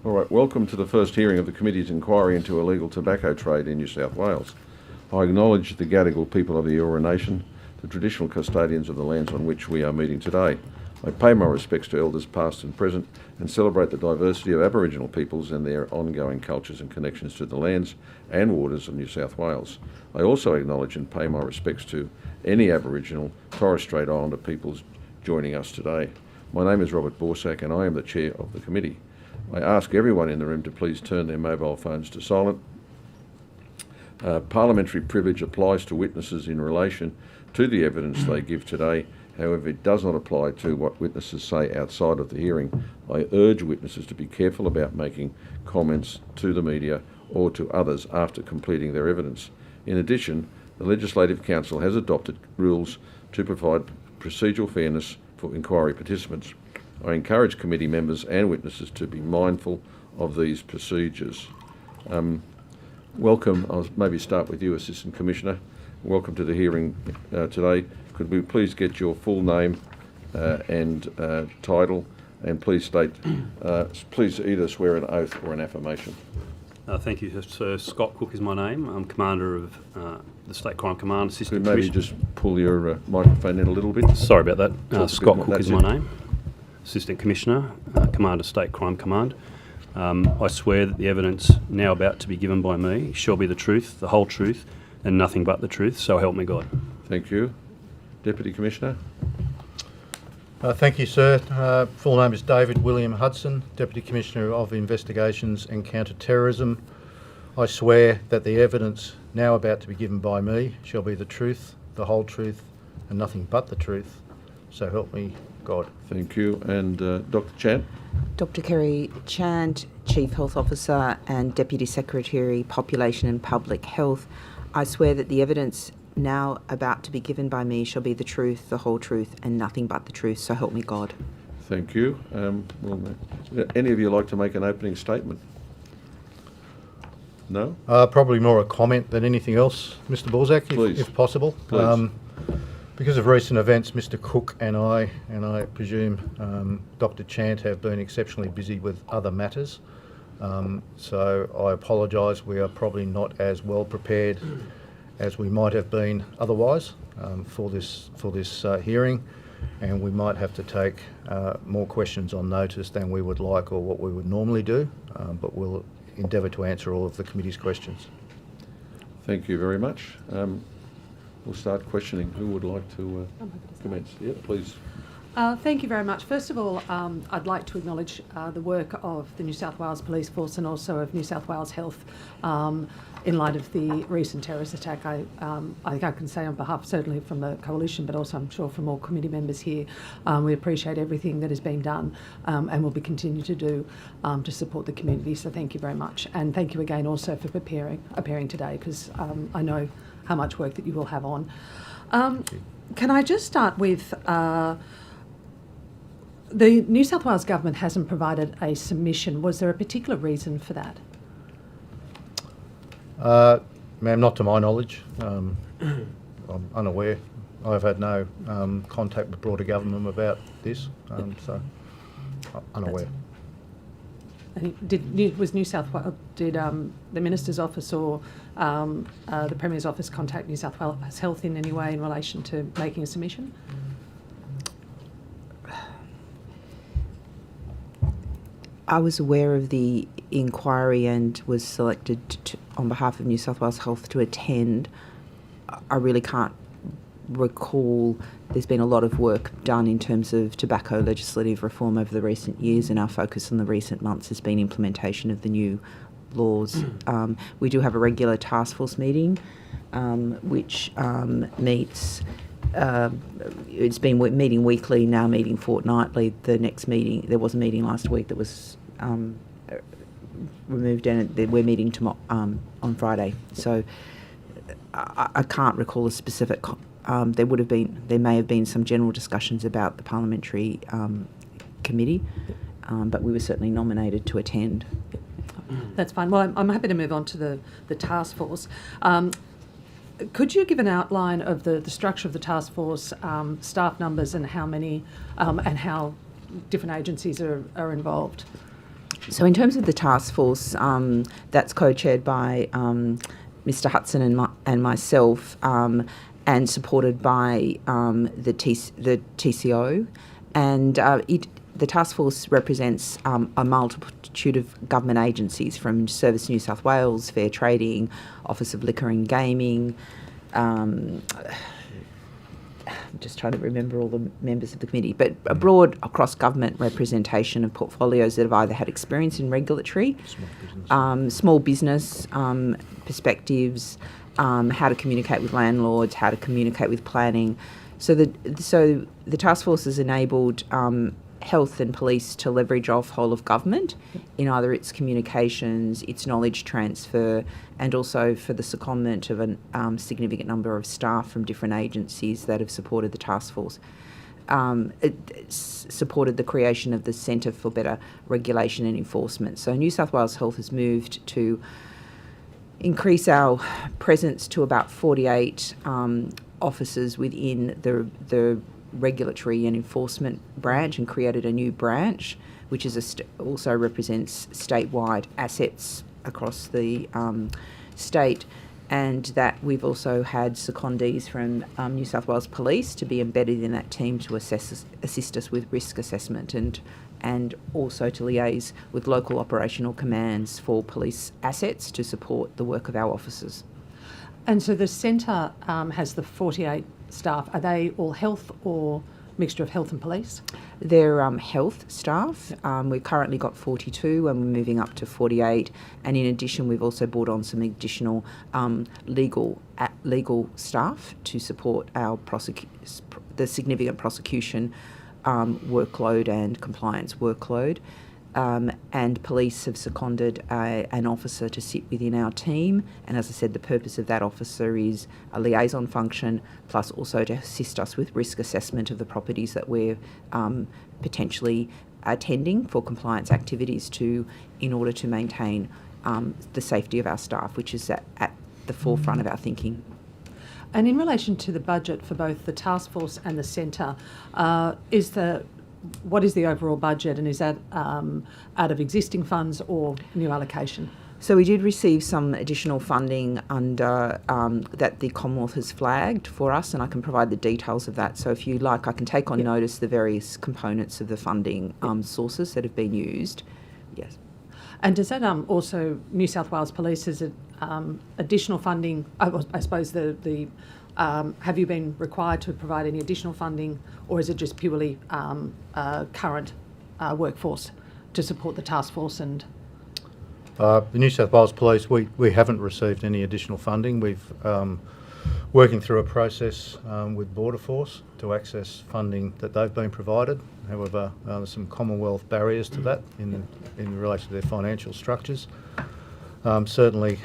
All right, welcome to the first hearing of the Committee's inquiry into illegal tobacco trade in New South Wales. I acknowledge the Gadigal people of the Eora Nation, the traditional custodians of the lands on which we are meeting today. I pay my respects to elders past and present and celebrate the diversity of Aboriginal peoples and their ongoing cultures and connections to the lands and waters of New South Wales. I also acknowledge and pay my respects to any Aboriginal Torres Strait Islander peoples joining us today. My name is Robert Borsak and I am the Chair of the Committee. I ask everyone in the room to please turn their mobile phones to silent. Parliamentary privilege applies to witnesses in relation to the evidence they give today. However, it does not apply to what witnesses say outside of the hearing. I urge witnesses to be careful about making comments to the media or to others after completing their evidence. In addition, the Legislative Council has adopted rules to provide procedural fairness for inquiry participants. I encourage committee members and witnesses to be mindful of these procedures. Welcome. I'll maybe start with you, Assistant Commissioner. Welcome to the hearing today. Could we please get your full name and title, and please state, please either swear an oath or an affirmation. Thank you, Sir. Scott Cook is my name. I'm Commander of the State Crime Command, Assistant Could maybe just pull your microphone in a little bit? Sorry about that. Scott Cook is my name. Assistant Commissioner, Commander, State Crime Command. I swear that the evidence now about to be given by me shall be the truth, the whole truth, and nothing but the truth, so help me God. Thank you. Deputy Commissioner. Thank you, sir. Full name is David William Hudson, Deputy Commissioner of Investigations and Counter-Terrorism. I swear that the evidence now about to be given by me shall be the truth, the whole truth, and nothing but the truth, so help me God. Thank you. And Dr. Chant? Dr. Kerry Chant, Chief Health Officer and Deputy Secretary, Population and Public Health. I swear that the evidence now about to be given by me shall be the truth, the whole truth, and nothing but the truth, so help me God. Thank you. Any of you like to make an opening statement? No? Probably more a comment than anything else, Mr. Borsak, if possible. Please. Because of recent events, Mr. Cook and I presume Dr. Chant have been exceptionally busy with other matters. So I apologise, we are probably not as well prepared as we might have been otherwise for this hearing, and we might have to take more questions on notice than we would like or what we would normally do, but we'll endeavour to answer all of the committee's questions. Thank you very much. We'll start questioning. Who would like to commence? Yeah, please. Thank you very much. First of all, I'd like to acknowledge the work of the New South Wales Police Force and also of New South Wales Health in light of the recent terrorist attack. I think I can say on behalf, certainly from the Coalition, but also I'm sure from all committee members here, we appreciate everything that has been done and will be continue to do to support the community. So thank you very much. And thank you again also for appearing today, because I know how much work that you will have on. Can I just start with the New South Wales Government hasn't provided a submission. Was there a particular reason for that? Ma'am, not to my knowledge. I'm unaware. I've had no contact with broader government about this, so unaware. Was New South Wales, did the Minister's Office or the Premier's Office contact New South Wales Health in any way in relation to making a submission? I was aware of the inquiry and was selected on behalf of New South Wales Health to attend. I really can't recall. There's been a lot of work done in terms of tobacco legislative reform over the recent years, and our focus in the recent months has been implementation of the new laws. We do have a regular task force meeting, which meets. It's been meeting weekly, now meeting fortnightly. The next meeting, there was a meeting last week that was removed, and we're meeting tomorrow on Friday. So I can't recall a specific. There may have been some general discussions about the parliamentary committee, but we were certainly nominated to attend. That's fine. Well, I'm happy to move on to the task force. Could you give an outline of the structure of the task force, staff numbers, and how many and how different agencies are involved? So in terms of the task force, that's co-chaired by Mr Hudson and myself, and supported by the TCO, and the task force represents a multitude of government agencies, from Service New South Wales, Fair Trading, Office of Liquor and Gaming. I'm just trying to remember all the members of the committee, but a broad across-government representation of portfolios that have either had experience in regulatory, small business perspectives, how to communicate with landlords, how to communicate with planning. So the task force has enabled health and police to leverage off whole of government in either its communications, its knowledge transfer, and also for the secondment of a significant number of staff from different agencies that have supported the task force. It supported the creation of the Centre for Better Regulation and Enforcement. So New South Wales Health has moved to increase our presence to about 48 officers within the regulatory and enforcement branch, and created a new branch which is also represents statewide assets across the state, and that we've also had secondees from New South Wales Police to be embedded in that team to assist us with risk assessment, and also to liaise with local operational commands for police assets to support the work of our officers. And so the centre has the 48 staff. Are they all health or mixture of health and police? They're health staff. We've currently got 42 and we're moving up to 48. And in addition, we've also brought on some additional legal staff to support our the significant prosecution workload and compliance workload. And police have seconded an officer to sit within our team. And as I said, the purpose of that officer is a liaison function, plus also to assist us with risk assessment of the properties that we're potentially attending for compliance activities in order to maintain the safety of our staff, which is at the forefront of our thinking. And in relation to the budget for both the task force and the centre, what is the overall budget, and is that out of existing funds or new allocation? So we did receive some additional funding under that the Commonwealth has flagged for us, and I can provide the details of that. So if you like, I can take on notice the various components of the funding sources that have been used. Yes. And does that also, New South Wales Police, is it additional funding? I suppose have you been required to provide any additional funding, or is it just purely current workforce to support the task force? And the New South Wales Police, we haven't received any additional funding. We've working through a process with Border Force to access funding that they've been provided. However, there's some Commonwealth barriers to that in relation to their financial structures. Certainly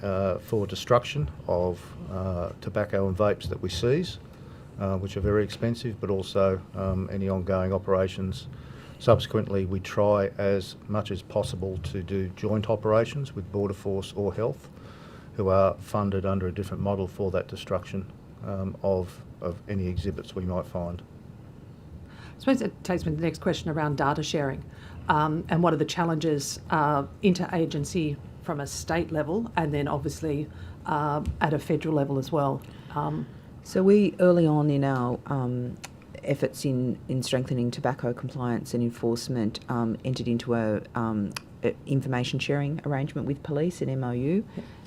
for destruction of tobacco and vapes that we seize, which are very expensive, but also any ongoing operations. Subsequently, we try as much as possible to do joint operations with Border Force or Health, who are funded under a different model for that destruction of any exhibits we might find. I suppose it takes me to the next question around data sharing, and what are the challenges interagency from a state level, and then obviously at a federal level as well. So we, early on in our efforts in strengthening tobacco compliance and enforcement, entered into a information sharing arrangement with police, an MOU.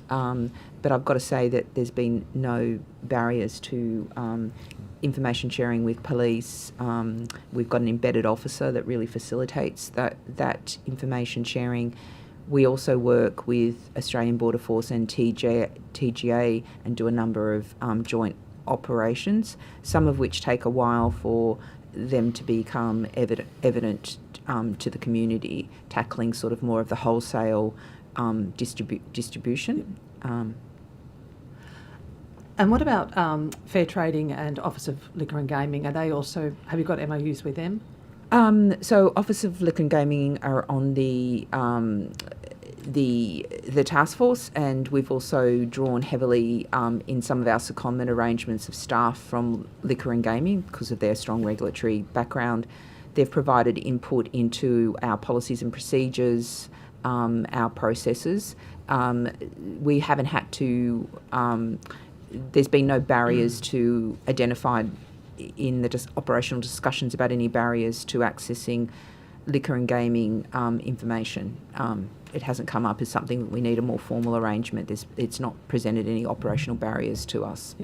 But I've got to say that there's been no barriers to information sharing with police. We've got an embedded officer that really facilitates that information sharing. We also work with Australian Border Force and TGA and do a number of joint operations, some of which take a while for them to become evident to the community, tackling sort of more of the wholesale distribution. And what about Fair Trading and Office of Liquor and Gaming? Are they also, have you got MOUs with them? So Office of Liquor and Gaming are on the task force, and we've also drawn heavily in some of our secondment arrangements of staff from liquor and gaming because of their strong regulatory background. they've provided input into our policies and procedures, our processes. We haven't had to, there's been no barriers to identify in the operational discussions about any barriers to accessing liquor and gaming information. It hasn't come up as something that we need a more formal arrangement. It's not presented any operational barriers to us.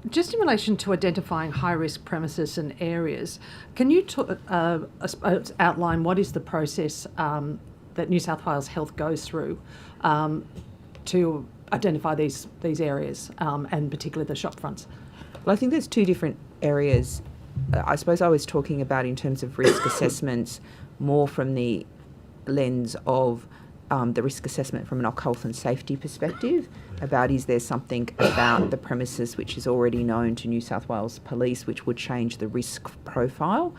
Just in relation to identifying high-risk premises and areas, can you I suppose outline what is the process that New South Wales Health goes through to identify these areas, and particularly the shop fronts? Well, I think there's two different areas. I suppose I was talking about in terms of risk assessments more from the lens of the risk assessment from an health and safety perspective, about is there something about the premises which is already known to New South Wales Police which would change the risk profile.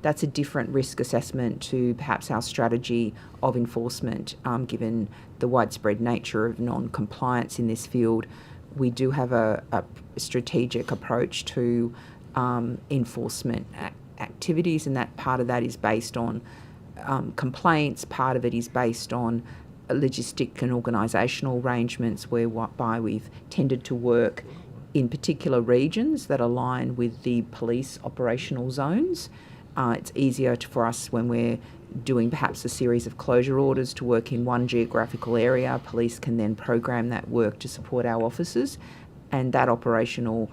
That's a different risk assessment to perhaps our strategy of enforcement, given the widespread nature of non-compliance in this field. We do have a strategic approach to enforcement activities, and that part of that is based on complaints, part of it is based on logistic and organisational arrangements whereby we've tended to work in particular regions that align with the police operational zones. It's easier for us when we're doing perhaps a series of closure orders to work in one geographical area. Police can then program that work to support our officers, and that operational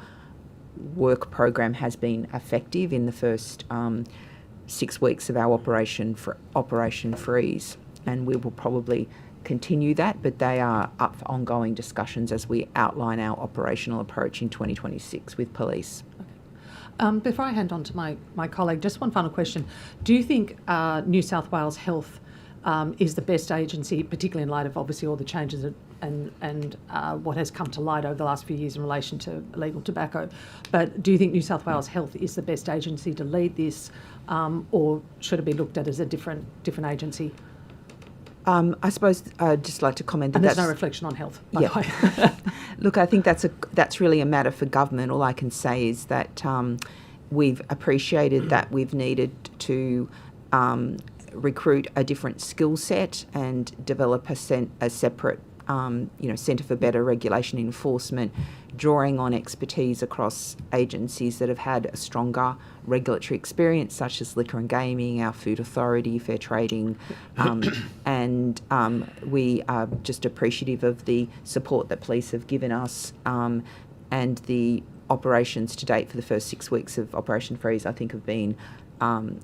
work program has been effective in the first 6 weeks of our Operation Freeze, and we will probably continue that, but they are up for ongoing discussions as we outline our operational approach in 2026 with police. Before I hand on to my colleague, just one final question. Do you think New South Wales Health is the best agency, particularly in light of obviously all the changes and what has come to light over the last few years in relation to illegal tobacco, but do you think New South Wales Health is the best agency to lead this, or should it be looked at as a different agency? I suppose I'd just like to comment that and there's no reflection on health, by the way. Look, I think that's really a matter for government. All I can say is that we've appreciated that we've needed to recruit a different skill set and develop a separate Centre for Better Regulation and Enforcement, drawing on expertise across agencies that have had a stronger regulatory experience, such as liquor and gaming, our food authority, fair trading, and we are just appreciative of the support that police have given us, and the operations to date for the first 6 weeks of Operation Freeze, I think, have been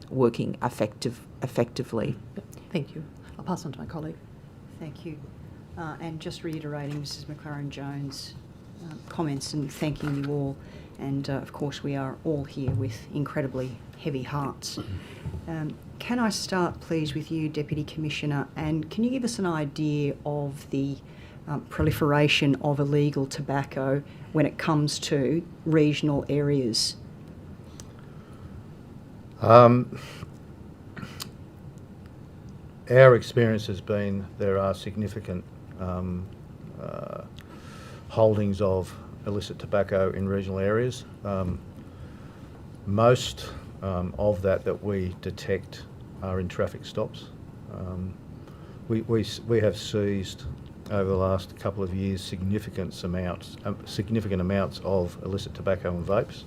working effectively. Thank you. I'll pass on to my colleague. Thank you. And just reiterating Mrs McLaren-Jones' comments and thanking you all. And of course, we are all here with incredibly heavy hearts. Can I start, please, with you, Deputy Commissioner? And can you give us an idea of the proliferation of illegal tobacco when it comes to regional areas? Our experience has been there are significant holdings of illicit tobacco in regional areas. Most of that we detect are in traffic stops. We have seized over the last couple of years significant amounts of illicit tobacco and vapes.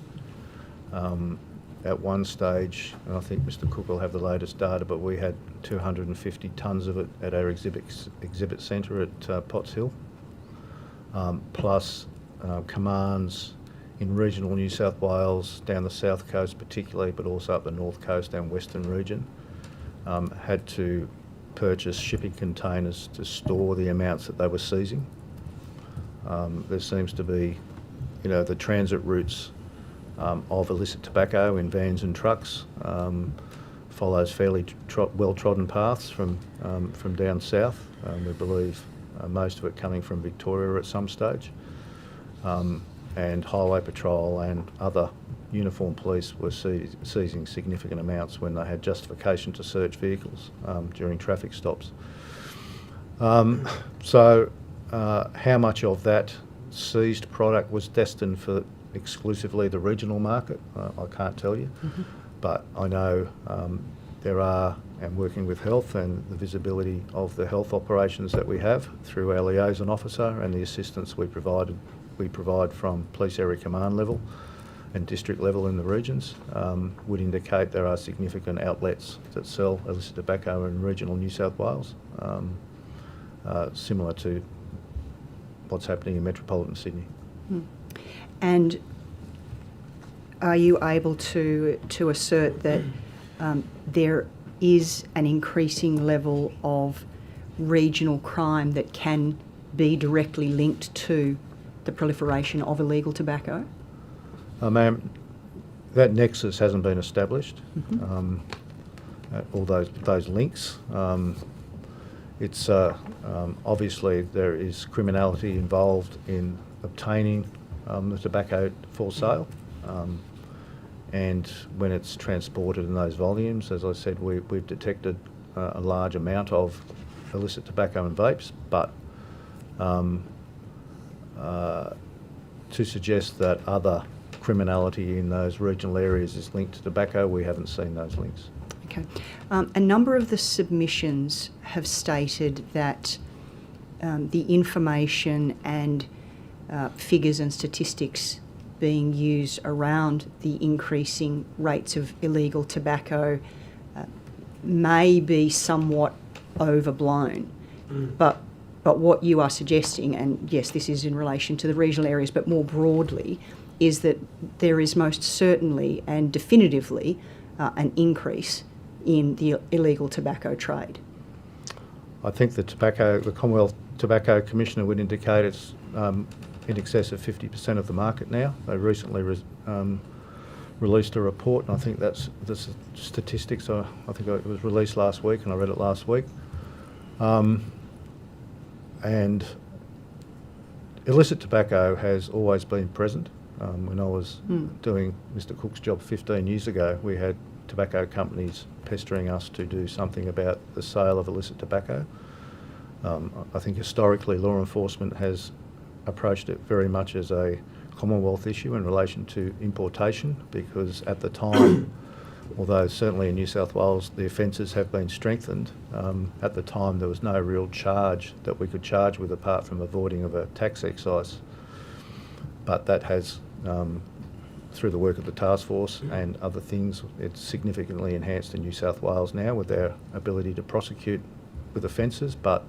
At one stage, and I think Mr Cook will have the latest data, but we had 250 tonnes of it at our exhibit centre at Potts Hill, plus commands in regional New South Wales, down the south coast particularly, but also up the north coast and western region, had to purchase shipping containers to store the amounts that they were seizing. There seems to be, the transit routes of illicit tobacco in vans and trucks follows fairly well-trodden paths from down south. We believe most of it coming from Victoria at some stage. And Highway Patrol and other uniformed police were seizing significant amounts when they had justification to search vehicles during traffic stops. So how much of that seized product was destined for exclusively the regional market, I can't tell you. but I know there are, and working with health and the visibility of the health operations that we have through our liaison officer and the assistance we provide from police area command level and district level in the regions, would indicate there are significant outlets that sell illicit tobacco in regional New South Wales, similar to what's happening in metropolitan Sydney. And are you able to assert that there is an increasing level of regional crime that can be directly linked to the proliferation of illegal tobacco? Ma'am, that nexus hasn't been established. All those links. It's obviously there is criminality involved in obtaining the tobacco for sale, and when it's transported in those volumes, as I said, we've detected a large amount of illicit tobacco and vapes, but to suggest that other criminality in those regional areas is linked to tobacco, we haven't seen those links. Okay. A number of the submissions have stated that the information and figures and statistics being used around the increasing rates of illegal tobacco may be somewhat overblown. But what you are suggesting, and yes, this is in relation to the regional areas, but more broadly, is that there is most certainly and definitively an increase in the illegal tobacco trade. I think the Commonwealth Tobacco Commissioner would indicate it's in excess of 50% of the market now. They recently released a report, and I think that's the statistics. I think it was released last week, and I read it last week. And illicit tobacco has always been present. When I was doing Mr. Cook's job 15 years ago, we had tobacco companies pestering us to do something about the sale of illicit tobacco. I think historically law enforcement has approached it very much as a Commonwealth issue in relation to importation, because at the time, although certainly in New South Wales the offences have been strengthened, at the time there was no real charge that we could charge with apart from avoiding of a tax excise. But that has, through the work of the task force and other things, it's significantly enhanced in New South Wales now with their ability to prosecute with offences. But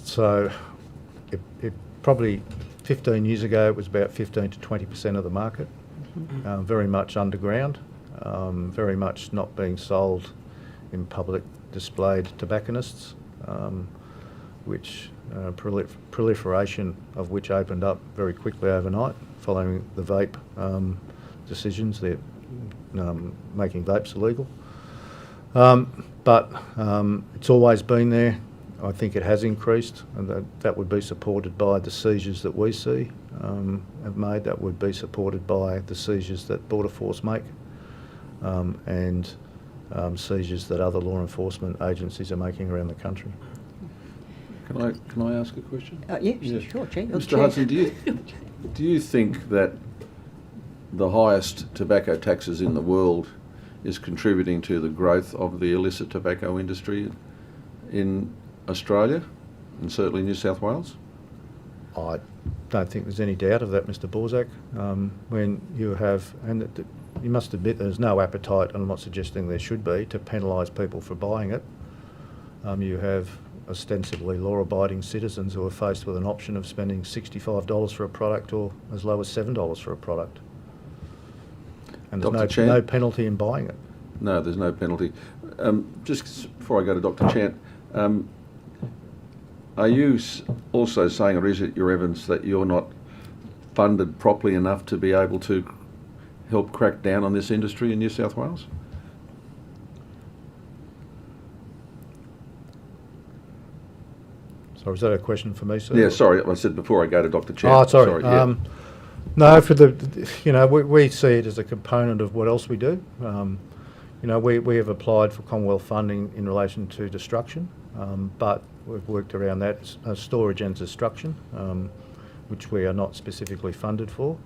so it probably 15 years ago it was about 15 to 20% of the market, very much underground, very much not being sold in public displayed tobacconists, which proliferation of which opened up very quickly overnight following the vape decisions, they're making vapes illegal. But it's always been there. I think it has increased, and that would be supported by the seizures that we see have made. That would be supported by the seizures that Border Force make, and seizures that other law enforcement agencies are making around the country. Can I ask a question? Yes, sure, Chair. Mr. Hudson, do you think that the highest tobacco taxes in the world is contributing to the growth of the illicit tobacco industry in Australia and certainly New South Wales? I don't think there's any doubt of that, Mr. Borzak. When you have, and you must admit there's no appetite, and I'm not suggesting there should be, to penalise people for buying it. You have ostensibly law-abiding citizens who are faced with an option of spending $65 for a product or as low as $7 for a product. And there's no penalty in buying it. No, there's no penalty. Just before I go to Dr. Chant, are you also saying, or is it your evidence that you're not funded properly enough to be able to help crack down on this industry in New South Wales? So is that a question for me, sir? Yeah, sorry, I said before I go to Dr. Chant. Oh, sorry. Yeah. No, for we see it as a component of what else we do. We have applied for Commonwealth funding in relation to destruction, but we've worked around that, storage and destruction, which we are not specifically funded for.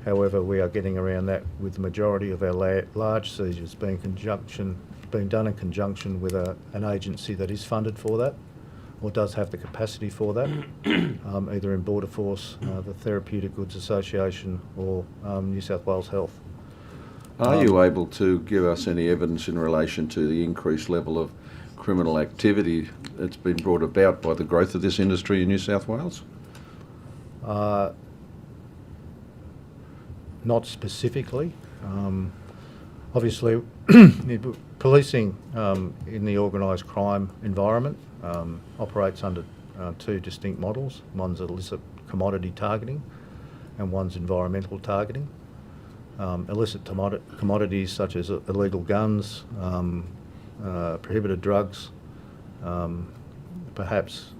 However, we are getting around that with the majority of our large seizures being done in conjunction with an agency that is funded for that or does have the capacity for that, either in Border Force, the Therapeutic Goods Association or New South Wales Health. Are you able to give us any evidence in relation to the increased level of criminal activity that's been brought about by the growth of this industry in New South Wales? Not specifically. Obviously, policing in the organised crime environment operates under two distinct models. One's illicit commodity targeting and one's environmental targeting. Illicit commodities such as illegal guns, prohibited drugs, perhaps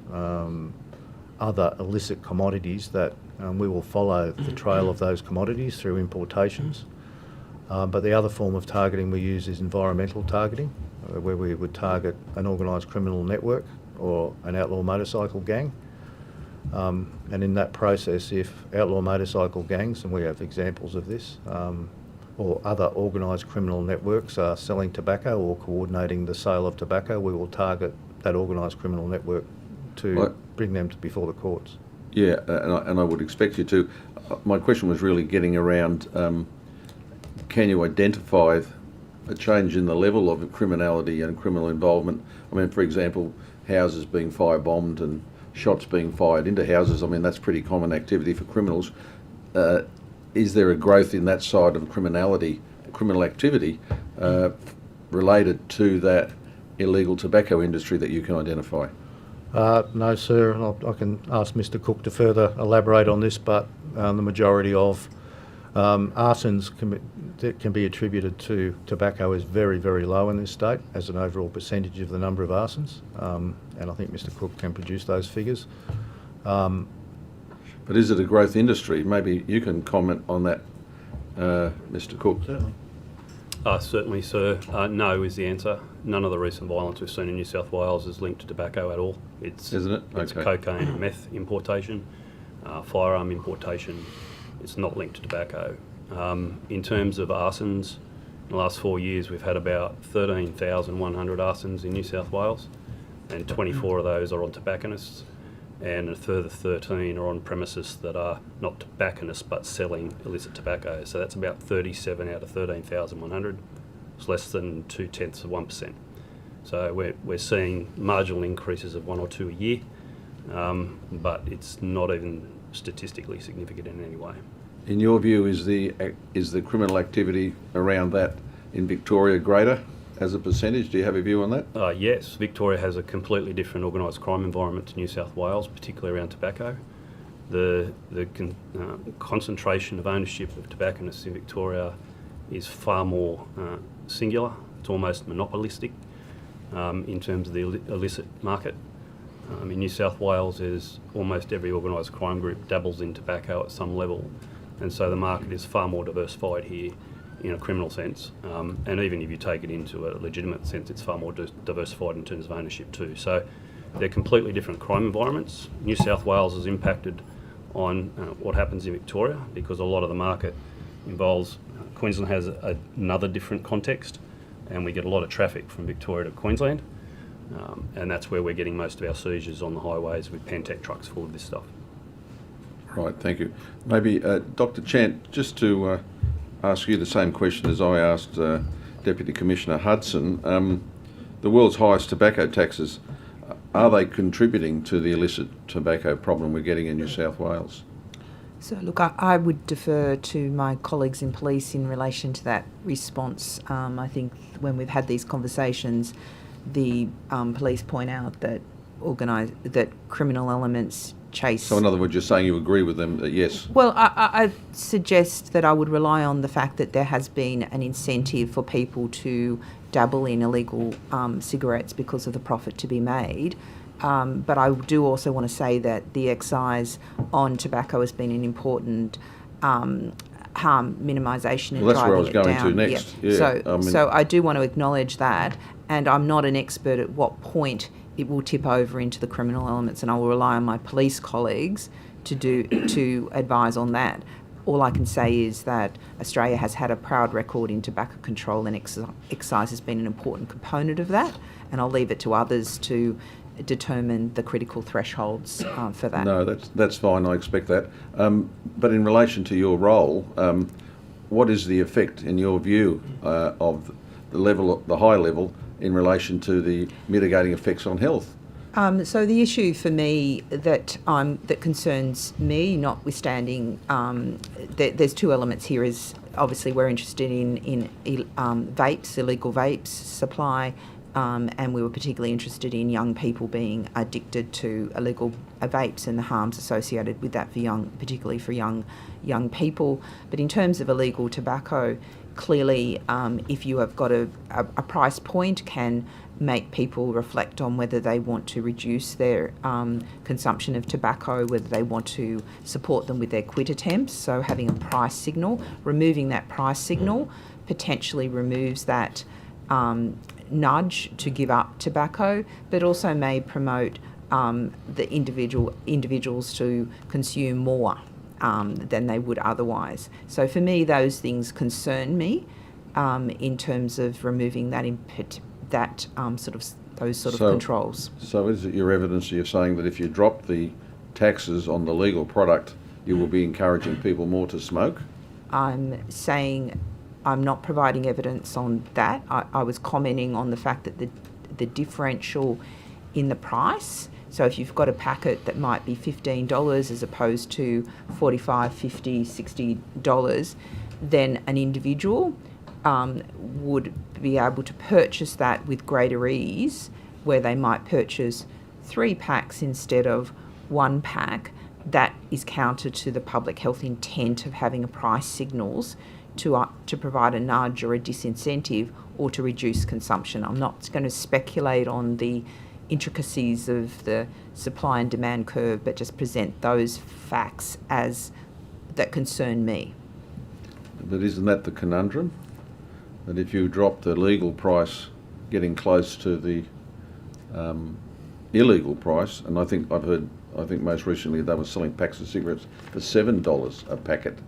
other illicit commodities that we will follow the trail of those commodities through importations. But the other form of targeting we use is environmental targeting, where we would target an organised criminal network or an outlaw motorcycle gang. And in that process, if outlaw motorcycle gangs, and we have examples of this, or other organised criminal networks are selling tobacco or coordinating the sale of tobacco, we will target that organised criminal network to bring them before the courts. Yeah, and I would expect you to. My question was really getting around, can you identify a change in the level of criminality and criminal involvement? I mean, for example, houses being firebombed and shots being fired into houses. I mean, that's pretty common activity for criminals. Is there a growth in that side of criminal activity related to that illegal tobacco industry that you can identify? No, sir. I can ask Mr. Cook to further elaborate on this, but the majority of arsons that can be attributed to tobacco is very, very low in this state as an overall percentage of the number of arsons, and I think Mr. Cook can produce those figures. But is it a growth industry? Maybe you can comment on that, Mr. Cook. Certainly. Certainly, sir. No is the answer. None of the recent violence we've seen in New South Wales is linked to tobacco at all. Isn't it? It's Okay. cocaine and meth importation, firearm importation. It's not linked to tobacco. In terms of arsons, in the last 4 years we've had about 13,100 arsons in New South Wales, and 24 of those are on tobacconists, and a further 13 are on premises that are not tobacconists but selling illicit tobacco. So that's about 37 out of 13,100. It's less than 0.2%. So we're seeing marginal increases of 1 or 2 a year, but it's not even statistically significant in any way. In your view, is the criminal activity around that in Victoria greater as a percentage? Do you have a view on that? Yes, Victoria has a completely different organised crime environment to New South Wales, particularly around tobacco. The concentration of ownership of tobacconists in Victoria is far more singular. It's almost monopolistic in terms of the illicit market. In New South Wales, almost every organised crime group dabbles in tobacco at some level, and so the market is far more diversified here in a criminal sense, and even if you take it into a legitimate sense, it's far more diversified in terms of ownership too. So they're completely different crime environments. New South Wales is impacted on what happens in Victoria because a lot of the market involves, Queensland has another different context, and we get a lot of traffic from Victoria to Queensland, and that's where we're getting most of our seizures on the highways with Pantech trucks full of this stuff. Right, thank you. Maybe Dr. Chant, just to ask you the same question as I asked Deputy Commissioner Hudson. The world's highest tobacco taxes, are they contributing to the illicit tobacco problem we're getting in New South Wales? So look, I would defer to my colleagues in police in relation to that response. I think when we've had these conversations, the police point out that criminal elements chase. So in other words, you're saying you agree with them that yes? Well, I suggest that I would rely on the fact that there has been an incentive for people to dabble in illegal cigarettes because of the profit to be made. But I do also want to say that the excise on tobacco has been an important harm minimisation and Well, that's driving where I was it going down. to next. Yeah. So I do want to acknowledge that, and I'm not an expert at what point it will tip over into the criminal elements, and I will rely on my police colleagues to advise on that. all I can say is that Australia has had a proud record in tobacco control, and excise has been an important component of that, and I'll leave it to others to determine the critical thresholds for that. No, that's fine. I expect that. But in relation to your role, what is the effect, in your view, of the high level in relation to the mitigating effects on health? So the issue for me that concerns me, notwithstanding, there's two elements here. Is obviously we're interested in vapes, illegal vapes supply, and we were particularly interested in young people being addicted to illegal vapes and the harms associated with that particularly for young people. But in terms of illegal tobacco, clearly, if you have got a price point, can make people reflect on whether they want to reduce their consumption of tobacco, whether they want to support them with their quit attempts. So having a price signal, removing that price signal potentially removes that nudge to give up tobacco, but also may promote the individuals to consume more than they would otherwise. So for me, those things concern me in terms of removing that those sort of controls. So is it your evidence you're saying that if you drop the taxes on the legal product, you will be encouraging people more to smoke? I'm saying I'm not providing evidence on that. I was commenting on the fact that the differential in the price, so if you've got a packet that might be $15 as opposed to $45, $50, $60, then an individual would be able to purchase that with greater ease, where they might purchase 3 packs instead of 1 pack. That is counter to the public health intent of having a price signals to provide a nudge or a disincentive or to reduce consumption. I'm not going to speculate on the intricacies of the supply and demand curve, but just present those facts that concern me. But isn't that the conundrum? That if you drop the legal price getting close to the illegal price, and I think most recently they were selling packs of cigarettes for $7 a packet,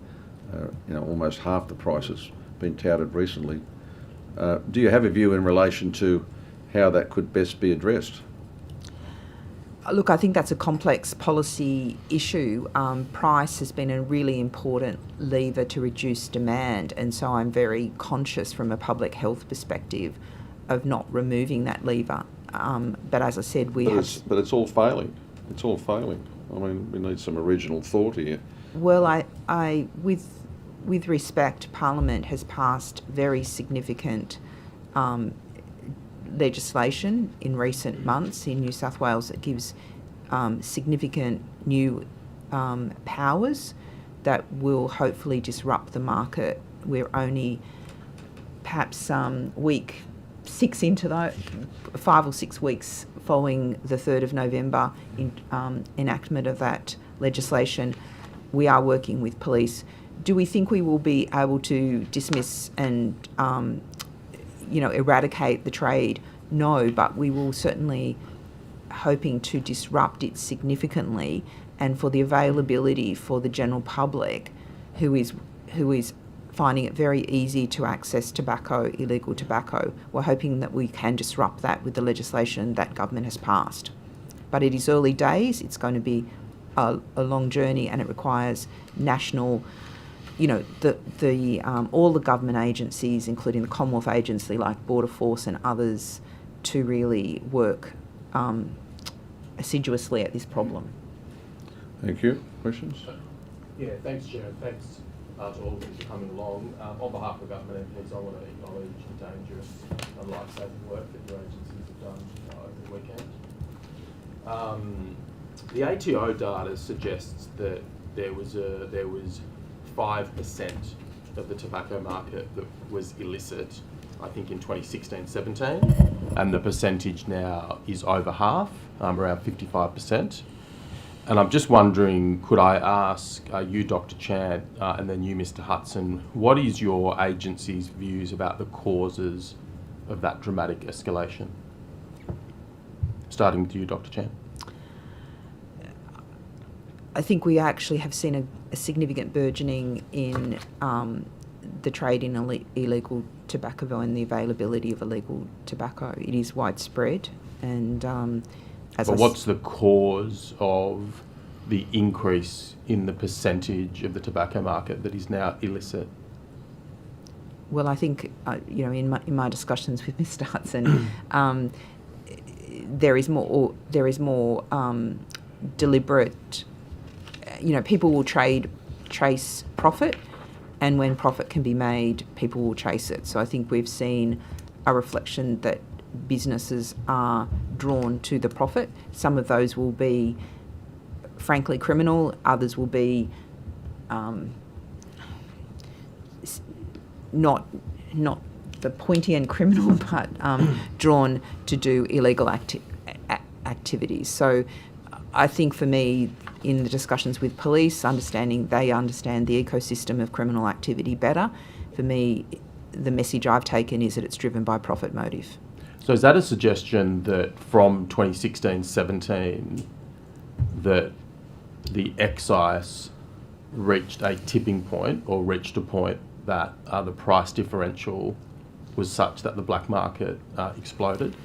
almost half the price has been touted recently. Do you have a view in relation to how that could best be addressed? Look, I think that's a complex policy issue. Price has been a really important lever to reduce demand, and so I'm very conscious from a public health perspective of not removing that lever. But as I said, But it's all failing. It's all failing. I mean, we need some original thought here. Well, with respect, Parliament has passed very significant legislation in recent months in New South Wales that gives significant new powers that will hopefully disrupt the market. We're only perhaps week 6 into 5 or 6 weeks following the 3rd of November enactment of that legislation. We are working with police. Do we think we will be able to dismiss and eradicate the trade? No, but we will certainly hoping to disrupt it significantly, and for the availability for the general public who is finding it very easy to access tobacco, illegal tobacco. We're hoping that we can disrupt that with the legislation that government has passed. But it is early days. It's going to be a long journey, and it requires national, all the government agencies, including the Commonwealth Agency like Border Force and others, to really work assiduously at this problem. Thank you. Questions? Yeah, thanks, Chair. Thanks to all of you for coming along. On behalf of government MPs, I want to acknowledge the dangerous and life-saving work that your agencies have done over the weekend. The ATO data suggests that there was 5% of the tobacco market that was illicit, I think in 2016-17, and the percentage now is over half, around 55%. And I'm just wondering, could I ask you, Dr. Chan, and then you, Mr. Hudson, what is your agency's views about the causes of that dramatic escalation? Starting with you, Dr. Chan. I think we actually have seen a significant burgeoning in the trade in illegal tobacco and the availability of illegal tobacco. It is widespread, and But what's the cause of the increase in the percentage of the tobacco market that is now illicit? Well, I think in my discussions with Mr. Hudson, there is more deliberate. People will chase profit, and when profit can be made, people will chase it. So I think we've seen a reflection that businesses are drawn to the profit. Some of those will be, frankly, criminal. Others will be not the pointy end criminal, but drawn to do illegal activities. So I think for me, in the discussions with police, they understand the ecosystem of criminal activity better. For me, the message I've taken is that it's driven by profit motive. So is that a suggestion that from 2016-17 that the excise reached a tipping point, or reached a point that the price differential was such that the black market exploded?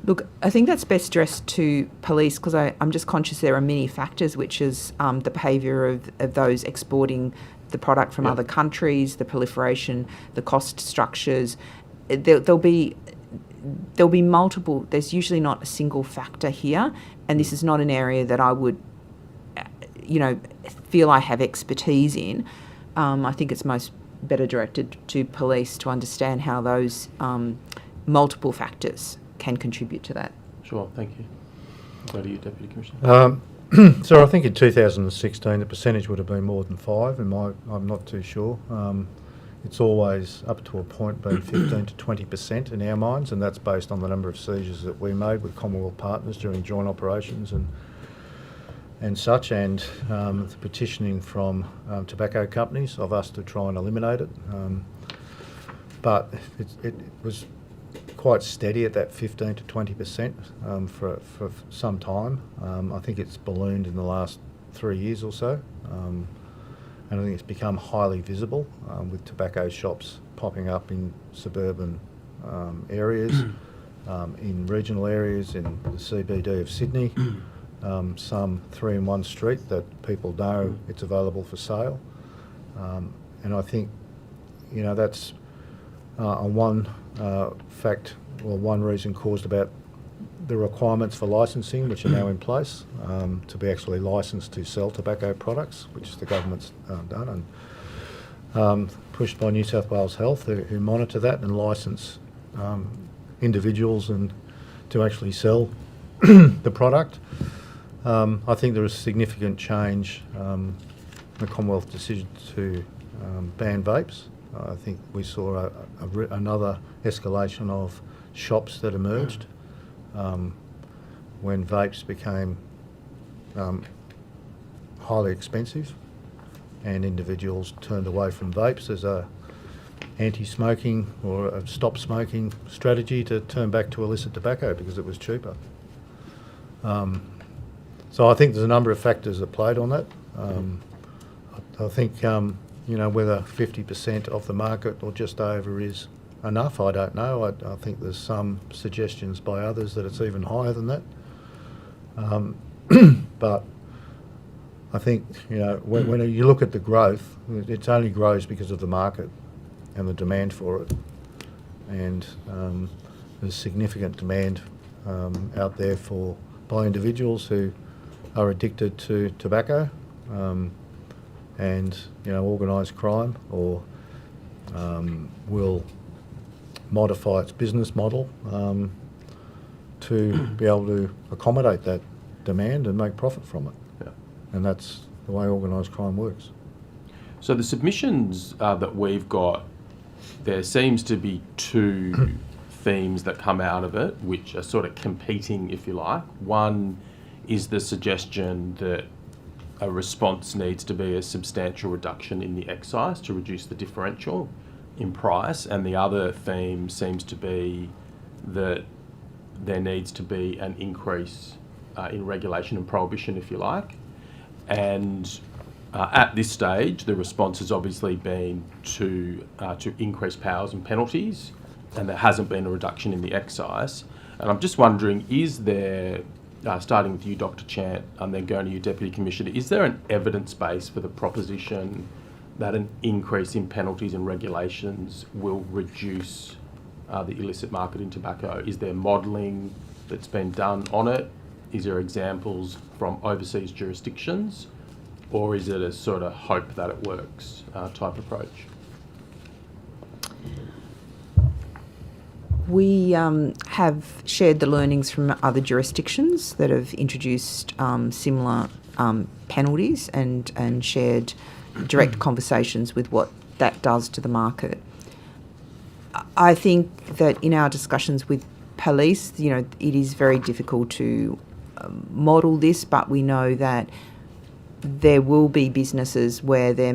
Look, I think that's best addressed to police, because I'm just conscious there are many factors, which is the behaviour of those exporting the product from other countries, the proliferation, the cost structures. There'll be multiple. There's usually not a single factor here, and this is not an area that I would, feel I have expertise in. I think it's most better directed to police to understand how those multiple factors can contribute to that. Sure, thank you. Go to you, Deputy Commissioner. So I think in 2016 the percentage would have been more than 5, and I'm not too sure. It's always up to a point been 15 to 20% in our minds, and that's based on the number of seizures that we made with Commonwealth partners during joint operations and such, and the petitioning from tobacco companies of us to try and eliminate it. But it was quite steady at that 15 to 20% for some time. I think it's ballooned in the last 3 years or so. And I think it's become highly visible with tobacco shops popping up in suburban areas, in regional areas, in the CBD of Sydney, some 3 in 1 street that people know it's available for sale. And I think, that's on one fact, or one reason caused about the requirements for licensing, which are now in place, to be actually licensed to sell tobacco products, which the government's done, and pushed by New South Wales Health, who monitor that and licence individuals and to actually sell the product. I think there was significant change in the Commonwealth decision to ban vapes. I think we saw another escalation of shops that emerged when vapes became highly expensive, and individuals turned away from vapes as a anti-smoking or a stop smoking strategy to turn back to illicit tobacco because it was cheaper. So I think there's a number of factors that played on that. I think whether 50% of the market or just over is enough, I don't know. I think there's some suggestions by others that it's even higher than that. But I think, when you look at the growth, it only grows because of the market and the demand for it. And there's significant demand out there by individuals who are addicted to tobacco, and organised crime, or will modify its business model to be able to accommodate that demand and make profit from it. Yeah. And that's the way organised crime works. So the submissions that we've got, there seems to be 2 themes that come out of it, which are sort of competing, if you like. One is the suggestion that a response needs to be a substantial reduction in the excise to reduce the differential in price, and the other theme seems to be that there needs to be an increase in regulation and prohibition, if you like. And at this stage, the response has obviously been to increase powers and penalties, and there hasn't been a reduction in the excise. And I'm just wondering, is there, starting with you, Dr. Chant, and then going to you, Deputy Commissioner, is there an evidence base for the proposition that an increase in penalties and regulations will reduce the illicit market in tobacco? Is there modelling that's been done on it? Is there examples from overseas jurisdictions? Or is it a sort of hope that it works type approach? We have shared the learnings from other jurisdictions that have introduced similar penalties and shared direct conversations with what that does to the market. I think that in our discussions with police, it is very difficult to model this, but we know that there will be businesses where they're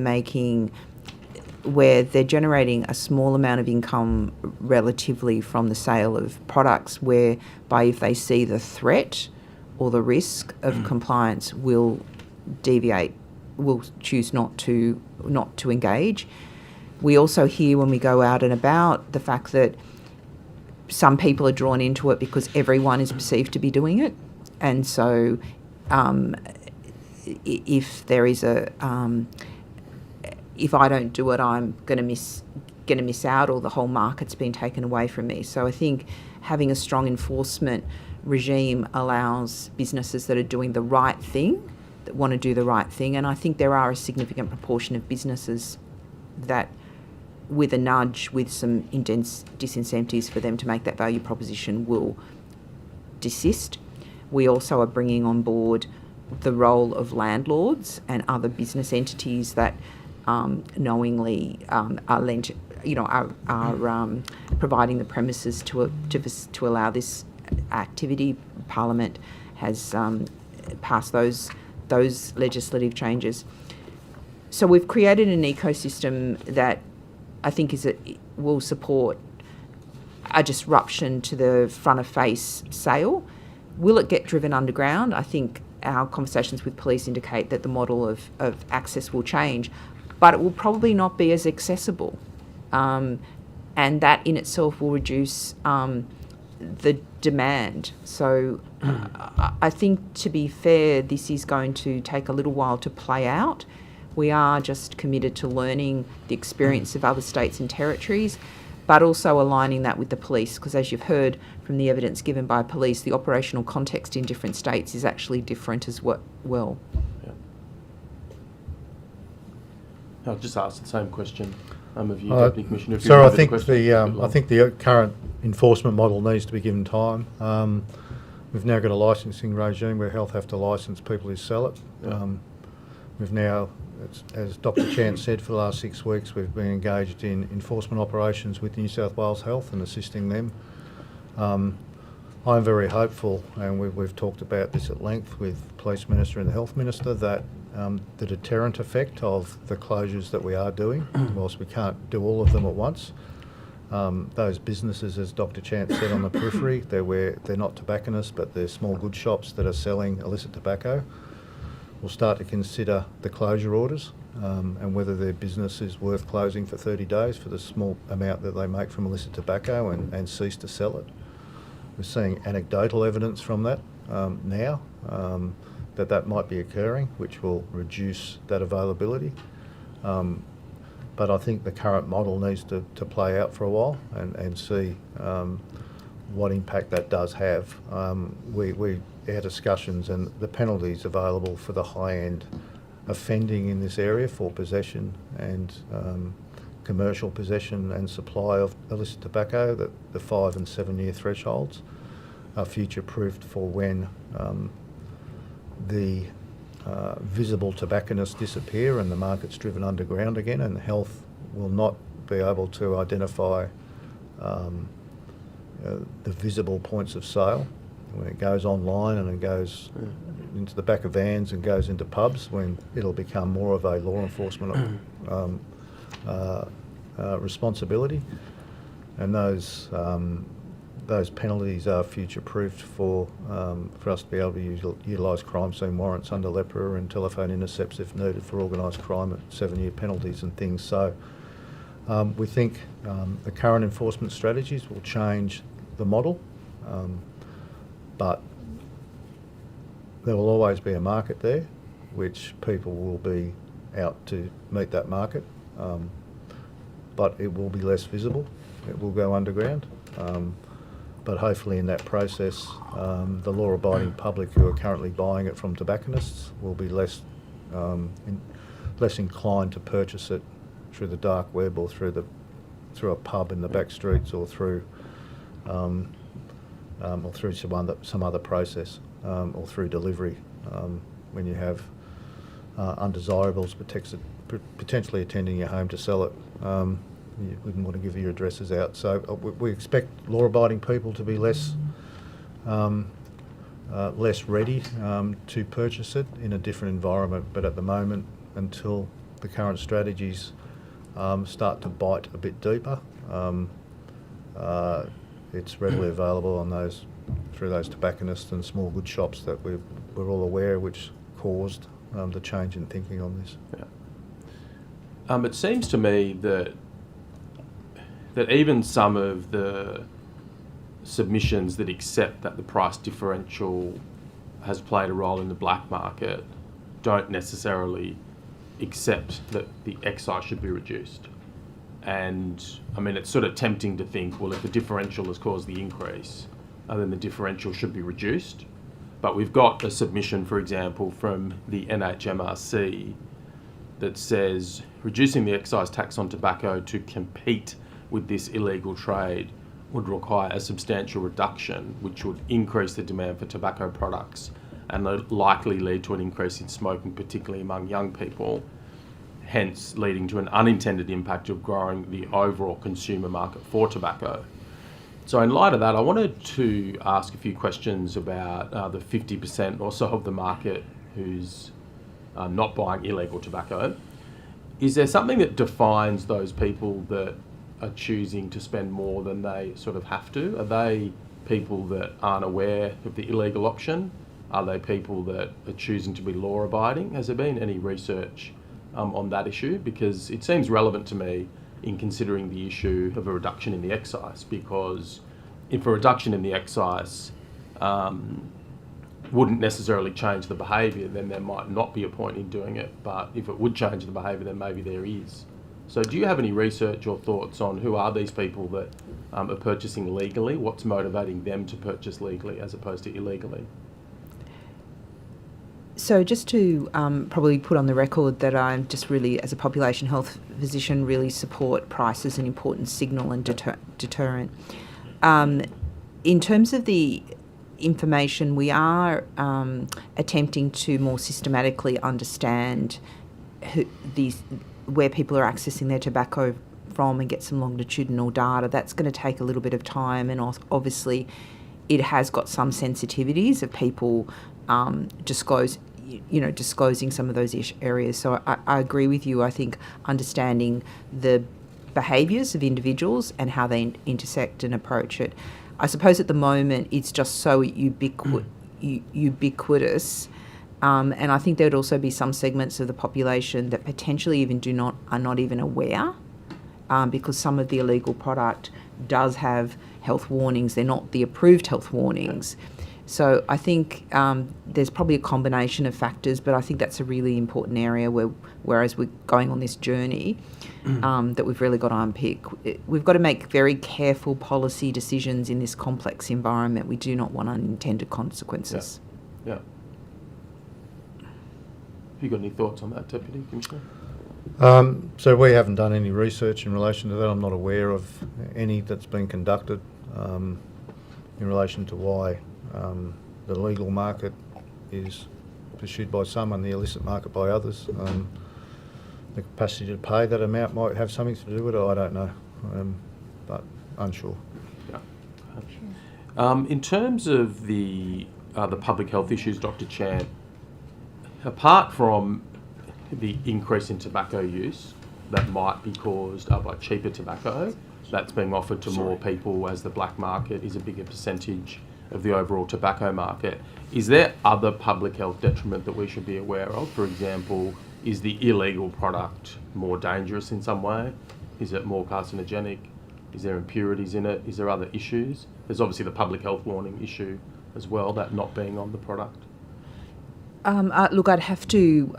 generating a small amount of income relatively from the sale of products, whereby if they see the threat or the risk of compliance will choose not to engage. We also hear when we go out and about the fact that some people are drawn into it because everyone is perceived to be doing it, and so if there is if I don't do it, I'm going to miss out, or the whole market's been taken away from me. So I think having a strong enforcement regime allows businesses that are doing the right thing, that want to do the right thing, and I think there are a significant proportion of businesses that, with a nudge, with some disincentives for them to make that value proposition, will desist. We also are bringing on board the role of landlords and other business entities that knowingly are providing the premises to allow this activity. Parliament has passed those legislative changes. So we've created an ecosystem that I think will support a disruption to the front of face sale. Will it get driven underground? I think our conversations with police indicate that the model of access will change, but it will probably not be as accessible. And that in itself will reduce the demand. So I think, to be fair, this is going to take a little while to play out. We are just committed to learning the experience of other states and territories, but also aligning that with the police, because as you've heard from the evidence given by police, the operational context in different states is actually different as well. Yeah. I'll just ask the same question of you, Deputy Commissioner. If So you I have think the question, I think the current enforcement model needs to be given time. We've now got a licensing regime where health have to license people who sell it. Yeah. We've now, as Dr. Chant said, for the last 6 weeks, we've been engaged in enforcement operations with New South Wales Health and assisting them. I'm very hopeful, and we've talked about this at length with the Police Minister and the Health Minister, that the deterrent effect of the closures that we are doing, whilst we can't do all of them at once, those businesses, as Dr. Chant said, on the periphery, they're not tobacconists, but they're small goods shops that are selling illicit tobacco, will start to consider the closure orders and whether their business is worth closing for 30 days for the small amount that they make from illicit tobacco and cease to sell it. We're seeing anecdotal evidence from that now, that might be occurring, which will reduce that availability. But I think the current model needs to play out for a while and see what impact that does have. Our discussions and the penalties available for the high-end offending in this area for possession and commercial possession and supply of illicit tobacco, that the 5 and 7 year thresholds are future-proofed for when the visible tobacconists disappear and the market's driven underground again, and health will not be able to identify the visible points of sale. When it goes online and it goes into the back of vans and goes into pubs, when it'll become more of a law enforcement responsibility. And those those penalties are future-proofed for us to be able to utilise crime scene warrants under LEPRA and telephone intercepts if needed for organised crime at 7-year penalties and things. So we think the current enforcement strategies will change the model, but there will always be a market there, which people will be out to meet that market, but it will be less visible. It will go underground. But hopefully in that process, the law-abiding public who are currently buying it from tobacconists will be less inclined to purchase it through the dark web or through a pub in the back streets or through some other process or through delivery when you have undesirables potentially attending your home to sell it. You wouldn't want to give your addresses out. So we expect law-abiding people to be less ready to purchase it in a different environment. But at the moment, until the current strategies start to bite a bit deeper, it's readily available on through those tobacconists and small goods shops that we're all aware, which caused the change in thinking on this. Yeah. It seems to me that even some of the submissions that accept that the price differential has played a role in the black market don't necessarily accept that the excise should be reduced. And I mean, it's sort of tempting to think, well, if the differential has caused the increase, then the differential should be reduced. But we've got a submission, for example, from the NHMRC that says reducing the excise tax on tobacco to compete with this illegal trade would require a substantial reduction, which would increase the demand for tobacco products and likely lead to an increase in smoking, particularly among young people, hence leading to an unintended impact of growing the overall consumer market for tobacco. So in light of that, I wanted to ask a few questions about the 50% or so of the market who's not buying illegal tobacco. Is there something that defines those people that are choosing to spend more than they sort of have to? Are they people that aren't aware of the illegal option? Are they people that are choosing to be law-abiding? Has there been any research on that issue? Because it seems relevant to me in considering the issue of a reduction in the excise, because if a reduction in the excise wouldn't necessarily change the behaviour, then there might not be a point in doing it. But if it would change the behaviour, then maybe there is. So do you have any research or thoughts on who are these people that are purchasing legally? What's motivating them to purchase legally as opposed to illegally? So just to probably put on the record that I'm just really, as a population health physician, really support price as an important signal and deterrent. In terms of the information, we are attempting to more systematically understand where people are accessing their tobacco from and get some longitudinal data. That's going to take a little bit of time, and obviously it has got some sensitivities of people disclosing some of those areas. So I agree with you. I think understanding the behaviours of individuals and how they intersect and approach it. I suppose at the moment it's just so ubiquitous, and I think there would also be some segments of the population that potentially are not even aware, because some of the illegal product does have health warnings. They're not the approved health warnings. So I think there's probably a combination of factors, but I think that's a really important area whereas we're going on this journey, that we've really got to unpick. We've got to make very careful policy decisions in this complex environment. We do not want unintended consequences. Yeah. Have you got any thoughts on that, Deputy Commissioner? So we haven't done any research in relation to that. I'm not aware of any that's been conducted in relation to why the legal market is pursued by some and the illicit market by others. The capacity to pay that amount might have something to do with it. I don't know, but unsure. Yeah. In terms of the public health issues, Dr. Chan, apart from the increase in tobacco use that might be caused by cheaper tobacco, that's being offered to more people as the black market is a bigger percentage of the overall tobacco market. Is there other public health detriment that we should be aware of? For example, is the illegal product more dangerous in some way? Is it more carcinogenic? Is there impurities in it? Is there other issues? There's obviously the public health warning issue as well, that not being on the product. Look, I'd have to,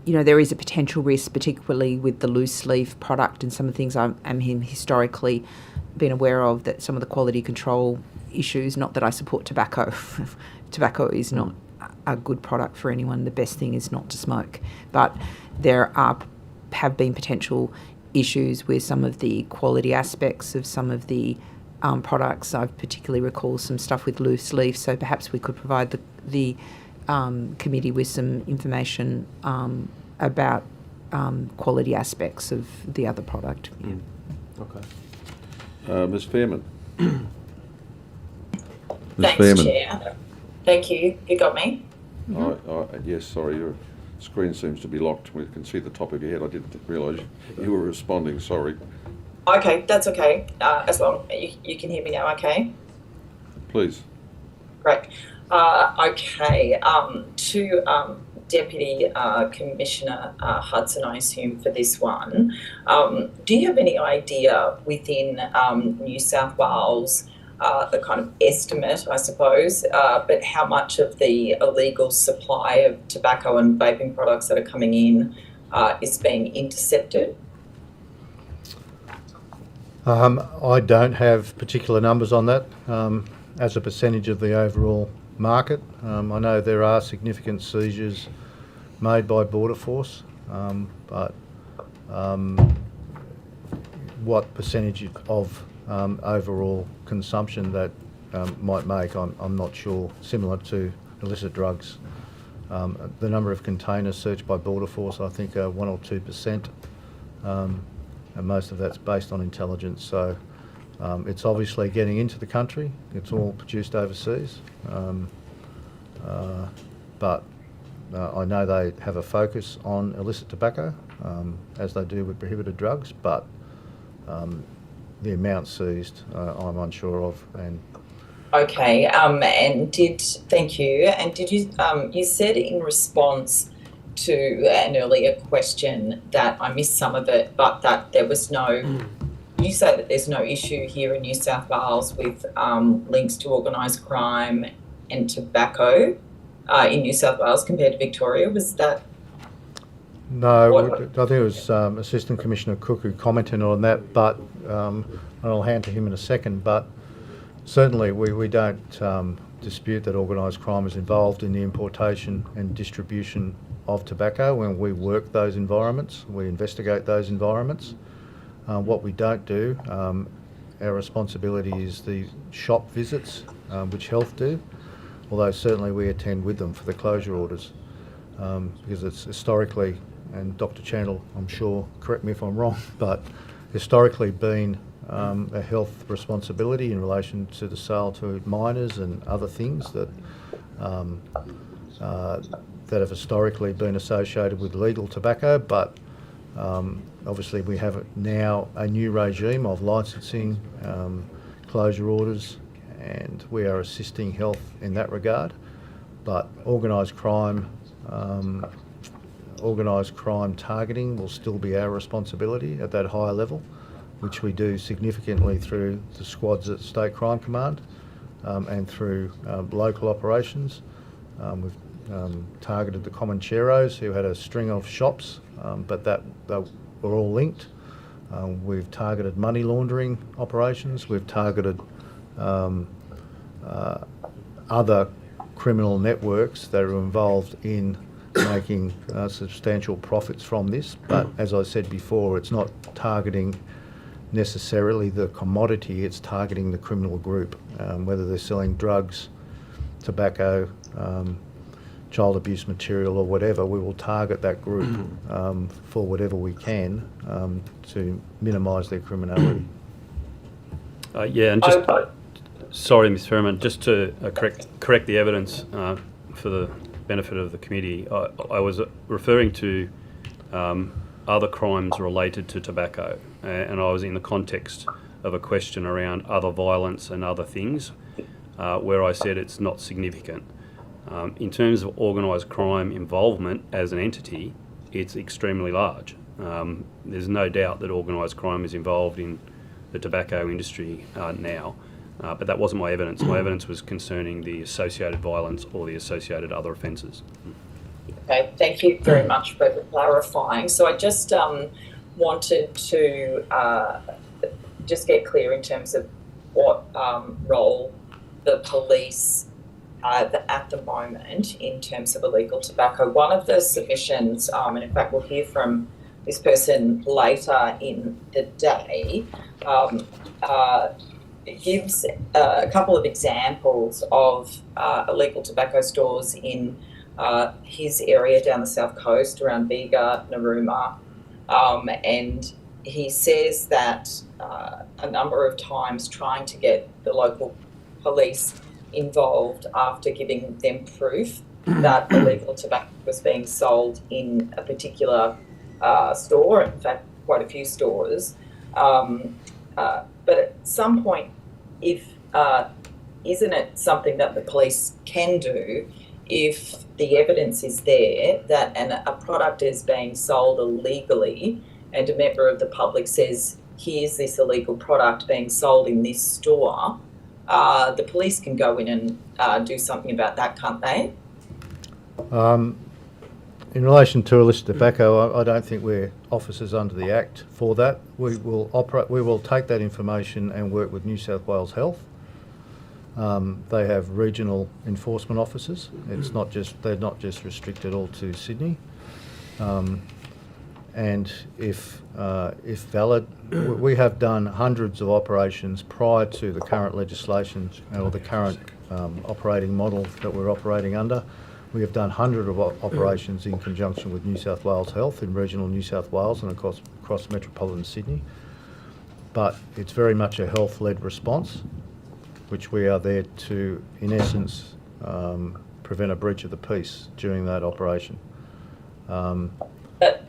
there is a potential risk, particularly with the loose leaf product and some of the things I'm historically been aware of, that some of the quality control issues, not that I support tobacco. Tobacco is not a good product for anyone. The best thing is not to smoke. But there have been potential issues with some of the quality aspects of some of the products. I particularly recall some stuff with loose leaf, so perhaps we could provide the committee with some information about quality aspects of the other product. Okay. Ms. Fairman. Thanks, Chair. Thank you. You got me? Yes, sorry, your screen seems to be locked. We can see the top of your head. I didn't realise you were responding, sorry. Okay, that's okay. As long as you can hear me now, okay? Please. Great. Okay, to Deputy Commissioner Hudson, I assume, for this one. Do you have any idea within New South Wales, the kind of estimate, I suppose, but how much of the illegal supply of tobacco and vaping products that are coming in is being intercepted? I don't have particular numbers on that as a percentage of the overall market. I know there are significant seizures made by Border Force, but what percentage of overall consumption that might make, I'm not sure. Similar to illicit drugs, the number of containers searched by Border Force, I think, are 1 or 2%, and most of that's based on intelligence. So it's obviously getting into the country. It's all produced overseas, but I know they have a focus on illicit tobacco, as they do with prohibited drugs, but the amount seized, I'm unsure of. And okay, thank you. And did you you said in response to an earlier question that I missed some of it, but that there was no. You say that there's no issue here in New South Wales with links to organised crime and tobacco in New South Wales compared to Victoria. Was that? No, I think it was Assistant Commissioner Cook who commented on that, but and I'll hand to him in a second. But certainly we don't dispute that organised crime is involved in the importation and distribution of tobacco. When we work those environments, we investigate those environments. What we don't do, our responsibility is the shop visits, which Health do, although certainly we attend with them for the closure orders, because it's historically, and Dr. Chandler, I'm sure, correct me if I'm wrong, but historically been a health responsibility in relation to the sale to minors and other things that that have historically been associated with legal tobacco, but obviously we have now a new regime of licensing, closure orders, and we are assisting Health in that regard. But organised crime targeting will still be our responsibility at that higher level, which we do significantly through the squads at State Crime Command and through local operations. We've targeted the Comancheros, who had a string of shops, but they were all linked. We've targeted money laundering operations. We've targeted other criminal networks that are involved in making substantial profits from this. But as I said before, it's not targeting necessarily the commodity, it's targeting the criminal group, whether they're selling drugs, tobacco, child abuse material or whatever. We will target that group for whatever we can to minimise their criminality. Yeah, and just, sorry, Ms. Fairman, just to correct the evidence for the benefit of the committee, I was referring to a other crimes related to tobacco, and I was in the context of a question around other violence and other things, where I said it's not significant. In terms of organised crime involvement as an entity, it's extremely large. There's no doubt that organised crime is involved in the tobacco industry now, but that wasn't my evidence. My evidence was concerning the associated violence or the associated other offences. Okay, thank you very much for clarifying. So I just wanted to just get clear in terms of what role the police at the moment in terms of illegal tobacco. One of the submissions, and in fact we'll hear from this person later in the day, gives a couple of examples of illegal tobacco stores in his area down the south coast around Bega, Narooma, and he says that a number of times trying to get the local police involved after giving them proof that illegal tobacco was being sold in a particular store, in fact quite a few stores, but at some point, if isn't it something that the police can do if the evidence is there that a product is being sold illegally and a member of the public says, here's this illegal product being sold in this store, the police can go in and do something about that, can't they? In relation to illicit tobacco, I don't think we're officers under the Act for that. We will take that information and work with New South Wales Health. They have regional enforcement officers. They're not just restricted all to Sydney. And if valid, we have done hundreds of operations prior to the current legislation or the current operating model that we're operating under. We have done hundreds of operations in conjunction with New South Wales Health in regional New South Wales and across metropolitan Sydney. But it's very much a health-led response, which we are there to, in essence, prevent a breach of the peace during that operation. But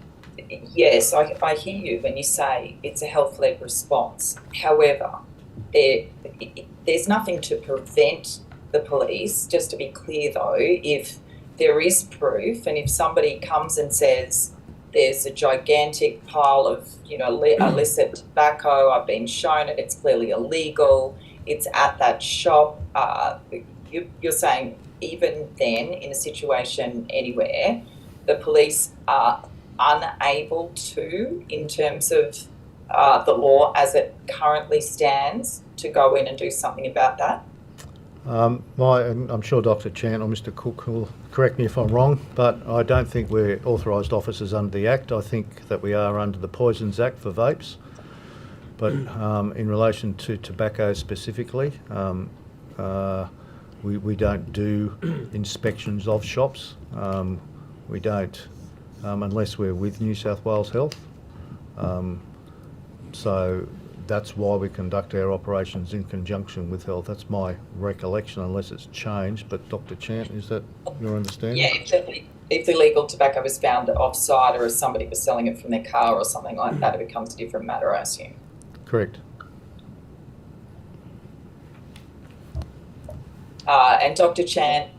yes, I hear you when you say it's a health-led response. However, there's nothing to prevent the police, just to be clear though, if there is proof and if somebody comes and says there's a gigantic pile of illicit tobacco, I've been shown it, it's clearly illegal, it's at that shop, you're saying even then in a situation anywhere the police are unable to, in terms of the law as it currently stands, to go in and do something about that? I'm sure Dr. Chant or Mr. Cook will correct me if I'm wrong, but I don't think we're authorised officers under the Act. I think that we are under the Poisons Act for vapes. But in relation to tobacco specifically, we don't do inspections of shops. We don't, unless we're with New South Wales Health. So that's why we conduct our operations in conjunction with Health. That's my recollection, unless it's changed. But Dr. Chant, is that your understanding? Yeah, if illegal tobacco was found off-site or if somebody was selling it from their car or something like that, it becomes a different matter, I assume. Correct. And Dr. Chant,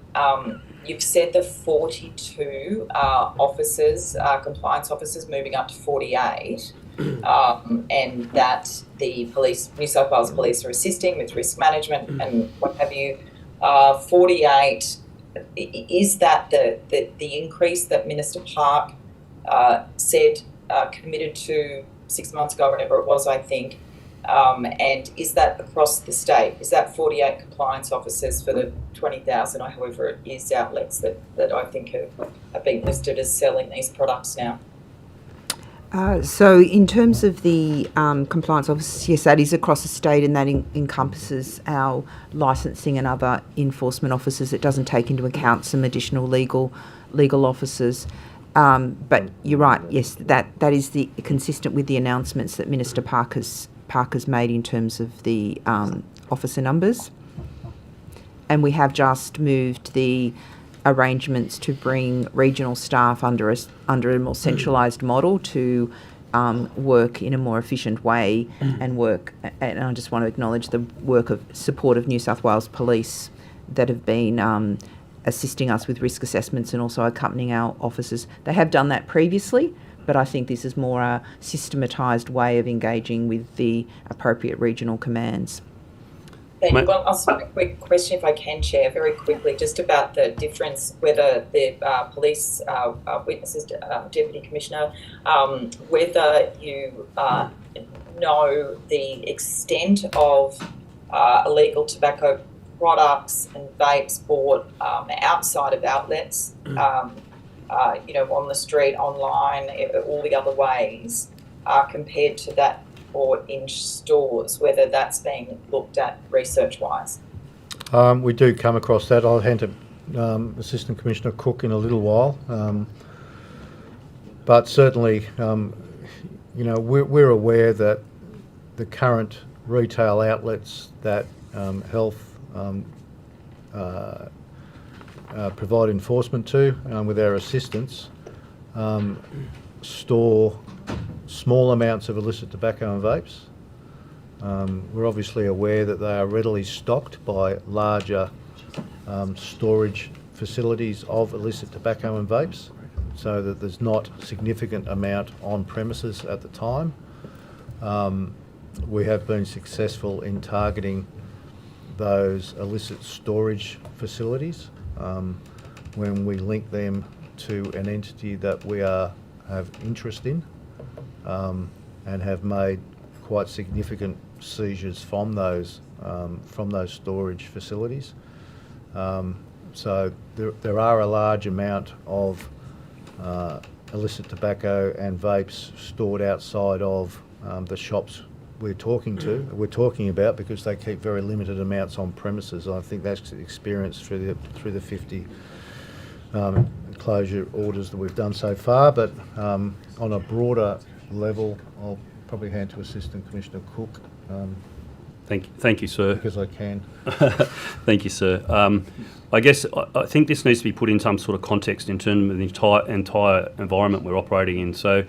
you've said the 42 officers, compliance officers, moving up to 48. And that the police, New South Wales Police, are assisting with risk management and what have you. 48, is that the increase that Minister Park said, committed to 6 months ago, whenever it was, I think, and is that across the state? Is that 48 compliance officers for the 20,000 or however it is outlets that I think have been listed as selling these products now? So in terms of the compliance officers, yes, that is across the state, and that encompasses our licensing and other enforcement officers. It doesn't take into account some additional legal officers. But you're right, yes, that is consistent with the announcements that Minister Parker's made in terms of the officer numbers. And we have just moved the arrangements to bring regional staff under a more centralised model to work in a more efficient way and work. And I just want to acknowledge the work of support of New South Wales Police that have been assisting us with risk assessments and also accompanying our officers. They have done that previously, but I think this is more a systematised way of engaging with the appropriate regional commands. Thank you. Well, I'll start a quick question, if I can, Chair, very quickly, just about the difference whether the police witnesses, Deputy Commissioner, whether you know the extent of illegal tobacco products and vapes bought outside of outlets, on the street, online, all the other ways, compared to that or in stores, whether that's being looked at research-wise? We do come across that. I'll hand to Assistant Commissioner Cook in a little while. But certainly, we're aware that the current retail outlets that health provide enforcement to, with our assistance, store small amounts of illicit tobacco and vapes. We're obviously aware that they are readily stocked by larger storage facilities of illicit tobacco and vapes, so that there's not a significant amount on premises at the time. We have been successful in targeting those illicit storage facilities when we link them to an entity that we have interest in, and have made quite significant seizures from those storage facilities. So there are a large amount of illicit tobacco and vapes stored outside of the shops we're talking about, because they keep very limited amounts on premises. I think that's experienced through the 50 closure orders that we've done so far. But on a broader level, I'll probably hand to Assistant Commissioner Cook. Thank you, sir. Because I can. Thank you, sir. I guess I think this needs to be put in some sort of context in terms of the entire environment we're operating in. So,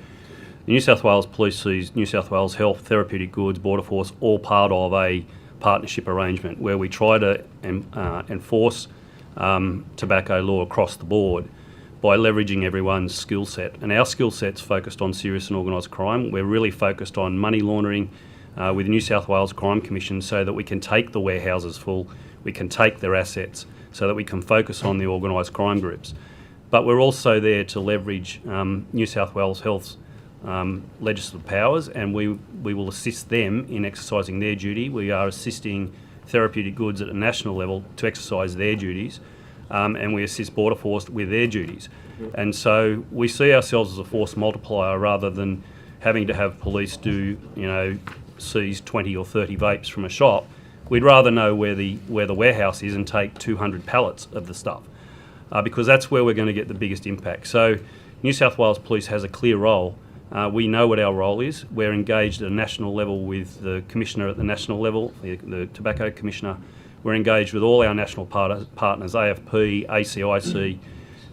the New South Wales Police sees New South Wales Health, Therapeutic Goods, Border Force all part of a partnership arrangement where we try to enforce tobacco law across the board by leveraging everyone's skill set. And our skill set's focused on serious and organised crime. We're really focused on money laundering with the New South Wales Crime Commission, so that we can take the warehouses full, we can take their assets, so that we can focus on the organised crime groups. But we're also there to leverage New South Wales Health's legislative powers, and we will assist them in exercising their duty. We are assisting Therapeutic Goods at a national level to exercise their duties, and we assist Border Force with their duties. And so we see ourselves as a force multiplier rather than having to have police do, seize 20 or 30 vapes from a shop. We'd rather know where the warehouse is and take 200 pallets of the stuff, because that's where we're going to get the biggest impact. So New South Wales Police has a clear role. We know what our role is. We're engaged at a national level with the Commissioner at the national level, the Tobacco Commissioner. We're engaged with all our national partners, AFP, ACIC,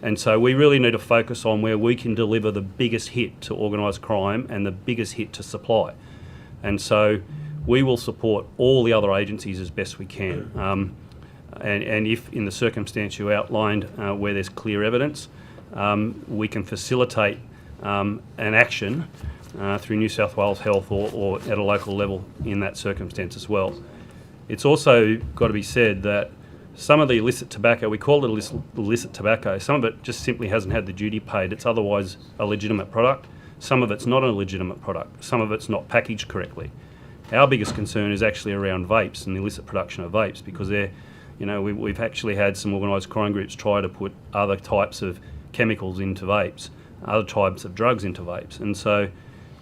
and so we really need to focus on where we can deliver the biggest hit to organised crime and the biggest hit to supply. And so we will support all the other agencies as best we can. And if in the circumstance you outlined where there's clear evidence, we can facilitate an action through New South Wales Health or at a local level in that circumstance as well. It's also got to be said that some of the illicit tobacco, we call it illicit tobacco, some of it just simply hasn't had the duty paid. It's otherwise a legitimate product. Some of it's not a legitimate product. Some of it's not packaged correctly. Our biggest concern is actually around vapes and the illicit production of vapes, because we've actually had some organised crime groups try to put other types of chemicals into vapes, other types of drugs into vapes. And so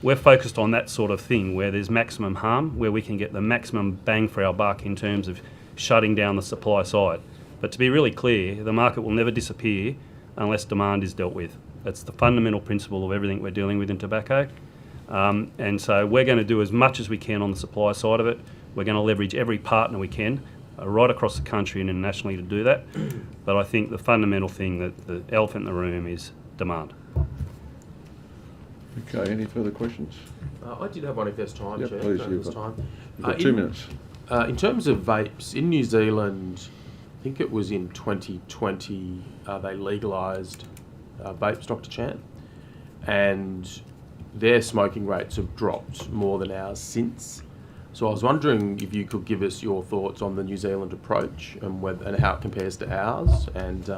we're focused on that sort of thing where there's maximum harm, where we can get the maximum bang for our buck in terms of shutting down the supply side. But to be really clear, the market will never disappear unless demand is dealt with. That's the fundamental principle of everything we're dealing with in tobacco. And so we're going to do as much as we can on the supply side of it. We're going to leverage every partner we can. right across the country and internationally to do that. But I think the fundamental thing, that the elephant in the room, is demand. Okay, any further questions? I did have one if there's time, Yep, Chair. please, if you've there's got- time. You've got 2 minutes. In terms of vapes, in New Zealand, I think it was in 2020, they legalised vapes, Dr. Chan, and their smoking rates have dropped more than ours since. So I was wondering if you could give us your thoughts on the New Zealand approach and how it compares to ours, and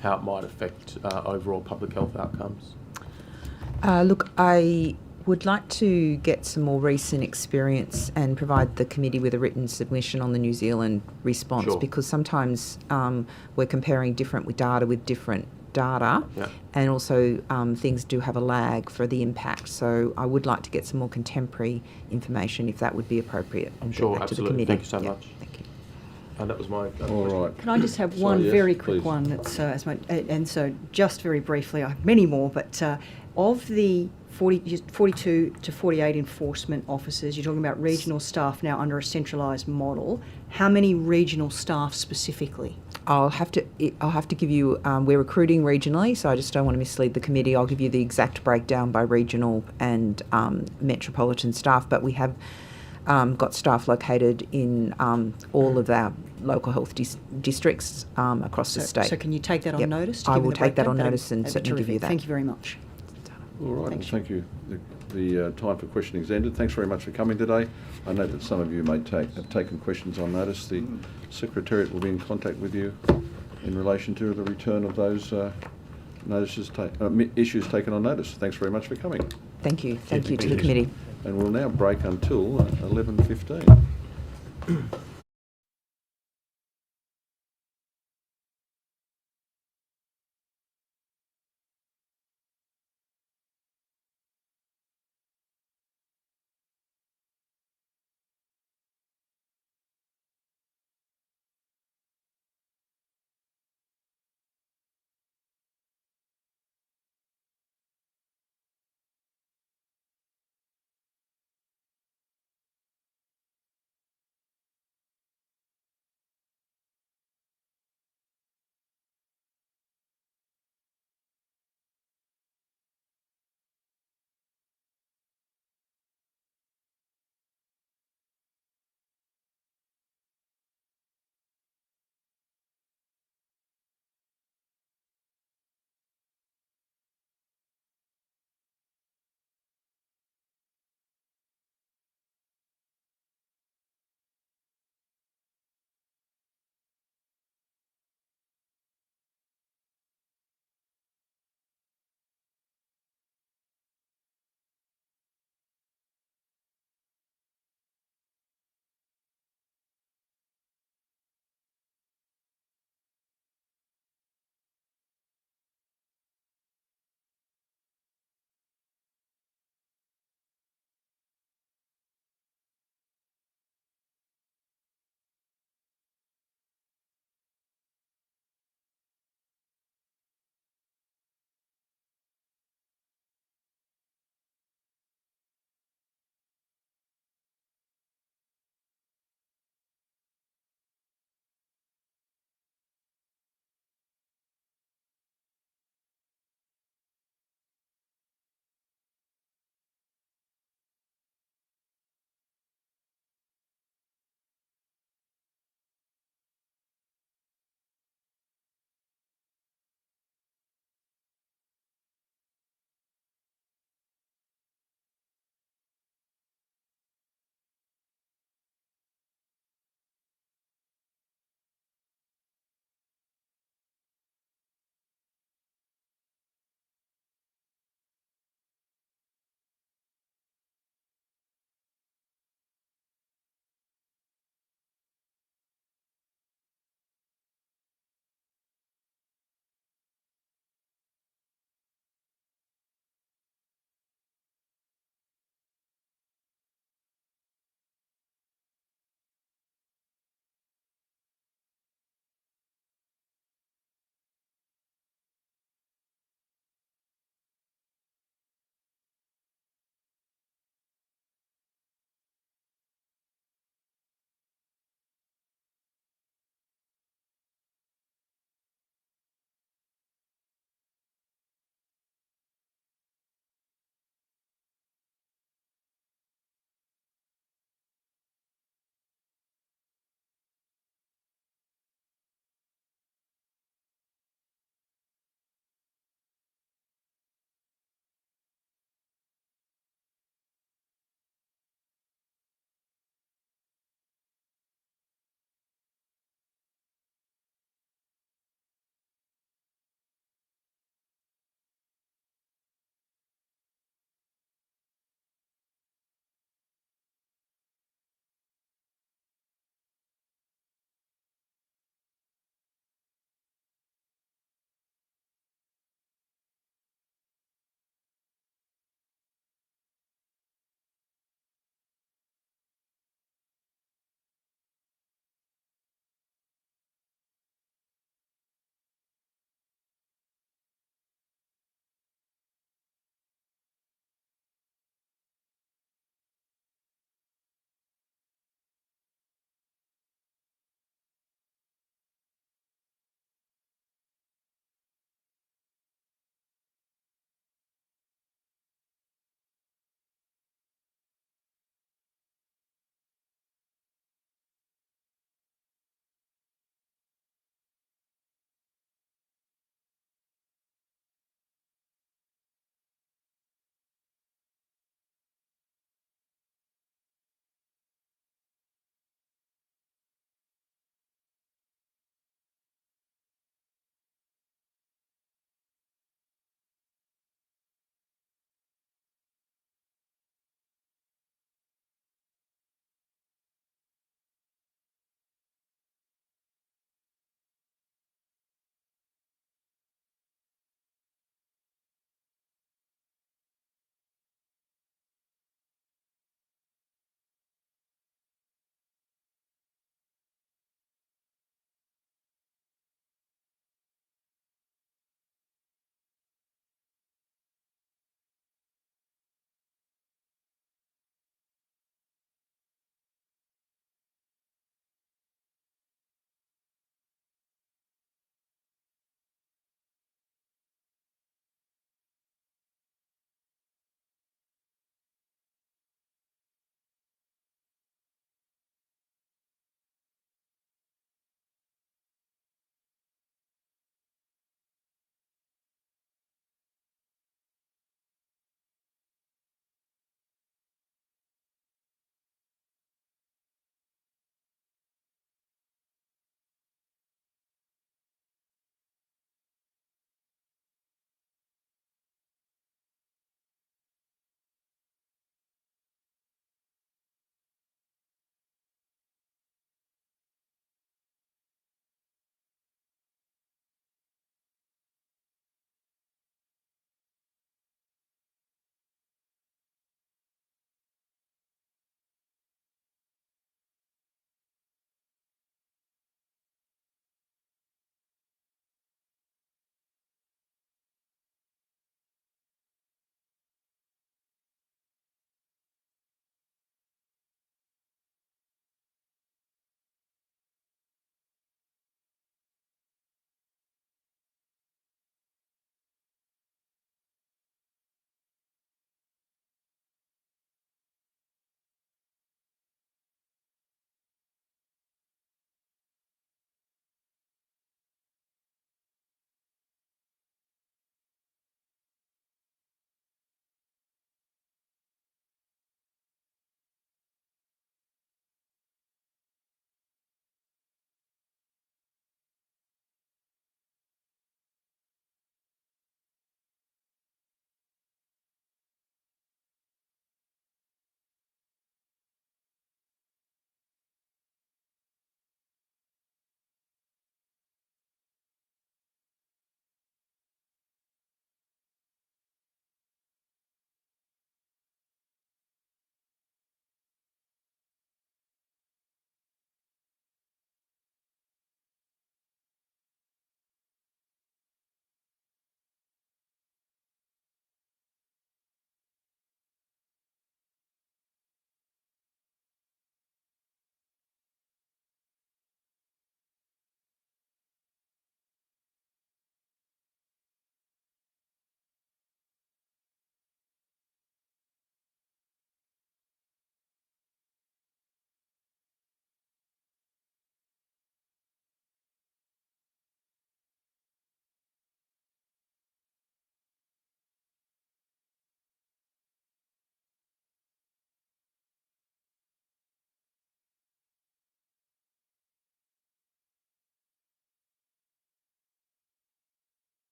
how it might affect overall public health outcomes. Look, I would like to get some more recent experience and provide the committee with a written submission on the New Zealand response, Sure. because sometimes we're comparing different data with different data, Yeah. and also things do have a lag for the impact. So I would like to get some more contemporary information, if that would be appropriate, and Sure, get back to the absolutely. committee. Thank you so Yeah, much. Thank you. And that was my All right. Can I just have So, one yes, very quick please. one? That's and so just very briefly, I have many more, but of the 42 to 48 enforcement officers, you're talking about regional staff now under a centralised model. How many regional staff specifically? I'll have to give you. We're recruiting regionally, so I just don't want to mislead the committee. I'll give you the exact breakdown by regional and metropolitan staff, but we have got staff located in all of our local health districts across the state. So can you take that on Yep. notice? To I give me will the take that on breakdown? notice and That'd be certainly give you terrific. that. Thank you very much. All right, and Thanks. thank you. The time for questioning is ended. Thanks very much for coming today. I know that some of you have taken questions on notice. The Secretariat will be in contact with you in relation to the return of those issues taken on notice. Thanks very much for coming. Thank you. Thank you to the Thank you. committee. And we'll now break until 11:15.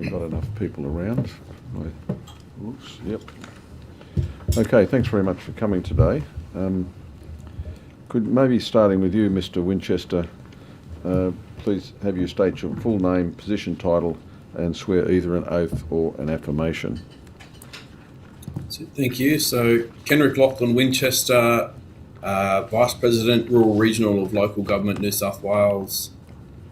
We've got enough people around. Oops, yep. Okay, thanks very much for coming today. Could maybe starting with you, Mr. Winchester, please have you state your full name, position, title, and swear either an oath or an affirmation. Thank you. So, Kenrick Lachlan Winchester, Vice President, Rural Regional of Local Government, New South Wales,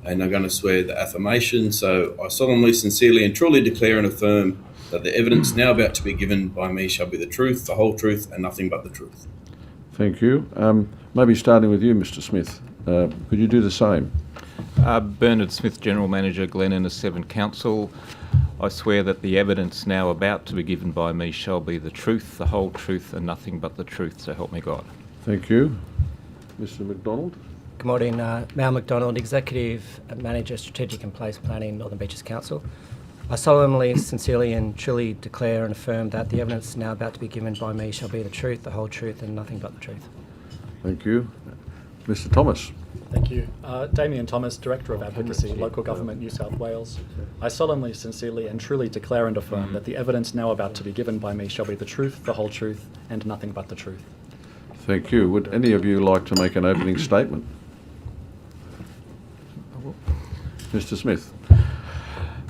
and I'm going to swear the affirmation. So, I solemnly, sincerely, and truly declare and affirm that the evidence now about to be given by me shall be the truth, the whole truth, and nothing but the truth. Thank you. Maybe starting with you, Mr. Smith, could you do the same? Bernard Smith, General Manager, Glen Innes 7 Council. I swear that the evidence now about to be given by me shall be the truth, the whole truth, and nothing but the truth, so help me God. Thank you. Mr. McDonald? Good morning, Mal McDonald, Executive Manager, Strategic and Place Planning, Northern Beaches Council. I solemnly, sincerely and truly declare and affirm that the evidence now about to be given by me shall be the truth, the whole truth, and nothing but the truth. Thank you. Mr. Thomas? Thank you. Damien Thomas, Director of Advocacy, Local Government, New South Wales. I solemnly, sincerely and truly declare and affirm that the evidence now about to be given by me shall be the truth, the whole truth, and nothing but the truth. Thank you. Would any of you like to make an opening statement? Mr. Smith?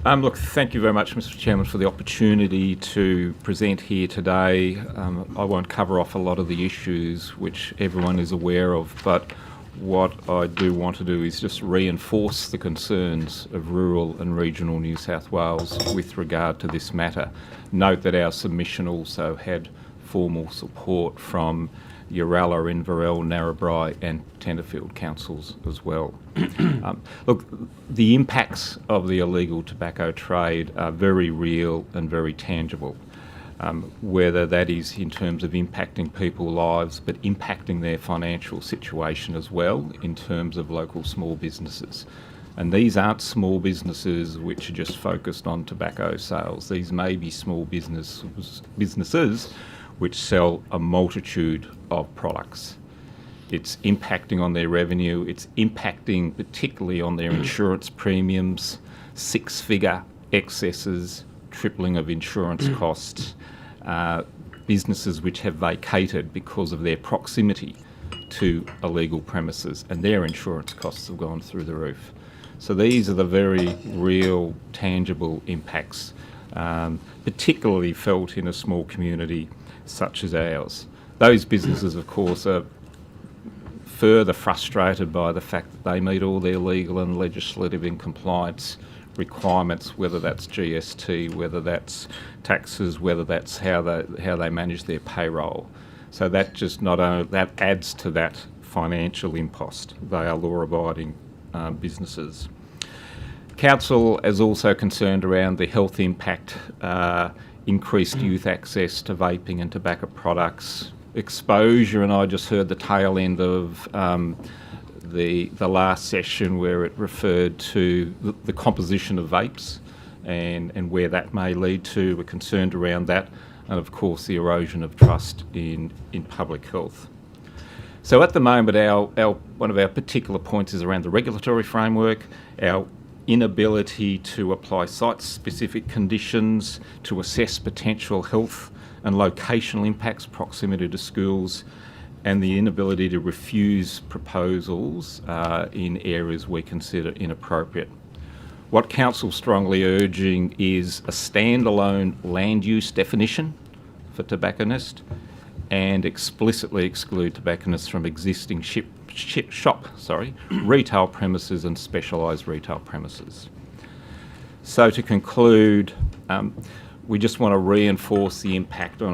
Look, thank you very much, Mr. Chairman, for the opportunity to present here today. I won't cover off a lot of the issues which everyone is aware of, but what I do want to do is just reinforce the concerns of rural and regional New South Wales with regard to this matter. Note that our submission also had formal support from Uralla, Inverell, Narrabri and Tenterfield councils as well. Look, the impacts of the illegal tobacco trade are very real and very tangible, whether that is in terms of impacting people's lives, but impacting their financial situation as well in terms of local small businesses. And these aren't small businesses which are just focused on tobacco sales. These may be small businesses which sell a multitude of products. It's impacting on their revenue, it's impacting particularly on their insurance premiums, six-figure excesses, tripling of insurance costs, businesses which have vacated because of their proximity to illegal premises, and their insurance costs have gone through the roof. So these are the very real, tangible impacts, particularly felt in a small community such as ours. Those businesses, of course, are further frustrated by the fact that they meet all their legal and legislative and compliance requirements, whether that's GST, whether that's taxes, whether that's how they manage their payroll. So that just not only that adds to that financial impost. They are law-abiding businesses. Council is also concerned around the health impact, increased youth access to vaping and tobacco products, exposure, and I just heard the tail end of the last session where it referred to the composition of vapes and where that may lead to. We're concerned around that, and of course the erosion of trust in public health. So at the moment, one of our particular points is around the regulatory framework, our inability to apply site-specific conditions to assess potential health and locational impacts, proximity to schools, and the inability to refuse proposals in areas we consider inappropriate. What Council's strongly urging is a standalone land use definition for tobacconists and explicitly exclude tobacconists from existing retail premises and specialised retail premises. So to conclude, we just want to reinforce the impact on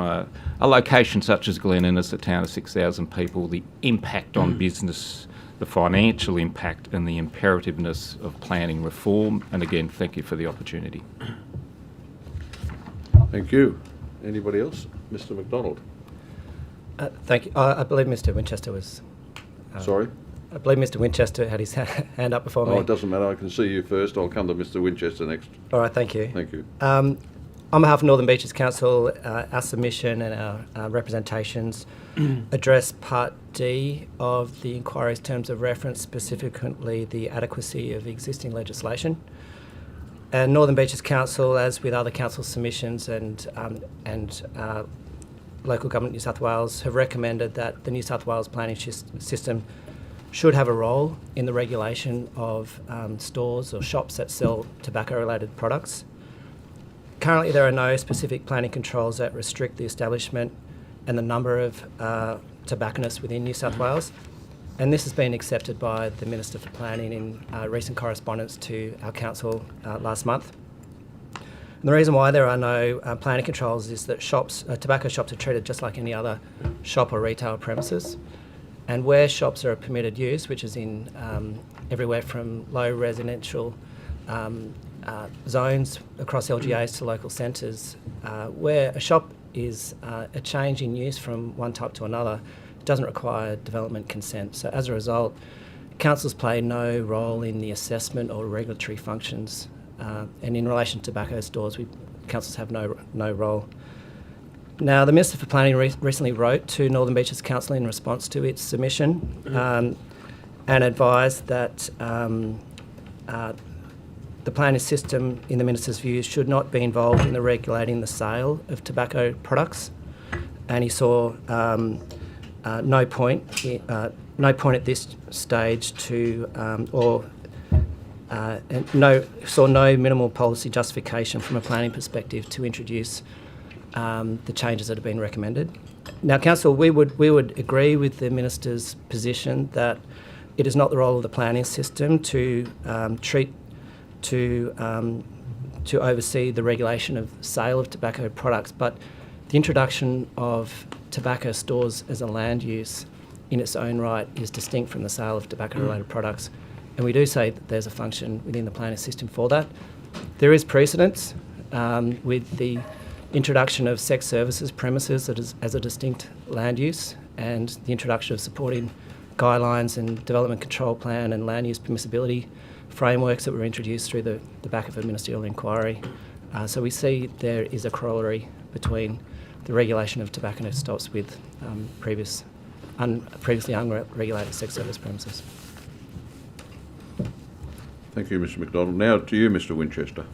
a location such as Glen Innes, a town of 6,000 people, the impact on business, the financial impact and the imperativeness of planning reform. And again, thank you for the opportunity. Thank you. Anybody else? Mr. McDonald? Thank you. I believe Mr. Winchester was... Sorry? I believe Mr. Winchester had his hand up before me. Oh, it doesn't matter. I can see you first. I'll come to Mr. Winchester next. All right, thank you. Thank you. On behalf of Northern Beaches Council, our submission and our representations address Part D of the inquiry's terms of reference, specifically the adequacy of existing legislation. And Northern Beaches Council, as with other council submissions and Local Government New South Wales, have recommended that the New South Wales planning system should have a role in the regulation of stores or shops that sell tobacco-related products. Currently, there are no specific planning controls that restrict the establishment and the number of tobacconists within New South Wales, and this has been accepted by the Minister for Planning in recent correspondence to our council last month. And the reason why there are no planning controls is that tobacco shops are treated just like any other shop or retail premises. And where shops are a permitted use, which is in everywhere from low residential zones across LGAs to local centres, where a shop is a change in use from one type to another, it doesn't require development consent. So as a result, councils play no role in the assessment or regulatory functions. And in relation to tobacco stores, councils have no role. Now, the Minister for Planning recently wrote to Northern Beaches Council in response to its submission and advised that the planning system, in the Minister's views, should not be involved in the regulating the sale of tobacco products. And he saw no point at this stage saw no minimal policy justification from a planning perspective to introduce the changes that have been recommended. Now, Council, we would agree with the Minister's position that it is not the role of the planning system to oversee the regulation of sale of tobacco products, but the introduction of tobacco stores as a land use in its own right is distinct from the sale of tobacco-related products, and we do say that there's a function within the planning system for that. There is precedence with the introduction of sex services premises as a distinct land use, and the introduction of supporting guidelines and development control plan and land use permissibility frameworks that were introduced through the back of a ministerial inquiry. So we see there is a corollary between the regulation of tobacco stops with previously unregulated sex service premises. Thank you, Mr McDonald. Now to you, Mr Winchester.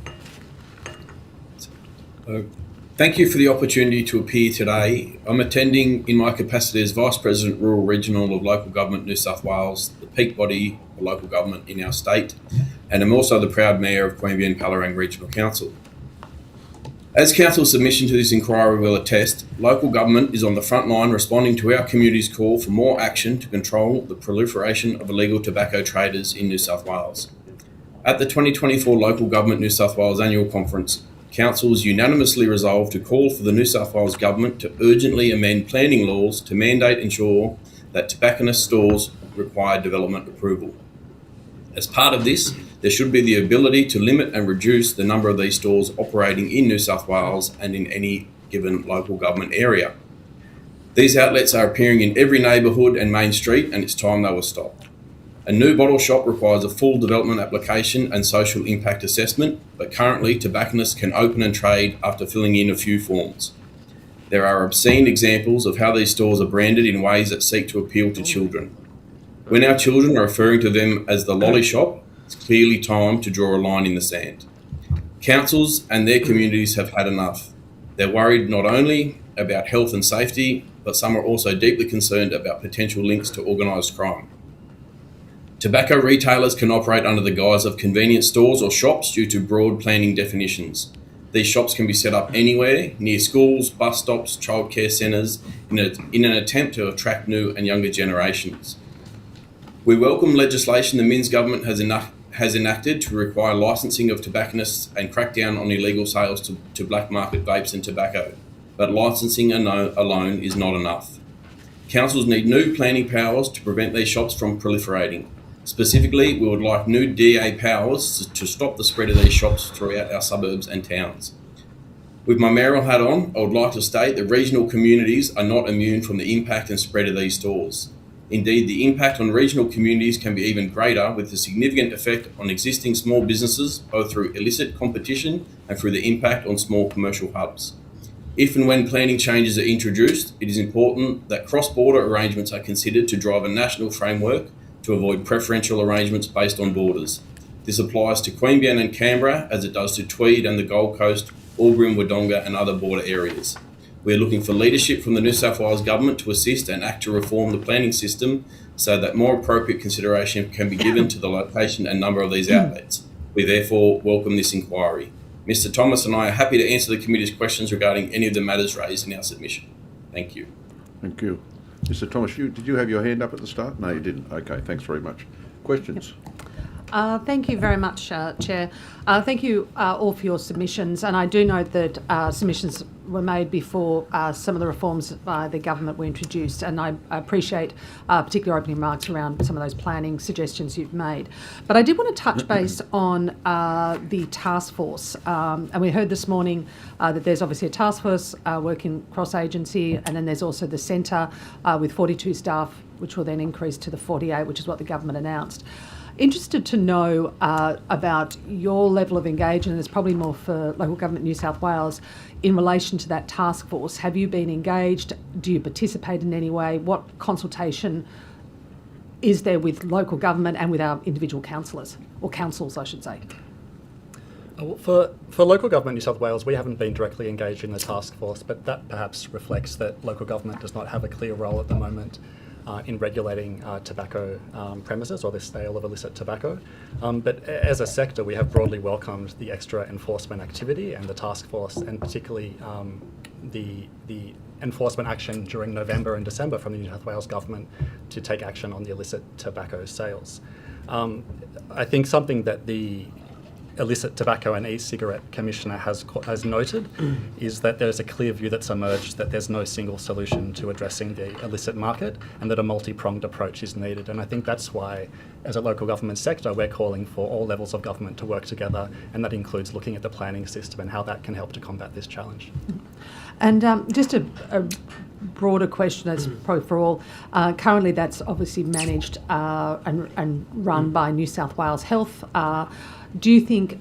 Thank you for the opportunity to appear today. I'm attending in my capacity as Vice President Rural Regional of Local Government New South Wales, the peak body of local government in our state, and I'm also the proud Mayor of Queanbeyan Palerang Regional Council. As Council's submission to this inquiry will attest, local government is on the front line responding to our community's call for more action to control the proliferation of illegal tobacco traders in New South Wales. At the 2024 Local Government New South Wales Annual Conference, Councils unanimously resolved to call for the New South Wales Government to urgently amend planning laws to ensure that tobacconist stores require development approval. As part of this, there should be the ability to limit and reduce the number of these stores operating in New South Wales and in any given local government area. These outlets are appearing in every neighbourhood and main street, and it's time they were stopped. A new bottle shop requires a full development application and social impact assessment, but currently tobacconists can open and trade after filling in a few forms. There are obscene examples of how these stores are branded in ways that seek to appeal to children. When our children are referring to them as the lolly shop, it's clearly time to draw a line in the sand. Councils and their communities have had enough. They're worried not only about health and safety, but some are also deeply concerned about potential links to organised crime. Tobacco retailers can operate under the guise of convenience stores or shops due to broad planning definitions. These shops can be set up anywhere, near schools, bus stops, childcare centres, in an attempt to attract new and younger generations. We welcome legislation the Minns government has enacted to require licensing of tobacconists and crack down on illegal sales to black market vapes and tobacco, but licensing alone is not enough. Councils need new planning powers to prevent these shops from proliferating. Specifically, we would like new DA powers to stop the spread of these shops throughout our suburbs and towns. With my mayoral hat on, I would like to state that regional communities are not immune from the impact and spread of these stores. Indeed, the impact on regional communities can be even greater, with a significant effect on existing small businesses, both through illicit competition and through the impact on small commercial hubs. If and when planning changes are introduced, it is important that cross-border arrangements are considered to drive a national framework to avoid preferential arrangements based on borders. This applies to Queanbeyan and Canberra as it does to Tweed and the Gold Coast, Albury, Wodonga and other border areas. We are looking for leadership from the New South Wales Government to assist and act to reform the planning system so that more appropriate consideration can be given to the location and number of these outlets. We therefore welcome this inquiry. Mr. Thomas and I are happy to answer the committee's questions regarding any of the matters raised in our submission. Thank you. Thank you. Mr. Thomas, did you have your hand up at the start? No, you didn't. Okay, thanks very much. Questions? Thank you very much, Chair. Thank you all for your submissions, and I do note that submissions were made before some of the reforms by the government were introduced, and I appreciate particular opening remarks around some of those planning suggestions you've made. But I did want to touch base on the task force, and we heard this morning that there's obviously a task force working cross-agency, and then there's also the centre with 42 staff, which will then increase to the 48, which is what the government announced. Interested to know about your level of engagement, and it's probably more for Local Government New South Wales, in relation to that task force. Have you been engaged? Do you participate in any way? What consultation is there with local government and with our individual councillors, or councils, I should say? For Local Government New South Wales, we haven't been directly engaged in the task force, but that perhaps reflects that local government does not have a clear role at the moment in regulating tobacco premises or the sale of illicit tobacco. But as a sector, we have broadly welcomed the extra enforcement activity and the task force, and particularly the enforcement action during November and December from the New South Wales Government to take action on the illicit tobacco sales. I think something that the Illicit Tobacco and E-Cigarette Commissioner has noted is that there's a clear view that's emerged that there's no single solution to addressing the illicit market, and that a multi-pronged approach is needed. And I think that's why, as a local government sector, we're calling for all levels of government to work together, and that includes looking at the planning system and how that can help to combat this challenge. And just a broader question, that's probably for all. Currently, that's obviously managed and run by New South Wales Health. Do you think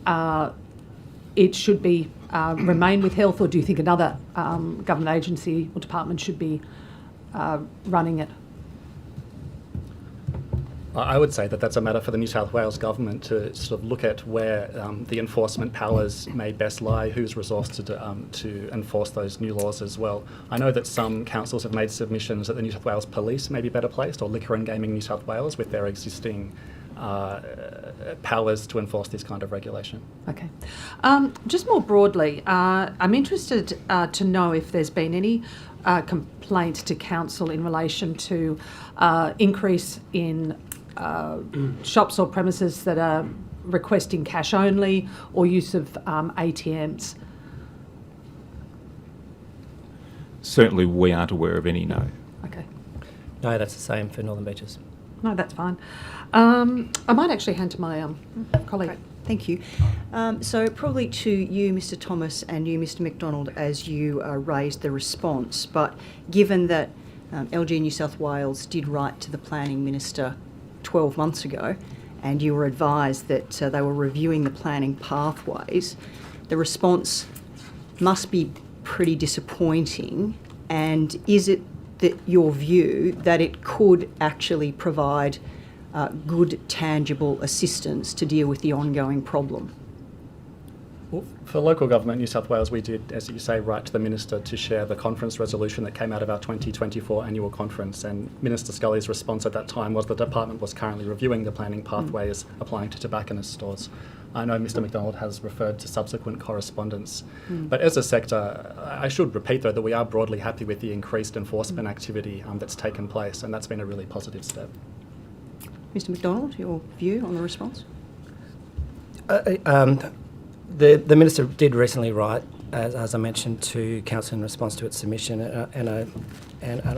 it should be remain with Health, or do you think another government agency or department should be running it? I would say that that's a matter for the New South Wales Government to sort of look at where the enforcement powers may best lie, who's resourced to enforce those new laws as well. I know that some councils have made submissions that the New South Wales Police may be better placed, or Liquor and Gaming New South Wales, with their existing powers to enforce this kind of regulation. Okay. Just more broadly, I'm interested to know if there's been any complaints to council in relation to increase in shops or premises that are requesting cash only, or use of ATMs. Certainly we aren't aware of any, no. Okay. No, that's the same for Northern Beaches. No, that's fine. I might actually hand to my colleague. Great. Thank you. So probably to you, Mr. Thomas, and you, Mr. McDonald, as you raised the response, but given that LG New South Wales did write to the Planning Minister 12 months ago, and you were advised that they were reviewing the planning pathways, the response must be pretty disappointing. And is it that your view that it could actually provide good, tangible assistance to deal with the ongoing problem? Well, for Local Government New South Wales, we did, as you say, write to the Minister to share the conference resolution that came out of our 2024 annual conference, and Minister Scully's response at that time was the department was currently reviewing the planning pathways applying to tobacconist stores. I know Mr. McDonald has referred to subsequent correspondence, but as a sector, I should repeat though that we are broadly happy with the increased enforcement activity that's taken place, and that's been a really positive step. Mr. McDonald, your view on the response? The Minister did recently write, as I mentioned, to Council in response to its submission, and I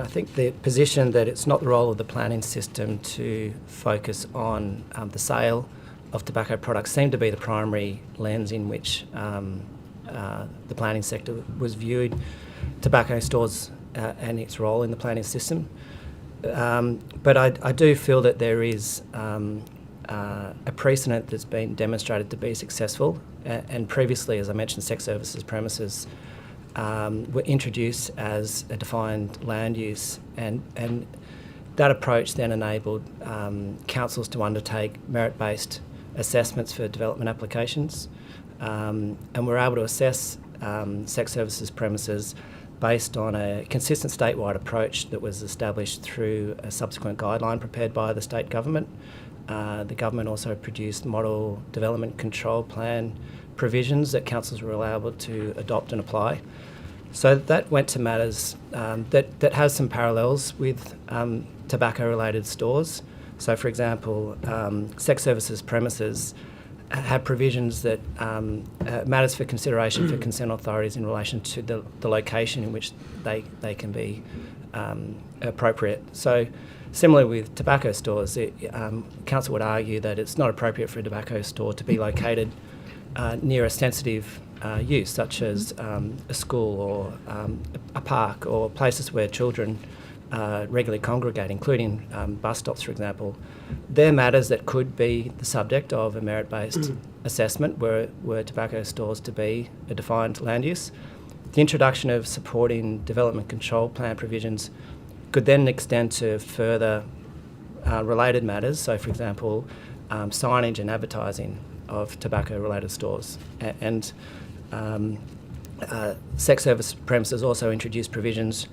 think the position that it's not the role of the planning system to focus on the sale of tobacco products seemed to be the primary lens in which the planning sector was viewed tobacco stores and its role in the planning system. But I do feel that there is a precedent that's been demonstrated to be successful, and previously, as I mentioned, sex services premises were introduced as a defined land use, and that approach then enabled councils to undertake merit-based assessments for development applications, and we're able to assess sex services premises based on a consistent statewide approach that was established through a subsequent guideline prepared by the state government. The government also produced model development control plan provisions that councils were allowed to adopt and apply. So that went to matters that has some parallels with tobacco-related stores. So, for example, sex services premises have provisions that matters for consideration for consent authorities in relation to the location in which they can be appropriate. So, similar with tobacco stores, council would argue that it's not appropriate for a tobacco store to be located near a sensitive use, such as a school or a park or places where children regularly congregate, including bus stops, for example. They're matters that could be the subject of a merit-based assessment were tobacco stores to be a defined land use. The introduction of supporting development control plan provisions could then extend to further related matters, so for example, signage and advertising of tobacco-related stores. And sex service premises also introduced provisions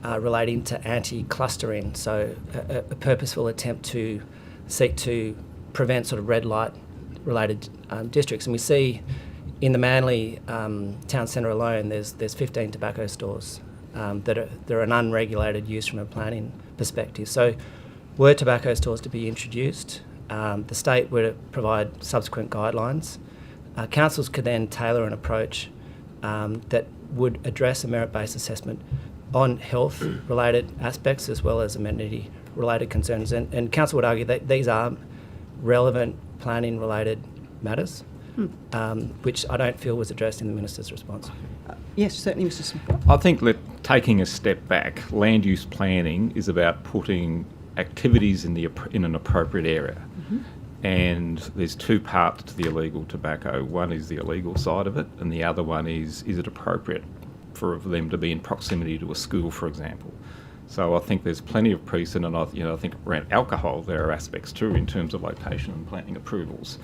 relating to anti-clustering, so a purposeful attempt to seek to prevent sort of red light related districts. And we see in the Manly town centre alone there's 15 tobacco stores that are an unregulated use from a planning perspective. So were tobacco stores to be introduced, the state would provide subsequent guidelines. Councils could then tailor an approach that would address a merit-based assessment on health-related aspects as well as amenity-related concerns. And council would argue that these are relevant planning-related matters, which I don't feel was addressed in the Minister's response. Yes, certainly, Mr. Smith. I think taking a step back, land use planning is about putting activities in an appropriate area. And there's two parts to the illegal tobacco. One is the illegal side of it, and the other one is it appropriate for them to be in proximity to a school, for example. So I think there's plenty of precedent. I think around alcohol there are aspects too in terms of location and planning approvals.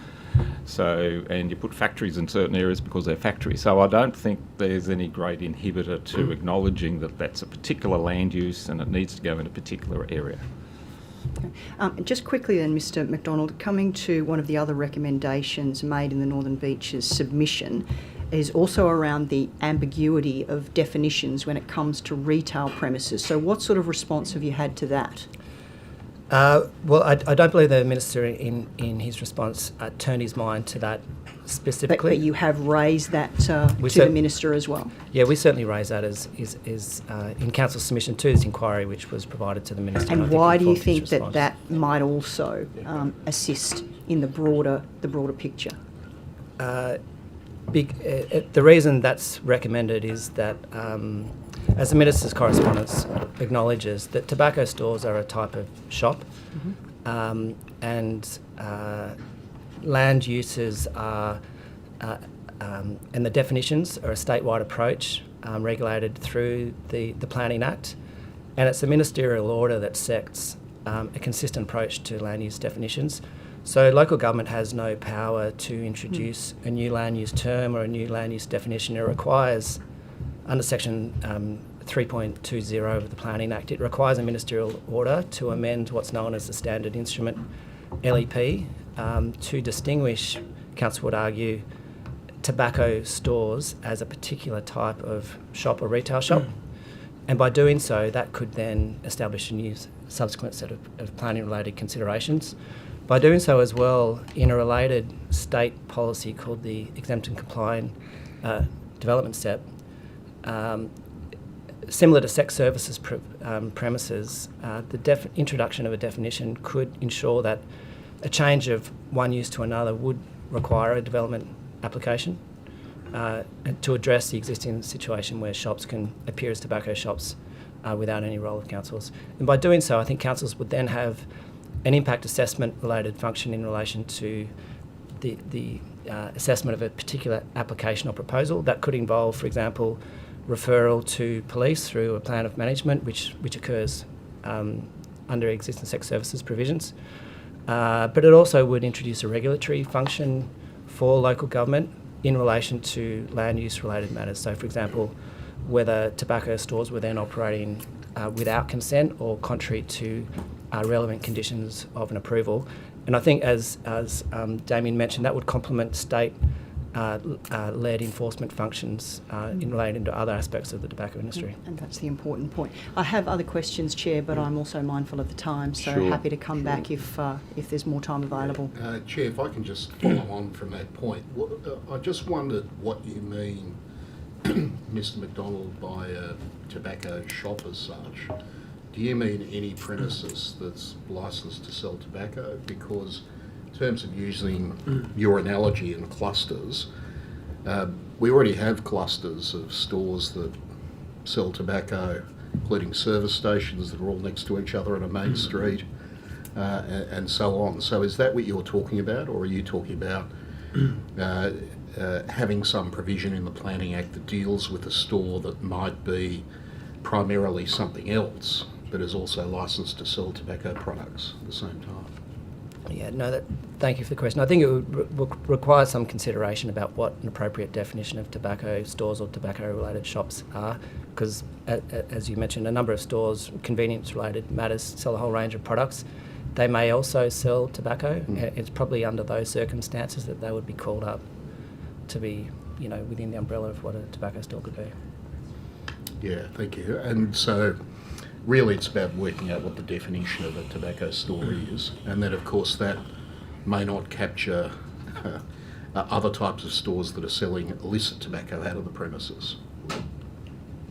So, and you put factories in certain areas because they're factories. So I don't think there's any great inhibitor to acknowledging that that's a particular land use and it needs to go in a particular area. Okay. Just quickly then, Mr. McDonald, coming to one of the other recommendations made in the Northern Beaches submission is also around the ambiguity of definitions when it comes to retail premises. So what sort of response have you had to that? Well, I don't believe the Minister in his response turned his mind to that specifically. But you have raised that to the Minister as well? Yeah, we certainly raised that as in Council's submission to this inquiry, which was provided to the Minister. And why do you think that might also assist in the broader picture? The reason that's recommended is that, as the Minister's correspondence acknowledges, that tobacco stores are a type of shop, and land uses are, and the definitions are a statewide approach regulated through the Planning Act, and it's a ministerial order that sets a consistent approach to land use definitions. So local government has no power to introduce a new land use term or a new land use definition. It requires, under section 3.20 of the Planning Act, it requires a ministerial order to amend what's known as the standard instrument LEP to distinguish, council would argue, tobacco stores as a particular type of shop or retail shop. And by doing so, that could then establish a new subsequent set of planning-related considerations. By doing so as well, in a related state policy called the exempt and complying development step, similar to sex services premises, the introduction of a definition could ensure that a change of one use to another would require a development application to address the existing situation where shops can appear as tobacco shops without any role of councils. And by doing so, I think councils would then have an impact assessment related function in relation to the assessment of a particular application or proposal. That could involve, for example, referral to police through a plan of management, which occurs under existing sex services provisions. But it also would introduce a regulatory function for local government in relation to land use related matters. So, for example, whether tobacco stores were then operating without consent or contrary to relevant conditions of an approval. And I think, as Damien mentioned, that would complement state led enforcement functions in relating to other aspects of the tobacco industry. And that's the important point. I have other questions, Chair, but I'm also mindful of the time, so Sure, happy to come back if there's more time available. Chair, if I can just follow on from that point, I just wondered what you mean, Mr McDonald, by a tobacco shop as such. Do you mean any premises that's licensed to sell tobacco? Because in terms of using your analogy in clusters, we already have clusters of stores that sell tobacco, including service stations that are all next to each other on a main street, and so on. So is that what you're talking about, or are you talking about having some provision in the Planning Act that deals with a store that might be primarily something else, but is also licensed to sell tobacco products at the same time? Yeah, no, thank you for the question. I think it would require some consideration about what an appropriate definition of tobacco stores or tobacco-related shops are, because, as you mentioned, a number of stores, convenience-related matters, sell a whole range of products. They may also sell tobacco. It's probably under those circumstances that they would be called up to be, within the umbrella of what a tobacco store could be. Yeah, thank you. And so really it's about working out what the definition of a tobacco store is, and then of course that may not capture other types of stores that are selling illicit tobacco out of the premises.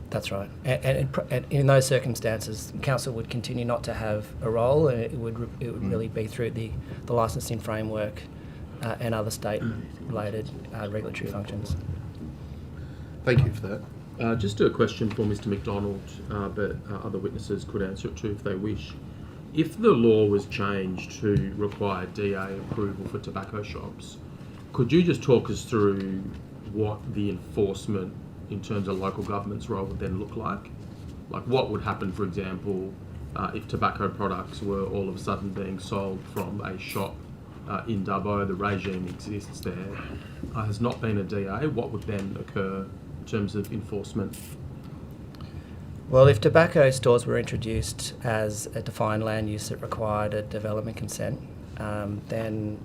That's right. And in those circumstances, council would continue not to have a role, and it would really be through the licensing framework and other state-related regulatory functions. Thank you for that. Just a question for Mr McDonald, but other witnesses could answer it too if they wish. If the law was changed to require DA approval for tobacco shops, could you just talk us through what the enforcement in terms of local government's role would then look like? Like what would happen, for example, if tobacco products were all of a sudden being sold from a shop in Dubbo, the regime exists there, has not been a DA, what would then occur in terms of enforcement? Well, if tobacco stores were introduced as a defined land use that required a development consent, then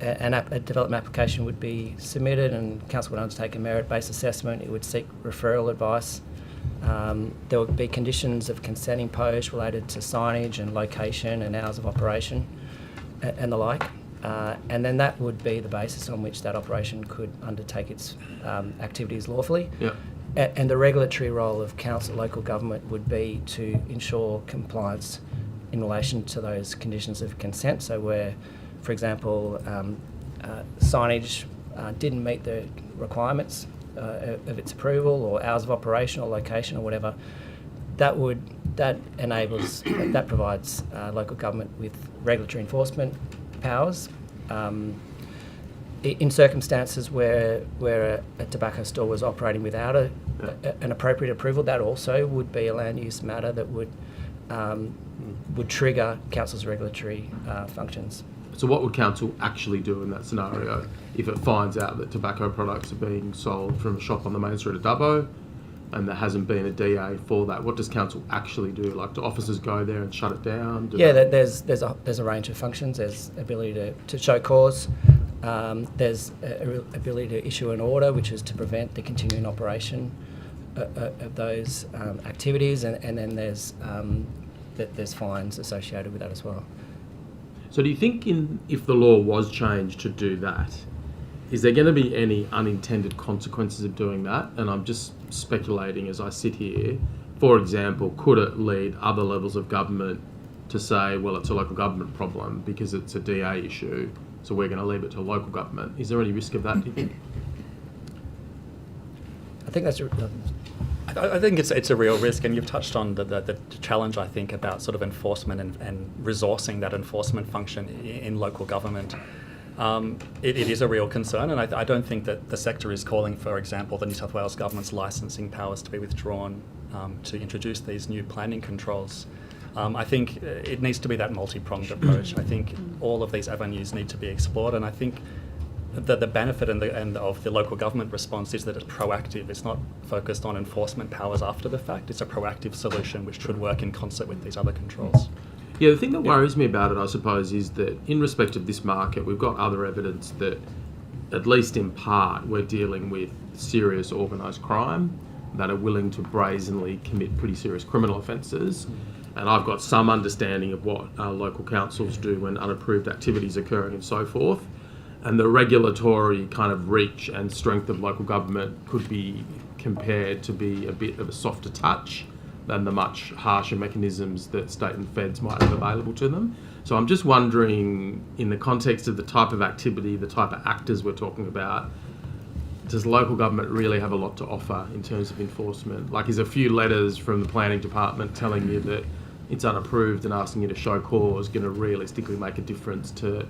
a development application would be submitted and council would undertake a merit-based assessment. It would seek referral advice. There would be conditions of consent imposed related to signage and location and hours of operation and the like. And then that would be the basis on which that operation could undertake its activities lawfully. Yeah. And the regulatory role of council, local government, would be to ensure compliance in relation to those conditions of consent. So where, for example, signage didn't meet the requirements of its approval, or hours of operation or location or whatever, that provides local government with regulatory enforcement powers. In circumstances where a tobacco store was operating without an appropriate approval, that also would be a land use matter that would trigger council's regulatory functions. So what would council actually do in that scenario if it finds out that tobacco products are being sold from a shop on the main street of Dubbo and there hasn't been a DA for that? What does council actually do? Like, do officers go there and shut it down? There's a range of functions. There's ability to show cause. There's ability to issue an order, which is to prevent the continuing operation of those activities, and then there's fines associated with that as well. So do you think if the law was changed to do that, is there going to be any unintended consequences of doing that? And I'm just speculating as I sit here. For example, could it lead other levels of government to say, well, it's a local government problem because it's a DA issue, so we're going to leave it to local government? Is there any risk of that, do you think? I think that's I think it's a real risk, and you've touched on the challenge, I think, about sort of enforcement and resourcing that enforcement function in local government. It is a real concern, and I don't think that the sector is calling, for example, the New South Wales government's licensing powers to be withdrawn to introduce these new planning controls. I think it needs to be that multi-pronged approach. I think all of these avenues need to be explored, and I think that the benefit and of the local government response is that it's proactive. It's not focused on enforcement powers after the fact. It's a proactive solution which should work in concert with these other controls. Yeah, the thing that worries me about it, I suppose, is that in respect of this market, we've got other evidence that, at least in part, we're dealing with serious organised crime that are willing to brazenly commit pretty serious criminal offences. And I've got some understanding of what local councils do when unapproved activities occurring and so forth. And the regulatory kind of reach and strength of local government could be compared to be a bit of a softer touch than the much harsher mechanisms that state and feds might have available to them. So I'm just wondering, in the context of the type of activity, the type of actors we're talking about, does local government really have a lot to offer in terms of enforcement? Like, is a few letters from the planning department telling you that it's unapproved and asking you to show cause going to realistically make a difference to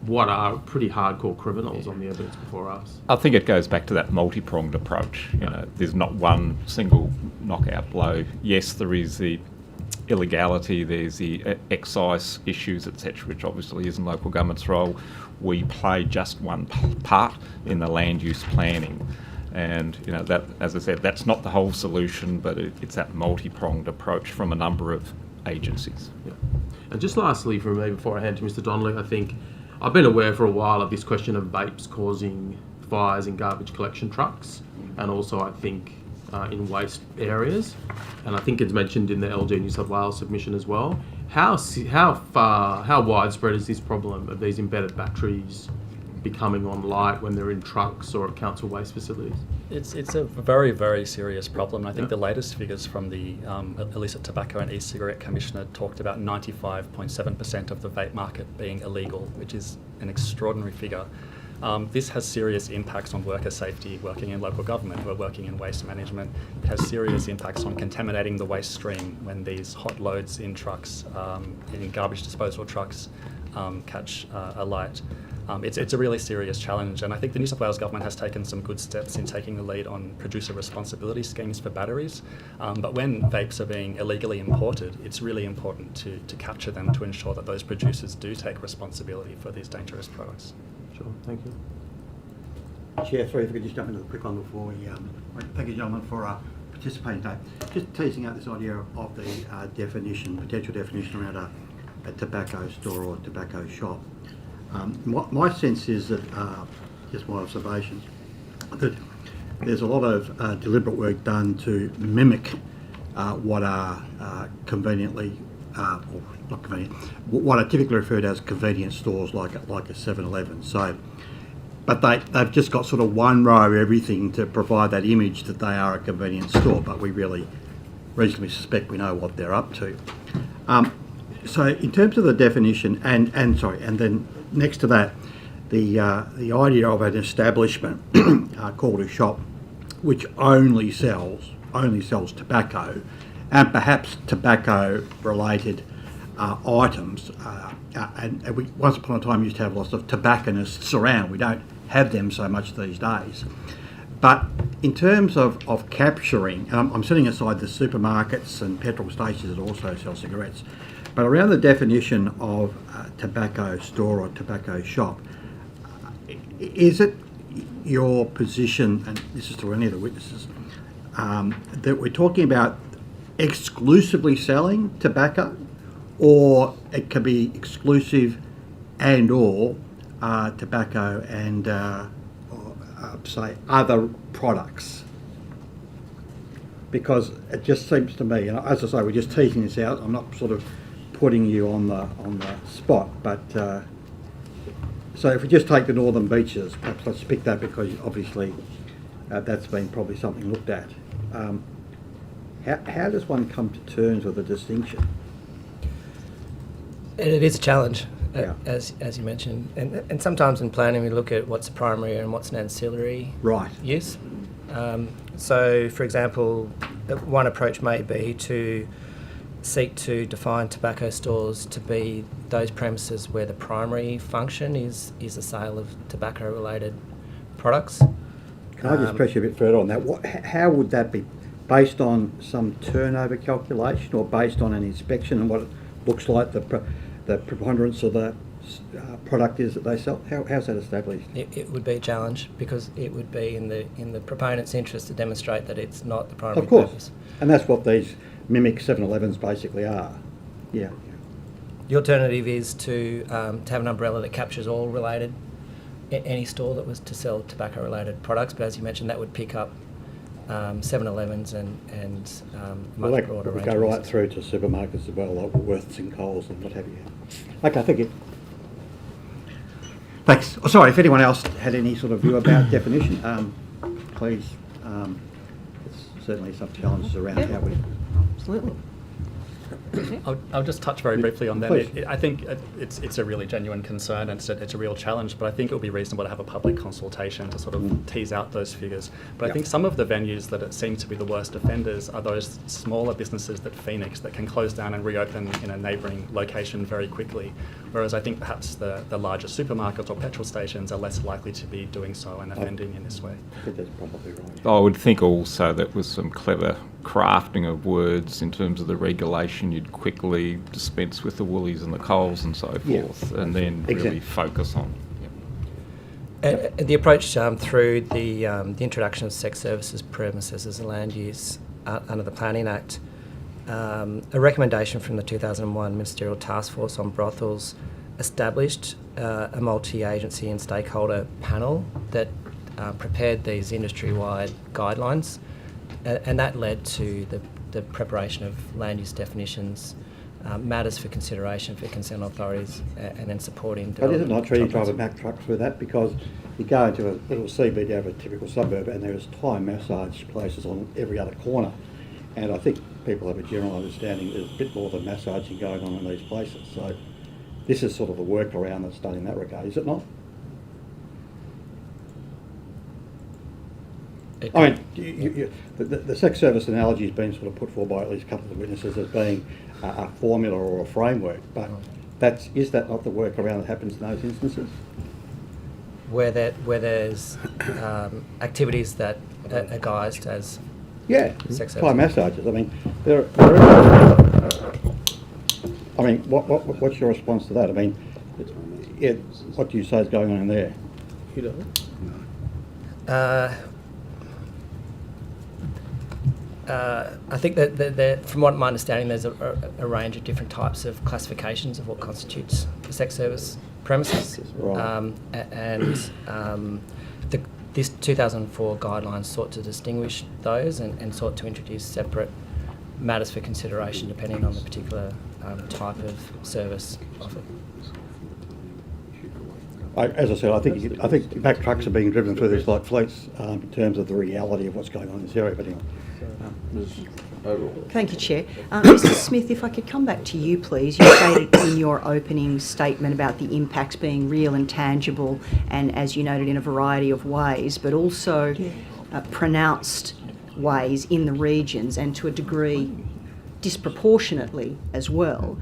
what are pretty hardcore criminals on the evidence before us? I think it goes back to that multi-pronged approach. You know, there's not one single knockout blow. Yes, there is the illegality, there's the excise issues, etc., which obviously isn't local government's role. We play just one part in the land use planning. And, you know, that, as I said, that's not the whole solution, but it's that multi-pronged approach from a number of agencies. Yeah. And just lastly from me, before I hand to Mr. Donnelly, I think I've been aware for a while of this question of vapes causing fires in garbage collection trucks, and also I think in waste areas, and I think it's mentioned in the LG New South Wales submission as well. How widespread is this problem of these embedded batteries becoming on light when they're in trucks or at council waste facilities? It's a very, very serious problem. I think the latest figures from the Illicit Tobacco and E-Cigarette Commissioner talked about 95.7% of the vape market being illegal, which is an extraordinary figure. This has serious impacts on worker safety working in local government who are working in waste management. It has serious impacts on contaminating the waste stream when these hot loads in trucks, in garbage disposal trucks, catch alight. It's a really serious challenge, and I think the New South Wales Government has taken some good steps in taking the lead on producer responsibility schemes for batteries. But when vapes are being illegally imported, it's really important to capture them to ensure that those producers do take responsibility for these dangerous products. Sure, thank you. Chair, sorry if we could just jump into the quick one before we... thank you, gentlemen, for participating today. Just teasing out this idea of the potential definition around a tobacco store or tobacco shop. My sense is that, just my observations, that there's a lot of deliberate work done to mimic what are conveniently, or not convenient, what are typically referred to as convenience stores like a 7-Eleven. So, but they've just got sort of one row of everything to provide that image that they are a convenience store, but we really reasonably suspect we know what they're up to. So in terms of the definition, and then next to that, the idea of an establishment called a shop, which only sells tobacco, and perhaps tobacco-related items. And we once upon a time used to have lots of tobacconists around. We don't have them so much these days. But in terms of capturing, and I'm setting aside the supermarkets and petrol stations that also sell cigarettes, but around the definition of tobacco store or tobacco shop, is it your position, and this is to any of the witnesses, that we're talking about exclusively selling tobacco, or it could be exclusive and or tobacco and say other products? Because it just seems to me, and as I say, we're just teasing this out. I'm not sort of putting you on the spot, but so if we just take the Northern Beaches, perhaps let's pick that because obviously that's been probably something looked at. How does one come to terms with the distinction? It is a challenge, Yeah. as you mentioned, and sometimes in planning we look at what's primary and what's an ancillary use. So, for example, one approach may be to seek to define tobacco stores to be those premises where the primary function is the sale of tobacco-related products. Can I just press you a bit further on that? How would that be based on some turnover calculation or based on an inspection and what it looks like the preponderance of the product is that they sell? How's that established? It would be a challenge because it would be in the proponent's interest to demonstrate that it's not the primary Of course, purpose. and that's what these mimic 7-Elevens basically are. Yeah. The alternative is to have an umbrella that captures all related, any store that was to sell tobacco-related products. But as you mentioned, that would pick up 7-Elevens and Well, much that broader would range. go right through to supermarkets as well, like Woolworths and Coles and what have you. Okay, thank you. Thanks. Oh, sorry, if anyone else had any sort of view about definition, please. There's certainly some challenges around how we... Absolutely. I'll just touch very briefly on that. Please. I think it's a really genuine concern and it's a real challenge, but I think it would be reasonable to have a public consultation to sort of tease out those figures. But I think some of the venues that it seem to be the worst offenders are those smaller businesses that Phoenix that can close down and reopen in a neighbouring location very quickly, whereas I think perhaps the larger supermarkets or petrol stations are less likely to be doing so and offending in this way. I think that's probably right. I would think also that with some clever crafting of words in terms of the regulation, you'd quickly dispense with the Woolies and the Coles and so forth, and then really focus on. The approach through the introduction of sex services premises as a land use under the Planning Act, a recommendation from the 2001 Ministerial Task Force on Brothels established a multi-agency and stakeholder panel that prepared these industry-wide guidelines, and that led to the preparation of land use definitions, matters for consideration for consent authorities, and then supporting But is it development. not true you drive a Mack truck through that? Because you go into a little CBD of a typical suburb and there's Thai massage places on every other corner. And I think people have a general understanding there's a bit more than massaging going on in these places. So this is sort of the workaround that's done in that regard, is it not? I mean, the sex service analogy has been sort of put forward by at least a couple of witnesses as being a formula or a framework, but is that not the workaround that happens in those instances? Where there's activities that are guised as sex Thai services. massages. I mean, what's your response to that? I mean, what do you say is going on in there? You don't? I think that from what my understanding, there's a range of different types of classifications of what constitutes a sex service premises. Right. This 2004 guidelines sought to distinguish those and sought to introduce separate matters for consideration depending on the particular type of service offered. As I said, I think Mack trucks are being driven through this like floats in terms of the reality of what's going on in this area. But anyway. Thank you, Chair. Mr Smith, if I could come back to you, please. You stated in your opening statement about the impacts being real and tangible, and as you noted, in a variety of ways, but also pronounced ways in the regions and to a degree disproportionately as well.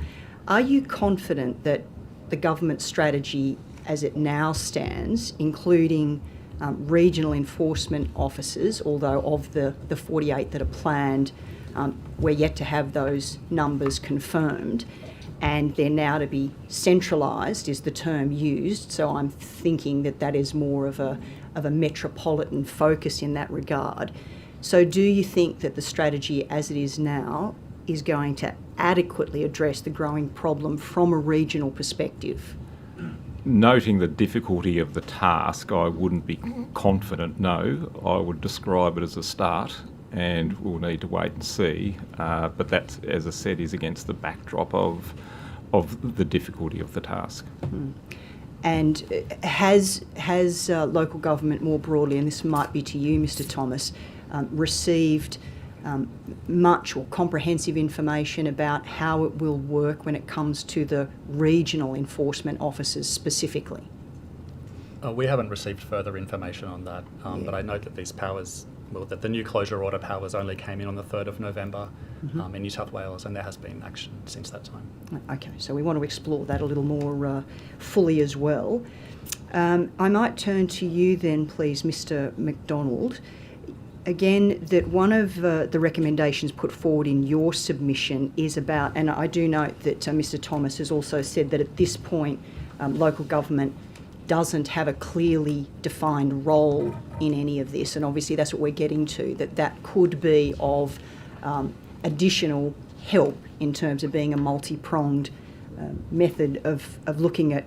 Are you confident that the government strategy as it now stands, including regional enforcement officers, although of the 48 that are planned, we're yet to have those numbers confirmed, and they're now to be centralised is the term used, so I'm thinking that is more of a metropolitan focus in that regard. So do you think that the strategy as it is now is going to adequately address the growing problem from a regional perspective? Noting the difficulty of the task, I wouldn't be confident, no. I would describe it as a start, and we'll need to wait and see. But that, as I said, is against the backdrop of the difficulty of the task. And has local government more broadly, and this might be to you, Mr Thomas, received much or comprehensive information about how it will work when it comes to the regional enforcement officers specifically? We haven't received further information on that, but I note that these powers, that the new closure order powers only came in on the 3rd of November in New South Wales, and there has been action since that time. Okay, so we want to explore that a little more fully as well. I might turn to you then, please, Mr McDonald. again, that one of the recommendations put forward in your submission is about, and I do note that Mr Thomas has also said that at this point local government doesn't have a clearly defined role in any of this, and obviously that's what we're getting to, that could be of additional help in terms of being a multi-pronged method of looking at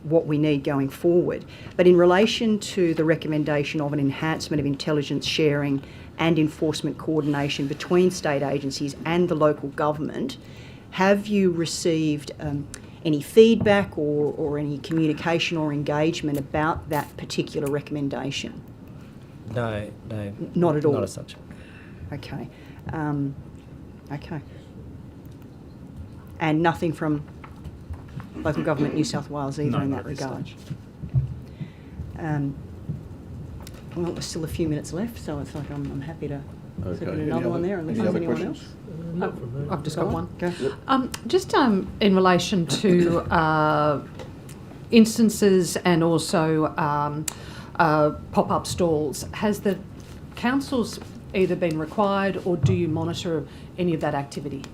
what we need going forward. But in relation to the recommendation of an enhancement of intelligence sharing and enforcement coordination between state agencies and the local government, have you received any feedback or any communication or engagement about that particular recommendation? No. Not at all? Not as such. Okay. Okay. And nothing from local government New South Wales either in that regard? Well, there's still a few minutes left, so it's like I'm happy to put in another one there unless there's anyone else. I've just got one. Go. Just in relation to instances and also pop-up stalls, has the council's either been required or do you monitor any of that activity?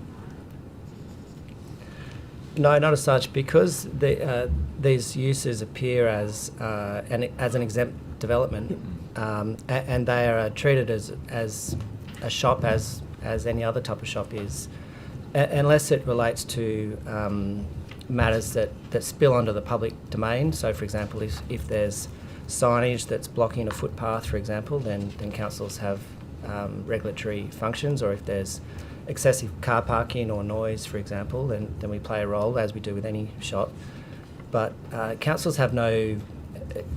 No, not as such, because these uses appear as an exempt development, and they are treated as a shop as any other type of shop is, unless it relates to matters that spill onto the public domain. So, for example, if there's signage that's blocking a footpath, for example, then councils have regulatory functions, or if there's excessive car parking or noise, for example, then we play a role, as we do with any shop. But councils have no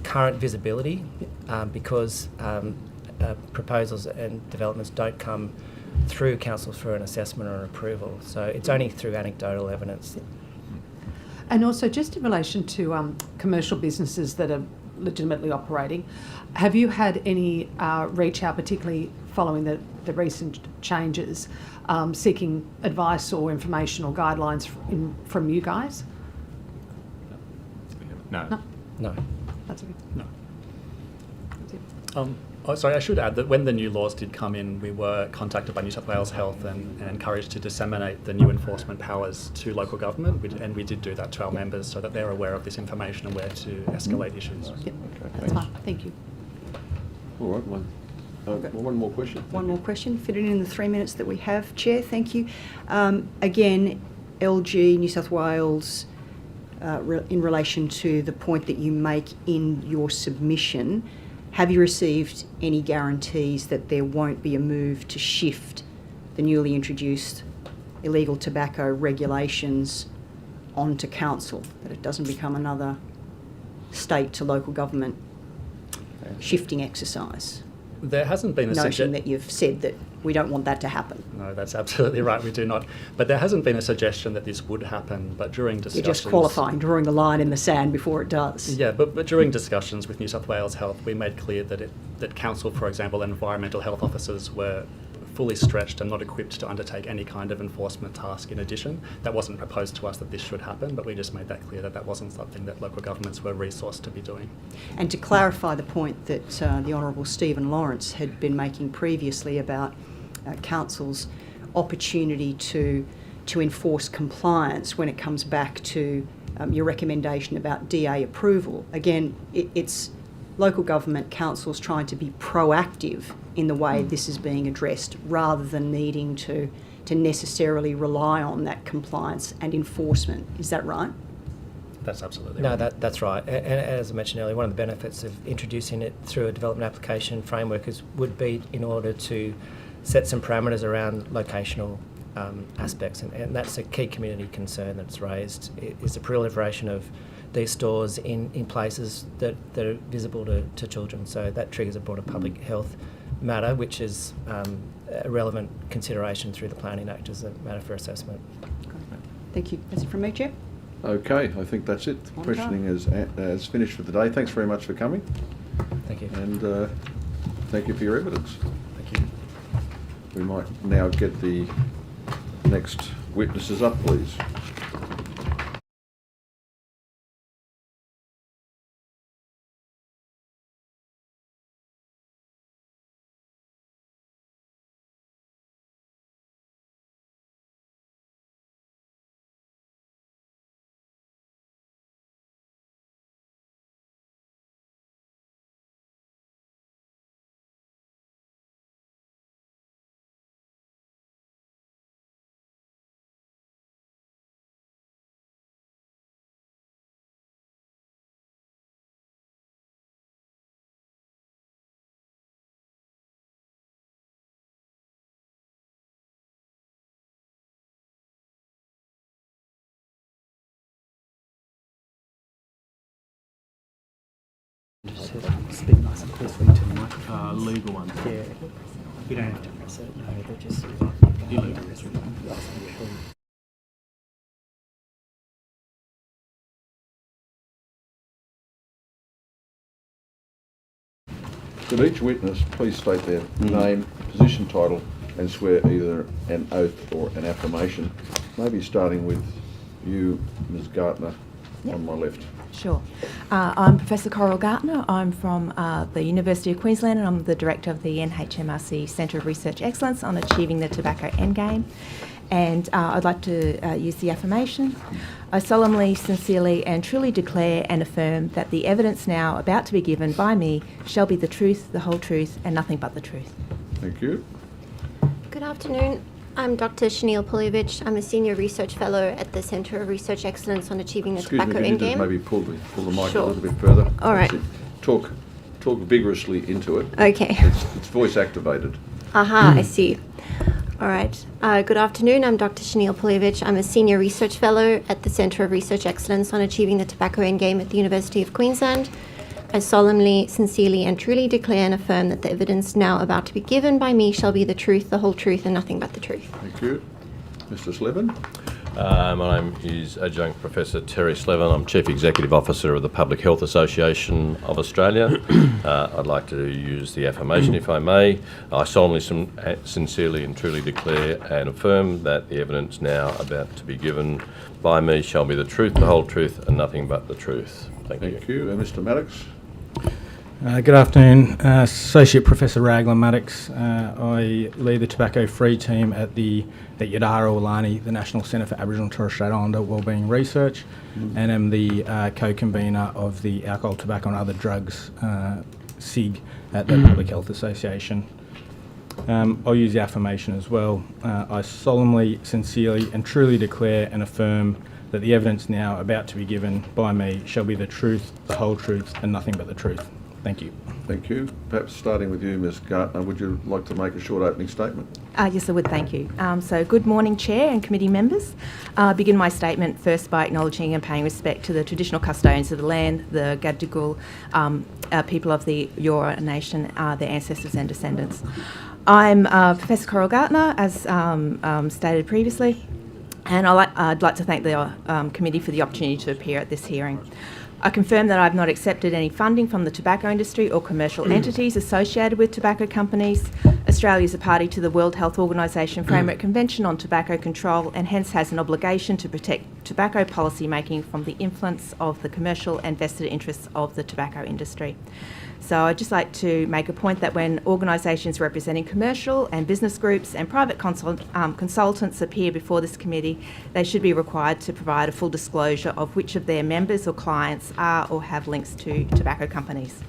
current visibility because proposals and developments don't come through council for an assessment or an approval. So it's only through anecdotal evidence. And also, just in relation to commercial businesses that are legitimately operating, have you had any reach out, particularly following the recent changes, seeking advice or information or guidelines from you guys? No. No. That's okay. No. That's it. Sorry, I should add that when the new laws did come in, we were contacted by New South Wales Health and encouraged to disseminate the new enforcement powers to local government, and we did do that to our members so that they're aware of this information and where to escalate issues. Yep, Okay, that's fine. Thank you. All right, one more question. One more question, fit it in the 3 minutes that we have, Chair, thank you. Again, LG, New South Wales, in relation to the point that you make in your submission, have you received any guarantees that there won't be a move to shift the newly introduced illegal tobacco regulations onto council, that it doesn't become another state to local government shifting exercise? There hasn't been a notion that you've said that we don't want that to happen. No, that's absolutely right, we do not. But there hasn't been a suggestion that this would happen, but during discussions... You're just qualifying, drawing the line in the sand before it does. Yeah, but during discussions with New South Wales Health, we made clear that council, for example, and environmental health officers were fully stretched and not equipped to undertake any kind of enforcement task in addition. That wasn't proposed to us that this should happen, but we just made that clear that wasn't something that local governments were resourced to be doing. And to clarify the point that the Honourable Stephen Lawrence had been making previously about council's opportunity to enforce compliance when it comes back to your recommendation about DA approval. Again, it's local government councils trying to be proactive in the way this is being addressed rather than needing to necessarily rely on that compliance and enforcement. Is that right? That's absolutely right. No, that's right. And as I mentioned earlier, one of the benefits of introducing it through a development application framework would be in order to set some parameters around locational aspects, and that's a key community concern that's raised, is the proliferation of these stores in places that are visible to children. So that triggers a broader public health matter, which is a relevant consideration through the Planning Act as a matter for assessment. Thank you. That's it from me, Chair. Okay, I think that's it. Questioning is finished for the day. Thanks very much for coming. Thank you. And thank you for your evidence. Thank you. We might now get the next witnesses up, please. speak nice and closely to the mic. Legal ones. Yeah. You don't have to press it. No, they're just. Could each witness please state their name, position, title, and swear either an oath or an affirmation? Maybe starting with you, Ms. Gartner, on my left. Sure. I'm Professor Coral Gartner. I'm from the University of Queensland and I'm the Director of the NHMRC Centre of Research Excellence on Achieving the Tobacco Endgame. And I'd like to use the affirmation. I solemnly, sincerely and truly declare and affirm that the evidence now about to be given by me shall be the truth, the whole truth and nothing but the truth. Thank you. Good afternoon. I'm Dr. Shanil Polevich. I'm a Senior Research Fellow at the Centre of Research Excellence on Achieving the Tobacco Excuse me, could you Endgame. just maybe pull the mic Sure. a little bit further? All right. Talk vigorously into it. Okay. It's voice activated. Aha, I see. All right. Good afternoon. I'm Dr. Shanil Polevich. I'm a Senior Research Fellow at the Centre of Research Excellence on Achieving the Tobacco Endgame at the University of Queensland. I solemnly, sincerely and truly declare and affirm that the evidence now about to be given by me shall be the truth, the whole truth and nothing but the truth. Thank you. Mr. Slevin? My name is Adjunct Professor Terry Slevin. I'm Chief Executive Officer of the Public Health Association of Australia. I'd like to use the affirmation, if I may. I solemnly, sincerely and truly declare and affirm that the evidence now about to be given by me shall be the truth, the whole truth and nothing but the truth. Thank you. Thank you. And Mr. Maddox? Good afternoon. Associate Professor Raglan Maddox. I lead the tobacco-free team at Yadara Awilani, the National Centre for Aboriginal and Torres Strait Islander Wellbeing Research, and am the co-convener of the Alcohol, Tobacco and Other Drugs SIG at the Public Health Association. I'll use the affirmation as well. I solemnly, sincerely and truly declare and affirm that the evidence now about to be given by me shall be the truth, the whole truth and nothing but the truth. Thank you. Thank you. Perhaps starting with you, Ms. Gartner, would you like to make a short opening statement? Yes, I would, thank you. So good morning, Chair and committee members. I begin my statement first by acknowledging and paying respect to the traditional custodians of the land, the Gadigal people of the Eora Nation, their ancestors and descendants. I'm Professor Coral Gartner, as stated previously, and I'd like to thank the committee for the opportunity to appear at this hearing. I confirm that I have not accepted any funding from the tobacco industry or commercial entities associated with tobacco companies. Australia is a party to the World Health Organisation Framework Convention on Tobacco Control and hence has an obligation to protect tobacco policy making from the influence of the commercial and vested interests of the tobacco industry. So I'd just like to make a point that when organisations representing commercial and business groups and private consultants appear before this committee, they should be required to provide a full disclosure of which of their members or clients are or have links to tobacco companies.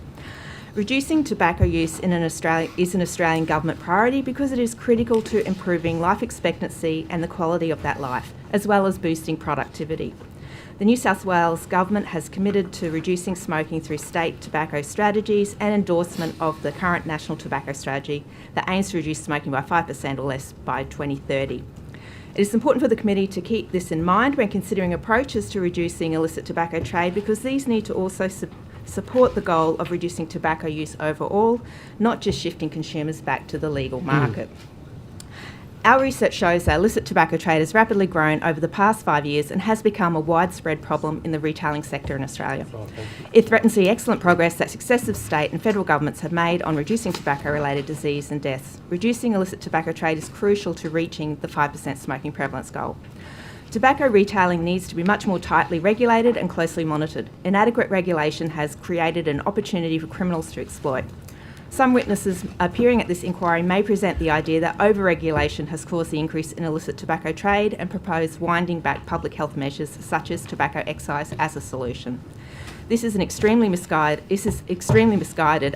Reducing tobacco use is an Australian government priority because it is critical to improving life expectancy and the quality of that life, as well as boosting productivity. The New South Wales Government has committed to reducing smoking through state tobacco strategies and endorsement of the current National Tobacco Strategy that aims to reduce smoking by 5% or less by 2030. It is important for the committee to keep this in mind when considering approaches to reducing illicit tobacco trade because these need to also support the goal of reducing tobacco use overall, not just shifting consumers back to the legal market. Our research shows that illicit tobacco trade has rapidly grown over the past 5 years and has become a widespread problem in the retailing sector in Australia. It threatens the excellent progress that successive state and federal governments have made on reducing tobacco-related disease and deaths. Reducing illicit tobacco trade is crucial to reaching the 5% smoking prevalence goal. Tobacco retailing needs to be much more tightly regulated and closely monitored. Inadequate regulation has created an opportunity for criminals to exploit. Some witnesses appearing at this inquiry may present the idea that over-regulation has caused the increase in illicit tobacco trade and propose winding back public health measures such as tobacco excise as a solution. This is extremely misguided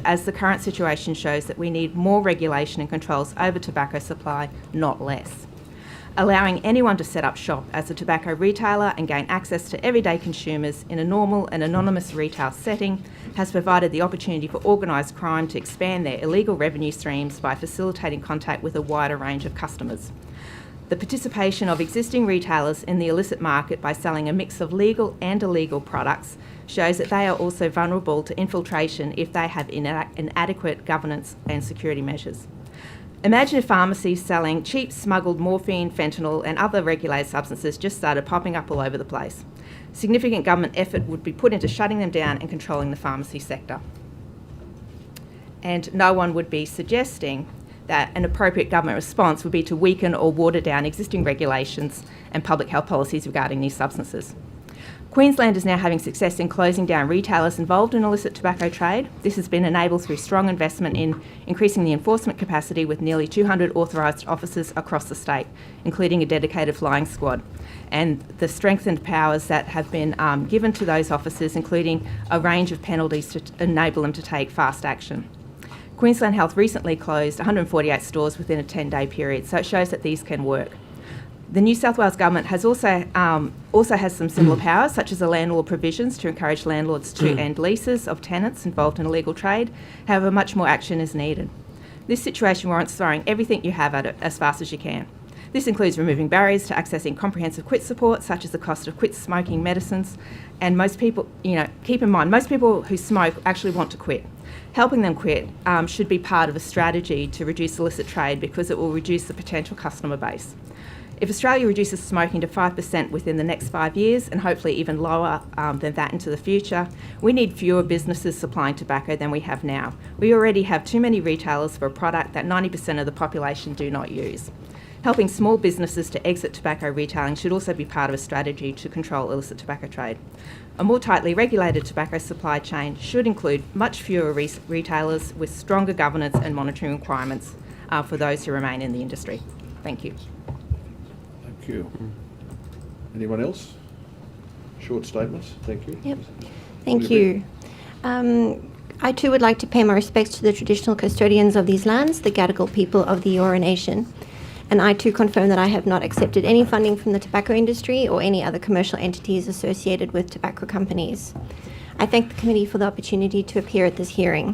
as the current situation shows that we need more regulation and controls over tobacco supply, not less. Allowing anyone to set up shop as a tobacco retailer and gain access to everyday consumers in a normal and anonymous retail setting has provided the opportunity for organised crime to expand their illegal revenue streams by facilitating contact with a wider range of customers. The participation of existing retailers in the illicit market by selling a mix of legal and illegal products shows that they are also vulnerable to infiltration if they have inadequate governance and security measures. Imagine if pharmacies selling cheap smuggled morphine, fentanyl and other regulated substances just started popping up all over the place. Significant government effort would be put into shutting them down and controlling the pharmacy sector. And no one would be suggesting that an appropriate government response would be to weaken or water down existing regulations and public health policies regarding these substances. Queensland is now having success in closing down retailers involved in illicit tobacco trade. This has been enabled through strong investment in increasing the enforcement capacity with nearly 200 authorised officers across the state, including a dedicated flying squad, and the strengthened powers that have been given to those officers, including a range of penalties to enable them to take fast action. Queensland Health recently closed 148 stores within a 10-day period, so it shows that these can work. The New South Wales Government has also has some similar powers, such as the landlord provisions to encourage landlords to end leases of tenants involved in illegal trade. However, much more action is needed. This situation warrants throwing everything you have at it as fast as you can. This includes removing barriers to accessing comprehensive quit support, such as the cost of quit smoking medicines. And most people, keep in mind, most people who smoke actually want to quit. Helping them quit should be part of a strategy to reduce illicit trade because it will reduce the potential customer base. If Australia reduces smoking to 5% within the next 5 years, and hopefully even lower than that into the future, we need fewer businesses supplying tobacco than we have now. We already have too many retailers for a product that 90% of the population do not use. Helping small businesses to exit tobacco retailing should also be part of a strategy to control illicit tobacco trade. A more tightly regulated tobacco supply chain should include much fewer retailers with stronger governance and monitoring requirements for those who remain in the industry. Thank you. Thank you. Anyone else? Short statements. Thank you. Yep. Thank you. I too would like to pay my respects to the traditional custodians of these lands, the Gadigal people of the Eora Nation. And I too confirm that I have not accepted any funding from the tobacco industry or any other commercial entities associated with tobacco companies. I thank the committee for the opportunity to appear at this hearing.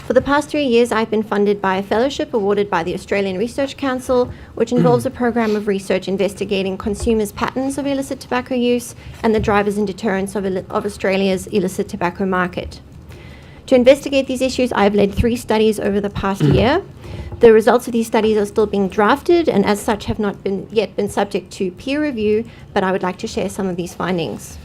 For the past 3 years, I've been funded by a fellowship awarded by the Australian Research Council, which involves a program of research investigating consumers' patterns of illicit tobacco use and the drivers and deterrents of Australia's illicit tobacco market. To investigate these issues, I've led 3 studies over the past year. The results of these studies are still being drafted and as such have not yet been subject to peer review, but I would like to share some of these findings.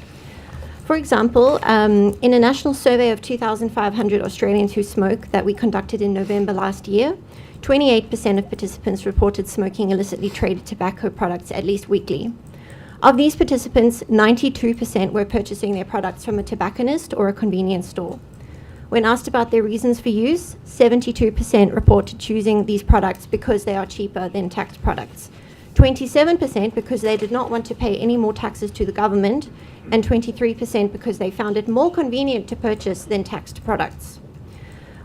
For example, in a national survey of 2,500 Australians who smoke that we conducted in November last year, 28% of participants reported smoking illicitly traded tobacco products at least weekly. Of these participants, 92% were purchasing their products from a tobacconist or a convenience store. When asked about their reasons for use, 72% reported choosing these products because they are cheaper than taxed products, 27% because they did not want to pay any more taxes to the government, and 23% because they found it more convenient to purchase than taxed products.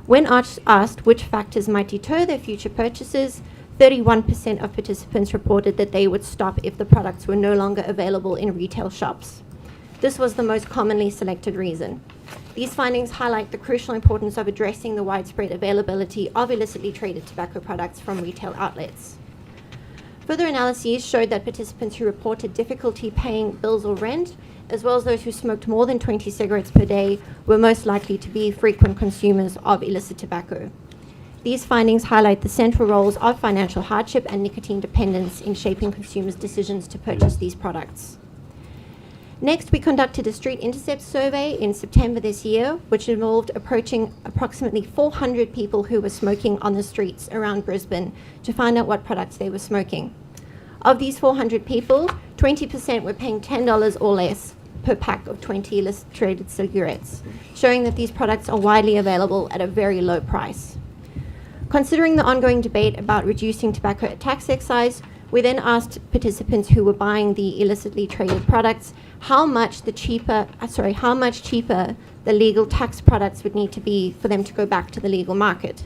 When asked which factors might deter their future purchases, 31% of participants reported that they would stop if the products were no longer available in retail shops. This was the most commonly selected reason. These findings highlight the crucial importance of addressing the widespread availability of illicitly traded tobacco products from retail outlets. Further analyses showed that participants who reported difficulty paying bills or rent, as well as those who smoked more than 20 cigarettes per day, were most likely to be frequent consumers of illicit tobacco. These findings highlight the central roles of financial hardship and nicotine dependence in shaping consumers' decisions to purchase these products. Next, we conducted a street intercept survey in September this year, which involved approaching approximately 400 people who were smoking on the streets around Brisbane to find out what products they were smoking. Of these 400 people, 20% were paying $10 or less per pack of 20 illicit traded cigarettes, showing that these products are widely available at a very low price. Considering the ongoing debate about reducing tobacco tax excise, we then asked participants who were buying the illicitly traded products how much cheaper the legal tax products would need to be for them to go back to the legal market.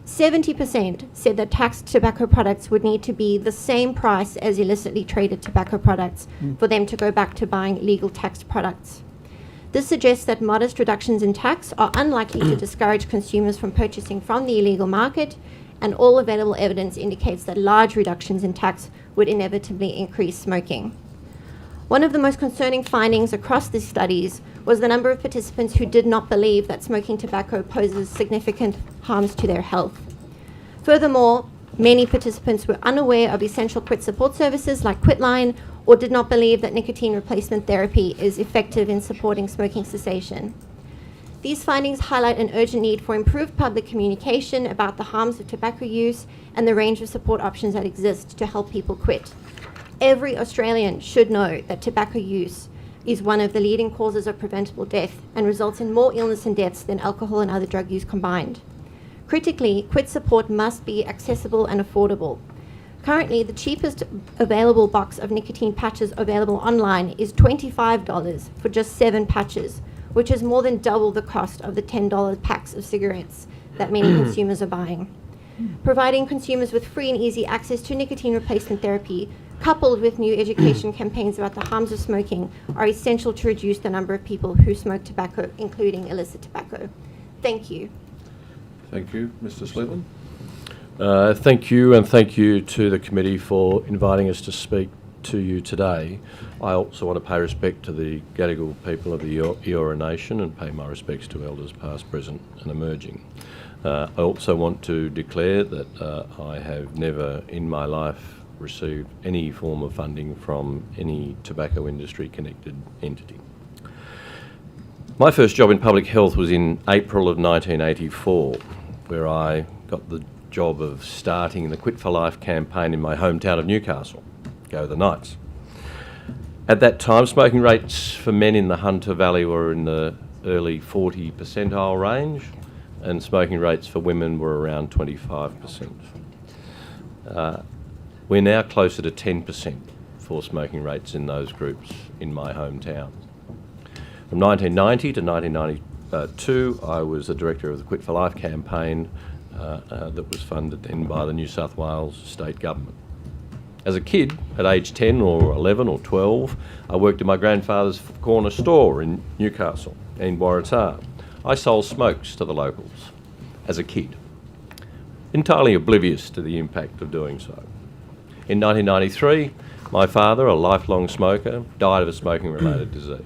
70% said that taxed tobacco products would need to be the same price as illicitly traded tobacco products for them to go back to buying legal taxed products. This suggests that modest reductions in tax are unlikely to discourage consumers from purchasing from the illegal market, and all available evidence indicates that large reductions in tax would inevitably increase smoking. One of the most concerning findings across these studies was the number of participants who did not believe that smoking tobacco poses significant harms to their health. Furthermore, many participants were unaware of essential quit support services like Quitline, or did not believe that nicotine replacement therapy is effective in supporting smoking cessation. These findings highlight an urgent need for improved public communication about the harms of tobacco use and the range of support options that exist to help people quit. Every Australian should know that tobacco use is one of the leading causes of preventable death and results in more illness and deaths than alcohol and other drug use combined. Critically, quit support must be accessible and affordable. Currently, the cheapest available box of nicotine patches available online is $25 for just 7 patches, which is more than double the cost of the $10 packs of cigarettes that many consumers are buying. Providing consumers with free and easy access to nicotine replacement therapy, coupled with new education campaigns about the harms of smoking, are essential to reduce the number of people who smoke tobacco, including illicit tobacco. Thank you. Thank you. Mr. Slevin. Thank you, and thank you to the committee for inviting us to speak to you today. I also want to pay respect to the Gadigal people of the Eora Nation and pay my respects to elders past, present and emerging. I also want to declare that I have never in my life received any form of funding from any tobacco industry connected entity. My first job in public health was in April of 1984, where I got the job of starting the Quit for Life campaign in my hometown of Newcastle. Go the Knights. At that time, smoking rates for men in the Hunter Valley were in the early 40 percentile range, and smoking rates for women were around 25%. We're now closer to 10% for smoking rates in those groups in my hometown. From 1990 to 1992, I was the director of the Quit for Life campaign that was funded then by the New South Wales state government. As a kid, at age 10 or 11 or 12, I worked in my grandfather's corner store in Newcastle, in Waratah. I sold smokes to the locals as a kid, entirely oblivious to the impact of doing so. In 1993, my father, a lifelong smoker, died of a smoking-related disease.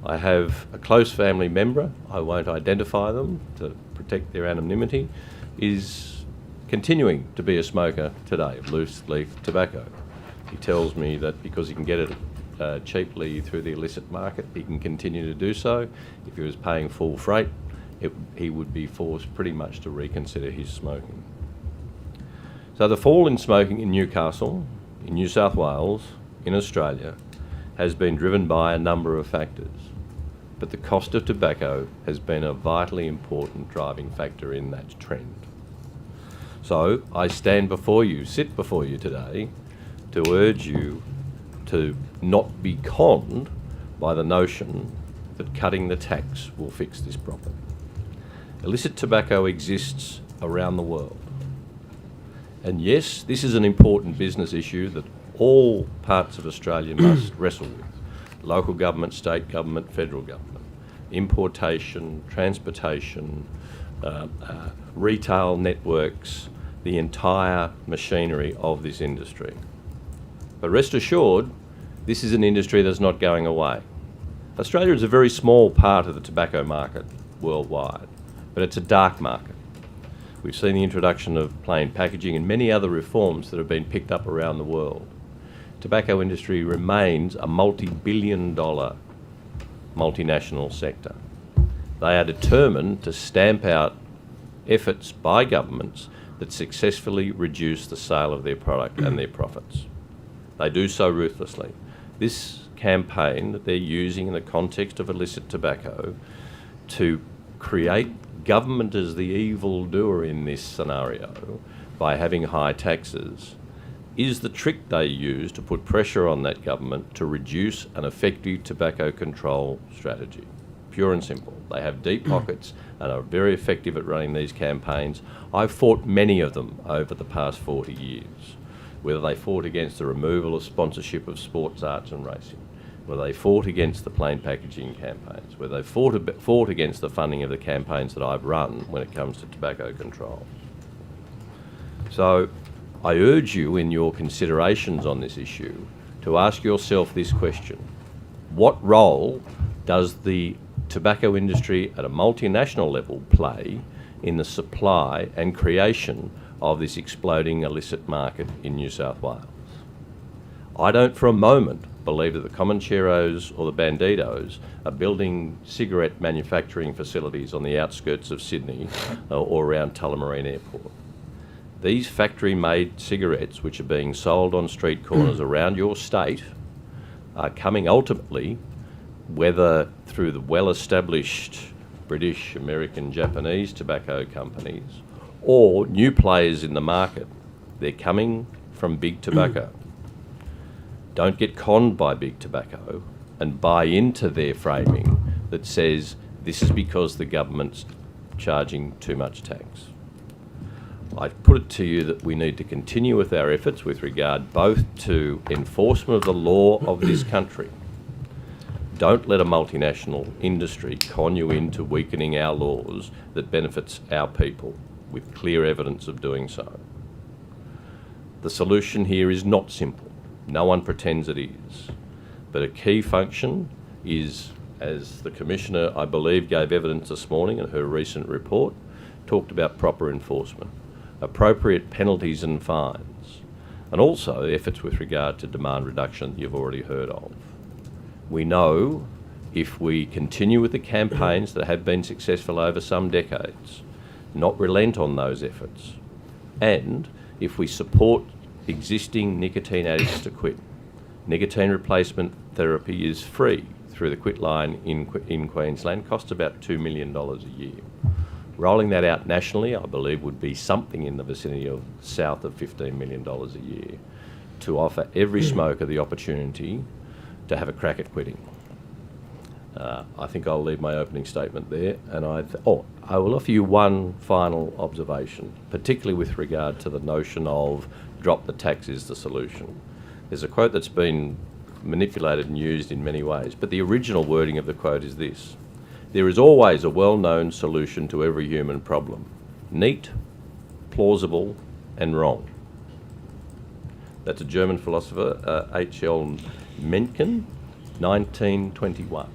I have a close family member, I won't identify them to protect their anonymity, is continuing to be a smoker today of loose-leaf tobacco. He tells me that because he can get it cheaply through the illicit market, he can continue to do so. If he was paying full freight, he would be forced pretty much to reconsider his smoking. So the fall in smoking in Newcastle, in New South Wales, in Australia, has been driven by a number of factors. But the cost of tobacco has been a vitally important driving factor in that trend. So I stand before you, sit before you today, to urge you to not be conned by the notion that cutting the tax will fix this problem. Illicit tobacco exists around the world. And yes, this is an important business issue that all parts of Australia must wrestle with. Local government, state government, federal government. Importation, transportation, retail networks, the entire machinery of this industry. But rest assured, this is an industry that's not going away. Australia is a very small part of the tobacco market worldwide, but it's a dark market. We've seen the introduction of plain packaging and many other reforms that have been picked up around the world. Tobacco industry remains a multi-billion-dollar multinational sector. They are determined to stamp out efforts by governments that successfully reduce the sale of their product and their profits. They do so ruthlessly. This campaign that they're using in the context of illicit tobacco to create government as the evildoer in this scenario by having high taxes is the trick they use to put pressure on that government to reduce an effective tobacco control strategy. Pure and simple. They have deep pockets and are very effective at running these campaigns. I've fought many of them over the past 40 years, whether they fought against the removal of sponsorship of sports, arts and racing, whether they fought against the plain packaging campaigns, whether they fought against the funding of the campaigns that I've run when it comes to tobacco control. So I urge you in your considerations on this issue to ask yourself this question. What role does the tobacco industry at a multinational level play in the supply and creation of this exploding illicit market in New South Wales? I don't for a moment believe that the Comancheros or the Bandidos are building cigarette manufacturing facilities on the outskirts of Sydney or around Tullamarine Airport. These factory-made cigarettes, which are being sold on street corners around your state, are coming ultimately, whether through the well-established British, American, Japanese tobacco companies or new players in the market, they're coming from big tobacco. Don't get conned by big tobacco and buy into their framing that says this is because the government's charging too much tax. I put it to you that we need to continue with our efforts with regard both to enforcement of the law of this country. Don't let a multinational industry con you into weakening our laws that benefits our people with clear evidence of doing so. The solution here is not simple. No one pretends it is. But a key function is, as the Commissioner, I believe, gave evidence this morning in her recent report, talked about proper enforcement, appropriate penalties and fines, and also efforts with regard to demand reduction that you've already heard of. We know if we continue with the campaigns that have been successful over some decades, not relent on those efforts, and if we support existing nicotine addicts to quit. Nicotine replacement therapy is free through the Quit line in Queensland, costs about $2 million a year. Rolling that out nationally, I believe, would be something in the vicinity of south of $15 million a year to offer every smoker the opportunity to have a crack at quitting. I think I'll leave my opening statement there, and I will offer you one final observation, particularly with regard to the notion of drop the tax is the solution. There's a quote that's been manipulated and used in many ways, but the original wording of the quote is this: there is always a well-known solution to every human problem. Neat, plausible, and wrong. That's a German philosopher, H.L. Mencken, 1921.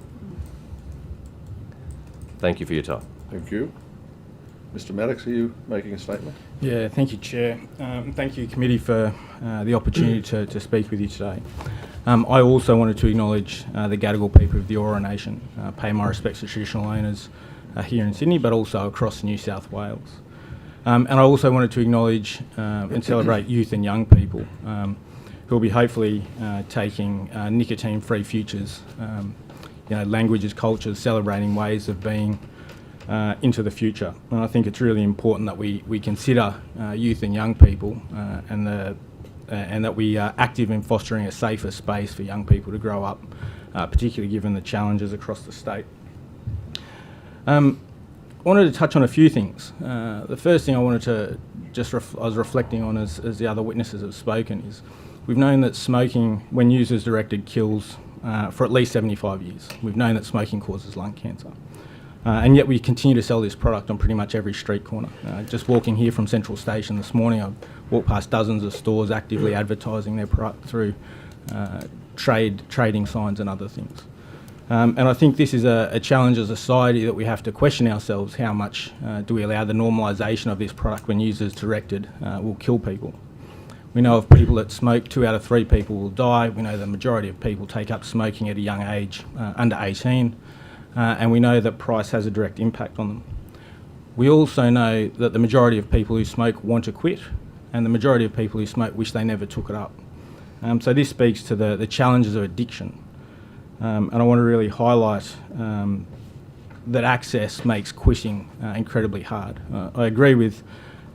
Thank you for your time. Thank you. Mr. Maddox, are you making a statement? Yeah, thank you, Chair. Thank you, Committee, for the opportunity to speak with you today. I also wanted to acknowledge the Gadigal people of the Eora Nation, pay my respects to traditional owners here in Sydney, but also across New South Wales. And I also wanted to acknowledge and celebrate youth and young people who will be hopefully taking nicotine-free futures, languages, cultures, celebrating ways of being into the future. And I think it's really important that we consider youth and young people and that we are active in fostering a safer space for young people to grow up, particularly given the challenges across the state. I wanted to touch on a few things. The first thing I wanted to I was reflecting on as the other witnesses have spoken is we've known that smoking, when used as directed, kills for at least 75 years. We've known that smoking causes lung cancer. And yet we continue to sell this product on pretty much every street corner. Just walking here from Central Station this morning, I walked past dozens of stores actively advertising their product through trading signs and other things. And I think this is a challenge as a society that we have to question ourselves: how much do we allow the normalisation of this product when used as directed will kill people? We know of people that smoke, 2 out of 3 people will die. We know the majority of people take up smoking at a young age, under 18. And we know that price has a direct impact on them. We also know that the majority of people who smoke want to quit, and the majority of people who smoke wish they never took it up. So this speaks to the challenges of addiction. And I want to really highlight that access makes quitting incredibly hard. I agree with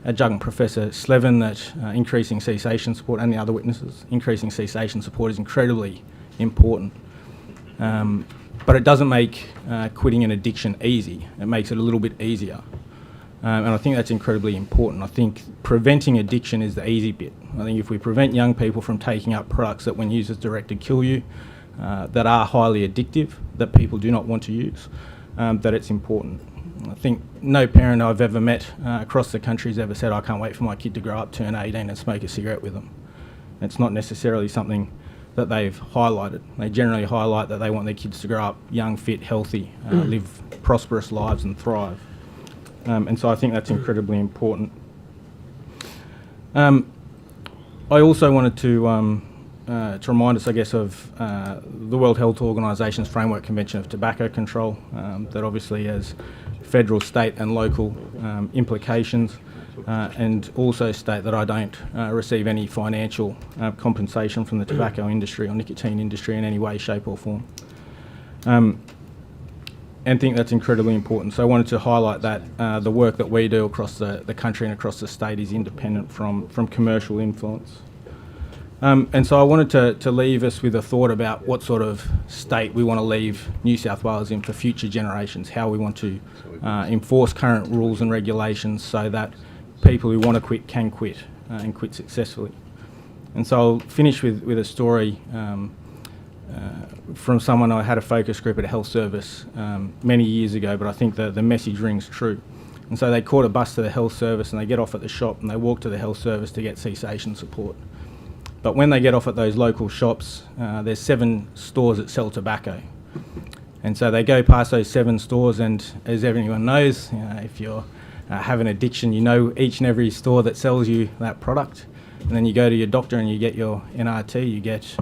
Adjunct Professor Slevin that increasing cessation support, and the other witnesses, increasing cessation support is incredibly important. But it doesn't make quitting an addiction easy. It makes it a little bit easier. And I think that's incredibly important. I think preventing addiction is the easy bit. I think if we prevent young people from taking up products that when used as directed kill you, that are highly addictive, that people do not want to use, that it's important. I think no parent I've ever met across the country has ever said, I can't wait for my kid to grow up, turn 18 and smoke a cigarette with them. It's not necessarily something that they've highlighted. They generally highlight that they want their kids to grow up young, fit, healthy, live prosperous lives and thrive. And so I think that's incredibly important. I also wanted to remind us, I guess, of the World Health Organisation's Framework Convention of Tobacco Control, that obviously has federal, state and local implications, and also state that I don't receive any financial compensation from the tobacco industry or nicotine industry in any way, shape or form. And think that's incredibly important. So I wanted to highlight that the work that we do across the country and across the state is independent from commercial influence. And so I wanted to leave us with a thought about what sort of state we want to leave New South Wales in for future generations, how we want to enforce current rules and regulations so that people who want to quit can quit and quit successfully. And so I'll finish with a story from someone. I had a focus group at a health service many years ago, but I think the message rings true. And so they caught a bus to the health service and they get off at the shop and they walk to the health service to get cessation support. But when they get off at those local shops, there's 7 stores that sell tobacco. And so they go past those 7 stores, and as everyone knows, if you have an addiction, you know each and every store that sells you that product. And then you go to your doctor and you get your NRT, you get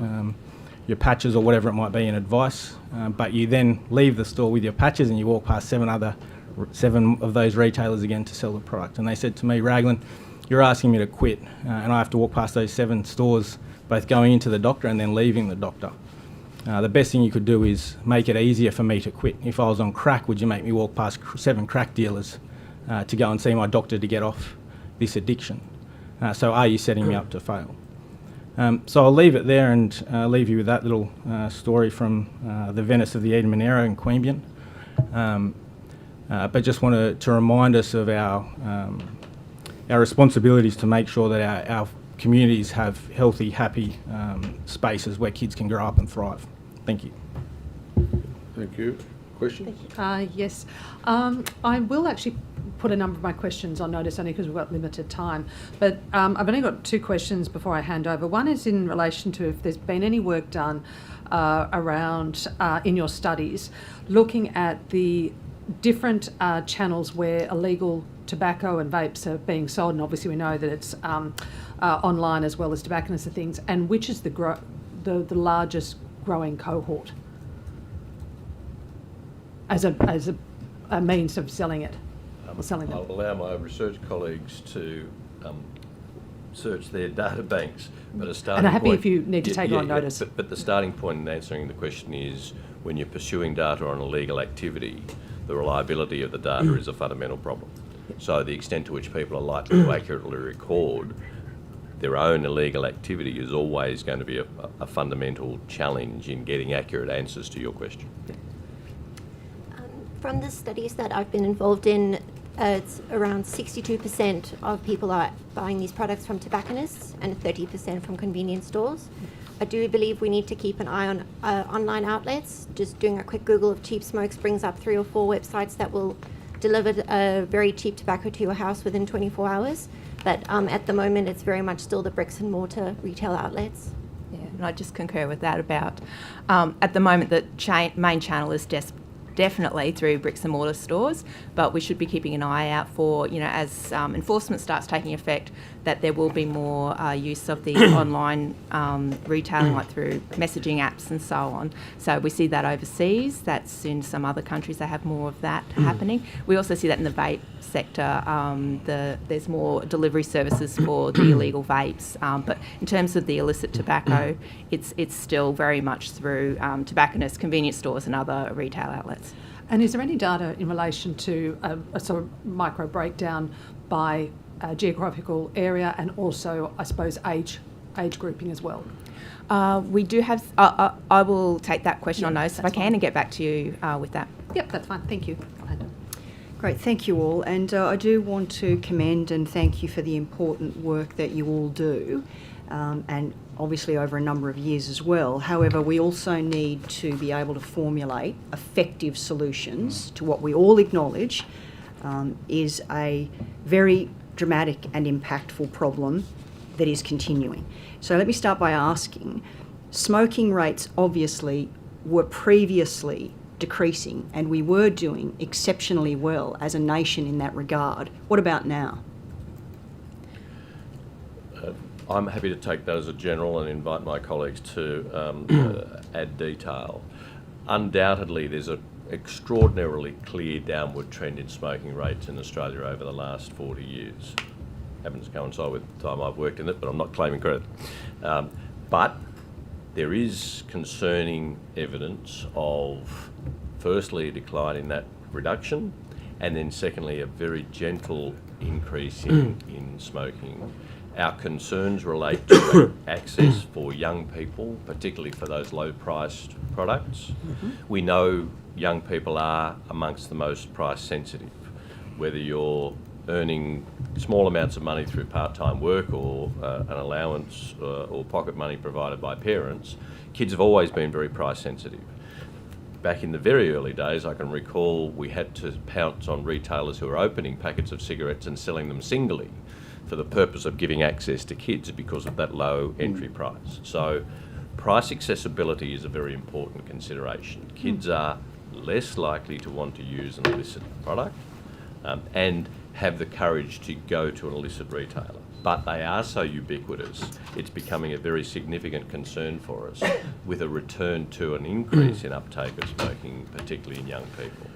your patches or whatever it might be in advice, but you then leave the store with your patches and you walk past 7 of those retailers again to sell the product. And they said to me, Raglan, you're asking me to quit, and I have to walk past those 7 stores, both going into the doctor and then leaving the doctor. The best thing you could do is make it easier for me to quit. If I was on crack, would you make me walk past 7 crack dealers to go and see my doctor to get off this addiction? So are you setting me up to fail? So I'll leave it there and leave you with that little story from the Venice of the Eden Monero in Queanbeyan. But just wanted to remind us of our responsibilities to make sure that our communities have healthy, happy spaces where kids can grow up and thrive. Thank you. Thank you. Questions? Yes. I will actually put a number of my questions on notice only because we've got limited time. But I've only got 2 questions before I hand over. One is in relation to if there's been any work done around, in your studies, looking at the different channels where illegal tobacco and vapes are being sold, and obviously we know that it's online as well as tobacconists and things, and which is the largest growing cohort as a means of selling it, or selling them. I'll allow my research colleagues to search their data banks, but a starting and I'm happy point, if you need to take it on notice. But the starting point in answering the question is, when you're pursuing data on illegal activity, the reliability of the data is a fundamental problem. So the extent to which people are likely to accurately record their own illegal activity is always going to be a fundamental challenge in getting accurate answers to your question. From the studies that I've been involved in, it's around 62% of people are buying these products from tobacconists and 30% from convenience stores. I do believe we need to keep an eye on online outlets. Just doing a quick Google of cheap smokes brings up 3 or 4 websites that will deliver very cheap tobacco to your house within 24 hours. But at the moment, it's very much still the bricks and mortar retail outlets. Yeah, and I just concur with that about, at the moment, the main channel is definitely through bricks and mortar stores, but we should be keeping an eye out for, as enforcement starts taking effect, that there will be more use of the online retailing, like through messaging apps and so on. So we see that overseas. That's in some other countries, they have more of that happening. We also see that in the vape sector. There's more delivery services for the illegal vapes, but in terms of the illicit tobacco, it's still very much through tobacconists, convenience stores and other retail outlets. And is there any data in relation to a sort of micro breakdown by geographical area and also, I suppose, age grouping as well? We do have, I will take that question on notice if I can and get back to you with that. Yep, that's fine. Thank you. Great, thank you all. And I do want to commend and thank you for the important work that you all do, and obviously over a number of years as well. However, we also need to be able to formulate effective solutions to what we all acknowledge is a very dramatic and impactful problem that is continuing. So let me start by asking, smoking rates obviously were previously decreasing and we were doing exceptionally well as a nation in that regard. What about now? I'm happy to take that as a general and invite my colleagues to add detail. Undoubtedly, there's an extraordinarily clear downward trend in smoking rates in Australia over the last 40 years. Happens to coincide with the time I've worked in it, but I'm not claiming credit. But there is concerning evidence of, firstly, a decline in that reduction, and then secondly, a very gentle increase in smoking. Our concerns relate to access for young people, particularly for those low-priced products. We know young people are amongst the most price sensitive. Whether you're earning small amounts of money through part-time work or an allowance or pocket money provided by parents, kids have always been very price sensitive. Back in the very early days, I can recall we had to pounce on retailers who were opening packets of cigarettes and selling them singly for the purpose of giving access to kids because of that low entry price. So price accessibility is a very important consideration. Kids are less likely to want to use an illicit product and have the courage to go to an illicit retailer. But they are so ubiquitous, it's becoming a very significant concern for us with a return to an increase in uptake of smoking, particularly in young people.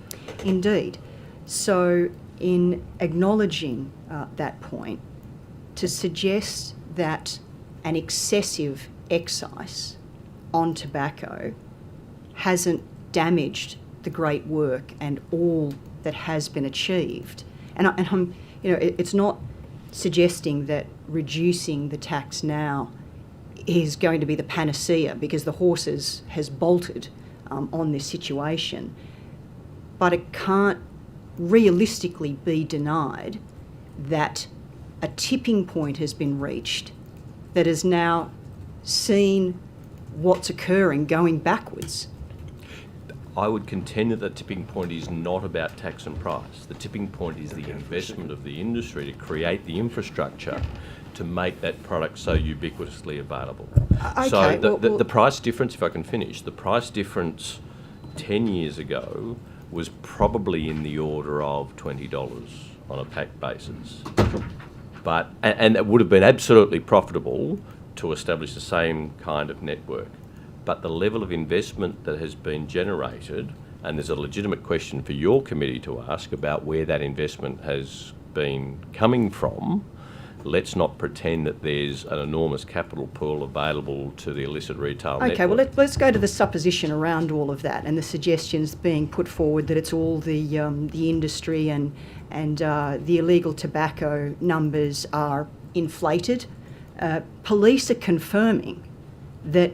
Indeed. So in acknowledging that point, to suggest that an excessive excise on tobacco hasn't damaged the great work and all that has been achieved. And I'm, it's not suggesting that reducing the tax now is going to be the panacea because the horse has bolted on this situation. But it can't realistically be denied that a tipping point has been reached that has now seen what's occurring going backwards. I would contend that the tipping point is not about tax and price. The tipping point is the investment of the industry to create the infrastructure to make that product so ubiquitously available. So the price difference, if I can finish, the price difference 10 years ago was probably in the order of $20 on a pack basis. But, and it would have been absolutely profitable to establish the same kind of network. But the level of investment that has been generated, and there's a legitimate question for your committee to ask about where that investment has been coming from, let's not pretend that there's an enormous capital pool available to the illicit retail network. Okay, well, let's go to the supposition around all of that and the suggestions being put forward that it's all the industry and the illegal tobacco numbers are inflated. Police are confirming that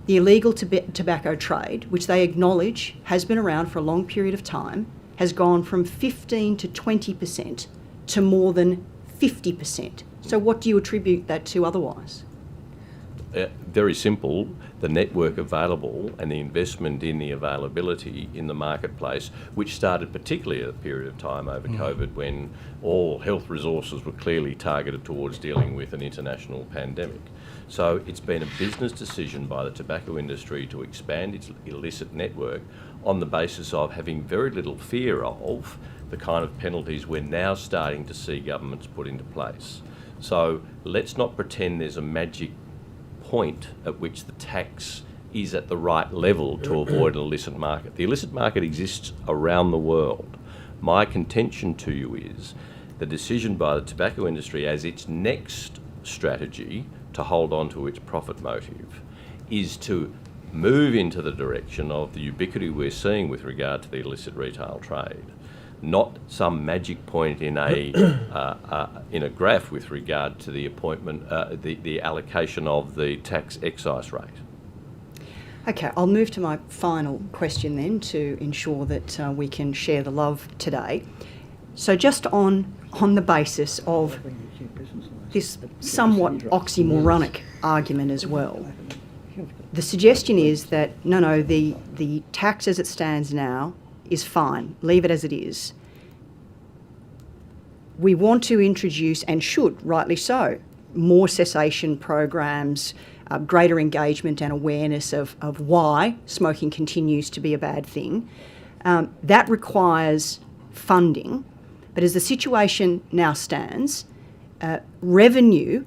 the illegal tobacco trade, which they acknowledge has been around for a long period of time, has gone from 15 to 20% to more than 50%. So what do you attribute that to otherwise? Very simple, the network available and the investment in the availability in the marketplace, which started particularly at a period of time over COVID when all health resources were clearly targeted towards dealing with an international pandemic. So it's been a business decision by the tobacco industry to expand its illicit network on the basis of having very little fear of the kind of penalties we're now starting to see governments put into place. So let's not pretend there's a magic point at which the tax is at the right level to avoid an illicit market. The illicit market exists around the world. My contention to you is the decision by the tobacco industry as its next strategy to hold on to its profit motive is to move into the direction of the ubiquity we're seeing with regard to the illicit retail trade, not some magic point in a graph with regard to the appointment, the allocation of the tax excise rate. Okay, I'll move to my final question then to ensure that we can share the love today. So just on the basis of this somewhat oxymoronic argument as well, the suggestion is that no, the tax as it stands now is fine, leave it as it is. we want to introduce, and should, rightly so, more cessation programs, greater engagement and awareness of why smoking continues to be a bad thing. That requires funding, but as the situation now stands, revenue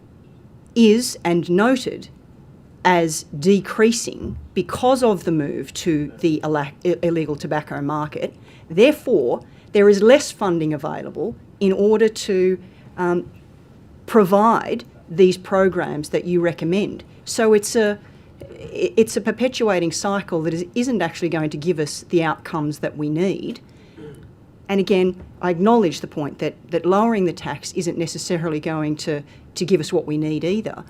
is and noted as decreasing because of the move to the illegal tobacco market. Therefore, there is less funding available in order to provide these programs that you recommend. So it's a perpetuating cycle that isn't actually going to give us the outcomes that we need. And again, I acknowledge the point that lowering the tax isn't necessarily going to give us what we need either.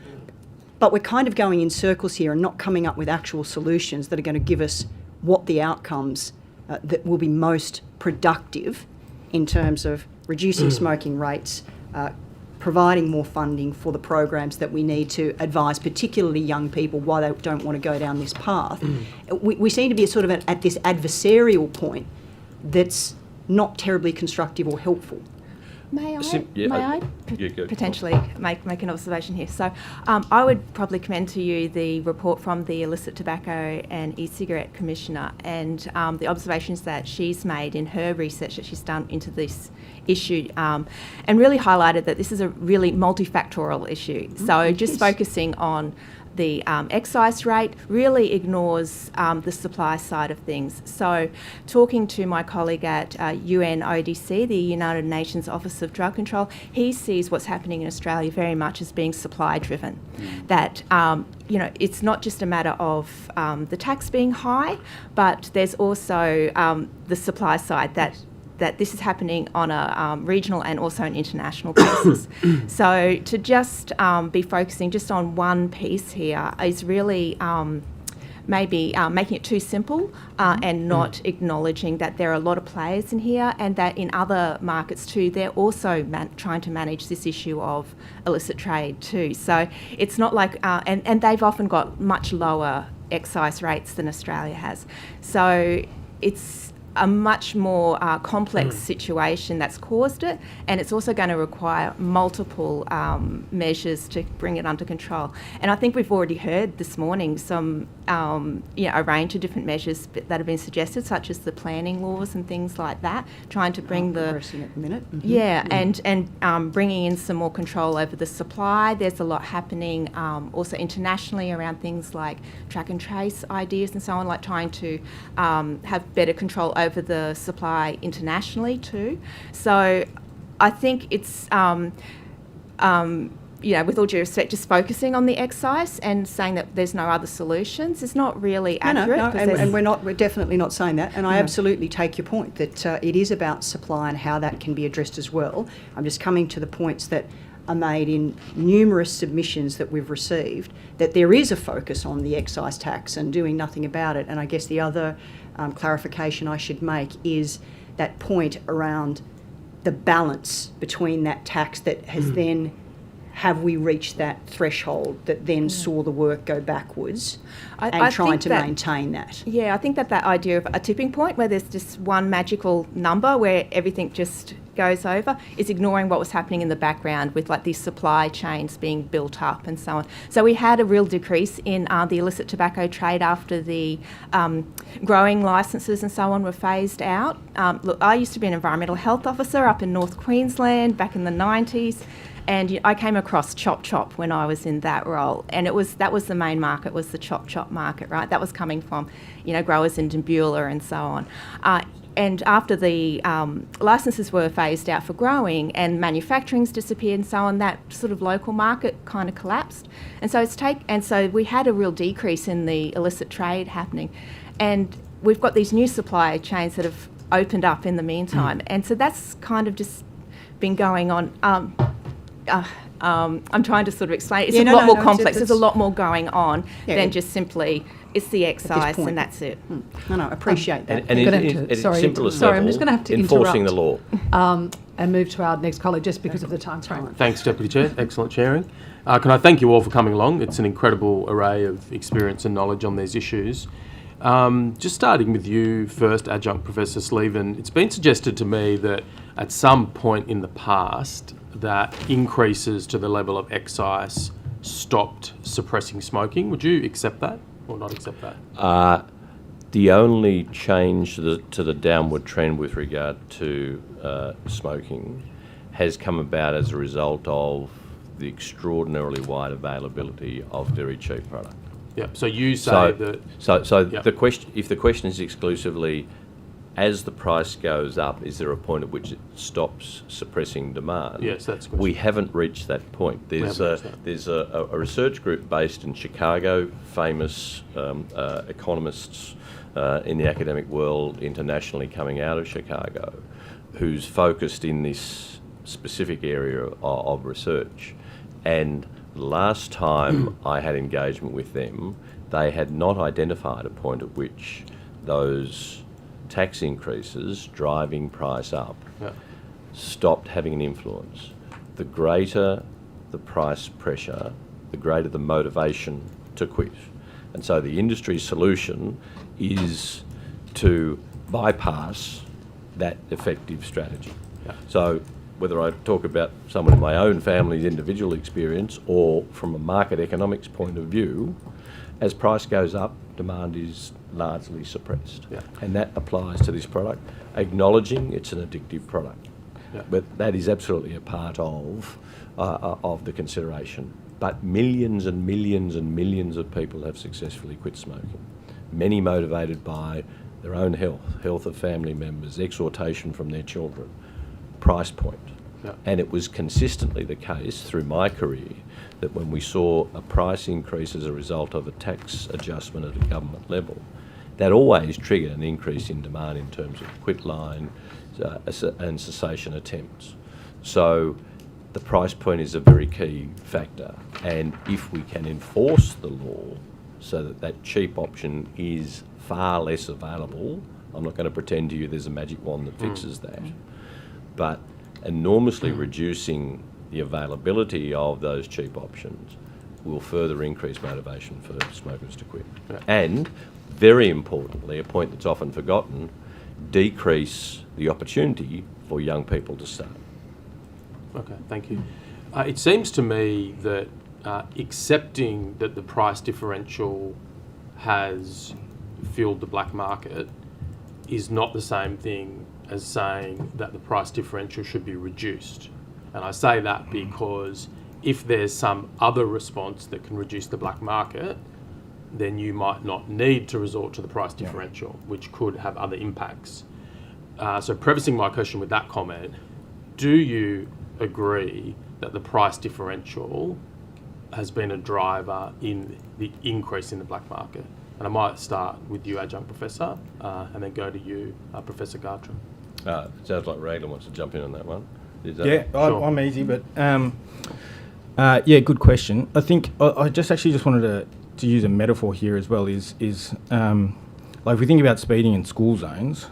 But we're kind of going in circles here and not coming up with actual solutions that are going to give us what the outcomes that will be most productive in terms of reducing smoking rates, providing more funding for the programs that we need to advise particularly young people why they don't want to go down this path. We seem to be sort of at this adversarial point that's not terribly constructive or helpful. May I potentially make an observation here? So I would probably commend to you the report from the Illicit Tobacco and E-Cigarette Commissioner and the observations that she's made in her research that she's done into this issue and really highlighted that this is a really multifactorial issue. So just focusing on the excise rate really ignores the supply side of things. So talking to my colleague at UNODC, the United Nations Office of Drug Control, he sees what's happening in Australia very much as being supply driven. That it's not just a matter of the tax being high, but there's also the supply side that this is happening on a regional and also an international basis. So to just be focusing just on one piece here is really maybe making it too simple and not acknowledging that there are a lot of players in here and that in other markets too, they're also trying to manage this issue of illicit trade too. So it's not like, and they've often got much lower excise rates than Australia has. So it's a much more complex situation that's caused it, and it's also going to require multiple measures to bring it under control. And I think we've already heard this morning some, a range of different measures that have been suggested, such as the planning laws and things like that, trying to bring progressing at the minute. and bringing in some more control over the supply. There's a lot happening also internationally around things like track and trace ideas and so on, like trying to have better control over the supply internationally too. So I think it's, with all due respect, just focusing on the excise and saying that there's no other solutions is not really accurate. No, and we're definitely not saying that. And I absolutely take your point that it is about supply and how that can be addressed as well. I'm just coming to the points that are made in numerous submissions that we've received, that there is a focus on the excise tax and doing nothing about it. And I guess the other clarification I should make is that point around the balance between that tax that has then, have we reached that threshold that then saw the work go backwards and trying to maintain that? Yeah, I think that idea of a tipping point where there's just one magical number where everything just goes over is ignoring what was happening in the background with like these supply chains being built up and so on. So we had a real decrease in the illicit tobacco trade after the growing licences and so on were phased out. Look, I used to be an environmental health officer up in North Queensland back in the 90s. And I came across Chop Chop when I was in that role, and that was the main market, was the Chop Chop market, right? That was coming from, growers in Dumbula and so on. And after the licences were phased out for growing and manufacturing's disappeared and so on, that sort of local market kind of collapsed. And so we had a real decrease in the illicit trade happening, and we've got these new supply chains that have opened up in the meantime, and so that's kind of just been going on. I'm trying to sort of explain. It's a lot more complex. There's a lot more going on than just simply it's the excise and that's it. No, appreciate that. And it's simplest level, I'm just going to have to enforcing the law. And move to our next colleague just because of the time frame. Thanks, Deputy Chair. Excellent chairing. Can I thank you all for coming along? It's an incredible array of experience and knowledge on these issues. Just starting with you first, Adjunct Professor Sleven, it's been suggested to me that at some point in the past that increases to the level of excise stopped suppressing smoking. Would you accept that or not accept that? The only change to the downward trend with regard to smoking has come about as a result of the extraordinarily wide availability of very cheap product. Yeah. So you say that. The question, if the question is exclusively, as the price goes up, is there a point at which it stops suppressing demand? Yes, that's the question. We haven't reached that point. There's a research group based in Chicago, famous economists in the academic world internationally coming out of Chicago, who's focused in this specific area of research. And last time I had engagement with them, they had not identified a point at which those tax increases driving price up stopped having an influence. The greater the price pressure, the greater the motivation to quit. And so the industry solution is to bypass that effective strategy. So whether I talk about someone in my own family's individual experience or from a market economics point of view, as price goes up, demand is largely suppressed. And that applies to this product, acknowledging it's an addictive product. But that is absolutely a part of the consideration. But millions and millions and millions of people have successfully quit smoking, many motivated by their own health of family members, exhortation from their children, price point. And it was consistently the case through my career that when we saw a price increase as a result of a tax adjustment at a government level, that always triggered an increase in demand in terms of quit line and cessation attempts. So the price point is a very key factor. And if we can enforce the law so that that cheap option is far less available, I'm not going to pretend to you there's a magic wand that fixes that, but enormously reducing the availability of those cheap options will further increase motivation for smokers to quit. And, very importantly, a point that's often forgotten, decrease the opportunity for young people to start. Okay, thank you. It seems to me that accepting that the price differential has fueled the black market is not the same thing as saying that the price differential should be reduced. And I say that because if there's some other response that can reduce the black market, then you might not need to resort to the price differential, which could have other impacts. So prefacing my question with that comment, do you agree that the price differential has been a driver in the increase in the black market? And I might start with you, Adjunct Professor, and then go to you, Professor Gartram. Sounds like Raglan wants to jump in on that one. I'm easy, but good question. I think I just wanted to use a metaphor here as well. Is like if we think about speeding in school zones,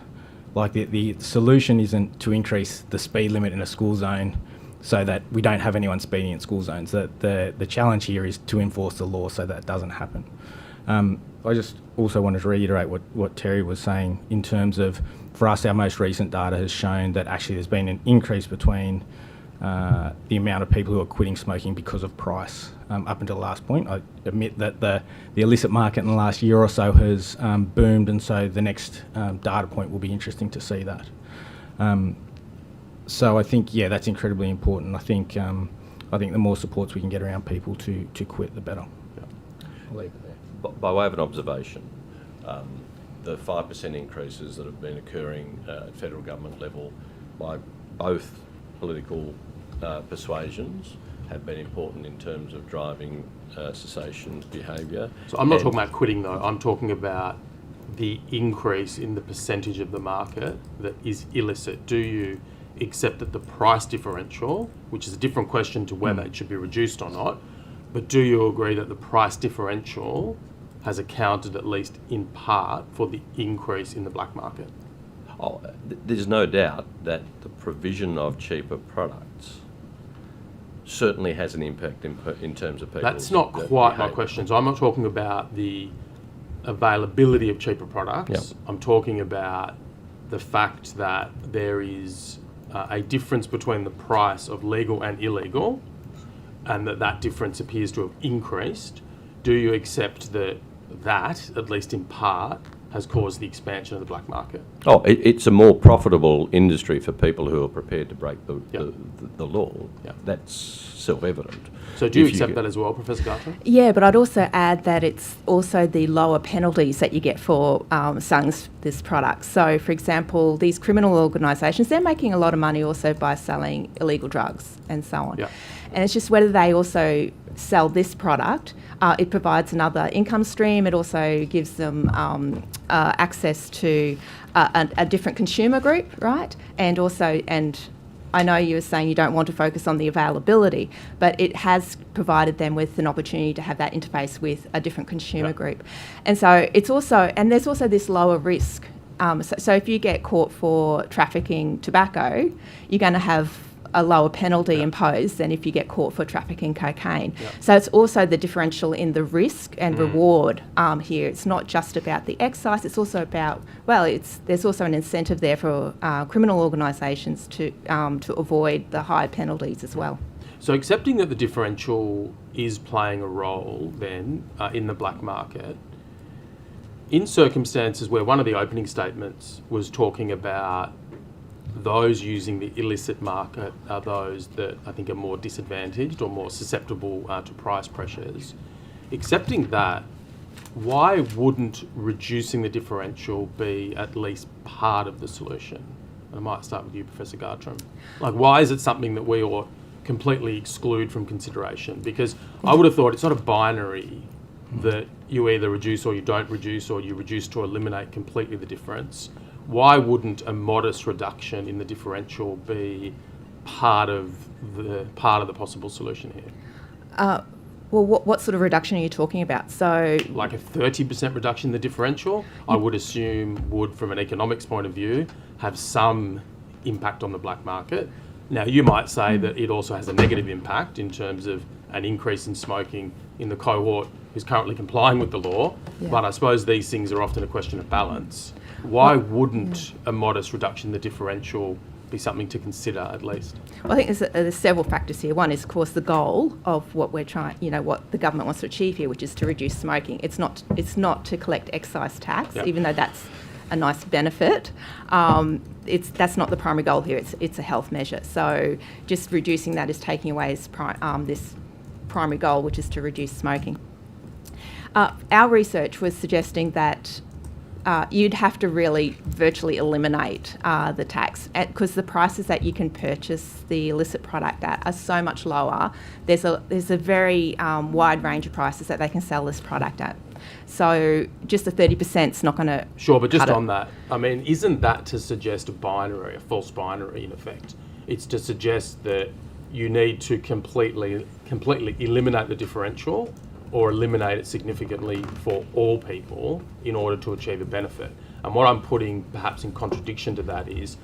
like the solution isn't to increase the speed limit in a school zone so that we don't have anyone speeding in school zones. The challenge here is to enforce the law so that doesn't happen. I just also wanted to reiterate what Terry was saying in terms of, for us, our most recent data has shown that actually there's been an increase between the amount of people who are quitting smoking because of price up until the last point. I admit that the illicit market in the last year or so has boomed, and so the next data point will be interesting to see that. So I think, that's incredibly important. I think the more supports we can get around people to quit, the better. I'll leave it there. By way of an observation, the 5% increases that have been occurring at federal government level by both political persuasions have been important in terms of driving cessation behaviour. So I'm not talking about quitting though, I'm talking about the increase in the percentage of the market that is illicit. Do you accept that the price differential, which is a different question to whether it should be reduced or not, but do you agree that the price differential has accounted, at least in part, for the increase in the black market? There's no doubt that the provision of cheaper products certainly has an impact in terms of people. That's not quite my question. So I'm not talking about the availability of cheaper products. I'm talking about the fact that there is a difference between the price of legal and illegal, and that difference appears to have increased, do you accept that, at least in part, has caused the expansion of the black market? Oh, it's a more profitable industry for people who are prepared to break the law. Yep. That's self-evident. So do you accept that as well, Professor Gartner? Yeah, but I'd also add that it's also the lower penalties that you get for selling this product. So, for example, these criminal organisations, they're making a lot of money also by selling illegal drugs and so on. Yeah. And it's just whether they also sell this product. It provides another income stream. It also gives them access to a different consumer group, right? And I know you were saying you don't want to focus on the availability, but it has provided them with an opportunity to have that interface with a different consumer group. And so it's also, and there's also this lower risk. So if you get caught for trafficking tobacco, you're going to have a lower penalty imposed than if you get caught for trafficking cocaine. So it's also the differential in the risk and reward here. It's not just about the excise, it's also about, there's also an incentive there for criminal organisations to avoid the high penalties as well. So accepting that the differential is playing a role then in the black market, in circumstances where one of the opening statements was talking about those using the illicit market are those that I think are more disadvantaged or more susceptible to price pressures. Accepting that, why wouldn't reducing the differential be at least part of the solution? And I might start with you, Professor Gartram. Like, why is it something that we ought completely exclude from consideration? Because I would have thought it's not a binary that you either reduce or you don't reduce, or you reduce to eliminate completely the difference. Why wouldn't a modest reduction in the differential be part of the possible solution here? Well, what sort of reduction are you talking about? So, like a 30% reduction in the differential, I would assume would, from an economics point of view, have some impact on the black market. Now, you might say that it also has a negative impact in terms of an increase in smoking in the cohort who's currently complying with the law, but I suppose these things are often a question of balance. Why wouldn't a modest reduction in the differential be something to consider at least? Well, I think there's several factors here. One is, of course, the goal of what we're trying, what the government wants to achieve here, which is to reduce smoking. It's not to collect excise tax, even though that's a nice benefit. That's not the primary goal here. It's a health measure. So just reducing that is taking away this primary goal, which is to reduce smoking. Our research was suggesting that you'd have to really virtually eliminate the tax, because the prices that you can purchase the illicit product at are so much lower. There's a very wide range of prices that they can sell this product at. So just the 30% is not going to Sure, but just on that, I mean, isn't that to suggest a false binary in effect? It's to suggest that you need to completely eliminate the differential, or eliminate it significantly for all people in order to achieve a benefit. And what I'm putting perhaps in contradiction to that is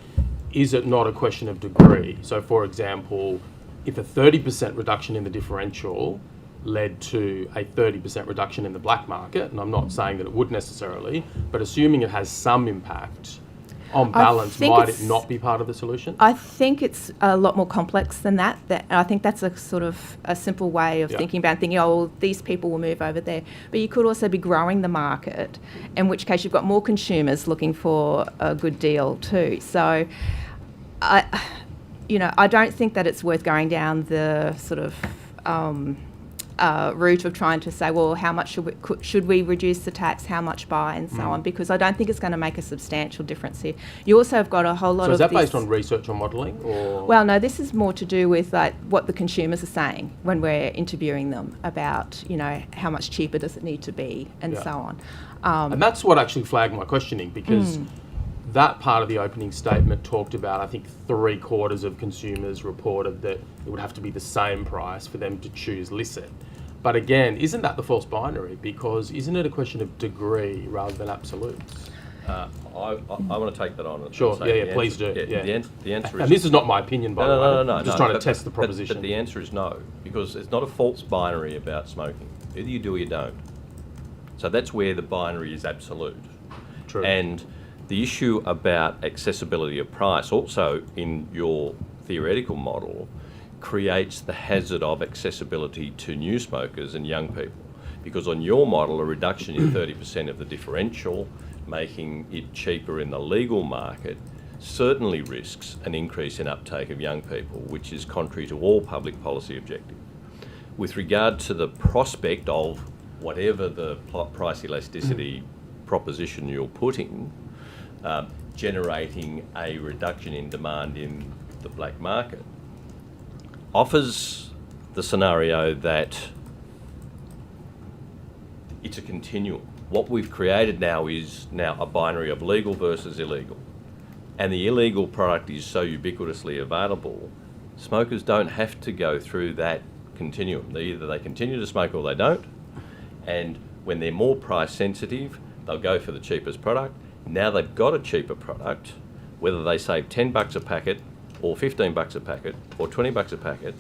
it not a question of degree? So, for example, if a 30% reduction in the differential led to a 30% reduction in the black market, and I'm not saying that it would necessarily, but assuming it has some impact, on balance, might it not be part of the solution? I think it's a lot more complex than that. I think that's a sort of a simple way of thinking about thinking, these people will move over there. But you could also be growing the market, in which case you've got more consumers looking for a good deal too. So, I don't think that it's worth going down the sort of route of trying to say, well, how much should we reduce the tax, how much by, and so on, because I don't think it's going to make a substantial difference here. You also have got a whole lot of... So is that based on research or modelling? Or? Well, no, this is more to do with what the consumers are saying when we're interviewing them about, how much cheaper does it need to be, and so on. And that's what actually flagged my questioning, because that part of the opening statement talked about, I think 3/4 of consumers reported that it would have to be the same price for them to choose licit. But again, isn't that the false binary? Because isn't it a question of degree rather than absolutes? I want to take that on. Sure, please do. The answer is... And this is not my opinion, by the way. No. I'm just trying to test the proposition. But the answer is no, because it's not a false binary about smoking. Either you do or you don't. So that's where the binary is absolute. True. And The issue about accessibility of price also in your theoretical model creates the hazard of accessibility to new smokers and young people. Because on your model, a reduction in 30% of the differential, making it cheaper in the legal market, certainly risks an increase in uptake of young people, which is contrary to all public policy objective. With regard to the prospect of whatever the price elasticity proposition you're putting, generating a reduction in demand in the black market, offers the scenario that it's a continuum. What we've created now is a binary of legal versus illegal. And the illegal product is so ubiquitously available, smokers don't have to go through that continuum. Either they continue to smoke or they don't. And when they're more price sensitive, they'll go for the cheapest product. Now they've got a cheaper product, whether they save $10 a packet or $15 a packet or $20 a packet,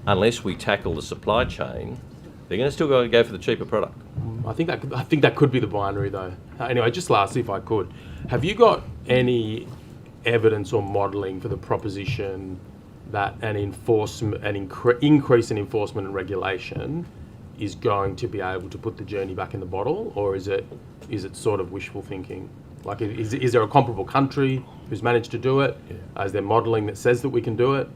unless we tackle the supply chain, they're going to still go for the cheaper product. I think that could be the binary though. Anyway, just lastly, if I could, have you got any evidence or modelling for the proposition that an increase in enforcement and regulation is going to be able to put the journey back in the bottle, or is it sort of wishful thinking? Like, is there a comparable country who's managed to do it? Yeah. Is there modelling that says that we can do it?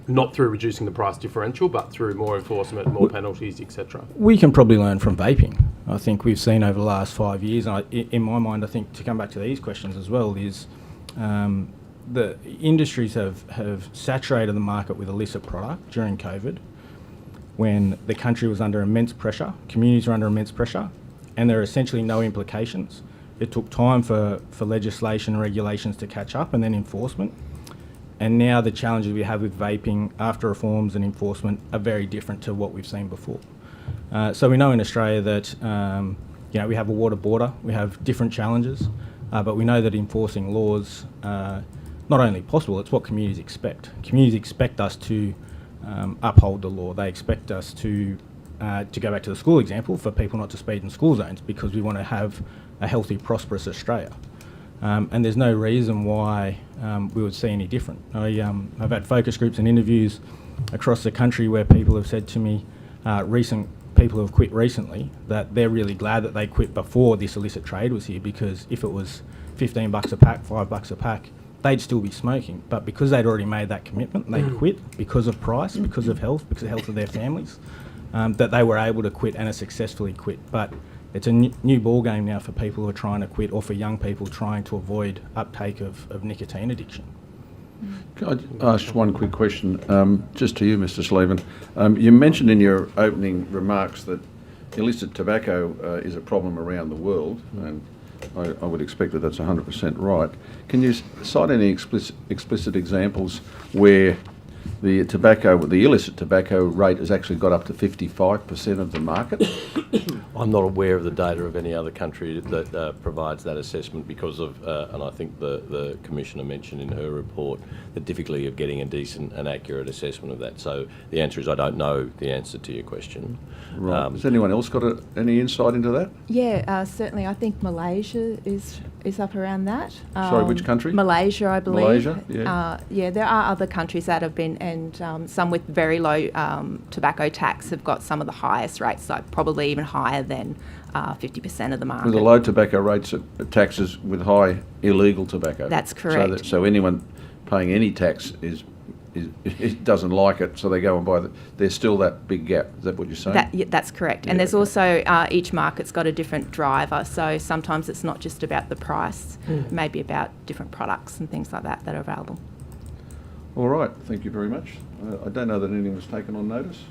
Not through reducing the price differential, but through more enforcement, more penalties, etc. We can probably learn from vaping. I think we've seen over the last 5 years, and in my mind, I think to come back to these questions as well, is the industries have saturated the market with illicit product during COVID, when the country was under immense pressure, communities were under immense pressure, and there are essentially no implications. It took time for legislation and regulations to catch up, and then enforcement. And now the challenges we have with vaping after reforms and enforcement are very different to what we've seen before. So we know in Australia that we have a water border, we have different challenges, but we know that enforcing laws not only possible, it's what communities expect. Communities expect us to uphold the law. They expect us to go back to the school example, for people not to speed in school zones, because we want to have a healthy, prosperous Australia. And there's no reason why we would see any different. I've had focus groups and interviews across the country where people have said to me, people who have quit recently, that they're really glad that they quit before this illicit trade was here, because if it was $15 a pack, $5 a pack, they'd still be smoking. But because they'd already made that commitment, they quit because of price, because of health, because of the health of their families, that they were able to quit and have successfully quit. But it's a new ball game now for people who are trying to quit, or for young people trying to avoid uptake of nicotine addiction. Can I ask one quick question, just to you, Mr. Sleven? You mentioned in your opening remarks that illicit tobacco is a problem around the world, and I would expect that that's 100% right. Can you cite any explicit examples where the illicit tobacco rate has actually got up to 55% of the market? I'm not aware of the data of any other country that provides that assessment, because of, and I think the Commissioner mentioned in her report, the difficulty of getting a decent and accurate assessment of that. So the answer is I don't know the answer to your question. Right. Has anyone else got any insight into that? Yeah, certainly. I think Malaysia is up around that. Sorry, which country? Malaysia, I believe. Malaysia, yeah. Yeah, there are other countries that have been, and some with very low tobacco tax have got some of the highest rates, like probably even higher than 50% of the market. With the low tobacco rates, taxes with high illegal tobacco. That's correct. So anyone paying any tax it doesn't like it, so they go and buy it. There's still that big gap. Is that what you're saying? That's correct. Yeah, and there's also, each market's got a different driver, so sometimes it's not just about the price, maybe about different products and things like that are available. All right, thank you very much. I don't know that anything was taken on notice.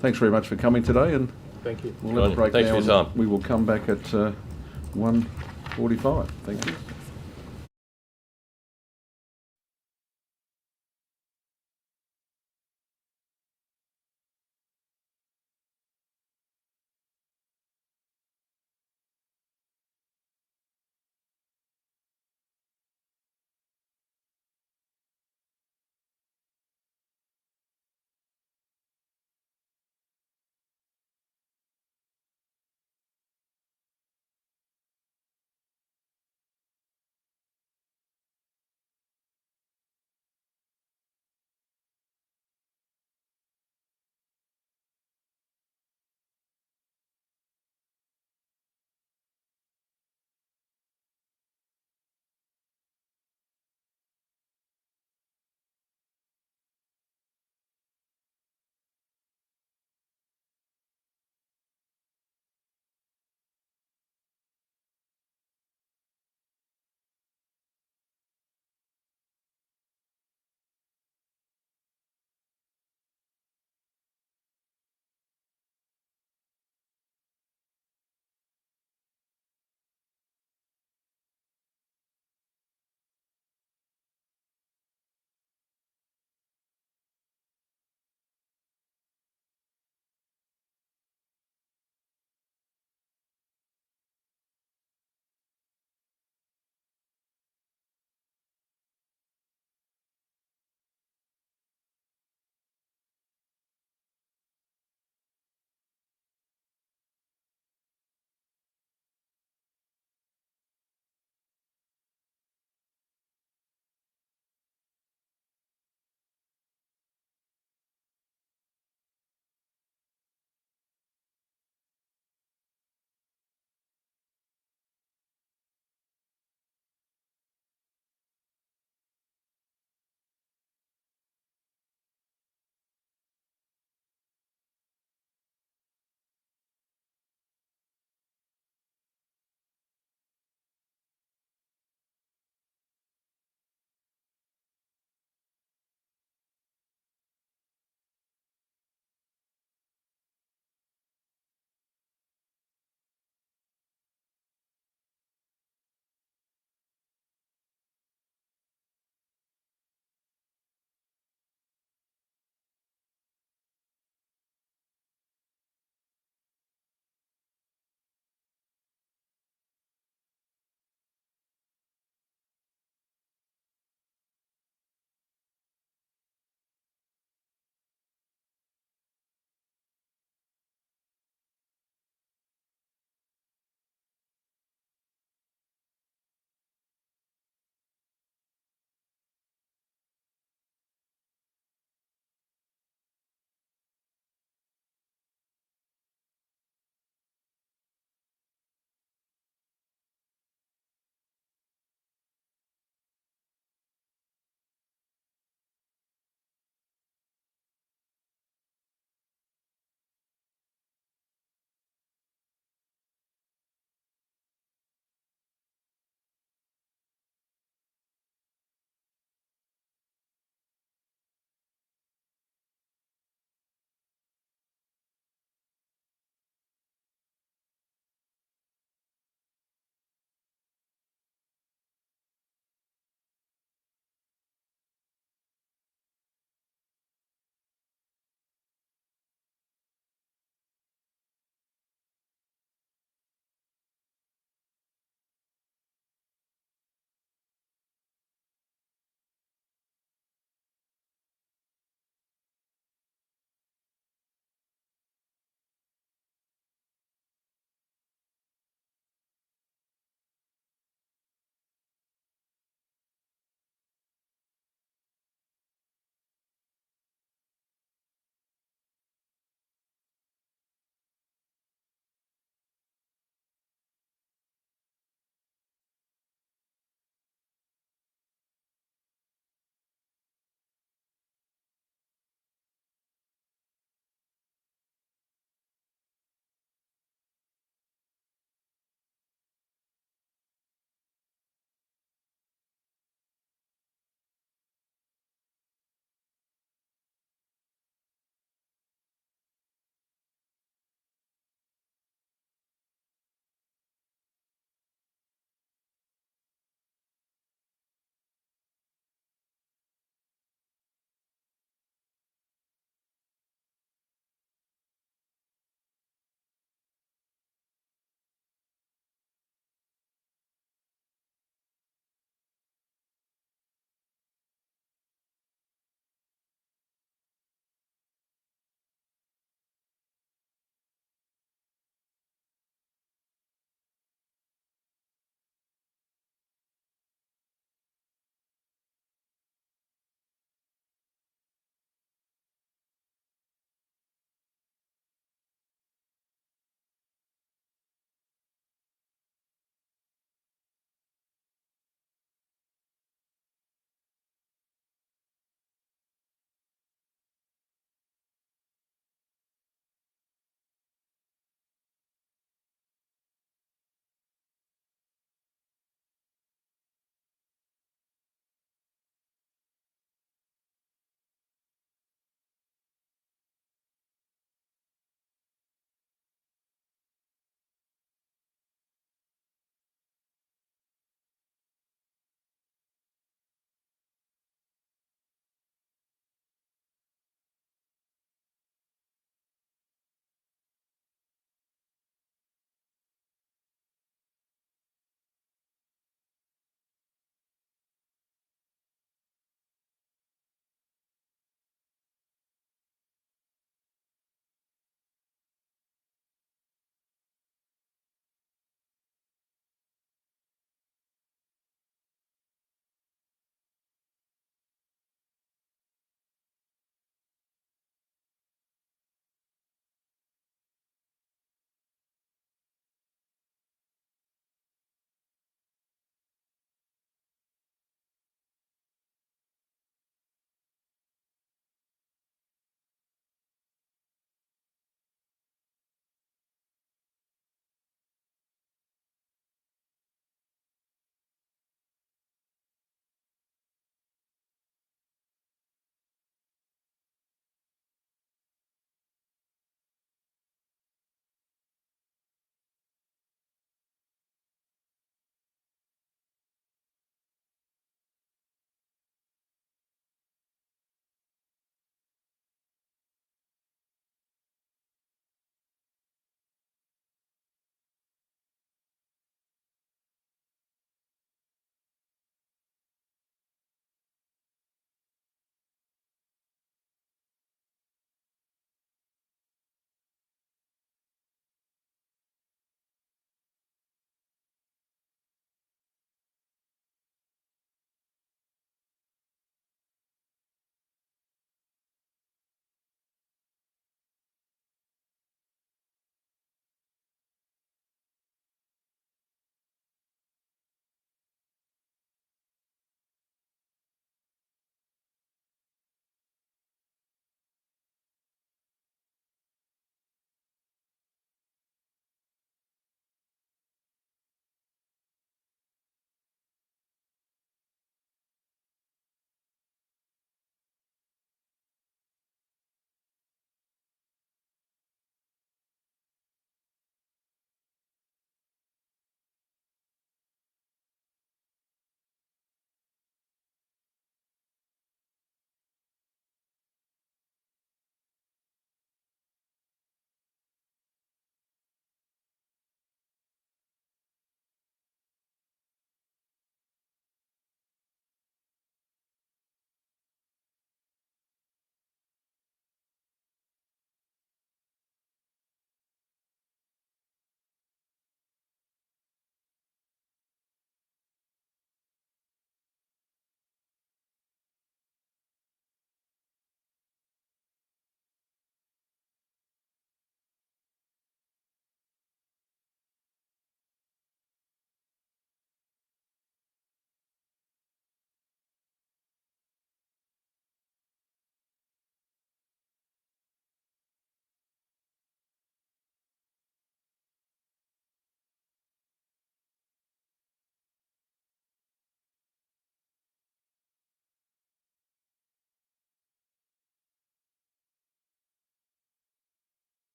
Thanks very much for coming today, and thank you. We'll have a break Thanks now. for your time. We will come back at 1:45. Thank you.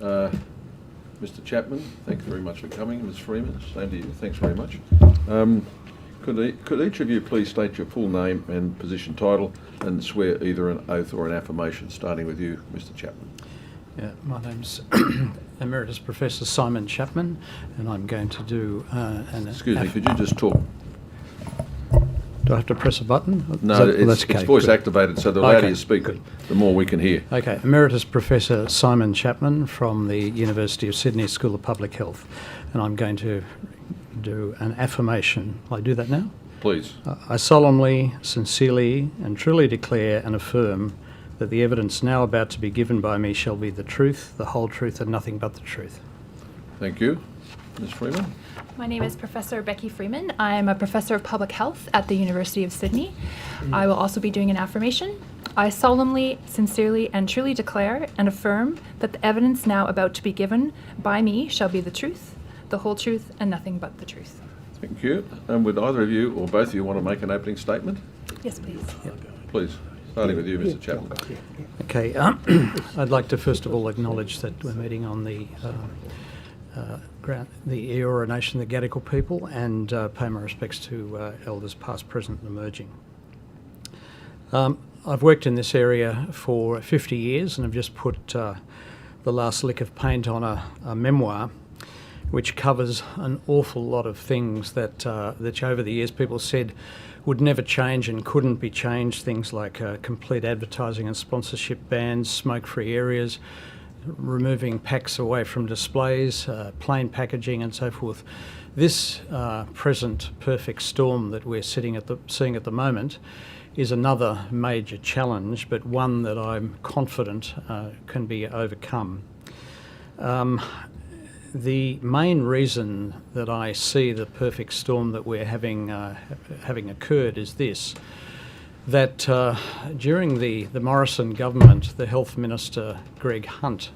Mr. Chapman, thank you very much for coming. Ms. Freeman, same to you. Thanks very much. Could each of you please state your full name and position title and swear either an oath or an affirmation, starting with you, Mr. Chapman. Yeah, my name's Emeritus Professor Simon Chapman, and I'm going to do Excuse me, could you just talk? Do I have to press a button? No, that's it's voice good. activated, so the louder Okay, you speak, good. the more we can hear. Okay, Emeritus Professor Simon Chapman from the University of Sydney School of Public Health, and I'm going to do an affirmation. Will I do that now? Please. I solemnly, sincerely and truly declare and affirm that the evidence now about to be given by me shall be the truth, the whole truth and nothing but the truth. Thank you. Ms. Freeman? My name is Professor Becky Freeman. I am a Professor of Public Health at the University of Sydney. I will also be doing an affirmation. I solemnly, sincerely and truly declare and affirm that the evidence now about to be given by me shall be the truth, the whole truth and nothing but the truth. Thank you. And would either of you or both of you want to make an opening statement? Yes, please. Please, starting with you, Mr. Chapman. Okay, I'd like to first of all acknowledge that we're meeting on the Eora Nation, the Gadigal people, and pay my respects to elders past, present and emerging. I've worked in this area for 50 years and I've just put the last lick of paint on a memoir which covers an awful lot of things that over the years people said would never change and couldn't be changed. Things like complete advertising and sponsorship bans, smoke-free areas, removing packs away from displays, plain packaging and so forth. This present perfect storm that we're seeing at the moment is another major challenge, but one that I'm confident can be overcome. The main reason that I see the perfect storm that we're having occurred is this, that during the Morrison government, the Health Minister, Greg Hunt,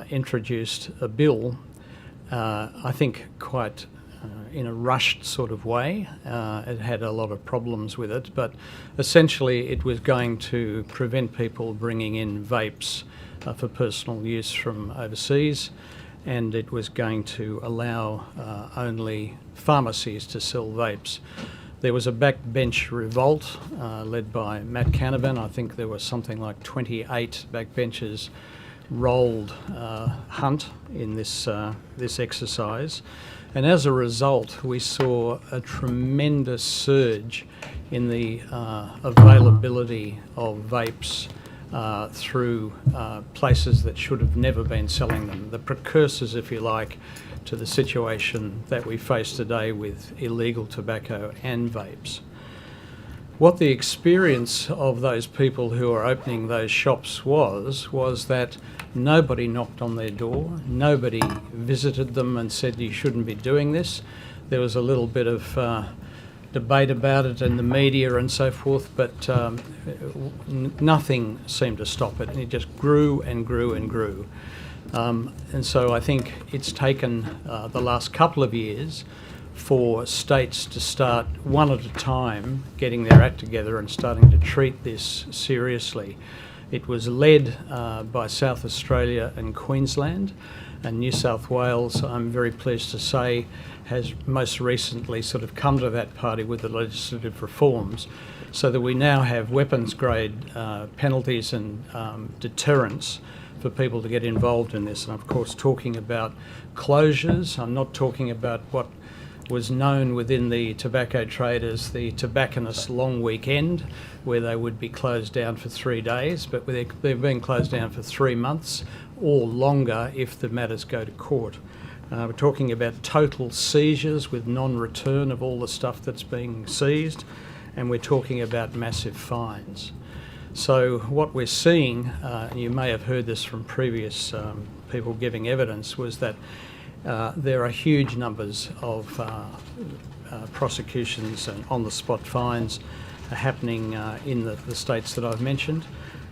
introduced a bill, I think quite in a rushed sort of way. It had a lot of problems with it, but essentially it was going to prevent people bringing in vapes for personal use from overseas, and it was going to allow only pharmacies to sell vapes. There was a backbench revolt led by Matt Canavan. I think there was something like 28 backbenchers rolled Hunt in this exercise. And as a result, we saw a tremendous surge in the availability of vapes through places that should have never been selling them, the precursors, if you like, to the situation that we face today with illegal tobacco and vapes. What the experience of those people who are opening those shops was that nobody knocked on their door, nobody visited them and said you shouldn't be doing this. There was a little bit of debate about it in the media and so forth, but nothing seemed to stop it, and it just grew and grew and grew. And so I think it's taken the last couple of years for states to start one at a time getting their act together and starting to treat this seriously. It was led by South Australia and Queensland, and New South Wales, I'm very pleased to say, has most recently sort of come to that party with the legislative reforms, so that we now have weapons grade penalties and deterrents for people to get involved in this. And of course, talking about closures, I'm not talking about what was known within the tobacco trade as the tobacconist long weekend, where they would be closed down for 3 days, but they've been closed down for 3 months or longer if the matters go to court. We're talking about total seizures with non-return of all the stuff that's being seized, and we're talking about massive fines. So what we're seeing, and you may have heard this from previous people giving evidence, was that there are huge numbers of prosecutions and on-the-spot fines happening in the states that I've mentioned.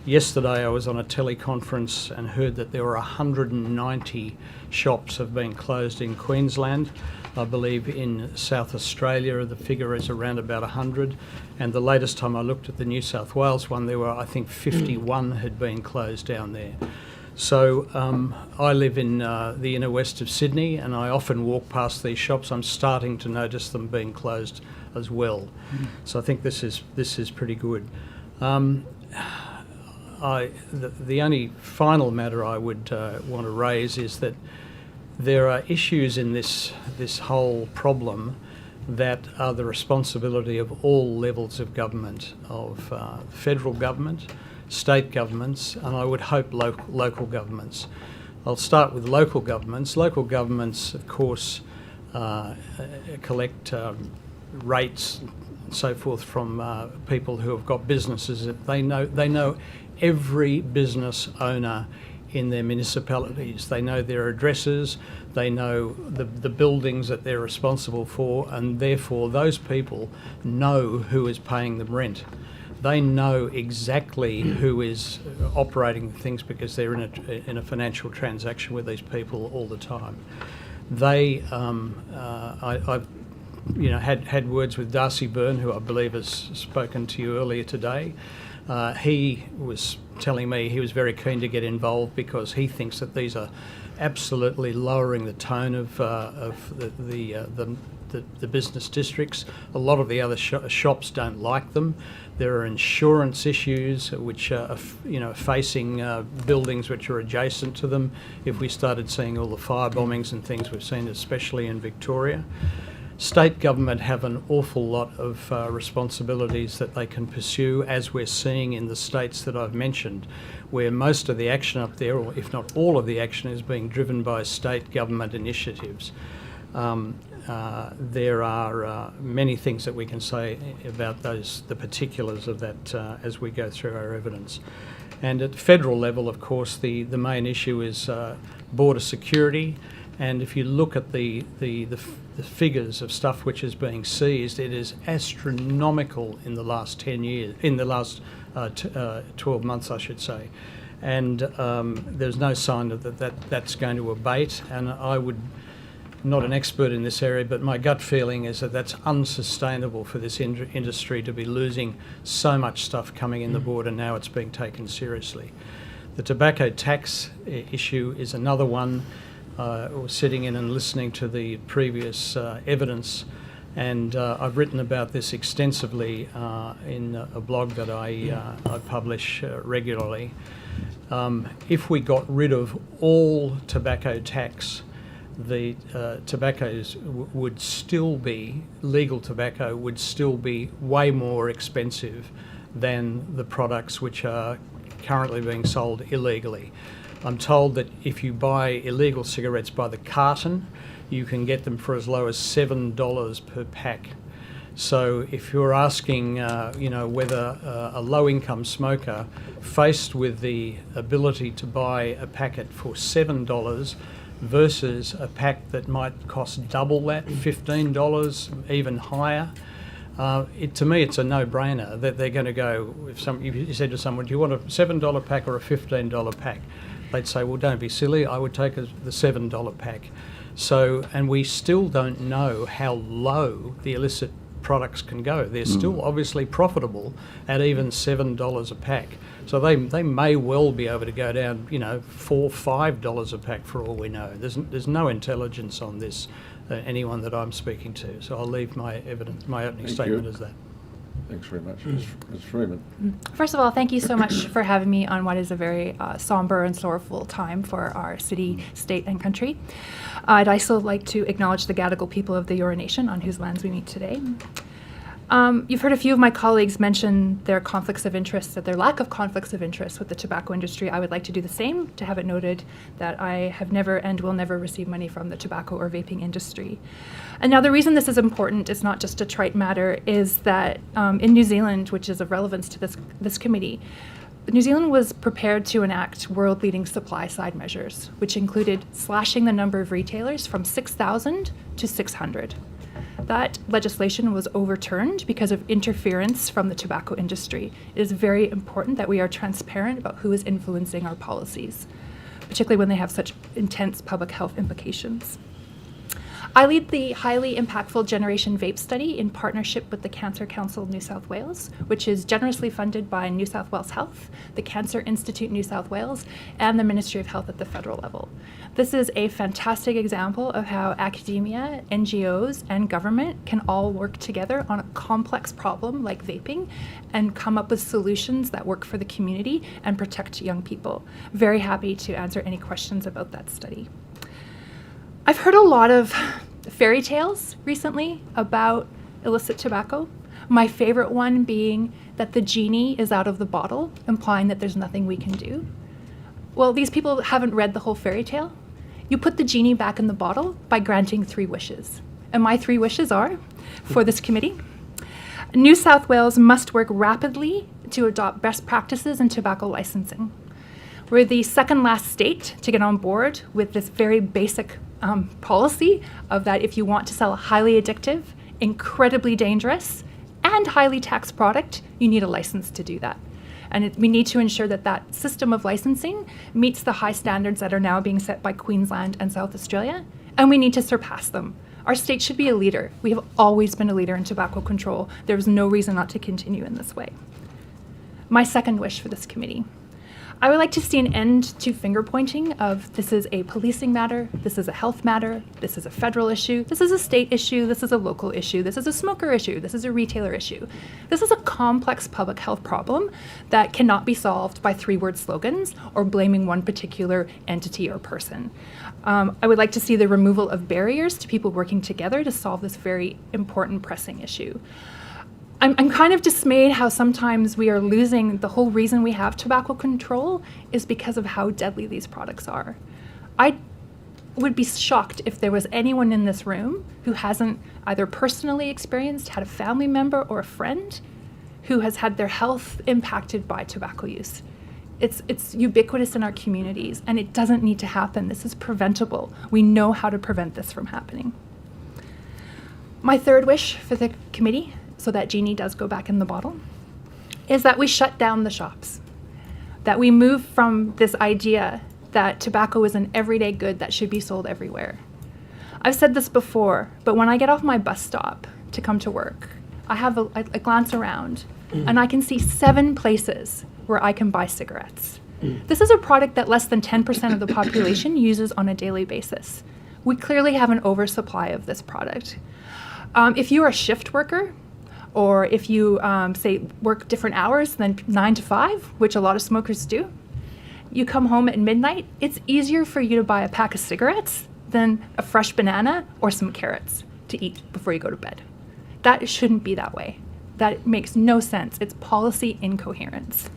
Yesterday I was on a teleconference and heard that there were 190 shops have been closed in Queensland. I believe in South Australia the figure is around about 100, and the latest time I looked at the New South Wales one, there were, I think, 51 had been closed down there. So I live in the inner west of Sydney, and I often walk past these shops. I'm starting to notice them being closed as well. So I think this is pretty good. The only final matter I would want to raise is that there are issues in this whole problem that are the responsibility of all levels of government, of federal government, state governments, and I would hope local governments. I'll start with local governments. Local governments, of course, collect rates and so forth from people who have got businesses. They know every business owner in their municipalities. They know their addresses, they know the buildings that they're responsible for, and therefore those people know who is paying them rent. They know exactly who is operating things because they're in a financial transaction with these people all the time. They, I've had words with Darcy Byrne, who I believe has spoken to you earlier today. He was telling me he was very keen to get involved because he thinks that these are absolutely lowering the tone of the business districts. A lot of the other shops don't like them. There are insurance issues which are facing buildings which are adjacent to them. If we started seeing all the fire bombings and things we've seen, especially in Victoria. State government have an awful lot of responsibilities that they can pursue, as we're seeing in the states that I've mentioned, where most of the action up there, or if not all of the action, is being driven by state government initiatives. There are many things that we can say about the particulars of that as we go through our evidence. And at federal level, of course, the main issue is border security. And if you look at the figures of stuff which is being seized, it is astronomical in the last 10 years, in the last 12 months, I should say. And there's no sign that's going to abate. And I would, not an expert in this area, but my gut feeling is that that's unsustainable for this industry to be losing so much stuff coming in the border. Now it's being taken seriously. The tobacco tax issue is another one. Sitting in and listening to the previous evidence, and I've written about this extensively in a blog that I publish regularly. If we got rid of all tobacco tax, the tobaccos would still be, legal tobacco would still be way more expensive than the products which are currently being sold illegally. I'm told that if you buy illegal cigarettes by the carton, you can get them for as low as $7 per pack. So if you're asking, whether a low-income smoker, faced with the ability to buy a packet for $7 versus a pack that might cost double that, $15, even higher, to me it's a no-brainer that they're going to go. If you said to someone, do you want a $7 pack or a $15 pack? They'd say, well, don't be silly, I would take the $7 pack. So, and we still don't know how low the illicit products can go. They're still obviously profitable at even $7 a pack. So they may well be able to go down, $4, $5 a pack for all we know. There's no intelligence on this, anyone that I'm speaking to. So I'll leave my opening statement as that. Thanks very much, Ms. Freeman. First of all, thank you so much for having me on what is a very somber and sorrowful time for our city, state, and country. I'd also like to acknowledge the Gadigal people of the Eora Nation on whose lands we meet today. You've heard a few of my colleagues mention their conflicts of interest, their lack of conflicts of interest with the tobacco industry. I would like to do the same, to have it noted that I have never and will never receive money from the tobacco or vaping industry. And now the reason this is important, it's not just a trite matter, is that in New Zealand, which is of relevance to this committee, New Zealand was prepared to enact world-leading supply-side measures, which included slashing the number of retailers from 6,000 to 600. That legislation was overturned because of interference from the tobacco industry. It is very important that we are transparent about who is influencing our policies, particularly when they have such intense public health implications. I lead the highly impactful Generation Vape study in partnership with the Cancer Council of New South Wales, which is generously funded by New South Wales Health, the Cancer Institute New South Wales, and the Ministry of Health at the federal level. This is a fantastic example of how academia, NGOs, and government can all work together on a complex problem like vaping and come up with solutions that work for the community and protect young people. Very happy to answer any questions about that study. I've heard a lot of fairy tales recently about illicit tobacco. My favorite one being that the genie is out of the bottle, implying that there's nothing we can do. Well, these people haven't read the whole fairy tale. You put the genie back in the bottle by granting 3 wishes. And my 3 wishes are, for this committee, New South Wales must work rapidly to adopt best practices in tobacco licensing. We're the second last state to get on board with this very basic policy of that if you want to sell a highly addictive, incredibly dangerous, and highly taxed product, you need a license to do that. And we need to ensure that that system of licensing meets the high standards that are now being set by Queensland and South Australia, and we need to surpass them. Our state should be a leader. We have always been a leader in tobacco control. There's no reason not to continue in this way. My second wish for this committee. I would like to see an end to finger pointing of this is a policing matter, this is a health matter, this is a federal issue, this is a state issue, this is a local issue, this is a smoker issue, this is a retailer issue. This is a complex public health problem that cannot be solved by 3-word slogans or blaming one particular entity or person. I would like to see the removal of barriers to people working together to solve this very important pressing issue. I'm kind of dismayed how sometimes we are losing the whole reason we have tobacco control is because of how deadly these products are. I would be shocked if there was anyone in this room who hasn't either personally experienced, had a family member or a friend who has had their health impacted by tobacco use. It's ubiquitous in our communities and it doesn't need to happen. This is preventable. We know how to prevent this from happening. My third wish for the committee, so that genie does go back in the bottle, is that we shut down the shops. That we move from this idea that tobacco is an everyday good that should be sold everywhere. I've said this before, but when I get off my bus stop to come to work, I have a glance around and I can see 7 places where I can buy cigarettes. This is a product that less than 10% of the population uses on a daily basis. We clearly have an oversupply of this product. If you're a shift worker, or if you, say, work different hours than 9 to 5, which a lot of smokers do, you come home at midnight, it's easier for you to buy a pack of cigarettes than a fresh banana or some carrots to eat before you go to bed. That shouldn't be that way. That makes no sense. It's policy incoherence.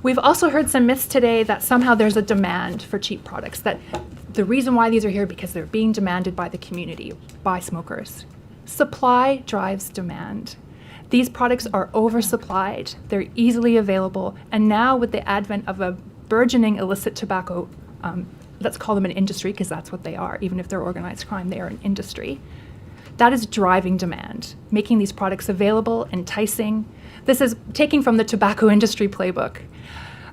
We've also heard some myths today that somehow there's a demand for cheap products, that the reason why these are here because they're being demanded by the community, by smokers. Supply drives demand. These products are oversupplied, they're easily available, and now with the advent of a burgeoning illicit tobacco, let's call them an industry because that's what they are, even if they're organized crime, they are an industry. That is driving demand, making these products available, enticing. This is taking from the tobacco industry playbook.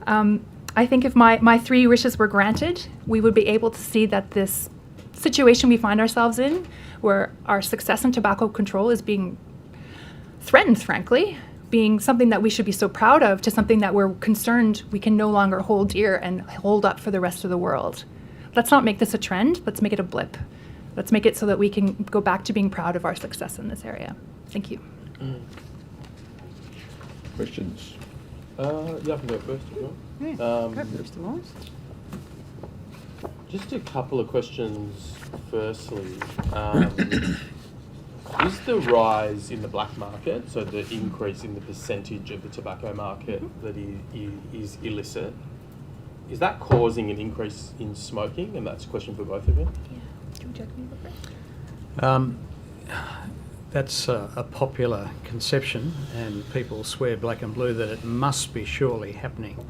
I think if my 3 wishes were granted, we would be able to see that this situation we find ourselves in, where our success in tobacco control is being threatened, frankly, being something that we should be so proud of to something that we're concerned we can no longer hold dear and hold up for the rest of the world. Let's not make this a trend, let's make it a blip. Let's make it so that we can go back to being proud of our success in this area. Thank you. Questions? Yeah, I can go first if you want. Mr. Morris. Just a couple of questions. Firstly, is the rise in the black market, so the increase in the percentage of the tobacco market that is illicit, is that causing an increase in smoking? And that's a question for both of you. Yeah. Do you want me to go first? That's a popular conception, and people swear black and blue that it must be surely happening.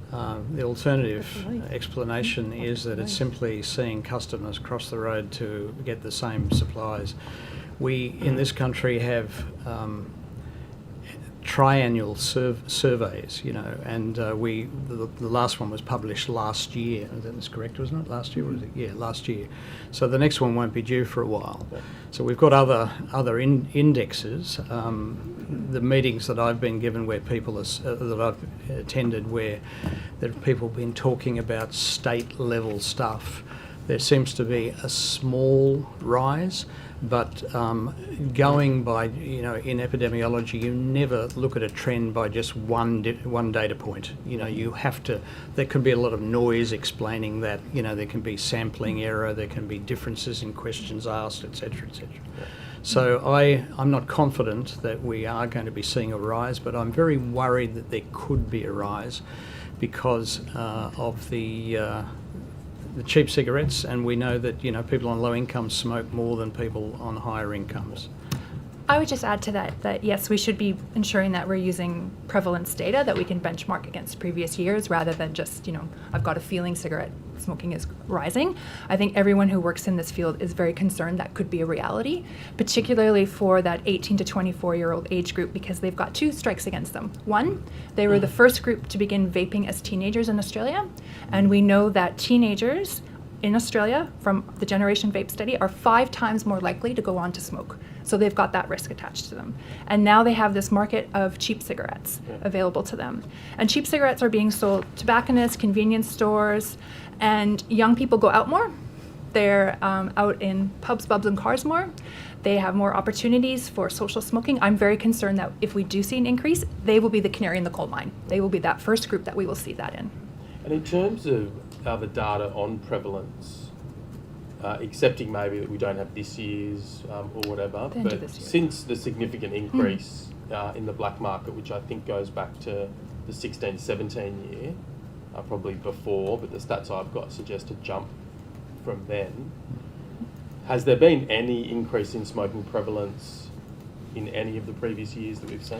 The alternative explanation is that it's simply seeing customers cross the road to get the same supplies. We, in this country, have triennial surveys, and the last one was published last year. That was correct, wasn't it? Last year, was it? Yeah, last year. So the next one won't be due for a while. Yeah. So we've got other indexes. The meetings that I've been given where people that I've attended where there have people been talking about state level stuff. There seems to be a small rise, but going by, in epidemiology, you never look at a trend by just one data point. You have to, there can be a lot of noise explaining that, there can be sampling error, there can be differences in questions asked, etc., etc. Yeah. So I'm not confident that we are going to be seeing a rise, but I'm very worried that there could be a rise because of the cheap cigarettes, and we know that people on low incomes smoke more than people on higher incomes. I would just add to that yes, we should be ensuring that we're using prevalence data that we can benchmark against previous years rather than just, I've got a feeling cigarette smoking is rising. I think everyone who works in this field is very concerned that could be a reality, particularly for that 18 to 24-year-old age group, because they've got two strikes against them. One, they were the first group to begin vaping as teenagers in Australia, and we know that teenagers in Australia, from the Generation Vape study, are 5 times more likely to go on to smoke. So they've got that risk attached to them. And now they have this market of cheap cigarettes available to them. And cheap cigarettes are being sold tobacconists, convenience stores, and young people go out more. They're out in pubs, bubs, and cars more. They have more opportunities for social smoking. I'm very concerned that if we do see an increase, they will be the canary in the coal mine. They will be that first group that we will see that in. And in terms of the data on prevalence, accepting maybe that we don't have this year's or whatever, but since the significant increase in the black market, which I think goes back to the 16-17 year, probably before, but the stats I've got suggest a jump from then. Has there been any increase in smoking prevalence in any of the previous years that we've seen?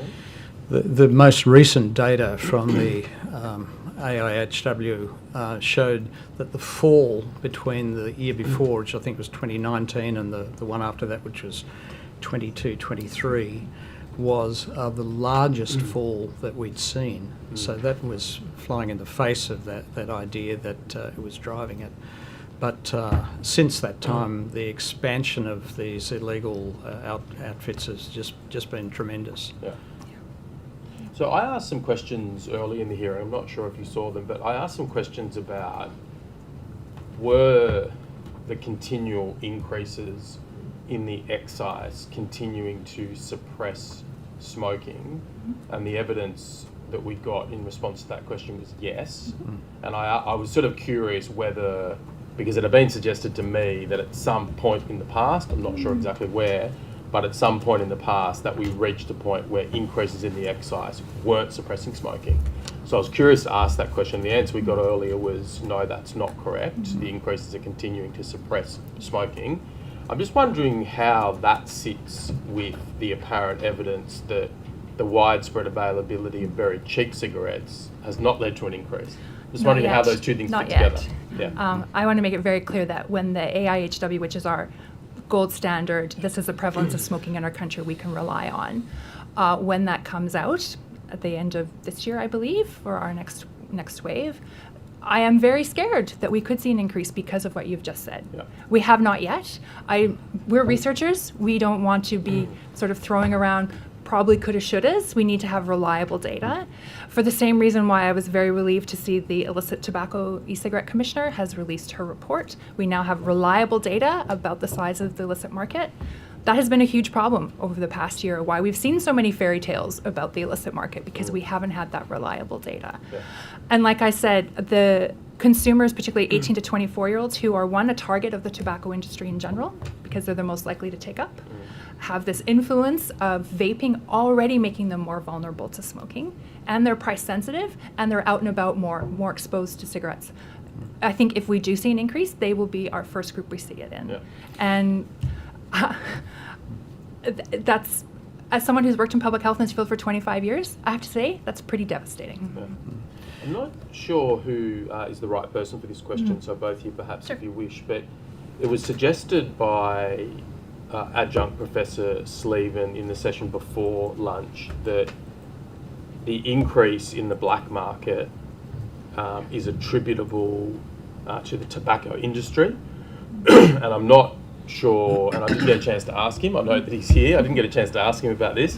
The most recent data from the AIHW showed that the fall between the year before, which I think was 2019, and the one after that, which was 22-23, was the largest fall that we'd seen. So that was flying in the face of that idea that it was driving it. But since that time, the expansion of these illegal outfits has just been tremendous. Yeah. So I asked some questions early in the hearing. I'm not sure if you saw them, but I asked some questions about were the continual increases in the excise continuing to suppress smoking, and the evidence that we got in response to that question was yes. And I was sort of curious whether, because it had been suggested to me that at some point in the past, I'm not sure exactly where, but at some point in the past that we reached a point where increases in the excise weren't suppressing smoking. So I was curious to ask that question. The answer we got earlier was no, that's not correct. The increases are continuing to suppress smoking. I'm just wondering how that sits with the apparent evidence that the widespread availability of very cheap cigarettes has not led to an increase. Just wondering how those two things fit together. Yeah. I want to make it very clear that when the AIHW, which is our gold standard, this is the prevalence of smoking in our country we can rely on. When that comes out at the end of this year, I believe, or our next wave, I am very scared that we could see an increase because of what you've just said. Yeah. We have not yet. We're researchers. We don't want to be sort of throwing around probably coulda, shouldas. We need to have reliable data. For the same reason why I was very relieved to see the illicit tobacco e-cigarette commissioner has released her report. We now have reliable data about the size of the illicit market. That has been a huge problem over the past year, why we've seen so many fairy tales about the illicit market, because we haven't had that reliable data. Yeah. And like I said, the consumers, particularly 18 to 24-year-olds, who are a target of the tobacco industry in general, because they're the most likely to take up, have this influence of vaping already making them more vulnerable to smoking, and they're price sensitive, and they're out and about more exposed to cigarettes. I think if we do see an increase, they will be our first group we see it in. Yeah. And that's, as someone who's worked in public health in this field for 25 years, I have to say that's pretty devastating. Yeah. I'm not sure who is the right person for this question, so both of you perhaps if you wish, but it was suggested by adjunct Professor Sleven in the session before lunch that the increase in the black market is attributable to the tobacco industry. And I'm not sure, and I didn't get a chance to ask him. I know that he's here. I didn't get a chance to ask him about this,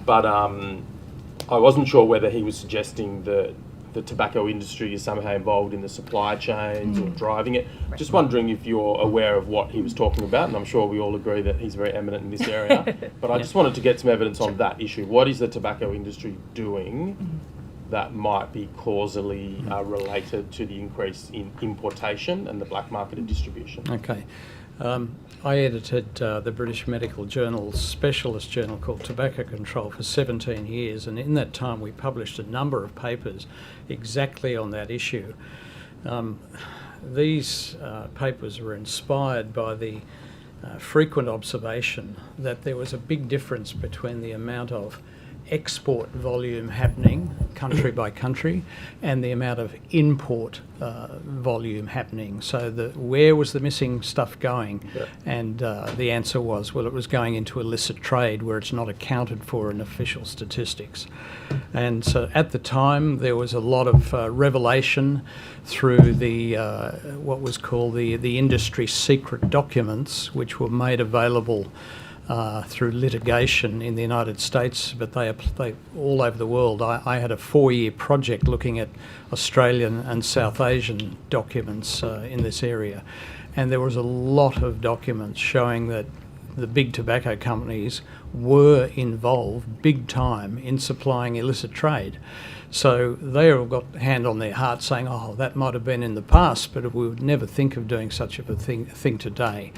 but I wasn't sure whether he was suggesting that the tobacco industry is somehow involved in the supply chains or driving it. Just wondering if you're aware of what he was talking about, and I'm sure we all agree that he's very eminent in this area. But I just wanted to get some evidence on that issue. What is the tobacco industry doing that might be causally related to the increase in importation and the black market of distribution? Okay. I edited the British Medical Journal's specialist journal called Tobacco Control for 17 years, and in that time we published a number of papers exactly on that issue. These papers were inspired by the frequent observation that there was a big difference between the amount of export volume happening country by country and the amount of import volume happening. So where was the missing stuff going? Yeah. And the answer was, well, it was going into illicit trade where it's not accounted for in official statistics. And so at the time there was a lot of revelation through the what was called the industry secret documents, which were made available through litigation in the United States, but they all over the world. I had a 4-year project looking at Australian and South Asian documents in this area, and there was a lot of documents showing that the big tobacco companies were involved big time in supplying illicit trade. So they all got a hand on their heart saying, oh, that might have been in the past, but we would never think of doing such a thing today.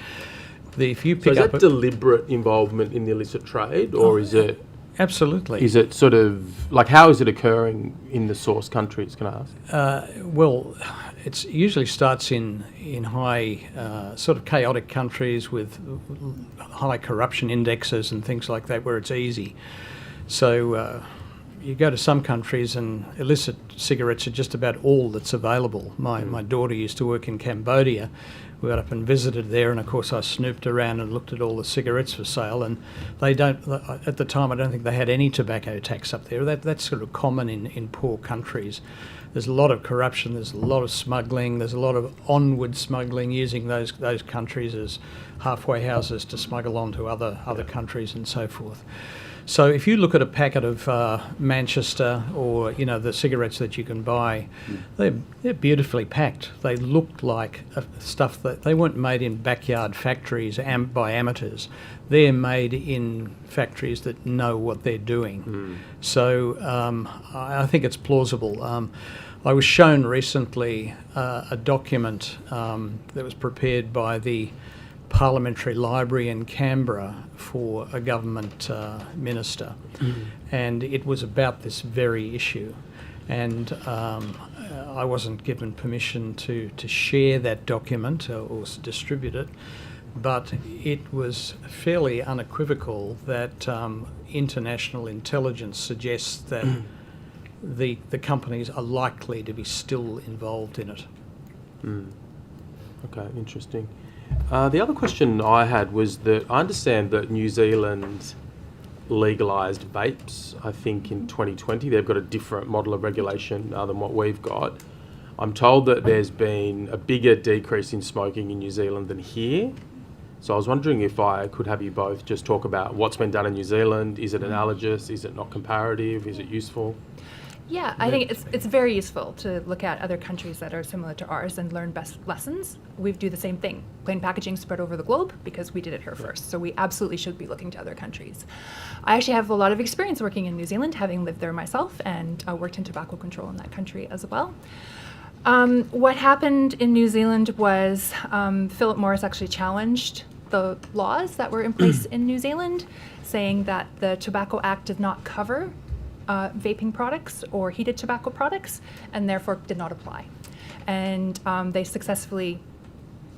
If you pick up deliberate involvement in the illicit trade, or is it... Absolutely. Is it sort of... Like, how is it occurring in the source countries, can I ask? Well, it usually starts in high, sort of chaotic countries with high corruption indexes and things like that, where it's easy. So you go to some countries and illicit cigarettes are just about all that's available. My daughter used to work in Cambodia. We got up and visited there, and of course I snooped around and looked at all the cigarettes for sale, and they don't, at the time I don't think they had any tobacco tax up there. That's sort of common in poor countries. There's a lot of corruption, there's a lot of smuggling, there's a lot of onward smuggling, using those countries as halfway houses to smuggle on to other countries and so forth. So if you look at a packet of Manchester, or the cigarettes that you can buy, they're beautifully packed. They look like stuff that they weren't made in backyard factories by amateurs. They're made in factories that know what they're doing. So I think it's plausible. I was shown recently a document that was prepared by the Parliamentary Library in Canberra for a government minister, and it was about this very issue. And I wasn't given permission to share that document or distribute it, but it was fairly unequivocal that international intelligence suggests that the companies are likely to be still involved in it. Okay, interesting. The other question I had was that I understand that New Zealand legalised vapes, I think, in 2020. They've got a different model of regulation than what we've got. I'm told that there's been a bigger decrease in smoking in New Zealand than here. So I was wondering if I could have you both just talk about what's been done in New Zealand. Is it analogous? Is it not comparative? Is it useful? Yeah, I think it's very useful to look at other countries that are similar to ours and learn best lessons. We do the same thing. Plain packaging spread over the globe because we did it here first. So we absolutely should be looking to other countries. I actually have a lot of experience working in New Zealand, having lived there myself and worked in tobacco control in that country as well. What happened in New Zealand was Philip Morris actually challenged the laws that were in place in New Zealand, saying that the Tobacco Act did not cover vaping products or heated tobacco products, and therefore did not apply. And they successfully,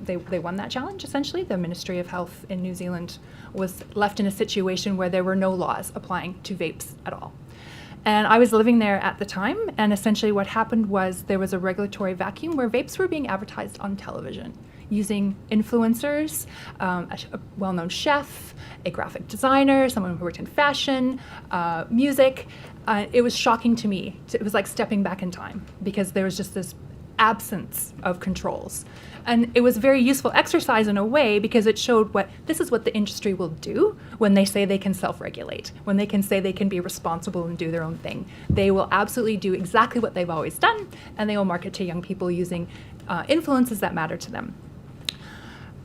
they won that challenge, essentially. The Ministry of Health in New Zealand was left in a situation where there were no laws applying to vapes at all. And I was living there at the time, and essentially what happened was there was a regulatory vacuum where vapes were being advertised on television using influencers, a well-known chef, a graphic designer, someone who worked in fashion, music, it was shocking to me. It was like stepping back in time because there was just this absence of controls. And it was a very useful exercise in a way because it showed this is what the industry will do when they say they can self-regulate, when they can say they can be responsible and do their own thing. They will absolutely do exactly what they've always done, and they will market to young people using influences that matter to them.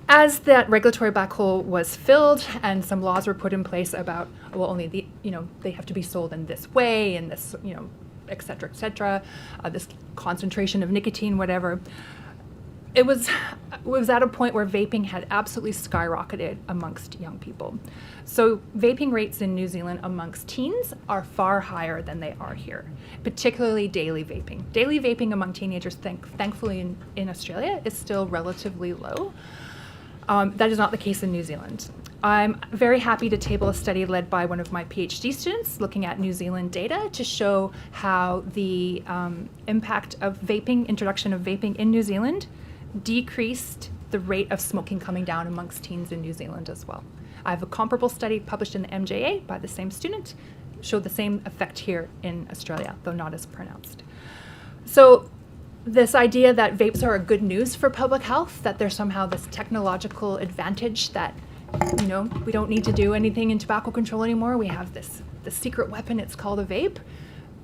As that regulatory black hole was filled and some laws were put in place about, well, only they have to be sold in this way and this, et cetera, this concentration of nicotine, whatever. It was at a point where vaping had absolutely skyrocketed amongst young people. So vaping rates in New Zealand amongst teens are far higher than they are here, particularly daily vaping. Daily vaping among teenagers, thankfully in Australia, is still relatively low. That is not the case in New Zealand. I'm very happy to table a study led by one of my PhD students looking at New Zealand data to show how the impact of introduction of vaping in New Zealand decreased the rate of smoking coming down amongst teens in New Zealand as well. I have a comparable study published in the MJA by the same student, showed the same effect here in Australia, though not as pronounced. So this idea that vapes are a good news for public health, that there's somehow this technological advantage that, we don't need to do anything in tobacco control anymore. We have this secret weapon, it's called a vape,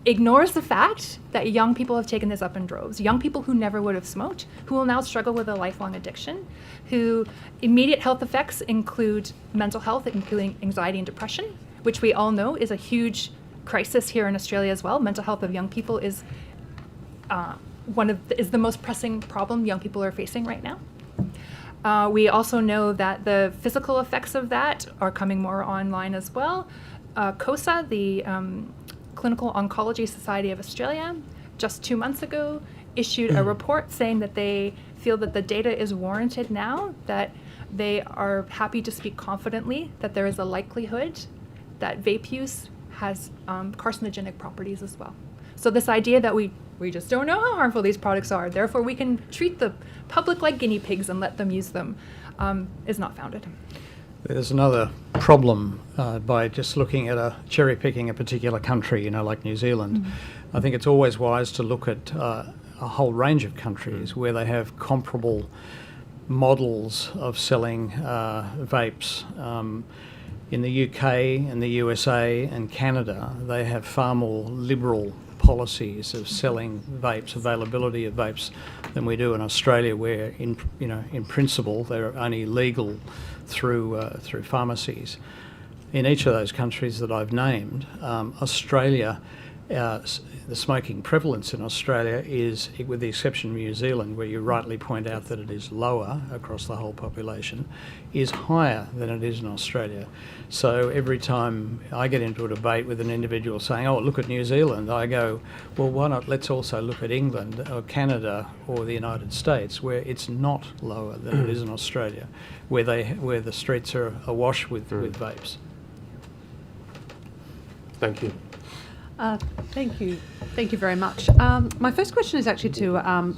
ignores the fact that young people have taken this up in droves. Young people who never would have smoked, who will now struggle with a lifelong addiction, who immediate health effects include mental health, including anxiety and depression, which we all know is a huge crisis here in Australia as well. Mental health of young people is the most pressing problem young people are facing right now. We also know that the physical effects of that are coming more online as well. COSA, the Clinical Oncology Society of Australia, just 2 months ago, issued a report saying that they feel that the data is warranted now, that they are happy to speak confidently that there is a likelihood that vape use has carcinogenic properties as well. So this idea that we just don't know how harmful these products are, therefore we can treat the public like guinea pigs and let them use them, is not founded. There's another problem by just looking at cherry picking a particular country, like New Zealand. Mm-hmm. I think it's always wise to look at a whole range of countries where they have comparable models of selling vapes. In the UK and the USA and Canada, they have far more liberal policies of selling vapes, availability of vapes, than we do in Australia, where in principle they're only legal through pharmacies. In each of those countries that I've named, Australia, the smoking prevalence in Australia is, with the exception of New Zealand, where you rightly point out that it is lower across the whole population, is higher than it is in Australia. So every time I get into a debate with an individual saying, oh, look at New Zealand, I go, well, why not let's also look at England or Canada or the United States, where it's not lower than it is in Australia, where the streets are awash with vapes. Thank you. Thank you very much. My first question is actually to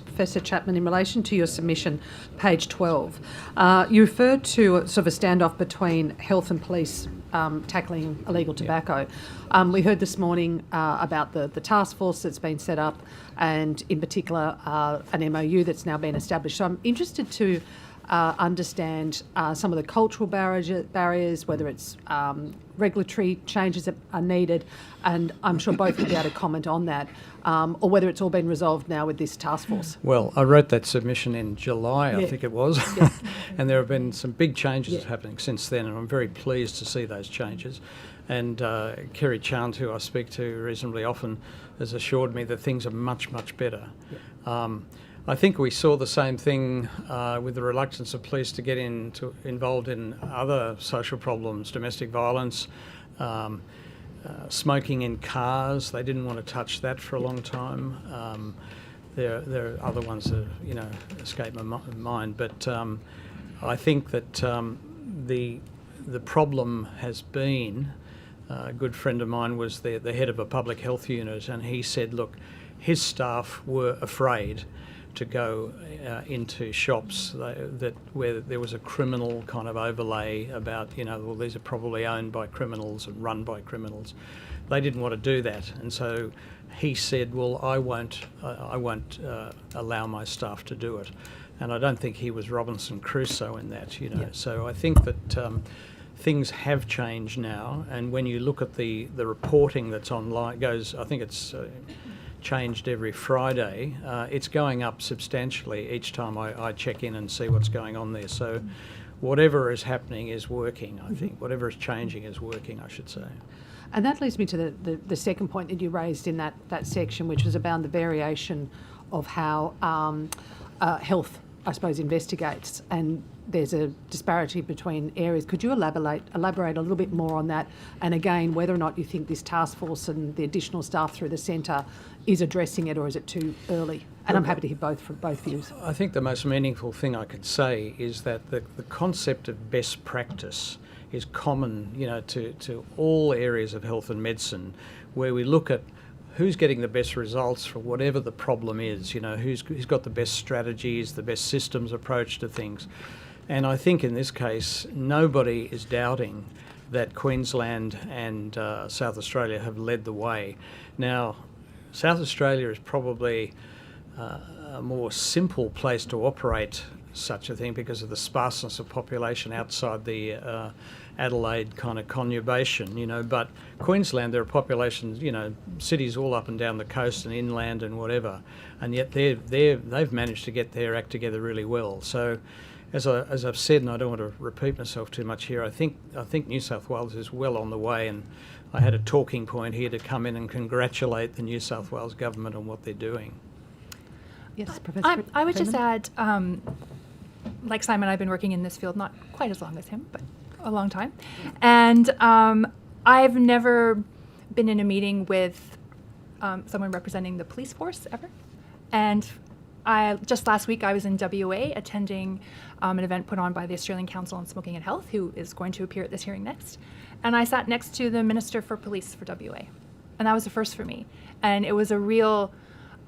Professor Chapman in relation to your submission, page 12. You referred to sort of a standoff between health and police tackling illegal tobacco. We heard this morning about the task force that's been set up, and in particular an MOU that's now been established. So I'm interested to understand some of the cultural barriers, whether it's regulatory changes that are needed, and I'm sure both will be able to comment on that, or whether it's all been resolved now with this task force. Well, I wrote that submission in July, I think it was, and there have been some big changes happening since then, and I'm very pleased to see those changes. And Kerry Chant, who I speak to reasonably often, has assured me that things are much, much better. I think we saw the same thing with the reluctance of police to get involved in other social problems, domestic violence, smoking in cars. They didn't want to touch that for a long time. There are other ones that escape my mind, but I think that the problem has been. A good friend of mine was the head of a public health unit, and he said, look, his staff were afraid to go into shops where there was a criminal kind of overlay about, well, these are probably owned by criminals and run by criminals. they didn't want to do that, and so he said, well, I won't allow my staff to do it. And I don't think he was Robinson Crusoe in that, you know. Yeah. So I think that things have changed now, and when you look at the reporting that's online, I think it's changed every Friday. It's going up substantially each time I check in and see what's going on there. So whatever is happening is working, I think. Whatever is changing is working, I should say. And that leads me to the second point that you raised in that section, which was about the variation of how health, I suppose, investigates, and there's a disparity between areas. Could you elaborate a little bit more on that? And again, whether or not you think this task force and the additional staff through the centre is addressing it, or is it too early? And I'm happy to hear both from both views. I think the most meaningful thing I could say is that the concept of best practice is common, you know, to all areas of health and medicine, where we look at who's getting the best results for whatever the problem is, you know, who's got the best strategies, the best systems approach to things. And I think in this case, nobody is doubting that Queensland and South Australia have led the way. Now, South Australia is probably a more simple place to operate such a thing because of the sparseness of population outside the Adelaide kind of conurbation, you know. But Queensland, there are populations, you know, cities all up and down the coast and inland and whatever, and yet they've managed to get their act together really well. So, as I've said, and I don't want to repeat myself too much here, I think New South Wales is well on the way, and I had a talking point here to come in and congratulate the New South Wales government on what they're doing. Yes, Professor. I would just add, like Simon, I've been working in this field not quite as long as him, but a long time. And I've never been in a meeting with someone representing the police force ever. And just last week I was in WA attending an event put on by the Australian Council on Smoking and Health, who is going to appear at this hearing next. And I sat next to the Minister for Police for WA. And that was a first for me. And it was a real,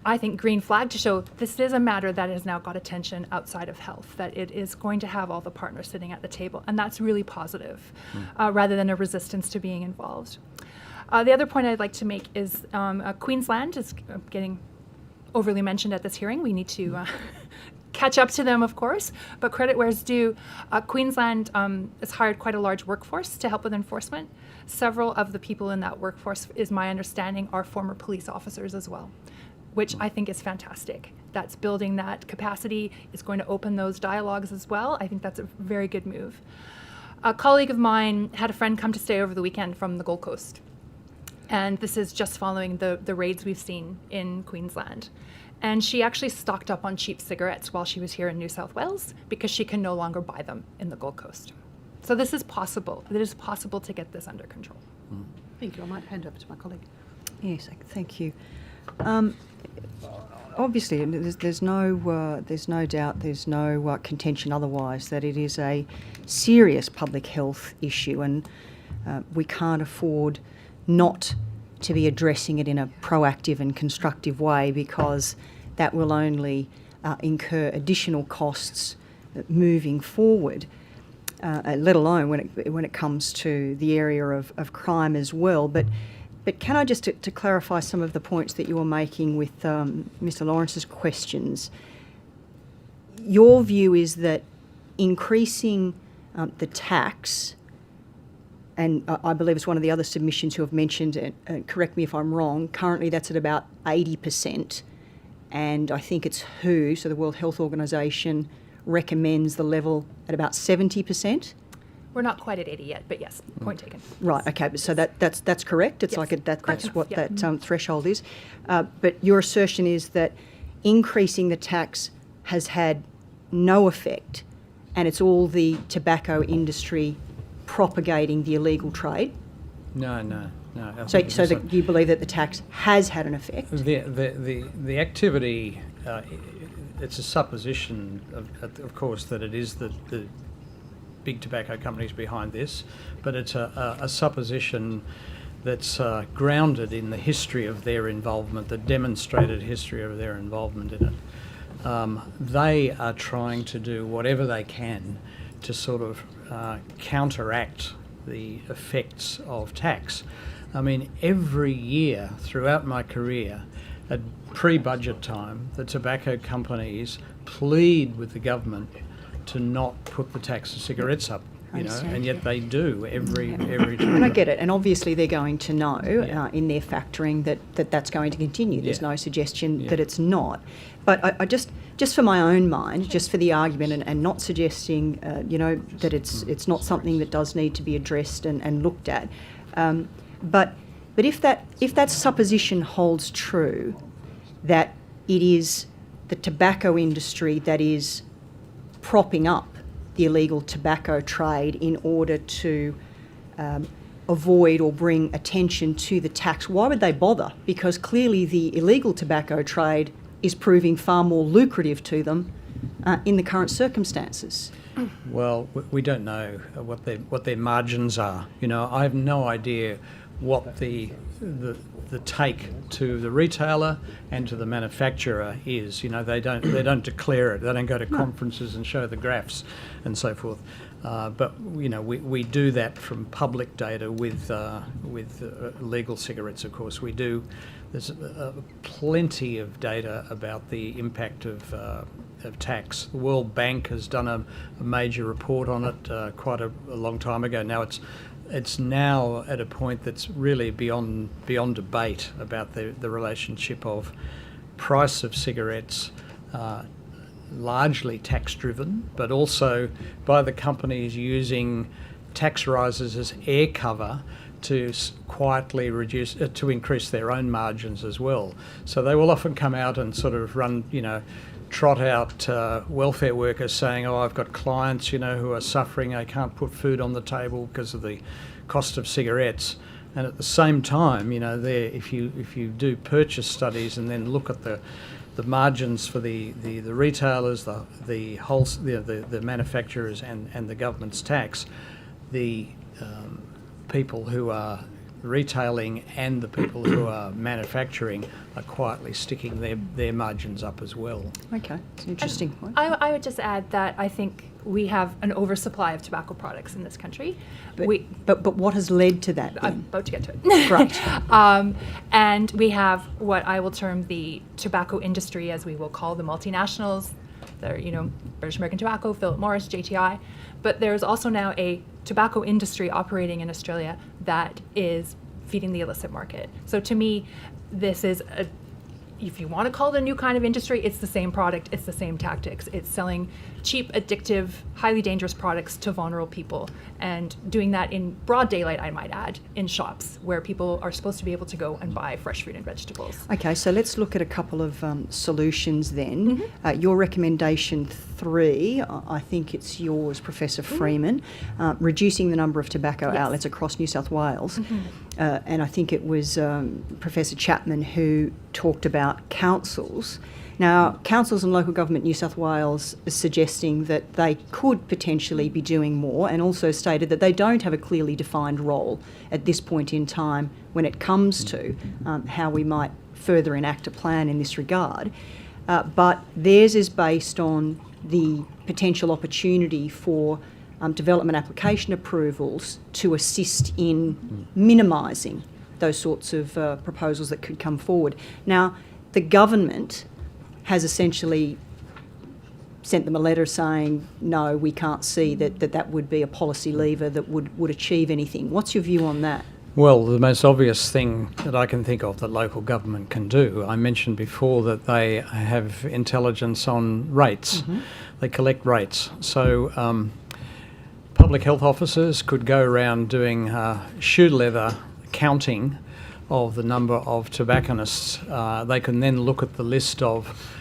I think, green flag to show this is a matter that has now got attention outside of health, that it is going to have all the partners sitting at the table. And that's really positive, rather than a resistance to being involved. The other point I'd like to make is Queensland is getting overly mentioned at this hearing. We need to catch up to them, of course, but credit where it's due. Queensland has hired quite a large workforce to help with enforcement. Several of the people in that workforce, is my understanding, are former police officers as well, which I think is fantastic. That's building that capacity. It's going to open those dialogues as well. I think that's a very good move. A colleague of mine had a friend come to stay over the weekend from the Gold Coast. And this is just following the raids we've seen in Queensland. And she actually stocked up on cheap cigarettes while she was here in New South Wales because she can no longer buy them in the Gold Coast. So this is possible. It is possible to get this under control. Thank you. I might hand over to my colleague. Yes, thank you. Obviously, there's no doubt, there's no contention otherwise that it is a serious public health issue, and we can't afford not to be addressing it in a proactive and constructive way, because that will only incur additional costs moving forward, let alone when it comes to the area of crime as well. But can I just, to clarify some of the points that you were making with Mr. Lawrence's questions, your view is that increasing the tax, and I believe it's one of the other submissions who have mentioned, and correct me if I'm wrong, currently that's at about 80%, and I think it's WHO, so the World Health Organization, recommends the level at about 70%? We're not quite at 80 yet, but yes, point taken. Right, okay, so that's correct? It's yes. That's what that threshold is. But your assertion is that increasing the tax has had no effect, and it's all the tobacco industry propagating the illegal trade? No. So that you believe that the tax has had an effect? The activity, it's a supposition, of course, that it is the big tobacco companies behind this, but it's a supposition that's grounded in the history of their involvement, the demonstrated history of their involvement in it. They are trying to do whatever they can to sort of counteract the effects of tax. I mean, every year throughout my career, at pre-budget time, the tobacco companies plead with the government to not put the tax of cigarettes up. You know, and yet they do every time. And I get it, and obviously they're going to know in their factoring that that's going to continue. There's no suggestion that it's not. But I just for my own mind, just for the argument, and not suggesting, that it's not something that does need to be addressed and looked at. But if that supposition holds true, that it is the tobacco industry that is propping up the illegal tobacco trade in order to avoid or bring attention to the tax, why would they bother? Because clearly the illegal tobacco trade is proving far more lucrative to them in the current circumstances. Well, we don't know what their margins are. You know, I have no idea what the take to the retailer and to the manufacturer is. You know, they don't declare it. They don't go to conferences and show the graphs and so forth. But you know, we do that from public data with legal cigarettes. Of course, we do. There's plenty of data about the impact of tax. The World Bank has done a major report on it quite a long time ago. Now it's now at a point that's really beyond debate about the relationship of price of cigarettes, largely tax driven, but also by the companies using tax rises as air cover to quietly reduce, to increase their own margins as well. So they will often come out and sort of trot out welfare workers saying, "Oh, I've got clients, who are suffering. I can't put food on the table because of the cost of cigarettes." And at the same time, if you do purchase studies and then look at the margins for the retailers, the manufacturers, and the government's tax, the people who are retailing and the people who are manufacturing are quietly sticking their margins up as well. Okay, it's an interesting point. I would just add that I think we have an oversupply of tobacco products in this country. But what has led to that then? I'm about to get to it. Right. And we have what I will term the tobacco industry, as we will call the multinationals. They're, British American Tobacco, Philip Morris, JTI. But there's also now a tobacco industry operating in Australia that is feeding the illicit market. So to me, this is if you want to call it a new kind of industry, it's the same product, it's the same tactics. It's selling cheap, addictive, highly dangerous products to vulnerable people, and doing that in broad daylight, I might add, in shops where people are supposed to be able to go and buy fresh fruit and vegetables. Okay, so let's look at a couple of solutions then. Your recommendation 3, I think it's yours, Professor Freeman, reducing the number of tobacco outlets across New South Wales. And I think it was Professor Chapman who talked about councils. Now, councils and local government New South Wales is suggesting that they could potentially be doing more, and also stated that they don't have a clearly defined role at this point in time when it comes to how we might further enact a plan in this regard. But theirs is based on the potential opportunity for development application approvals to assist in minimising those sorts of proposals that could come forward. Now, the government has essentially sent them a letter saying, no, we can't see that would be a policy lever that would achieve anything. What's your view on that? Well, the most obvious thing that I can think of that local government can do, I mentioned before that they have intelligence on rates. They collect rates. So public health officers could go around doing shoe leather counting of the number of tobacconists. They can then look at the list of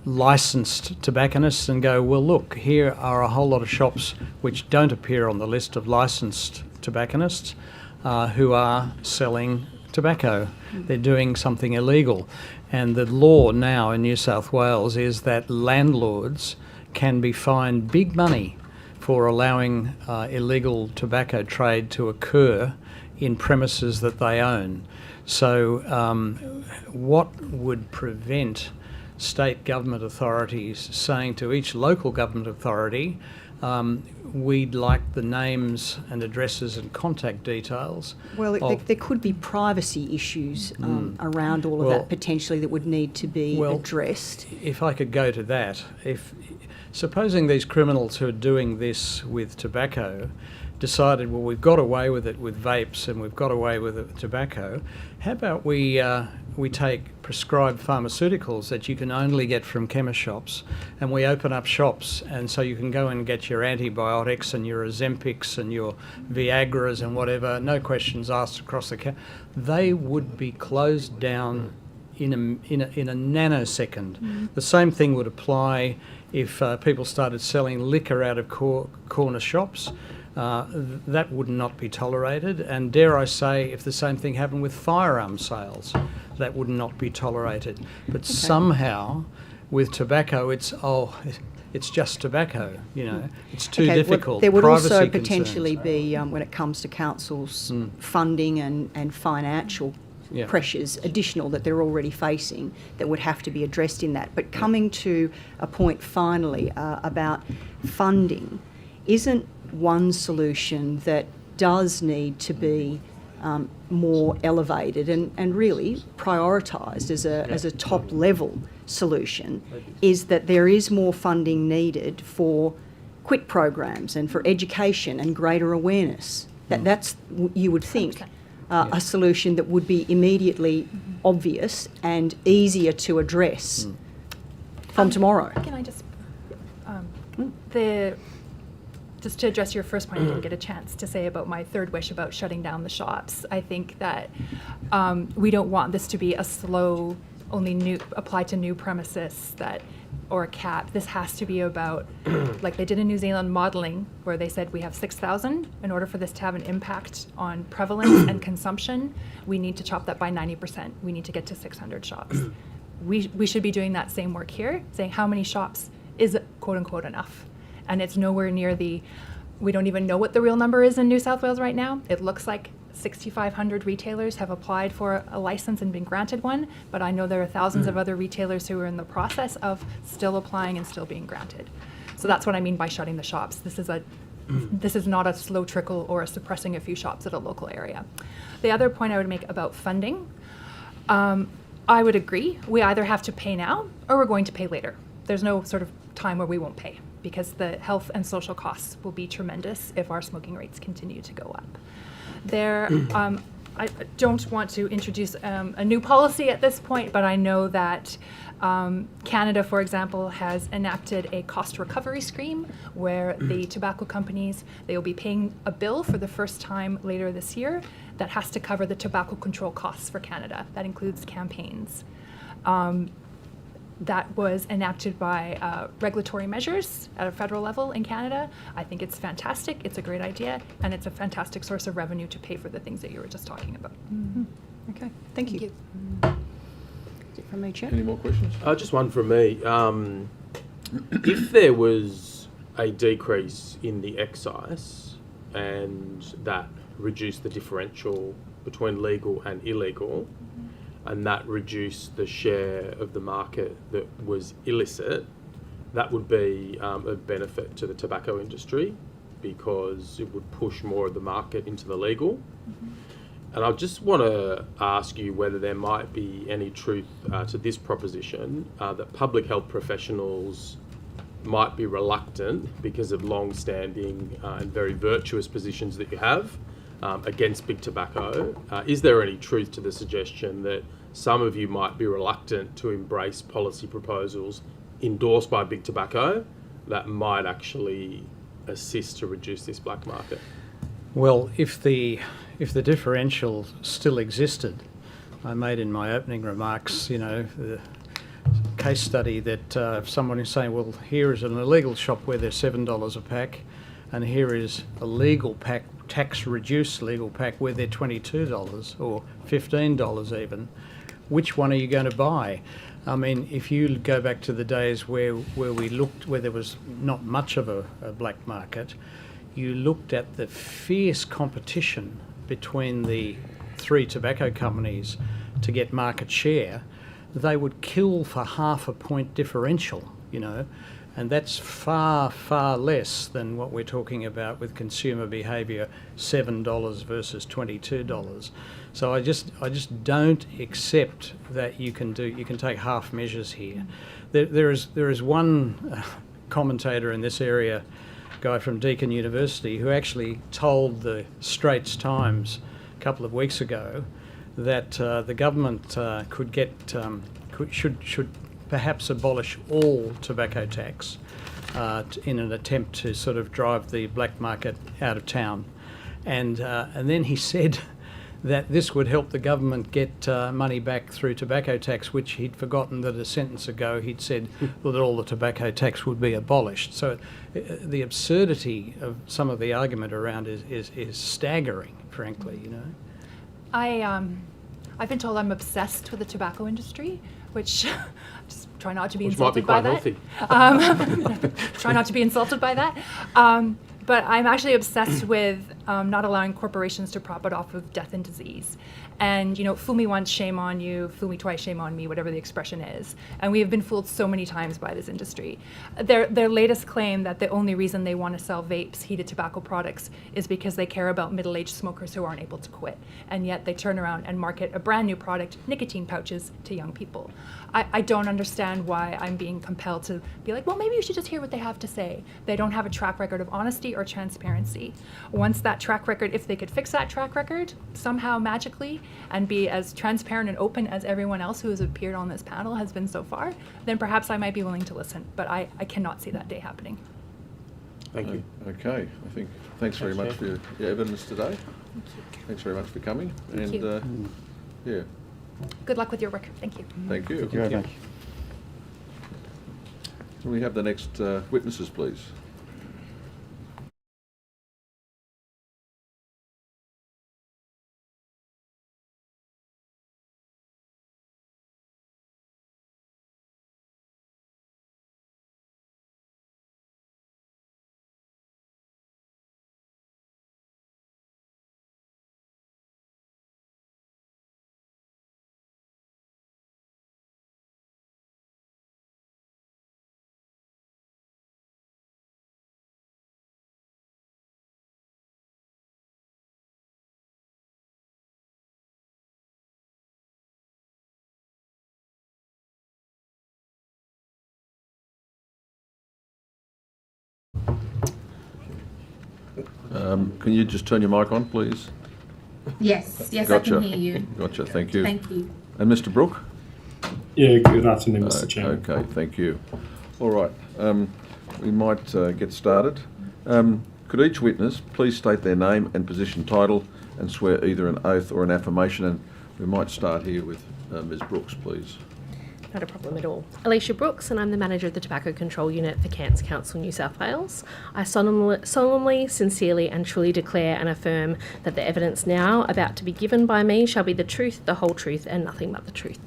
licensed tobacconists and go, well, look, here are a whole lot of shops which don't appear on the list of licensed tobacconists who are selling tobacco. They're doing something illegal. And the law now in New South Wales is that landlords can be fined big money for allowing illegal tobacco trade to occur in premises that they own. So what would prevent state government authorities saying to each local government authority, we'd like the names and addresses and contact details. Well, there could be privacy issues around all of that potentially that would need to be addressed. If I could go to that, supposing these criminals who are doing this with tobacco decided, well, we've got away with it with vapes and we've got away with it with tobacco, how about we take prescribed pharmaceuticals that you can only get from chemist shops, and we open up shops, and so you can go and get your antibiotics and your Ozempics and your Viagras and whatever, no questions asked across the counter. They would be closed down in a nanosecond. The same thing would apply if people started selling liquor out of corner shops. That would not be tolerated, and dare I say, if the same thing happened with firearm sales, that would not be tolerated. But somehow, with tobacco, it's just tobacco. It's too difficult. Well, there would Privacy also concerns. potentially be, when it comes to councils' funding and financial pressures additional that they're already facing, that would have to be addressed in that. But coming to a point finally about funding, isn't one solution that does need to be more elevated and really prioritised as a top level solution, is that there is more funding needed for quit programs and for education and greater awareness. That's, you would think, a solution that would be immediately obvious and easier to address from tomorrow. Can I just just to address your first point, I didn't get a chance to say about my third wish about shutting down the shops. I think that we don't want this to be a slow, apply to new premises or a cap. This has to be about, like they did in New Zealand, modelling, where they said we have 6,000. In order for this to have an impact on prevalence and consumption, we need to chop that by 90%. We need to get to 600 shops. We should be doing that same work here, saying how many shops is quote unquote enough. And it's nowhere near we don't even know what the real number is in New South Wales right now. It looks like 6,500 retailers have applied for a license and been granted one, but I know there are thousands of other retailers who are in the process of still applying and still being granted. So that's what I mean by shutting the shops. This is not a slow trickle or a suppressing a few shops at a local area. The other point I would make about funding, I would agree. We either have to pay now or we're going to pay later. There's no sort of time where we won't pay, because the health and social costs will be tremendous if our smoking rates continue to go up. I don't want to introduce a new policy at this point, but I know that Canada, for example, has enacted a cost recovery scheme where the tobacco companies, they will be paying a bill for the first time later this year that has to cover the tobacco control costs for Canada. That includes campaigns. That was enacted by regulatory measures at a federal level in Canada. I think it's fantastic, it's a great idea, and it's a fantastic source of revenue to pay for the things that you were just talking about. Okay, thank you. Is it from me, Chair? Any more questions? Just one from me. If there was a decrease in the excise and that reduced the differential between legal and illegal, and that reduced the share of the market that was illicit, that would be of benefit to the tobacco industry because it would push more of the market into the legal. And I just want to ask you whether there might be any truth to this proposition that public health professionals might be reluctant because of long-standing and very virtuous positions that you have against big tobacco. Is there any truth to the suggestion that some of you might be reluctant to embrace policy proposals endorsed by big tobacco that might actually assist to reduce this black market? Well, if the differential still existed, I made in my opening remarks, the case study that if someone is saying, well, here is an illegal shop where they're $7 a pack, and here is a legal pack, tax-reduced legal pack where they're $22 or $15 even. Which one are you going to buy? I mean, if you go back to the days where there was not much of a black market, you looked at the fierce competition between the three tobacco companies to get market share. They would kill for half a point differential, And that's far, far less than what we're talking about with consumer behaviour, $7 versus $22. So I just don't accept that you can take half measures here. There is one commentator in this area, guy from Deakin University, who actually told the Straits Times a couple of weeks ago that the government should perhaps abolish all tobacco tax in an attempt to sort of drive the black market out of town. And then he said that this would help the government get money back through tobacco tax, which he'd forgotten that a sentence ago he'd said well, that all the tobacco tax would be abolished. So the absurdity of some of the argument around is staggering, frankly, you know. I've been told I'm obsessed with the tobacco industry, which just try not to be Which might be insulted by quite that. Try not to be insulted by that. But I'm actually obsessed with not allowing corporations to profit off of death and disease. And, you know, fool me once, shame on you, fool me twice, shame on me, whatever the expression is. And we have been fooled so many times by this industry. Their latest claim that the only reason they want to sell vapes, heated tobacco products, is because they care about middle-aged smokers who aren't able to quit. And yet they turn around and market a brand new product, nicotine pouches, to young people. I don't understand why I'm being compelled to be like, well, maybe you should just hear what they have to say. They don't have a track record of honesty or transparency. Once that track record, if they could fix that track record somehow magically and be as transparent and open as everyone else who has appeared on this panel has been so far, then perhaps I might be willing to listen. But I cannot see that day happening. Thank you. Okay, I think thanks very much for your evidence today. Thanks very much for coming. Thank you. Yeah. Good luck with your work. Thank you. Thank you. Thank you very much. Can we have the next witnesses, please? Can you just turn your mic on, please? Yes, Gotcha. I can hear you. Gotcha, thank you. Thank you. And Mr. Brooke? Yeah, good afternoon, Mr. Chairman. Okay, thank you. All right, we might get started. Could each witness please state their name and position title and swear either an oath or an affirmation? And we might start here with Ms. Brooks, please. Not a problem at all. Alicia Brooks, and I'm the manager of the Tobacco Control Unit for Cancer Council New South Wales. I solemnly, sincerely and truly declare and affirm that the evidence now about to be given by me shall be the truth, the whole truth and nothing but the truth.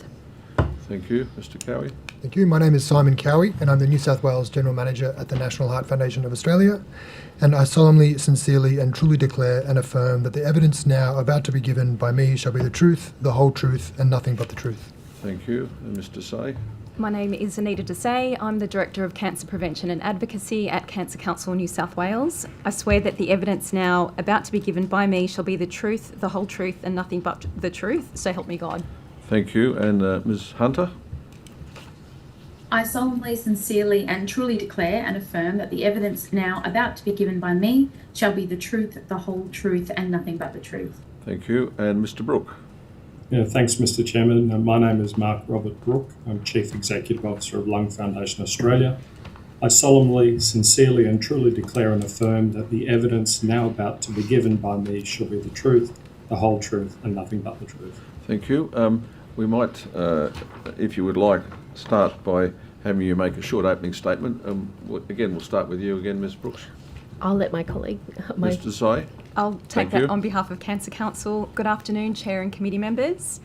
Thank you. Mr. Cowie. Thank you. My name is Simon Cowie and I'm the New South Wales General Manager at the National Heart Foundation of Australia, and I solemnly, sincerely and truly declare and affirm that the evidence now about to be given by me shall be the truth, the whole truth and nothing but the truth. Thank you. And Mr. Say. My name is Anita Desai. I'm the Director of Cancer Prevention and Advocacy at Cancer Council New South Wales. I swear that the evidence now about to be given by me shall be the truth, the whole truth and nothing but the truth. So help me God. Thank you. And Ms. Hunter. I solemnly, sincerely and truly declare and affirm that the evidence now about to be given by me shall be the truth, the whole truth and nothing but the truth. Thank you. And Mr. Brooke. Yeah, thanks, Mr. Chairman. My name is Mark Robert Brooke. I'm Chief Executive Officer of Lung Foundation Australia. I solemnly, sincerely and truly declare and affirm that the evidence now about to be given by me shall be the truth, the whole truth and nothing but the truth. Thank you. We might, if you would like, start by having you make a short opening statement. Again, we'll start with you again, Ms. Brooks. I'll let my colleague... Mr. Say. I'll take that on behalf of Cancer Council. Good afternoon, Chair and committee members.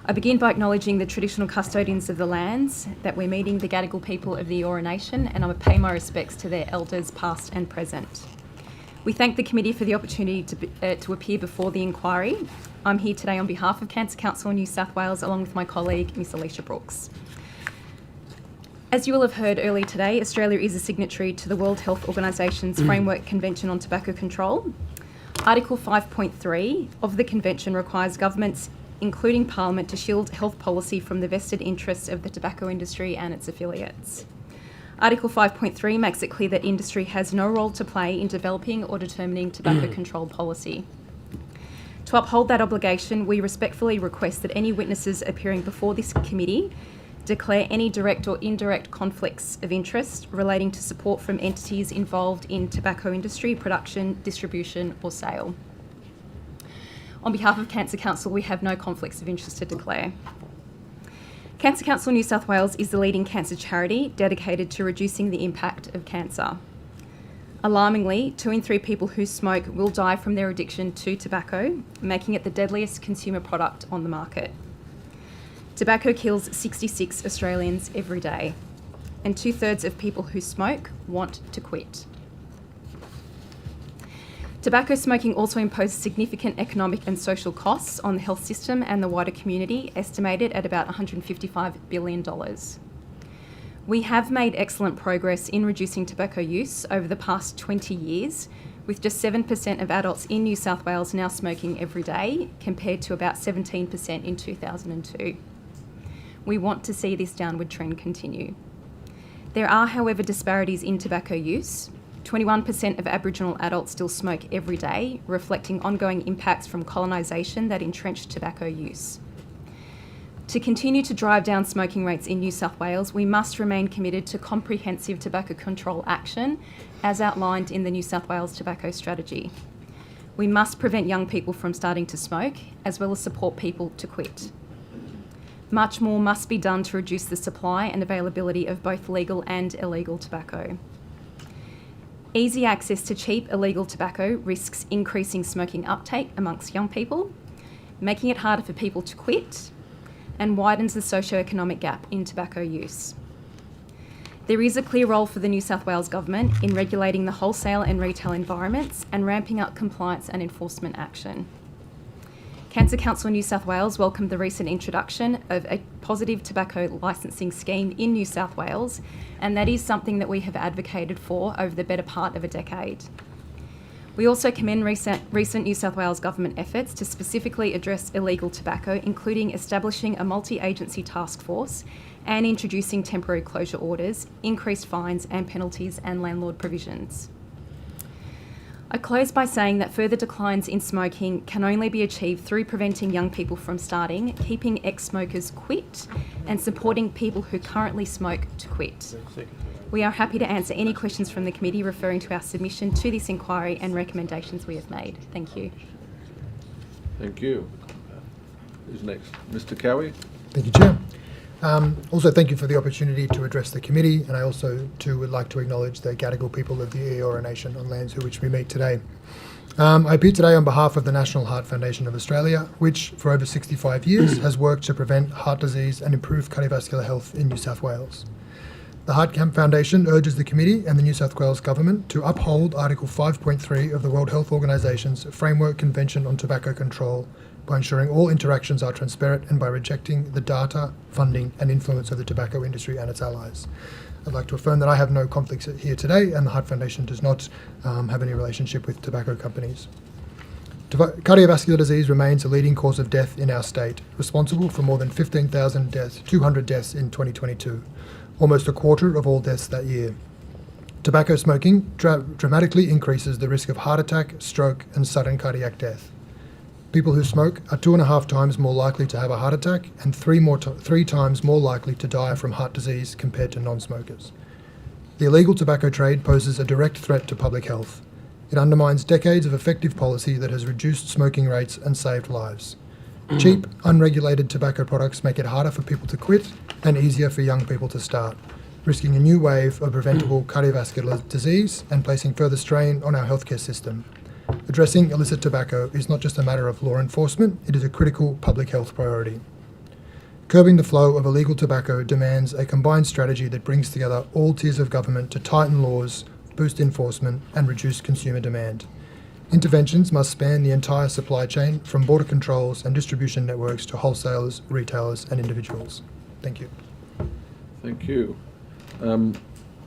I begin by acknowledging the traditional custodians of the lands that we're meeting, the Gadigal people of the Eora Nation, and I pay my respects to their elders past and present. We thank the committee for the opportunity to appear before the inquiry. I'm here today on behalf of Cancer Council New South Wales along with my colleague, Ms. Alicia Brooks. As you will have heard earlier today, Australia is a signatory to the World Health Organisation's Framework Convention on Tobacco Control. Article 5.3 of the Convention requires governments, including Parliament, to shield health policy from the vested interests of the tobacco industry and its affiliates. Article 5.3 makes it clear that industry has no role to play in developing or determining tobacco control policy. To uphold that obligation, we respectfully request that any witnesses appearing before this committee declare any direct or indirect conflicts of interest relating to support from entities involved in tobacco industry, production, distribution or sale. On behalf of Cancer Council, we have no conflicts of interest to declare. Cancer Council New South Wales is the leading cancer charity dedicated to reducing the impact of cancer. Alarmingly, 2 in 3 people who smoke will die from their addiction to tobacco, making it the deadliest consumer product on the market. Tobacco kills 66 Australians every day, and 2/3 of people who smoke want to quit. Tobacco smoking also imposes significant economic and social costs on the health system and the wider community, estimated at about $155 billion. We have made excellent progress in reducing tobacco use over the past 20 years, with just 7% of adults in New South Wales now smoking every day, compared to about 17% in 2002. We want to see this downward trend continue. There are, however, disparities in tobacco use. 21% of Aboriginal adults still smoke every day, reflecting ongoing impacts from colonisation that entrenched tobacco use. To continue to drive down smoking rates in New South Wales, we must remain committed to comprehensive tobacco control action, as outlined in the New South Wales Tobacco Strategy. We must prevent young people from starting to smoke, as well as support people to quit. Much more must be done to reduce the supply and availability of both legal and illegal tobacco. Easy access to cheap illegal tobacco risks increasing smoking uptake amongst young people, making it harder for people to quit, and widens the socio-economic gap in tobacco use. There is a clear role for the New South Wales Government in regulating the wholesale and retail environments and ramping up compliance and enforcement action. Cancer Council New South Wales welcomed the recent introduction of a positive tobacco licensing scheme in New South Wales, and that is something that we have advocated for over the better part of a decade. We also commend recent New South Wales Government efforts to specifically address illegal tobacco, including establishing a multi-agency task force and introducing temporary closure orders, increased fines and penalties and landlord provisions. I close by saying that further declines in smoking can only be achieved through preventing young people from starting, keeping ex-smokers quit, and supporting people who currently smoke to quit. We are happy to answer any questions from the committee referring to our submission to this inquiry and recommendations we have made. Thank you. Thank you. Who's next? Mr. Cowie? Thank you, Chair. Also, thank you for the opportunity to address the committee, and I also too would like to acknowledge the Gadigal people of the Eora Nation on lands through which we meet today. I appear today on behalf of the National Heart Foundation of Australia, which for over 65 years has worked to prevent heart disease and improve cardiovascular health in New South Wales. The Heart Foundation urges the committee and the New South Wales Government to uphold Article 5.3 of the World Health Organisation's Framework Convention on Tobacco Control by ensuring all interactions are transparent and by rejecting the data, funding and influence of the tobacco industry and its allies. I'd like to affirm that I have no conflicts here today, and the Heart Foundation does not have any relationship with tobacco companies. Cardiovascular disease remains a leading cause of death in our state, responsible for more than 15,200 deaths in 2022, almost a quarter of all deaths that year. Tobacco smoking dramatically increases the risk of heart attack, stroke and sudden cardiac death. People who smoke are 2.5 times more likely to have a heart attack and 3 times more likely to die from heart disease compared to non-smokers. The illegal tobacco trade poses a direct threat to public health. It undermines decades of effective policy that has reduced smoking rates and saved lives. Cheap, unregulated tobacco products make it harder for people to quit and easier for young people to start, risking a new wave of preventable cardiovascular disease and placing further strain on our healthcare system. Addressing illicit tobacco is not just a matter of law enforcement, it is a critical public health priority. Curbing the flow of illegal tobacco demands a combined strategy that brings together all tiers of government to tighten laws, boost enforcement, and reduce consumer demand. Interventions must span the entire supply chain, from border controls and distribution networks to wholesalers, retailers, and individuals. Thank you. Thank you.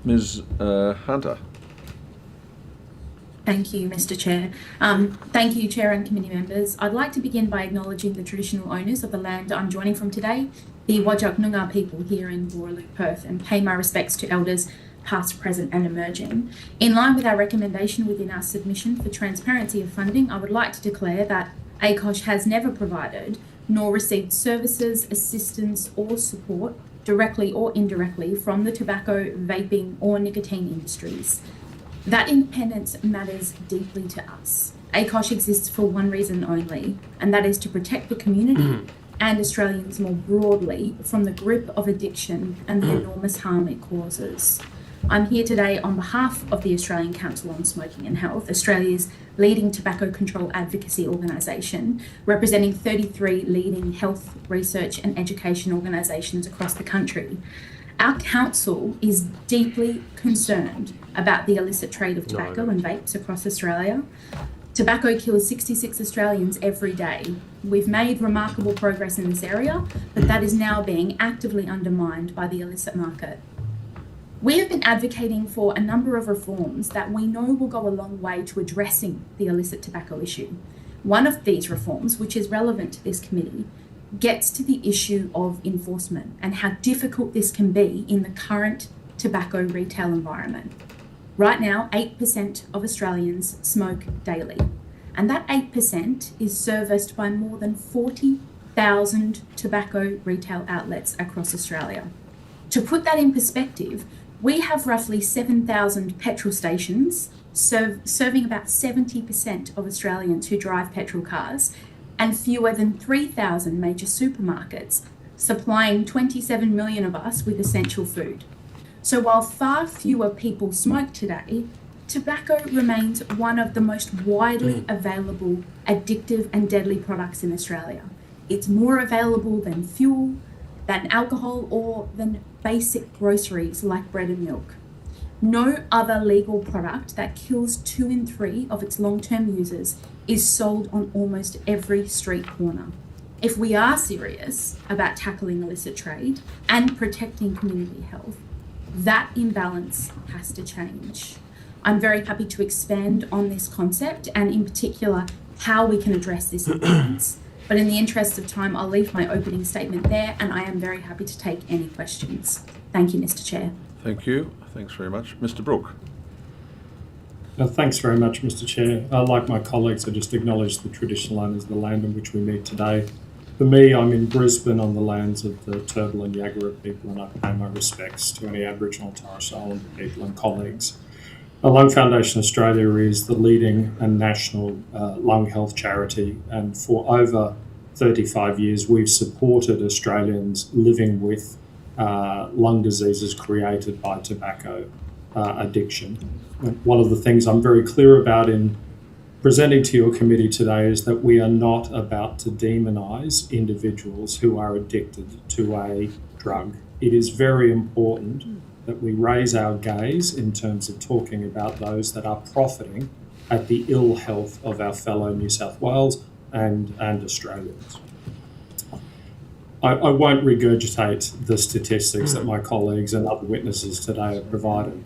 Ms. Hunter. Thank you, Mr. Chair. Thank you, Chair and committee members. I'd like to begin by acknowledging the traditional owners of the land I'm joining from today, the Whadjuk Noongar people here in Boorloo, Perth, and pay my respects to elders past, present and emerging. In line with our recommendation within our submission for transparency of funding, I would like to declare that ACOSH has never provided nor received services, assistance or support directly or indirectly from the tobacco, vaping or nicotine industries. That independence matters deeply to us. ACOSH exists for one reason only, and that is to protect the community and Australians more broadly from the grip of addiction and the enormous harm it causes. I'm here today on behalf of the Australian Council on Smoking and Health, Australia's leading tobacco control advocacy organisation, representing 33 leading health, research and education organisations across the country. Our council is deeply concerned about the illicit trade of tobacco and vapes across Australia. Tobacco kills 66 Australians every day. We've made remarkable progress in this area, but that is now being actively undermined by the illicit market. We have been advocating for a number of reforms that we know will go a long way to addressing the illicit tobacco issue. One of these reforms, which is relevant to this committee, gets to the issue of enforcement and how difficult this can be in the current tobacco retail environment. Right now, 8% of Australians smoke daily, and that 8% is serviced by more than 40,000 tobacco retail outlets across Australia. To put that in perspective, we have roughly 7,000 petrol stations serving about 70% of Australians who drive petrol cars, and fewer than 3,000 major supermarkets, supplying 27 million of us with essential food. So while far fewer people smoke today, tobacco remains one of the most widely available addictive and deadly products in Australia. It's more available than fuel, than alcohol, or than basic groceries like bread and milk. No other legal product that kills 2 in 3 of its long-term users is sold on almost every street corner. If we are serious about tackling illicit trade and protecting community health, that imbalance has to change. I'm very happy to expand on this concept and in particular how we can address this imbalance. But in the interest of time, I'll leave my opening statement there and I am very happy to take any questions. Thank you, Mr. Chair. Thank you. Thanks very much. Mr. Brooke. Thanks very much, Mr. Chair. Like my colleagues, I just acknowledge the traditional owners of the land on which we meet today. For me, I'm in Brisbane on the lands of the Turrbal and Yagara people, and I pay my respects to any Aboriginal and Torres Strait Islander people and colleagues. Lung Foundation Australia is the leading and national lung health charity, and for over 35 years we've supported Australians living with lung diseases created by tobacco addiction. One of the things I'm very clear about in presenting to your committee today is that we are not about to demonise individuals who are addicted to a drug. It is very important that we raise our gaze in terms of talking about those that are profiting at the ill health of our fellow New South Wales and Australians. I won't regurgitate the statistics that my colleagues and other witnesses today have provided.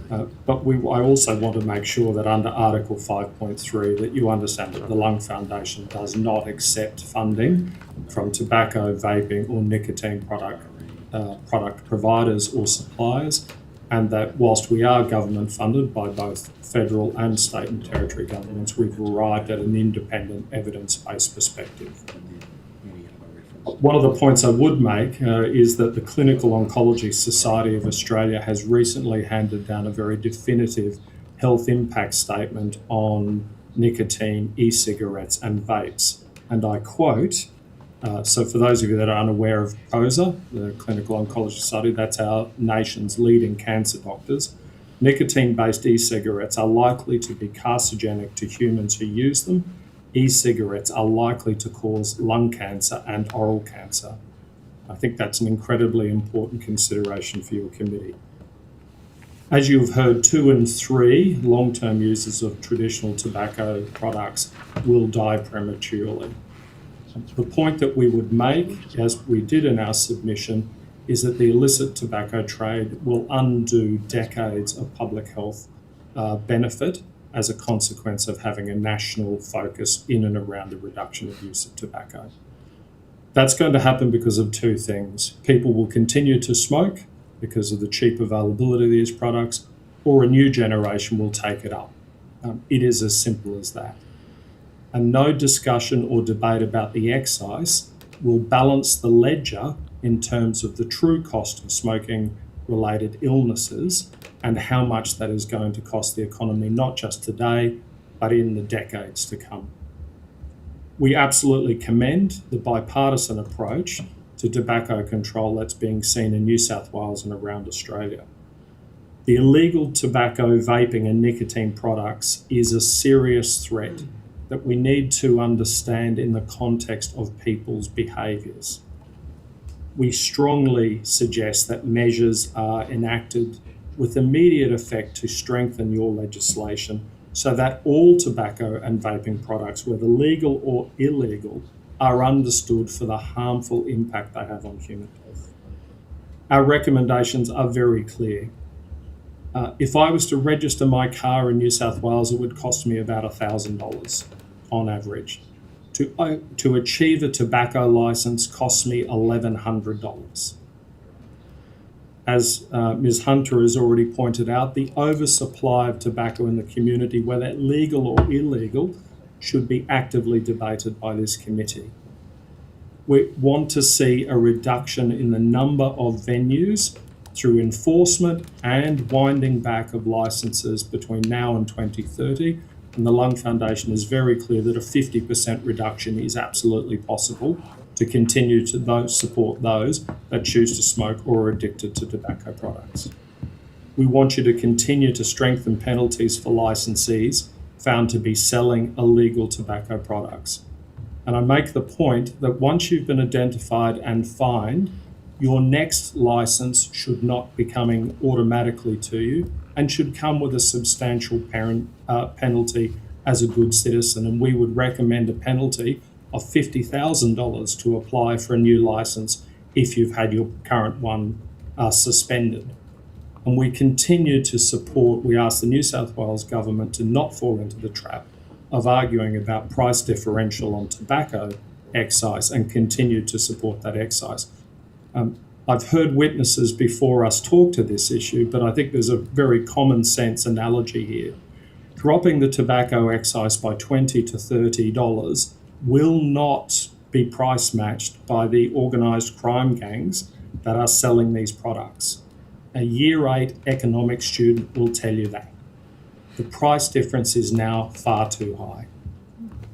But I also want to make sure that under Article 5.3 that you understand that the Lung Foundation does not accept funding from tobacco, vaping or nicotine product providers or suppliers, and that whilst we are government funded by both federal and state and territory governments, we've arrived at an independent evidence-based perspective. One of the points I would make is that the Clinical Oncology Society of Australia has recently handed down a very definitive health impact statement on nicotine, e-cigarettes and vapes. And I quote, so for those of you that are unaware of COSA, the Clinical Oncology Society, that's our nation's leading cancer doctors, nicotine-based e-cigarettes are likely to be carcinogenic to humans who use them. E-cigarettes are likely to cause lung cancer and oral cancer. I think that's an incredibly important consideration for your committee. As you've heard, 2 in 3 long-term users of traditional tobacco products will die prematurely. The point that we would make, as we did in our submission, is that the illicit tobacco trade will undo decades of public health benefit as a consequence of having a national focus in and around the reduction of use of tobacco. That's going to happen because of two things. People will continue to smoke because of the cheap availability of these products, or a new generation will take it up. It is as simple as that. And no discussion or debate about the excise will balance the ledger in terms of the true cost of smoking-related illnesses and how much that is going to cost the economy, not just today, but in the decades to come. We absolutely commend the bipartisan approach to tobacco control that's being seen in New South Wales and around Australia. The illegal tobacco, vaping and nicotine products is a serious threat that we need to understand in the context of people's behaviours. We strongly suggest that measures are enacted with immediate effect to strengthen your legislation so that all tobacco and vaping products, whether legal or illegal, are understood for the harmful impact they have on human health. Our recommendations are very clear. If I was to register my car in New South Wales, it would cost me about $1,000 on average. To achieve a tobacco licence costs me $1,100. As Ms Hunter has already pointed out, the oversupply of tobacco in the community, whether legal or illegal, should be actively debated by this committee. We want to see a reduction in the number of venues through enforcement and winding back of licences between now and 2030. And the Lung Foundation is very clear that a 50% reduction is absolutely possible to continue to support those that choose to smoke or are addicted to tobacco products. We want you to continue to strengthen penalties for licensees found to be selling illegal tobacco products. And I make the point that once you've been identified and fined, your next licence should not be coming automatically to you and should come with a substantial penalty as a good citizen. And we would recommend a penalty of $50,000 to apply for a new licence if you've had your current one suspended. And we continue to support, we ask the New South Wales government to not fall into the trap of arguing about price differential on tobacco excise and continue to support that excise. I've heard witnesses before us talk to this issue, but I think there's a very common sense analogy here. Dropping the tobacco excise by $20 to $30 will not be price matched by the organised crime gangs that are selling these products. A Year 8 economics student will tell you that. The price difference is now far too high.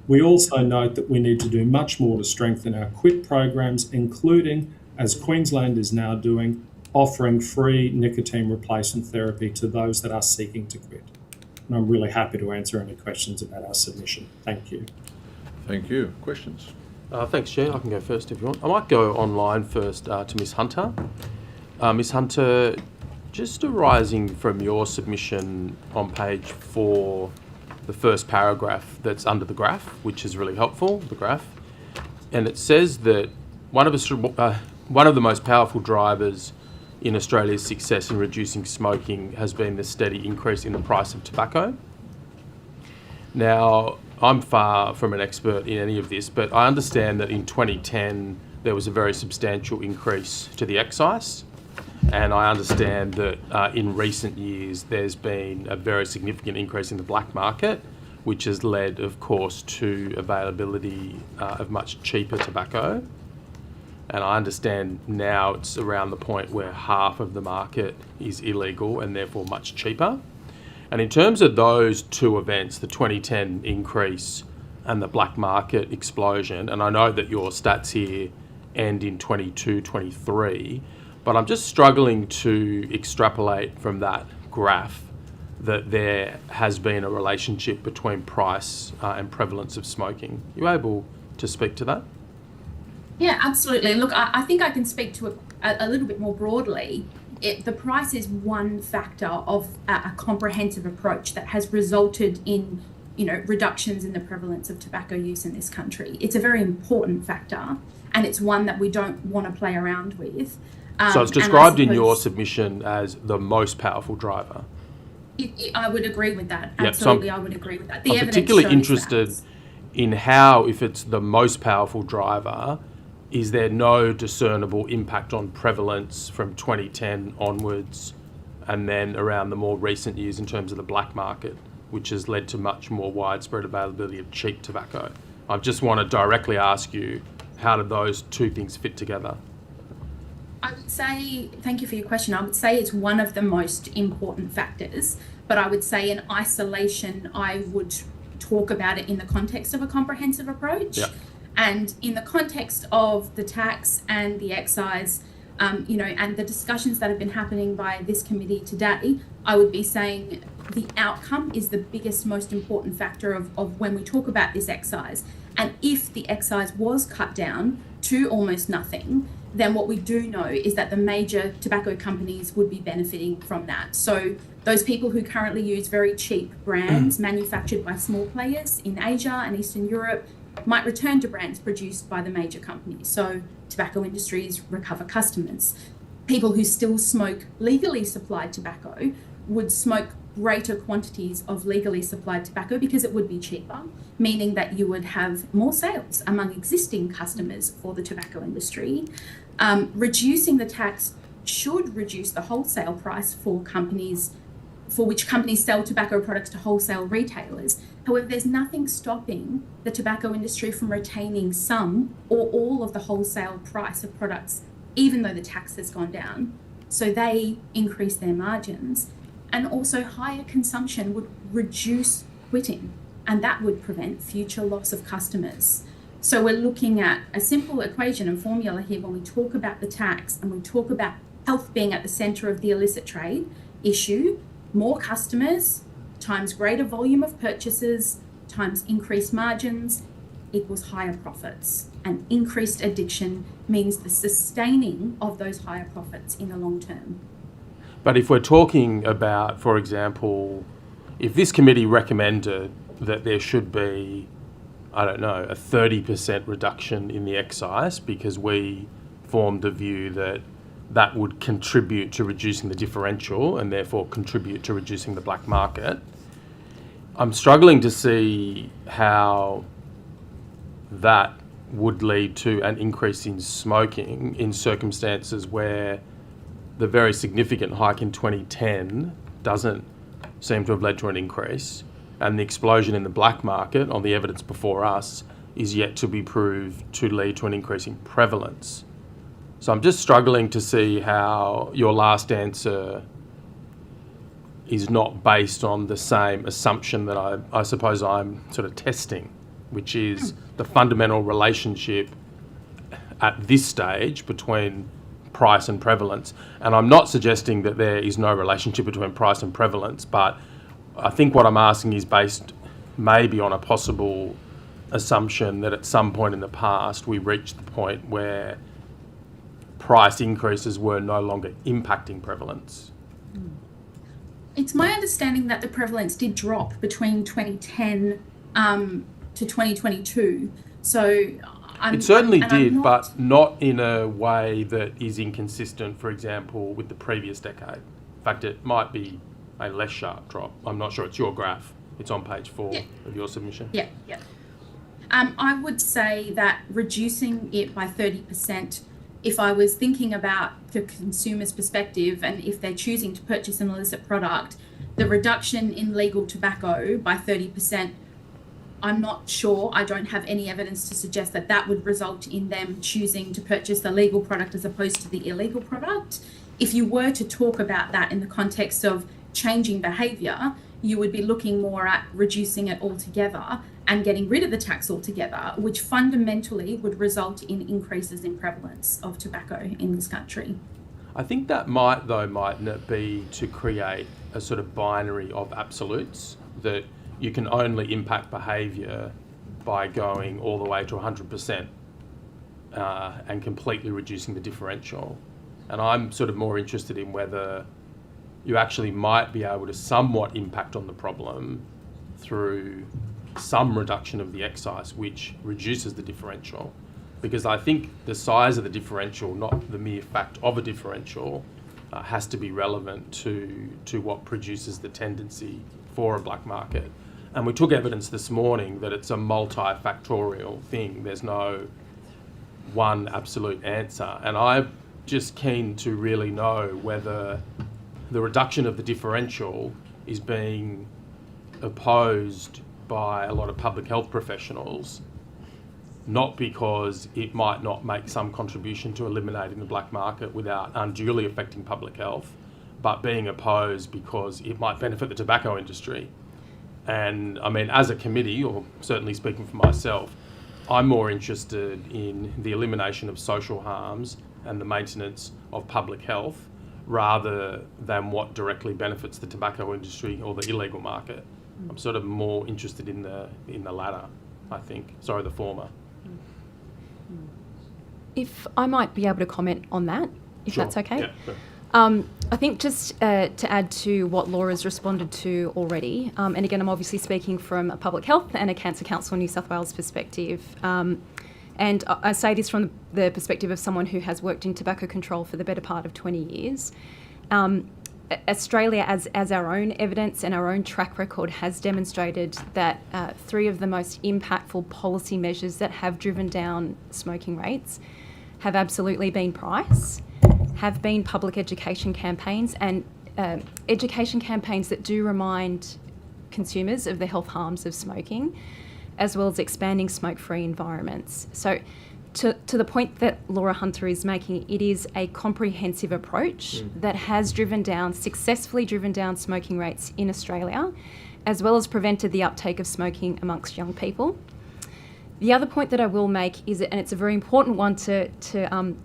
We also note that we need to do much more to strengthen our quit programs, including, as Queensland is now doing, offering free nicotine replacement therapy to those that are seeking to quit. And I'm really happy to answer any questions about our submission. Thank you. Thank you. Questions? Thanks, Chair. I can go first if you want. I might go online first to Ms Hunter. Ms Hunter, just arising from your submission on page 4, the first paragraph that's under the graph, which is really helpful, the graph, and it says that one of the most powerful drivers in Australia's success in reducing smoking has been the steady increase in the price of tobacco. Now, I'm far from an expert in any of this, but I understand that in 2010 there was a very substantial increase to the excise, and I understand that in recent years there's been a very significant increase in the black market, which has led, of course, to availability of much cheaper tobacco. And I understand now it's around the point where half of the market is illegal and therefore much cheaper. And in terms of those two events, the 2010 increase and the black market explosion, and I know that your stats here end in 22, 23, but I'm just struggling to extrapolate from that graph that there has been a relationship between price and prevalence of smoking. Are you able to speak to that? Yeah, absolutely. Look, I think I can speak to it a little bit more broadly. The price is one factor of a comprehensive approach that has resulted in, reductions in the prevalence of tobacco use in this country. It's a very important factor, and it's one that we don't want to play around with. So it's and I described in your suppose- submission as the most powerful driver. I would agree with that. Yep, so Absolutely, I would agree with that. The I'm evidence particularly shows interested that. in how, if it's the most powerful driver, is there no discernible impact on prevalence from 2010 onwards and then around the more recent years in terms of the black market, which has led to much more widespread availability of cheap tobacco? I just want to directly ask you, how do those two things fit together? I would say, thank you for your question. I would say it's one of the most important factors, but I would say in isolation, I would talk about it in the context of a comprehensive approach. Yep. And in the context of the tax and the excise, and the discussions that have been happening by this committee today, I would be saying the outcome is the biggest, most important factor of when we talk about this excise. And if the excise was cut down to almost nothing, then what we do know is that the major tobacco companies would be benefiting from that. So those people who currently use very cheap brands manufactured by small players in Asia and Eastern Europe might return to brands produced by the major companies. So tobacco industries recover customers. People who still smoke legally supplied tobacco would smoke greater quantities of legally supplied tobacco because it would be cheaper, meaning that you would have more sales among existing customers for the tobacco industry. Reducing the tax should reduce the wholesale price for which companies sell tobacco products to wholesale retailers. However, there's nothing stopping the tobacco industry from retaining some or all of the wholesale price of products, even though the tax has gone down. So they increase their margins. And also higher consumption would reduce quitting, and that would prevent future loss of customers. So we're looking at a simple equation and formula here when we talk about the tax and we talk about health being at the centre of the illicit trade issue. More customers times greater volume of purchases times increased margins equals higher profits. And increased addiction means the sustaining of those higher profits in the long term. But if we're talking about, for example, if this committee recommended that there should be, I don't know, a 30% reduction in the excise because we formed the view that that would contribute to reducing the differential and therefore contribute to reducing the black market, I'm struggling to see how that would lead to an increase in smoking in circumstances where the very significant hike in 2010 doesn't seem to have led to an increase, and the explosion in the black market on the evidence before us is yet to be proved to lead to an increase in prevalence. So I'm just struggling to see how your last answer is not based on the same assumption that I suppose I'm sort of testing, which is the fundamental relationship at this stage between price and prevalence. And I'm not suggesting that there is no relationship between price and prevalence, but I think what I'm asking is based maybe on a possible assumption that at some point in the past we reached the point where price increases were no longer impacting prevalence. It's my understanding that the prevalence did drop between 2010 to 2022. So it certainly did, but not in a way that is inconsistent, for example, with the previous decade. In fact, it might be a less sharp drop. I'm not sure. It's your graph. It's on page 4 of your submission. Yeah. I would say that reducing it by 30%, if I was thinking about the consumer's perspective and if they're choosing to purchase an illicit product, the reduction in legal tobacco by 30%, I'm not sure. I don't have any evidence to suggest that that would result in them choosing to purchase the legal product as opposed to the illegal product. If you were to talk about that in the context of changing behaviour, you would be looking more at reducing it altogether and getting rid of the tax altogether, which fundamentally would result in increases in prevalence of tobacco in this country. I think that mightn't be to create a sort of binary of absolutes, that you can only impact behaviour by going all the way to 100% and completely reducing the differential. And I'm sort of more interested in whether you actually might be able to somewhat impact on the problem through some reduction of the excise, which reduces the differential, because I think the size of the differential, not the mere fact of a differential, has to be relevant to what produces the tendency for a black market. And we took evidence this morning that it's a multifactorial thing. There's no one absolute answer. And I'm just keen to really know whether the reduction of the differential is being opposed by a lot of public health professionals, not because it might not make some contribution to eliminating the black market without unduly affecting public health, but being opposed because it might benefit the tobacco industry. And I mean, as a committee, or certainly speaking for myself, I'm more interested in the elimination of social harms and the maintenance of public health rather than what directly benefits the tobacco industry or the illegal market. I'm sort of more interested in the latter, I think. Sorry, the former. If I might be able to comment on that, if Sure. that's okay. Yeah, sure. I think just to add to what Laura's responded to already, and again, I'm obviously speaking from a public health and a Cancer Council New South Wales perspective, and I say this from the perspective of someone who has worked in tobacco control for the better part of 20 years. Australia, as our own evidence and our own track record has demonstrated that 3 of the most impactful policy measures that have driven down smoking rates have absolutely been price, have been public education campaigns, and education campaigns that do remind consumers of the health harms of smoking, as well as expanding smoke-free environments. So to the point that Laura Hunter is making, it is a comprehensive approach that has successfully driven down smoking rates in Australia, as well as prevented the uptake of smoking amongst young people. The other point that I will make is, and it's a very important one to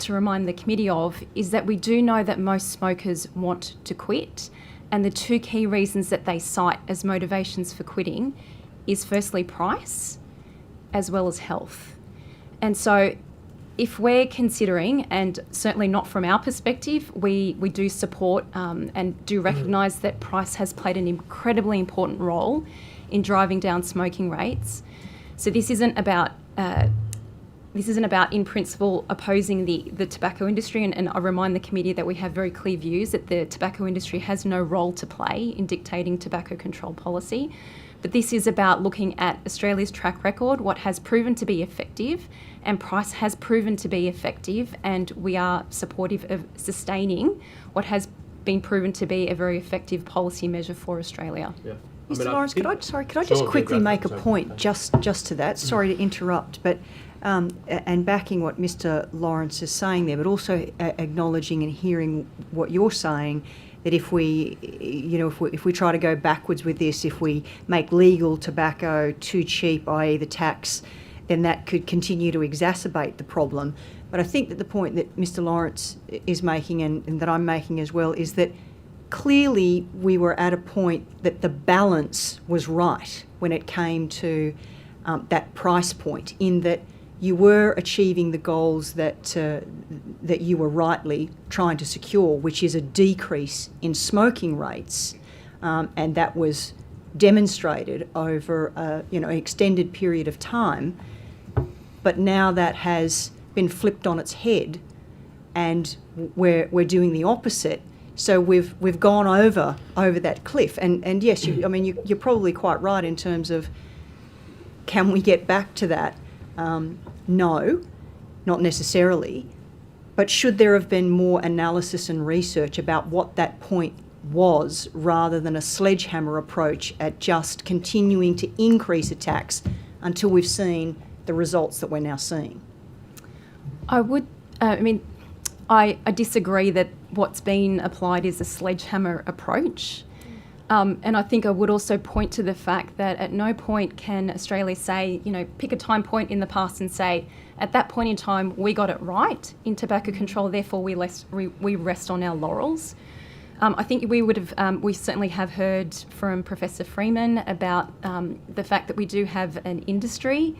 remind the committee of, is that we do know that most smokers want to quit, and the 2 key reasons that they cite as motivations for quitting is firstly price, as well as health. And so if we're considering, and certainly not from our perspective, we do support and do recognise that price has played an incredibly important role in driving down smoking rates. So this isn't about in principle opposing the tobacco industry, and I remind the committee that we have very clear views that the tobacco industry has no role to play in dictating tobacco control policy. But this is about looking at Australia's track record, what has proven to be effective, and price has proven to be effective, and we are supportive of sustaining what has been proven to be a very effective policy measure for Australia. Yeah. Mr. Lawrence, could I just quickly make a point just to that? Sorry to interrupt, but and backing what Mr. Lawrence is saying there, but also acknowledging and hearing what you're saying, that if we try to go backwards with this, if we make legal tobacco too cheap, i.e. the tax, then that could continue to exacerbate the problem. But I think that the point that Mr. Lawrence is making, and that I'm making as well, is that clearly we were at a point that the balance was right when it came to that price point, in that you were achieving the goals that you were rightly trying to secure, which is a decrease in smoking rates, and that was demonstrated over an extended period of time. But now that has been flipped on its head, and we're doing the opposite. So we've gone over that cliff, and yes, you're probably quite right in terms of, can we get back to that? No, not necessarily. But should there have been more analysis and research about what that point was, rather than a sledgehammer approach at just continuing to increase attacks until we've seen the results that we're now seeing? I disagree that what's been applied is a sledgehammer approach. And I think I would also point to the fact that at no point can Australia say, pick a time point in the past and say, at that point in time, we got it right in tobacco control, therefore we rest on our laurels. I think we certainly have heard from Professor Freeman about the fact that we do have an industry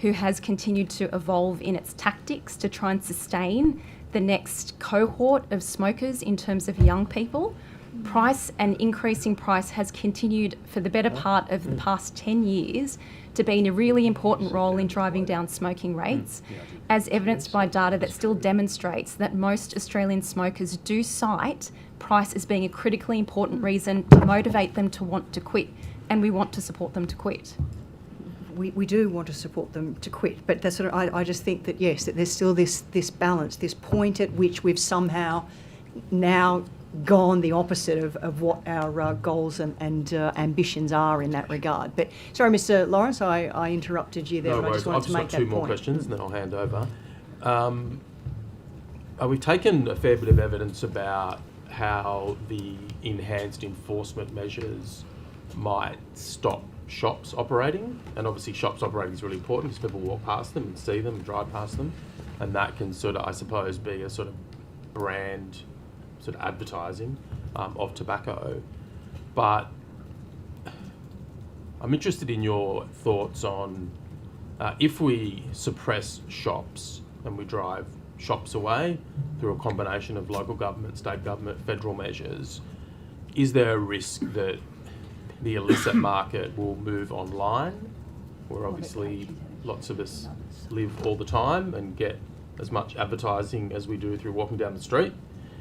who has continued to evolve in its tactics to try and sustain the next cohort of smokers in terms of young people. price and increasing price has continued for the better part of the past 10 years to be in a really important role in driving down smoking rates, as evidenced by data that still demonstrates that most Australian smokers do cite price as being a critically important reason to motivate them to want to quit, and we want to support them to quit. We do want to support them to quit, but that's sort of, I just think that, yes, that there's still this balance, this point at which we've somehow now gone the opposite of what our goals and ambitions are in that regard. But sorry, Mr. Lawrence, I interrupted you there, No but I worries. just wanted I've to just make got two that more point. questions and then I'll hand over. We've taken a fair bit of evidence about how the enhanced enforcement measures might stop shops operating, and obviously shops operating is really important because people walk past them and see them and drive past them, and that can sort of, I suppose, be a sort of brand sort of advertising of tobacco. But I'm interested in your thoughts on if we suppress shops and we drive shops away through a combination of local government, state government, federal measures, is there a risk that the illicit market will move online, where obviously lots of us live all the time and get as much advertising as we do through walking down the street?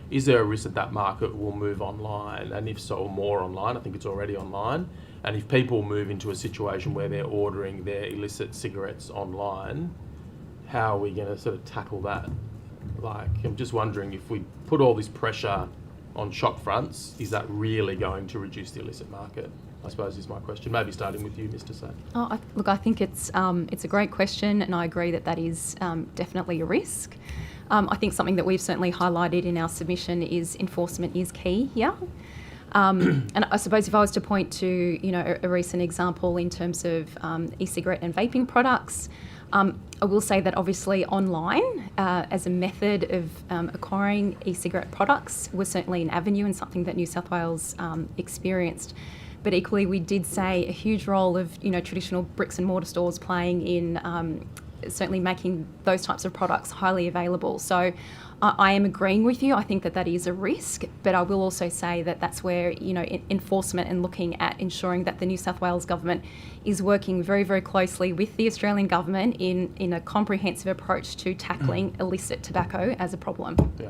Is there a risk that that market will move online? And if so, more online? I think it's already online. And if people move into a situation where they're ordering their illicit cigarettes online, how are we going to sort of tackle that? Like, I'm just wondering, if we put all this pressure on shop fronts, is that really going to reduce the illicit market? I suppose is my question. Maybe starting with you, Mr. Say. Look, I think it's a great question, and I agree that is definitely a risk. I think something that we've certainly highlighted in our submission is enforcement is key here. And I suppose if I was to point to, a recent example in terms of e-cigarette and vaping products, I will say that obviously online as a method of acquiring e-cigarette products was certainly an avenue and something that New South Wales experienced. But equally, we did say a huge role of, traditional bricks and mortar stores playing in certainly making those types of products highly available. So I am agreeing with you. I think that is a risk, but I will also say that that's where, enforcement and looking at ensuring that the New South Wales government is working very, very closely with the Australian government in a comprehensive approach to tackling illicit tobacco as a problem. Yeah.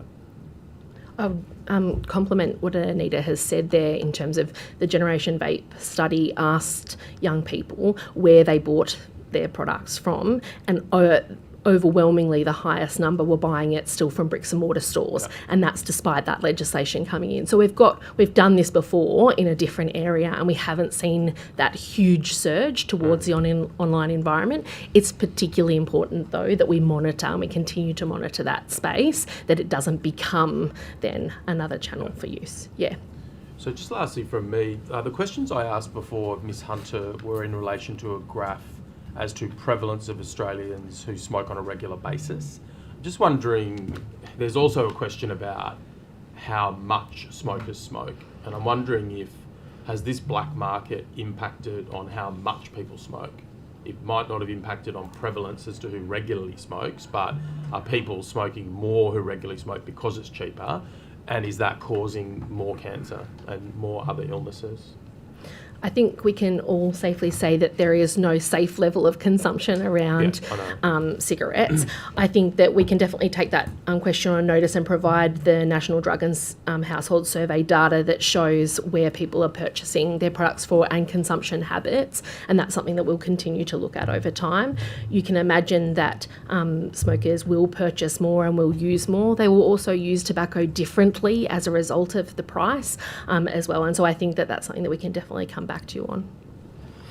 I'll compliment what Anita has said there in terms of the Generation Vape study asked young people where they bought their products from, and overwhelmingly the highest number were buying it still from bricks and mortar stores, and that's despite that legislation coming in. So we've done this before in a different area, and we haven't seen that huge surge towards the online environment. It's particularly important though that we monitor, and we continue to monitor that space, that it doesn't become then another channel for use. Yeah. So just lastly from me, the questions I asked before Ms Hunter were in relation to a graph as to prevalence of Australians who smoke on a regular basis. I'm just wondering, there's also a question about how much smokers smoke, and I'm wondering has this black market impacted on how much people smoke? It might not have impacted on prevalence as to who regularly smokes, but are people smoking more who regularly smoke because it's cheaper? And is that causing more cancer and more other illnesses? I think we can all safely say that there is no safe level of consumption around cigarettes. I think that we can definitely take that question on notice and provide the National Drug and Household Survey data that shows where people are purchasing their products for and consumption habits, and that's something that we'll continue to look at over time. You can imagine that smokers will purchase more and will use more. They will also use tobacco differently as a result of the price as well, and so I think that that's something that we can definitely come back to you on.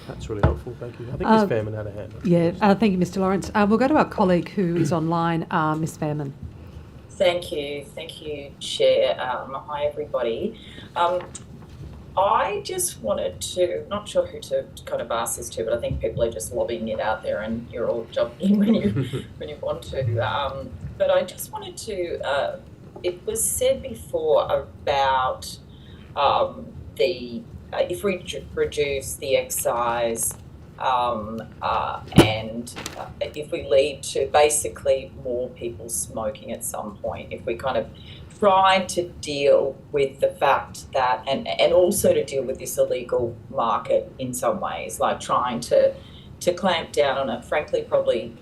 That's really helpful, thank you. I think Ms Fairman had a hand. Yeah, thank you, Mr Lawrence. We'll go to our colleague who is online, Ms Fairman. Thank you, Chair. Hi, everybody. I just wanted to, not sure who to kind of ask this to, but I think people are just lobbying it out there, and you're all jumping when you want to. But I just wanted to. It was said before about if we reduce the excise and if we lead to basically more people smoking at some point, if we kind of tried to deal with the fact that, and also to deal with this illegal market in some ways, like trying to clamp down on it, frankly, probably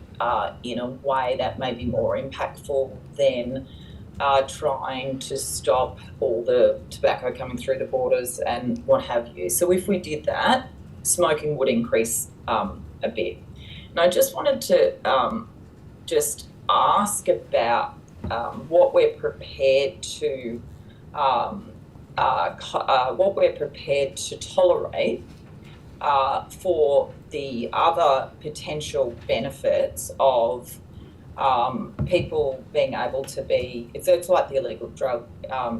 in a way that may be more impactful than trying to stop all the tobacco coming through the borders and what have you. So if we did that, smoking would increase a bit. And I just wanted to just ask about what we're prepared to tolerate for the other potential benefits of people being able to be, it's like the illegal drug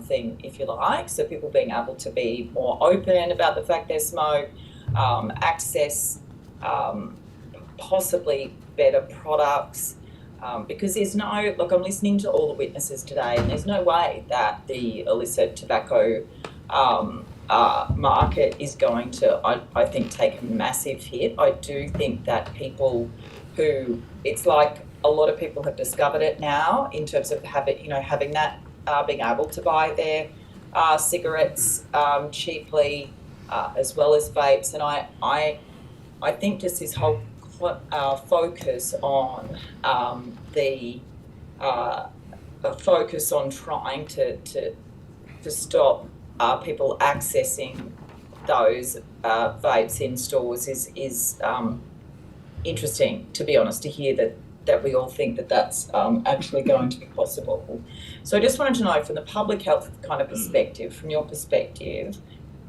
thing, if you like, so people being able to be more open about the fact they smoke, access possibly better products, because there's no, look, I'm listening to all the witnesses today, and there's no way that the illicit tobacco market is going to, I think, take a massive hit. I do think that people who, it's like a lot of people have discovered it now in terms of having that, being able to buy their cigarettes cheaply, as well as vapes. And I think just this whole focus on the focus on trying to stop people accessing those vapes in stores is interesting, to be honest, to hear that we all think that that's actually going to be possible. So I just wanted to know, from the public health kind of perspective, from your perspective,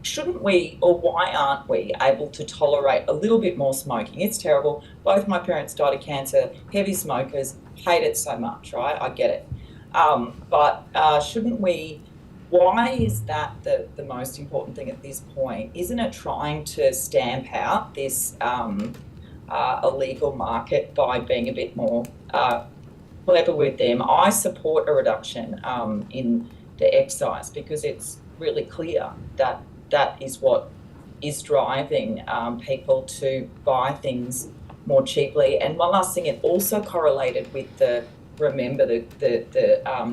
shouldn't we, or why aren't we able to tolerate a little bit more smoking? It's terrible. Both my parents died of cancer, heavy smokers, hate it so much, right? I get it. But shouldn't we, why is that the most important thing at this point? Isn't it trying to stamp out this illegal market by being a bit more clever with them? I support a reduction in the excise, because it's really clear that that is what is driving people to buy things more cheaply. And one last thing, it also correlated with the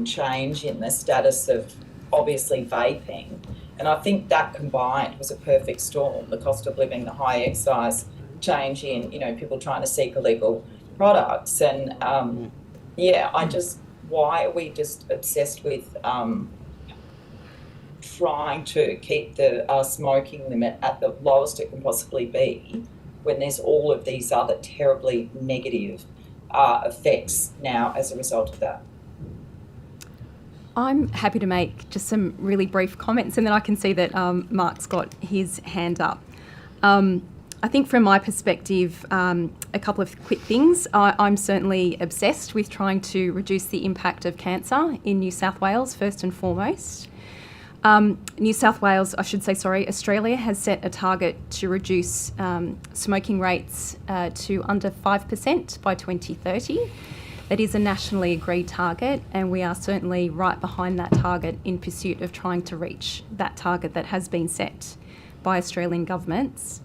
change in the status of obviously vaping. And I think that combined was a perfect storm, the cost of living, the high excise, change in, people trying to seek illegal products. And why are we just obsessed with trying to keep the smoking limit at the lowest it can possibly be, when there's all of these other terribly negative effects now as a result of that? I'm happy to make just some really brief comments, and then I can see that Mark's got his hand up. I think from my perspective, a couple of quick things. I'm certainly obsessed with trying to reduce the impact of cancer in New South Wales, first and foremost. Australia has set a target to reduce smoking rates to under 5% by 2030. That is a nationally agreed target, and we are certainly right behind that target in pursuit of trying to reach that target that has been set by Australian governments.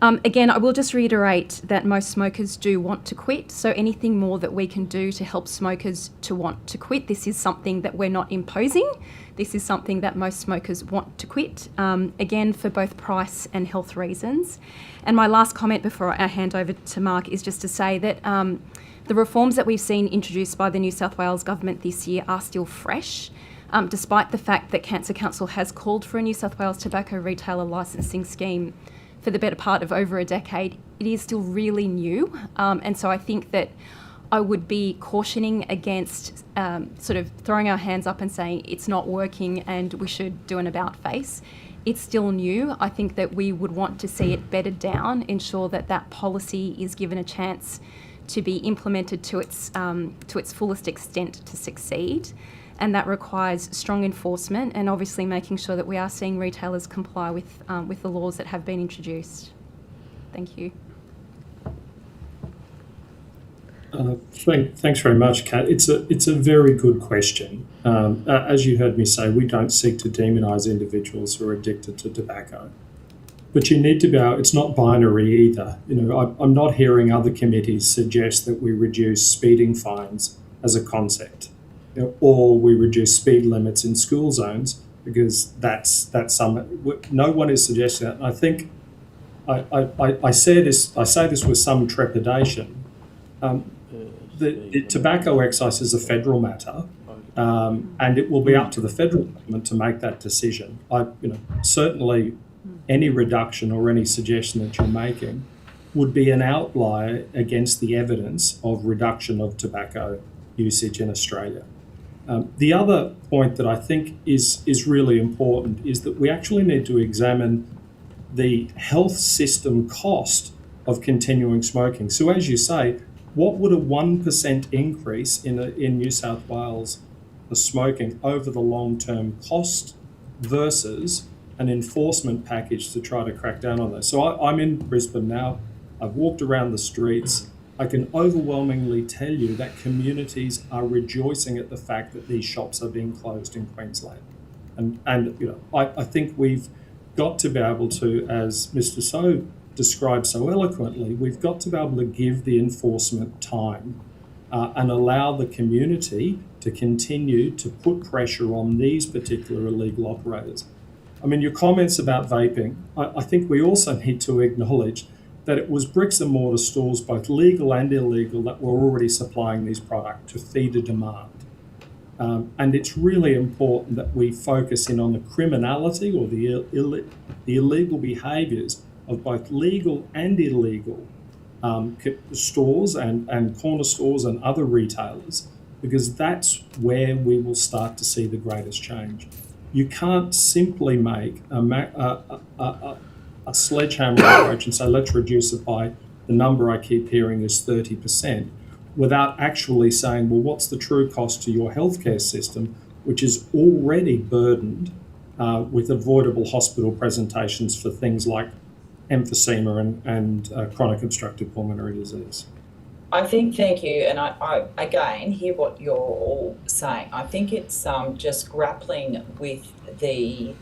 Again, I will just reiterate that most smokers do want to quit, so anything more that we can do to help smokers to want to quit, this is something that we're not imposing. This is something that most smokers want to quit, again, for both price and health reasons. And my last comment before I hand over to Mark is just to say that the reforms that we've seen introduced by the New South Wales government this year are still fresh. Despite the fact that Cancer Council has called for a New South Wales tobacco retailer licensing scheme for the better part of over a decade, it is still really new. And so I think that I would be cautioning against sort of throwing our hands up and saying it's not working and we should do an about face. It's still new. I think that we would want to see it bedded down, ensure that that policy is given a chance to be implemented to its fullest extent to succeed. And that requires strong enforcement and obviously making sure that we are seeing retailers comply with the laws that have been introduced. Thank you. Thanks very much, Kat. It's a very good question. As you heard me say, we don't seek to demonise individuals who are addicted to tobacco. But you need to be able, it's not binary either. I'm not hearing other committees suggest that we reduce speeding fines as a concept. or we reduce speed limits in school zones, because that's some. No one is suggesting that. And I think I say this with some trepidation. The tobacco excise is a federal matter, and it will be up to the federal government to make that decision. Certainly, any reduction or any suggestion that you're making would be an outlier against the evidence of reduction of tobacco usage in Australia. The other point that I think is really important is that we actually need to examine the health system cost of continuing smoking. So as you say, what would a 1% increase in New South Wales for smoking over the long term cost versus an enforcement package to try to crack down on those? So I'm in Brisbane now. I've walked around the streets. I can overwhelmingly tell you that communities are rejoicing at the fact that these shops are being closed in Queensland. And I think we've got to be able to, as Mr. So described so eloquently, we've got to be able to give the enforcement time and allow the community to continue to put pressure on these particular illegal operators. I mean, your comments about vaping, I think we also need to acknowledge that it was bricks and mortar stores, both legal and illegal, that were already supplying these products to feed a demand. And it's really important that we focus in on the criminality or the illegal behaviours of both legal and illegal stores and corner stores and other retailers, because that's where we will start to see the greatest change. You can't simply make a sledgehammer approach and say, let's reduce it by the number I keep hearing is 30%, without actually saying, well, what's the true cost to your healthcare system, which is already burdened with avoidable hospital presentations for things like emphysema and chronic obstructive pulmonary disease. I think, thank you, and I again hear what you're all saying. I think it's just grappling with the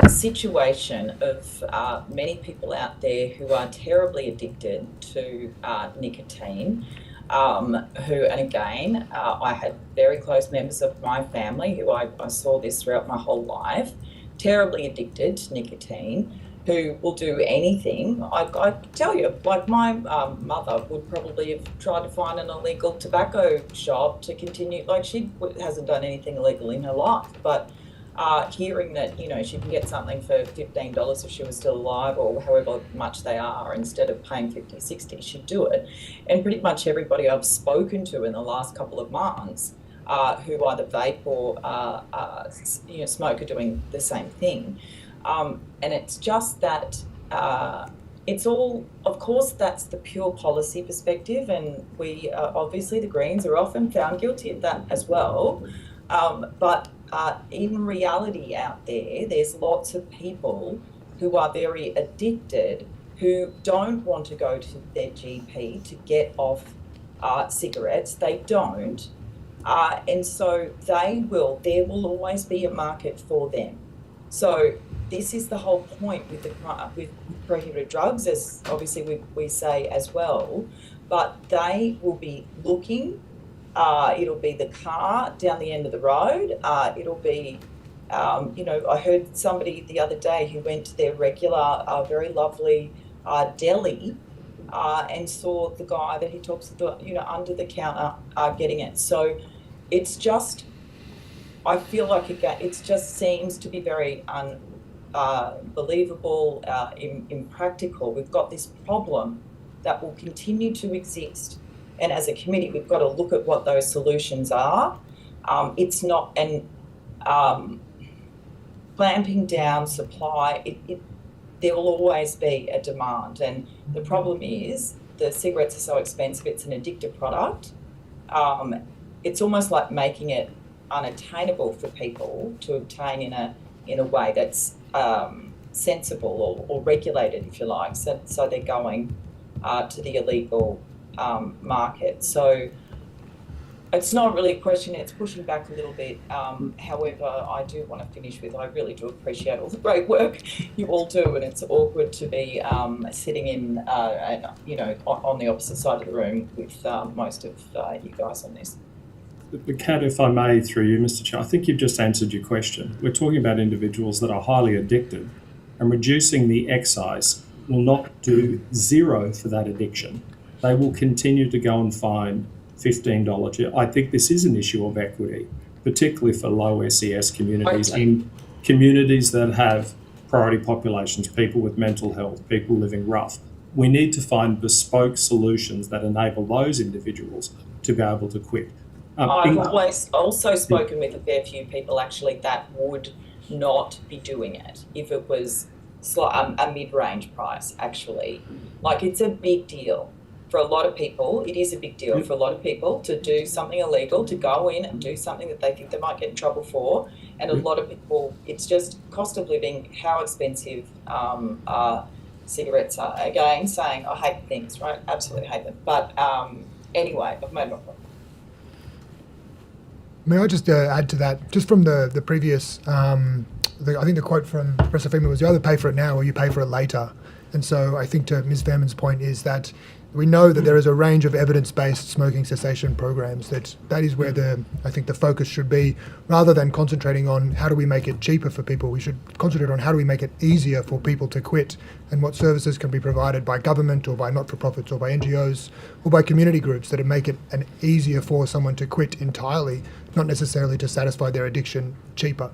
situation of many people out there who are terribly addicted to nicotine, who, and again, I had very close members of my family who I saw this throughout my whole life, terribly addicted to nicotine, who will do anything. I tell you, like my mother would probably have tried to find an illegal tobacco shop to continue, like she hasn't done anything illegal in her life, but hearing that, she can get something for $15 if she was still alive, or however much they are, instead of paying $50, $60, she'd do it. And pretty much everybody I've spoken to in the last couple of months who either vape or smoke are doing the same thing. And it's just that it's all, of course, that's the pure policy perspective, and we obviously the Greens are often found guilty of that as well. But in reality out there's lots of people who are very addicted, who don't want to go to their GP to get off cigarettes. They don't. And so there will always be a market for them. So this is the whole point with prohibited drugs, as obviously we say as well, but they will be looking. It'll be the car down the end of the road. It'll be, I heard somebody the other day who went to their regular, very lovely deli and saw the guy that he talks to, under the counter getting it. So it's just, I feel like it just seems to be very unbelievable, impractical. We've got this problem that will continue to exist. And as a committee, we've got to look at what those solutions are. It's not, and clamping down supply, there will always be a demand. And the problem is the cigarettes are so expensive, it's an addictive product. It's almost like making it unattainable for people to obtain in a way that's sensible or regulated, if you like. So they're going to the illegal market. So it's not really a question, it's pushing back a little bit. However, I do want to finish with, I really do appreciate all the great work you all do, and it's awkward to be sitting in, on the opposite side of the room with most of you guys on this. The Cat, if I may, through you, Mr. Chair, I think you've just answered your question. We're talking about individuals that are highly addicted, and reducing the excise will not do zero for that addiction. They will continue to go and find $15. I think this is an issue of equity, particularly for low SES communities and communities that have priority populations, people with mental health, people living rough. We need to find bespoke solutions that enable those individuals to be able to quit. I've always also spoken with a fair few people actually that would not be doing it if it was a mid-range price actually. Like, it's a big deal. For a lot of people, it is a big deal for a lot of people to do something illegal, to go in and do something that they think they might get in trouble for. And a lot of people, it's just cost of living, how expensive cigarettes are. Again, saying, I hate things, right? Absolutely hate them. But anyway, I've made my point. May I just add to that, just from the previous, I think the quote from Professor Freeman was, you either pay for it now or you pay for it later. And so I think to Ms. Fairman's point is that we know that there is a range of evidence-based smoking cessation programs that is where I think the focus should be, rather than concentrating on how do we make it cheaper for people. We should concentrate on how do we make it easier for people to quit, and what services can be provided by government or by not-for-profits or by NGOs or by community groups that make it easier for someone to quit entirely, not necessarily to satisfy their addiction cheaper.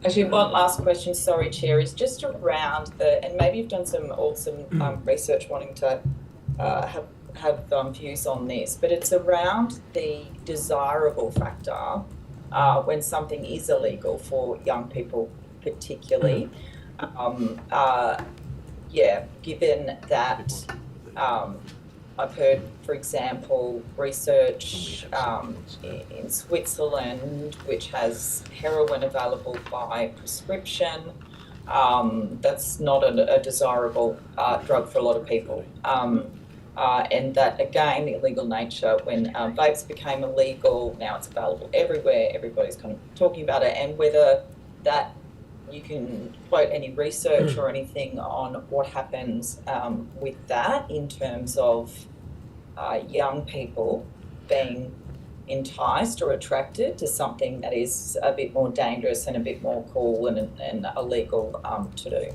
Actually, one last question, sorry, Chair, is just around and maybe you've done some awesome research wanting to have views on this, but it's around the desirable factor when something is illegal for young people particularly. Given that I've heard, for example, research in Switzerland, which has heroin available by prescription. That's not a desirable drug for a lot of people. And that, again, the illegal nature, when vapes became illegal, now it's available everywhere, everybody's kind of talking about it, and whether that you can quote any research or anything on what happens with that in terms of young people being enticed or attracted to something that is a bit more dangerous and a bit more cool and illegal to do.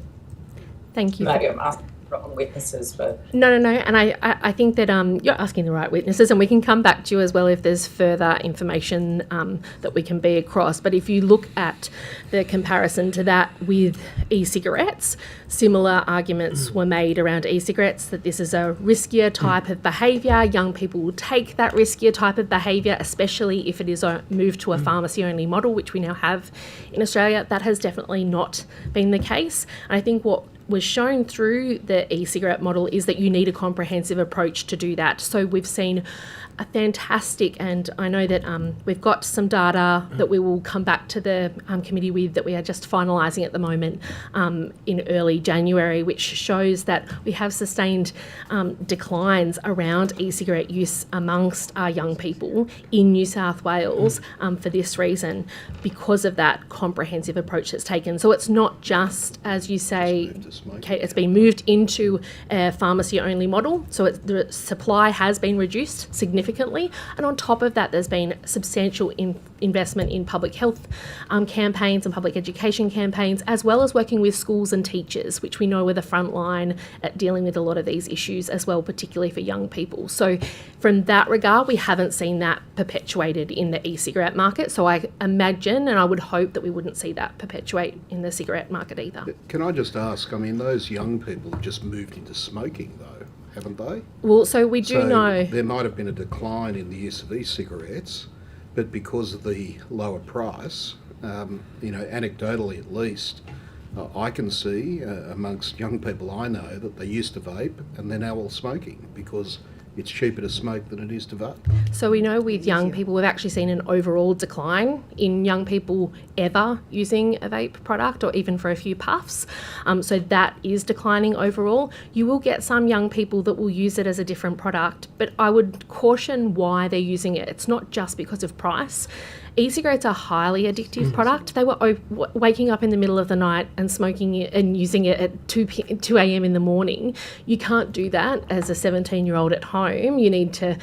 Thank you. Maybe I'm asking wrong witnesses, but No, and I think that you're asking the right witnesses, and we can come back to you as well if there's further information that we can be across. But if you look at the comparison to that with e-cigarettes, similar arguments were made around e-cigarettes, that this is a riskier type of behaviour. Young people will take that riskier type of behaviour, especially if it is a move to a pharmacy-only model, which we now have in Australia. That has definitely not been the case. And I think what was shown through the e-cigarette model is that you need a comprehensive approach to do that. So we've seen a fantastic, and I know that we've got some data that we will come back to the committee with that we are just finalising at the moment in early January, which shows that we have sustained declines around e-cigarette use amongst our young people in New South Wales for this reason, because of that comprehensive approach that's taken. So it's not just, as you say, Kate, it's been moved into a pharmacy-only model, so the supply has been reduced significantly, and on top of that there's been substantial investment in public health campaigns and public education campaigns, as well as working with schools and teachers, which we know are the front line at dealing with a lot of these issues as well, particularly for young people. So from that regard, we haven't seen that perpetuated in the e-cigarette market, so I imagine and I would hope that we wouldn't see that perpetuate in the cigarette market either. Can I just ask, I mean, those young people have just moved into smoking though, haven't they? Well, so we do know there might have been a decline in the use of e-cigarettes, but because of the lower price, anecdotally at least, I can see amongst young people I know that they used to vape and they're now all smoking because it's cheaper to smoke than it is to vape. So we know with young people, we've actually seen an overall decline in young people ever using a vape product or even for a few puffs. So that is declining overall. You will get some young people that will use it as a different product, but I would caution why they're using it. It's not just because of price. E-cigarettes are a highly addictive product. They were waking up in the middle of the night and smoking it and using it at 2 a.m. in the morning. You can't do that as a 17-year-old at home. You need to,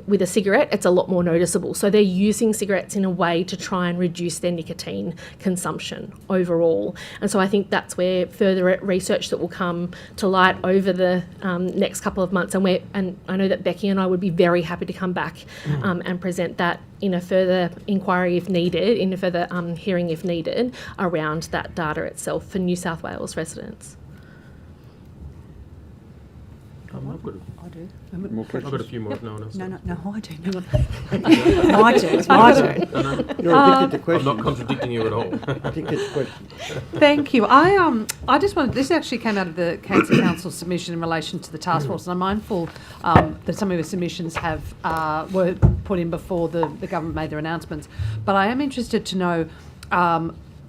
with a cigarette, it's a lot more noticeable. So they're using cigarettes in a way to try and reduce their nicotine consumption overall. And so I think that's where further research that will come to light over the next couple of months. And I know that Becky and I would be very happy to come back and present that in a further inquiry if needed, in a further hearing if needed, around that data itself for New South Wales residents. I do. More questions? I've got a few more if no one else. No, I do. It's my turn. No. You're addicted to questions. I'm not contradicting you at all. Addicted to questions. Thank you. I just wanted, this actually came out of the Cancer Council submission in relation to the task force, and I'm mindful that some of the submissions were put in before the government made their announcements. But I am interested to know,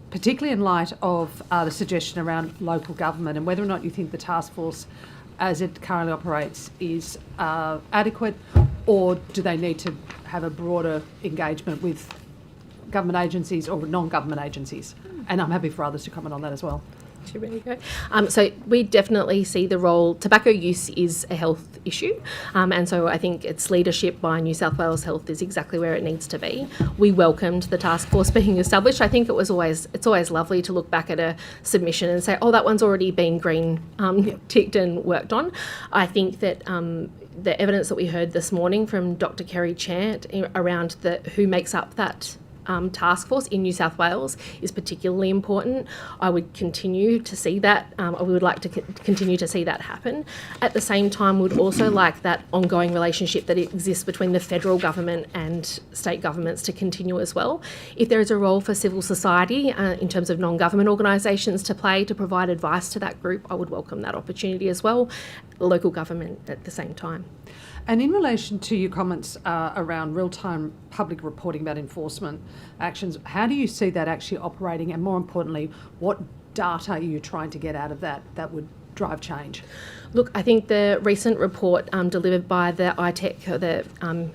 particularly in light of the suggestion around local government, and whether or not you think the task force as it currently operates is adequate, or do they need to have a broader engagement with government agencies or non-government agencies? And I'm happy for others to comment on that as well. Should we go? So we definitely see the role. Tobacco use is a health issue, and so I think its leadership by New South Wales Health is exactly where it needs to be. We welcomed the task force being established. I think it's always lovely to look back at a submission and say, oh, that one's already been green ticked and worked on. I think that the evidence that we heard this morning from Dr. Kerry Chant around who makes up that task force in New South Wales is particularly important. I would continue to see that. We would like to continue to see that happen. At the same time, we'd also like that ongoing relationship that exists between the federal government and state governments to continue as well. If there is a role for civil society in terms of non-government organisations to play to provide advice to that group, I would welcome that opportunity as well. Local government at the same time. And in relation to your comments around real-time public reporting about enforcement actions, how do you see that actually operating? And more importantly, what data are you trying to get out of that would drive change? Look, I think the recent report delivered by the ITEC, the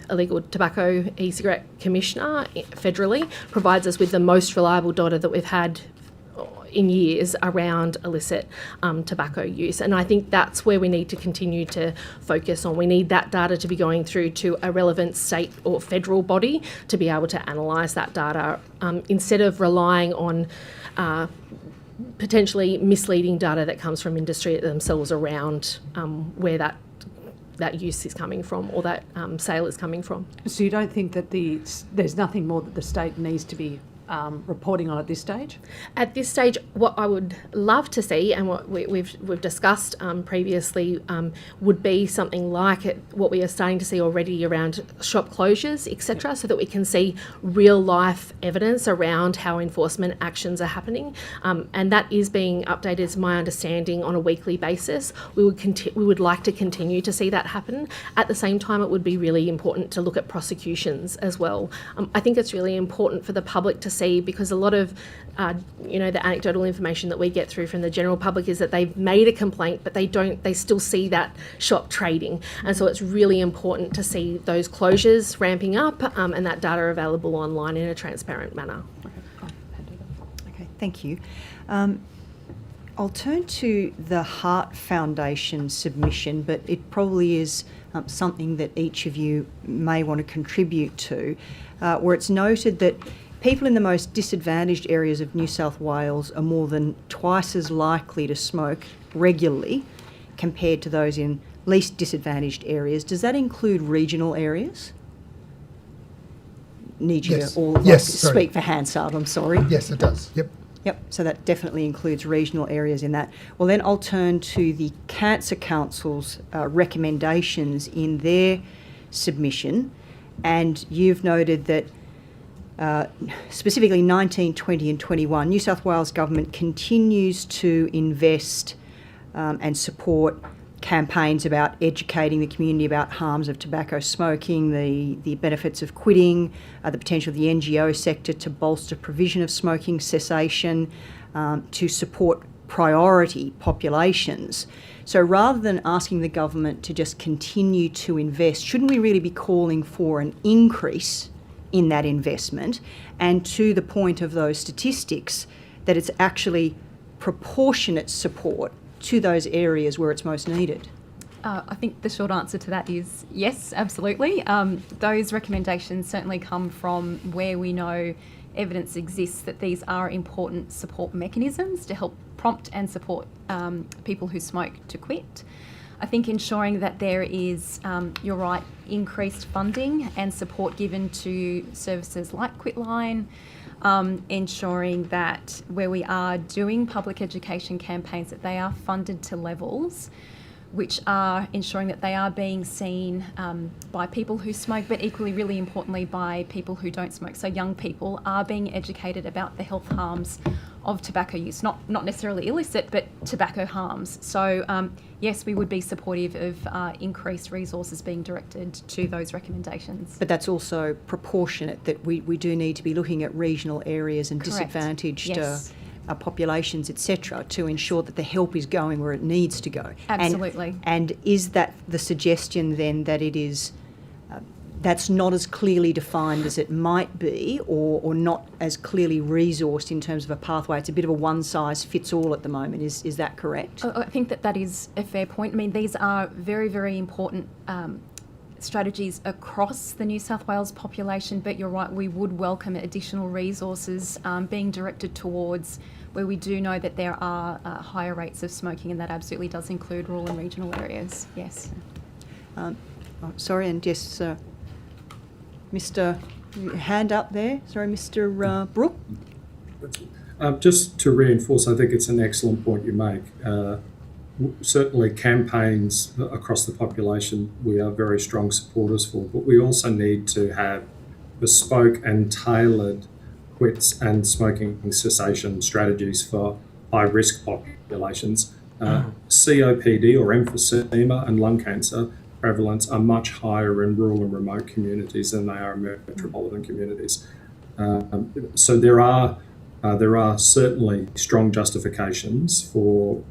Illegal Tobacco E-Cigarette Commissioner federally, provides us with the most reliable data that we've had in years around illicit tobacco use. And I think that's where we need to continue to focus on. We need that data to be going through to a relevant state or federal body to be able to analyse that data instead of relying on potentially misleading data that comes from industry themselves around where that use is coming from or that sale is coming from. So you don't think that there's nothing more that the state needs to be reporting on at this stage? At this stage, what I would love to see, and what we've discussed previously, would be something like what we are starting to see already around shop closures, etc., so that we can see real life evidence around how enforcement actions are happening, and that is being updated, is my understanding, on a weekly basis. We would like to continue to see that happen. At the same time, it would be really important to look at prosecutions as well. I think it's really important for the public to see, because a lot of the anecdotal information that we get through from the general public is that they've made a complaint but they still see that shop trading, and so it's really important to see those closures ramping up and that data available online in a transparent manner. Okay, thank you. I'll turn to the Heart Foundation submission, but it probably is something that each of you may want to contribute to, where it's noted that people in the most disadvantaged areas of New South Wales are more than twice as likely to smoke regularly compared to those in least disadvantaged areas. Does that include regional areas? Need you to all speak for Hansard, I'm sorry. Yes, it does. Yep, so that definitely includes regional areas in that. Well, then I'll turn to the Cancer Council's recommendations in their submission, and you've noted that specifically 19, 20 and 21, New South Wales Government continues to invest and support campaigns about educating the community about harms of tobacco smoking, the benefits of quitting, the potential of the NGO sector to bolster provision of smoking cessation, to support priority populations. So rather than asking the government to just continue to invest, shouldn't we really be calling for an increase in that investment, and to the point of those statistics, that it's actually proportionate support to those areas where it's most needed? I think the short answer to that is yes, absolutely. Those recommendations certainly come from where we know evidence exists that these are important support mechanisms to help prompt and support people who smoke to quit. I think ensuring that there is, you're right, increased funding and support given to services like Quitline, ensuring that where we are doing public education campaigns, that they are funded to levels which are ensuring that they are being seen by people who smoke, but equally, really importantly, by people who don't smoke. So young people are being educated about the health harms of tobacco use, not necessarily illicit, but tobacco harms. So yes, we would be supportive of increased resources being directed to those recommendations. But that's also proportionate, that we do need to be looking at regional areas and Correct. disadvantaged Yes. populations, etc., to ensure that the help is going where it needs to go. Absolutely. And is that the suggestion then, that it is that's not as clearly defined as it might be, or not as clearly resourced in terms of a pathway? It's a bit of a one-size-fits-all at the moment. Is that correct? I think that is a fair point. I mean, these are very, very important strategies across the New South Wales population, but you're right, we would welcome additional resources being directed towards where we do know that there are higher rates of smoking, and that absolutely does include rural and regional areas, yes. Sorry, and yes, Mr. Hand up there. Sorry, Mr. Brooke. Just to reinforce, I think it's an excellent point you make. Certainly campaigns across the population we are very strong supporters for, but we also need to have bespoke and tailored quits and smoking cessation strategies for high-risk populations. COPD or emphysema and lung cancer prevalence are much higher in rural and remote communities than they are in metropolitan communities. So there are certainly strong justifications for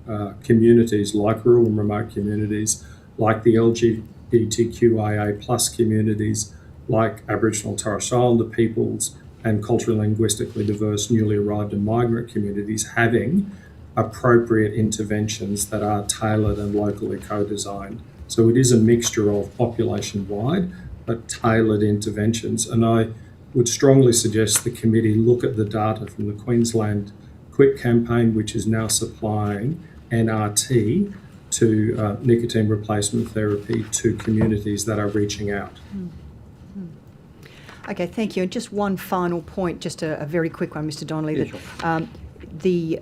communities like rural and remote communities, like the LGBTQIA plus communities, like Aboriginal and Torres Strait Islander peoples, and culturally linguistically diverse newly arrived and migrant communities, having appropriate interventions that are tailored and locally co-designed. So it is a mixture of population-wide but tailored interventions. And I would strongly suggest the committee look at the data from the Queensland Quit campaign, which is now supplying NRT to nicotine replacement therapy to communities that are reaching out. Okay, thank you. And just one final point, just a very quick one, Mr. Donnelly. Yeah, that, the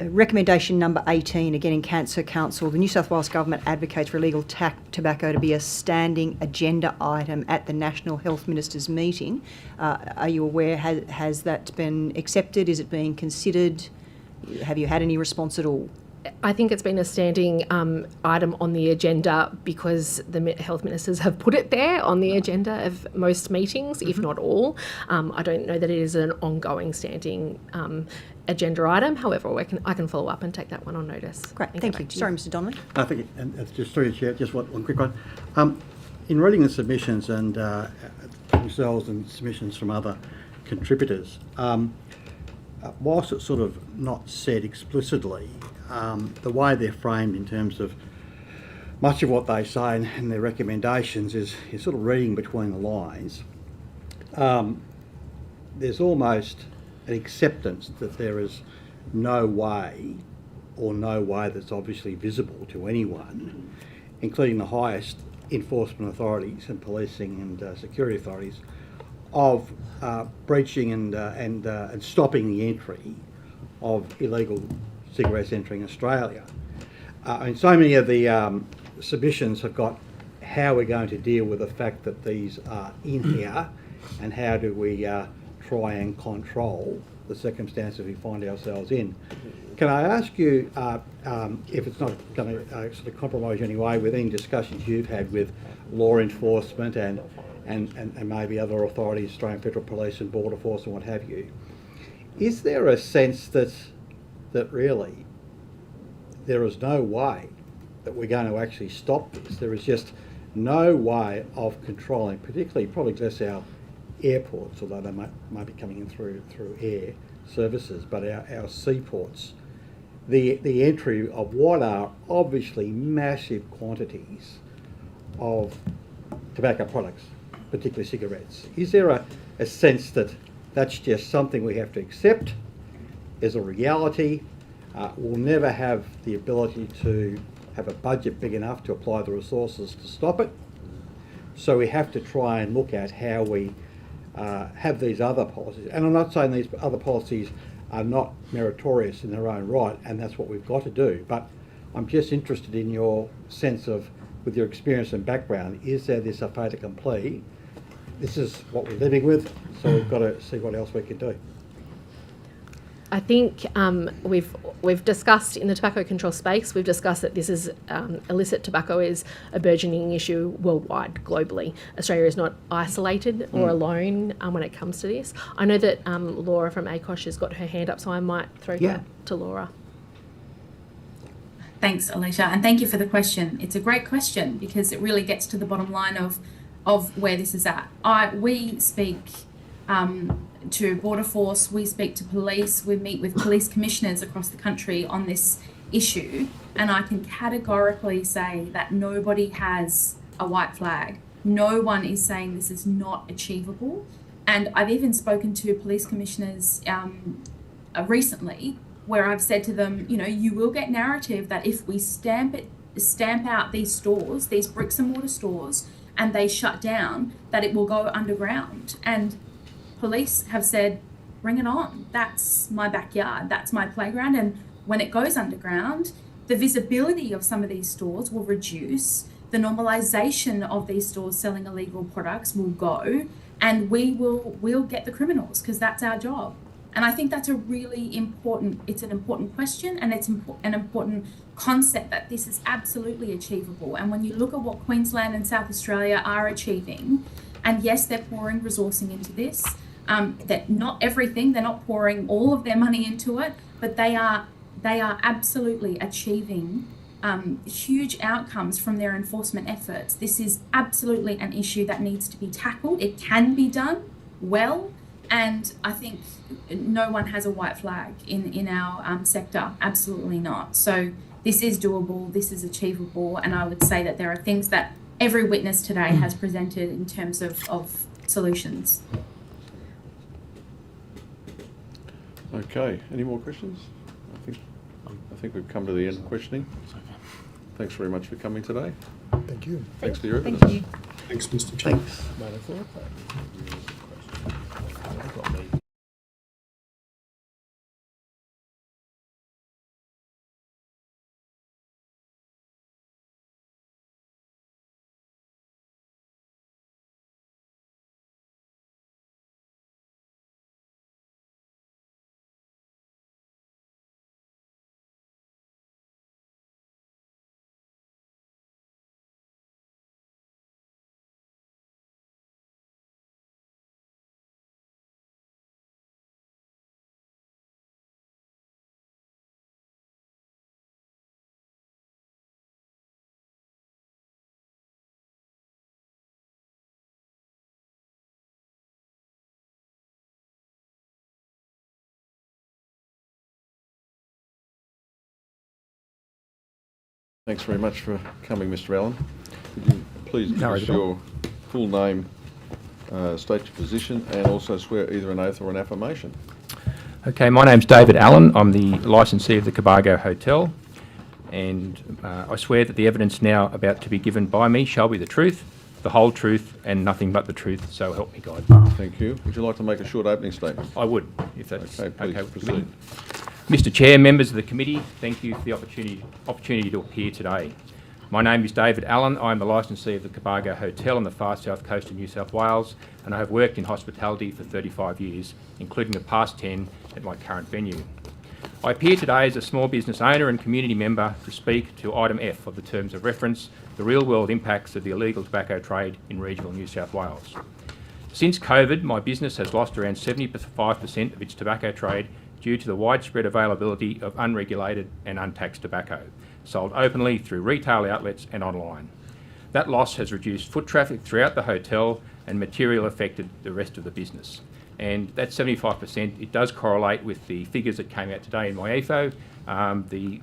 recommendation number 18, again in Cancer Council, the New South Wales Government advocates for illegal tobacco to be a standing agenda item at the National Health Ministers' meeting. Are you aware, has that been accepted? Is it being considered? Have you had any response at all? I think it's been a standing item on the agenda because the health ministers have put it there on the agenda of most meetings, if not all. I don't know that it is an ongoing standing agenda item. However, I can follow up and take that one on notice. Great, thank you. Sorry, Mr. Donnelly. I think, and it's just through the chair, just one quick one. In reading the submissions and yourselves and submissions from other contributors, whilst it's sort of not said explicitly, the way they're framed in terms of much of what they say in their recommendations is sort of reading between the lines. There's almost an acceptance that there is no way, or no way that's obviously visible to anyone, including the highest enforcement authorities and policing and security authorities, of breaching and stopping the entry of illegal cigarettes entering Australia. And so many of the submissions have got how we're going to deal with the fact that these are in here, and how do we try and control the circumstances we find ourselves in. Can I ask you, if it's not going to sort of compromise you anyway, with any discussions you've had with law enforcement and maybe other authorities, Australian Federal Police and Border Force and what have you, is there a sense that really there is no way that we're going to actually stop this? There is just no way of controlling, particularly probably less our airports, although they might be coming in through air services, but our seaports, the entry of what are obviously massive quantities of tobacco products, particularly cigarettes. Is there a sense that that's just something we have to accept as a reality? We'll never have the ability to have a budget big enough to apply the resources to stop it. So we have to try and look at how we have these other policies. And I'm not saying these other policies are not meritorious in their own right, and that's what we've got to do. But I'm just interested in your sense of, with your experience and background, is there this a fait accompli? This is what we're living with, so we've got to see what else we can do. I think we've discussed in the tobacco control space, we've discussed that this is illicit tobacco is a burgeoning issue worldwide, globally. Australia is not isolated or alone when it comes to this. I know that Laura from ACOSH has got her hand up, so I might throw her to Laura. Thanks, Alicia, and thank you for the question. It's a great question because it really gets to the bottom line of where this is at. We speak to Border Force, we speak to police, we meet with police commissioners across the country on this issue, and I can categorically say that nobody has a white flag. No one is saying this is not achievable. And I've even spoken to police commissioners recently where I've said to them, you know, you will get narrative that if we stamp out these stores, these bricks and mortar stores, and they shut down, that it will go underground. And police have said, bring it on. That's my backyard. That's my playground. And when it goes underground, the visibility of some of these stores will reduce. The normalisation of these stores selling illegal products will go, and we'll get the criminals because that's our job. And I think that's it's an important question, and it's an important concept that this is absolutely achievable. And when you look at what Queensland and South Australia are achieving, and yes, they're pouring resourcing into this, that not everything, they're not pouring all of their money into it, but they are absolutely achieving huge outcomes from their enforcement efforts. This is absolutely an issue that needs to be tackled. It can be done well, and I think no one has a white flag in our sector, absolutely not. So this is doable, this is achievable, and I would say that there are things that every witness today has presented in terms of solutions. Okay, any more questions? I think we've come to the end of questioning. Thanks very much for coming today. Thank you. Thanks for your evidence. Thank you. Thanks, Mr. Chair. Thanks. Thanks very much for coming, Mr. Allen. Could you please give us your full name, state your position, and also swear either an oath or an affirmation? Okay, my name's David Allen. I'm the licensee of the Cobargo Hotel, and I swear that the evidence now about to be given by me shall be the truth, the whole truth, and nothing but the truth, so help me God. Thank you. Would you like to make a short opening statement? I would, if that's okay. Please proceed. Mr. Chair, members of the committee, thank you for the opportunity to appear today. My name is David Allen. I'm the licensee of the Cobargo Hotel on the far south coast of New South Wales, and I have worked in hospitality for 35 years, including the past 10 at my current venue. I appear today as a small business owner and community member to speak to item F of the terms of reference, the real-world impacts of the illegal tobacco trade in regional New South Wales. Since COVID, my business has lost around 75% of its tobacco trade due to the widespread availability of unregulated and untaxed tobacco, sold openly through retail outlets and online. That loss has reduced foot traffic throughout the hotel and materially affected the rest of the business. And that 75%, it does correlate with the figures that came out today in my EFO. The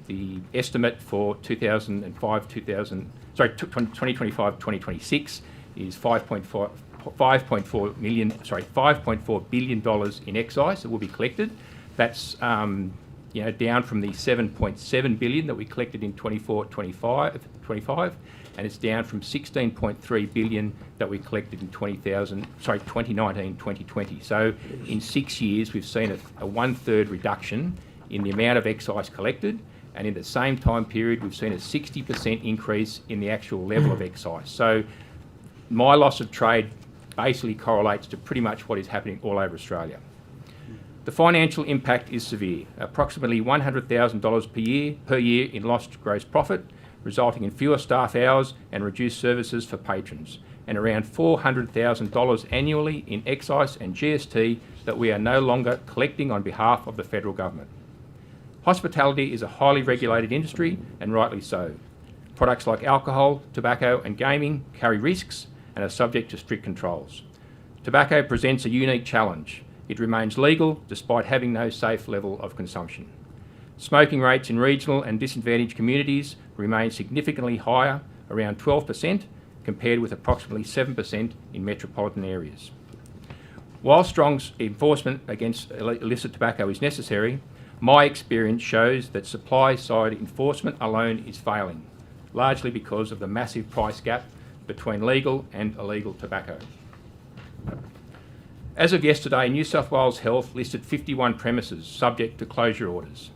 estimate for 2025-2026 is $5.4 billion in excise that will be collected. That's down from the $7.7 billion that we collected in 24-25, and it's down from $16.3 billion that we collected in 2019-2020. So in 6 years, we've seen a one-third reduction in the amount of excise collected, and in the same time period, we've seen a 60% increase in the actual level of excise. So my loss of trade basically correlates to pretty much what is happening all over Australia. The financial impact is severe, approximately $100,000 per year in lost gross profit, resulting in fewer staff hours and reduced services for patrons, and around $400,000 annually in excise and GST that we are no longer collecting on behalf of the federal government. Hospitality is a highly regulated industry, and rightly so. Products like alcohol, tobacco and gaming carry risks and are subject to strict controls. Tobacco presents a unique challenge. It remains legal despite having no safe level of consumption. Smoking rates in regional and disadvantaged communities remain significantly higher, around 12%, compared with approximately 7% in metropolitan areas. While strong enforcement against illicit tobacco is necessary, my experience shows that supply-side enforcement alone is failing, largely because of the massive price gap between legal and illegal tobacco. As of yesterday, New South Wales Health listed 51 premises subject to closure orders.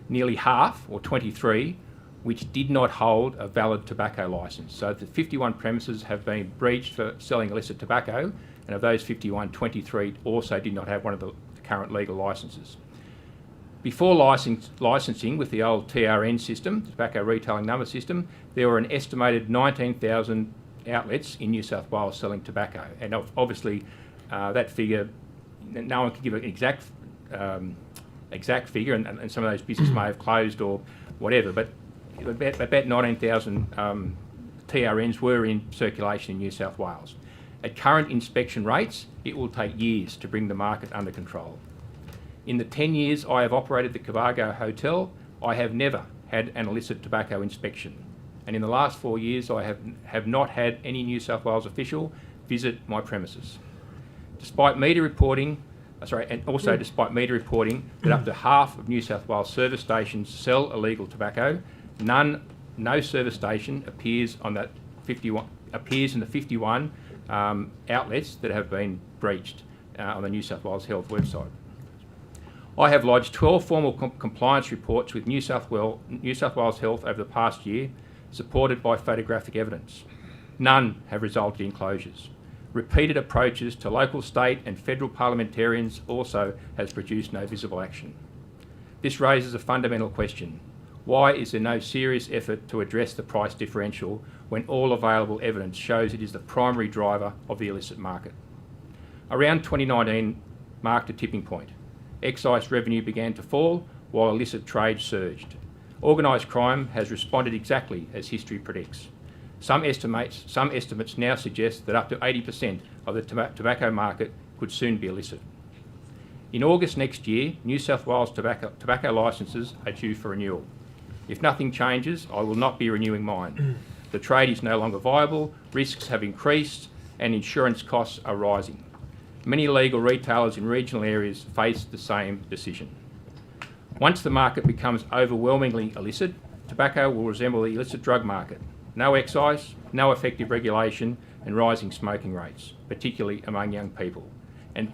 Nearly half, or 23, which did not hold a valid tobacco licence. So the 51 premises have been breached for selling illicit tobacco, and of those 51, 23 also did not have one of the current legal licences. Before licensing with the old TRN system, Tobacco Retailing Number System, there were an estimated 19,000 outlets in New South Wales selling tobacco. And obviously that figure, no one can give an exact figure, and some of those businesses may have closed or whatever, but about 19,000 TRNs were in circulation in New South Wales. At current inspection rates, it will take years to bring the market under control. In the 10 years I have operated the Cobargo Hotel, I have never had an illicit tobacco inspection. And in the last 4 years, I have not had any New South Wales official visit my premises. Despite media reporting that up to half of New South Wales service stations sell illegal tobacco, no service station appears in the 51 outlets that have been breached on the New South Wales Health website. I have lodged 12 formal compliance reports with New South Wales Health over the past year, supported by photographic evidence. None have resulted in closures. Repeated approaches to local, state and federal parliamentarians also has produced no visible action. This raises a fundamental question. Why is there no serious effort to address the price differential when all available evidence shows it is the primary driver of the illicit market? Around 2019 marked a tipping point. Excise revenue began to fall while illicit trade surged. Organised crime has responded exactly as history predicts. Some estimates now suggest that up to 80% of the tobacco market could soon be illicit. In August next year, New South Wales tobacco licences are due for renewal. If nothing changes, I will not be renewing mine. The trade is no longer viable, risks have increased, and insurance costs are rising. Many legal retailers in regional areas face the same decision. Once the market becomes overwhelmingly illicit, tobacco will resemble the illicit drug market. No excise, no effective regulation, and rising smoking rates, particularly among young people. And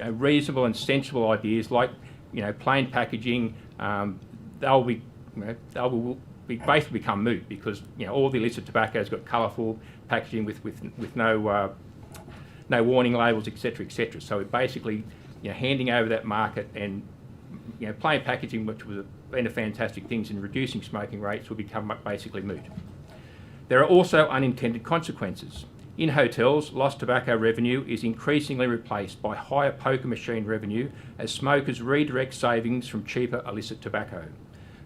reasonable and sensible ideas like, plain packaging, they'll basically become moot because all the illicit tobacco has got colourful packaging with no warning labels, etc., etc. So we're basically handing over that market, and plain packaging, which was been a fantastic things in reducing smoking rates, will become basically moot. There are also unintended consequences. In hotels, lost tobacco revenue is increasingly replaced by higher poker machine revenue as smokers redirect savings from cheaper illicit tobacco.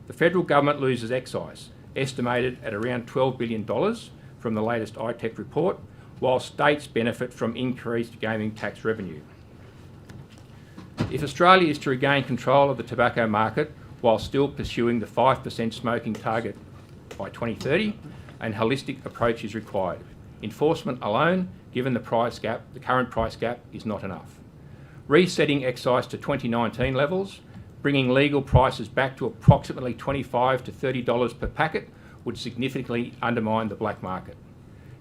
The federal government loses excise, estimated at around $12 billion from the latest ITEC report, while states benefit from increased gaming tax revenue. If Australia is to regain control of the tobacco market while still pursuing the 5% smoking target by 2030, an holistic approach is required. Enforcement alone, given the current price gap, is not enough. Resetting excise to 2019 levels, bringing legal prices back to approximately $25 to $30 per packet would significantly undermine the black market.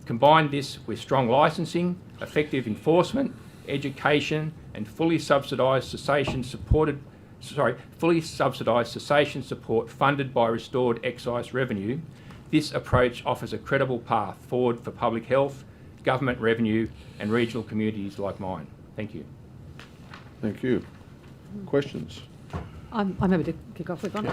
Combine this with strong licensing, effective enforcement, education, and fully subsidised cessation support funded by restored excise revenue, this approach offers a credible path forward for public health, government revenue, and regional communities like mine. Thank you. Thank you. Questions? I'm happy to kick off with one.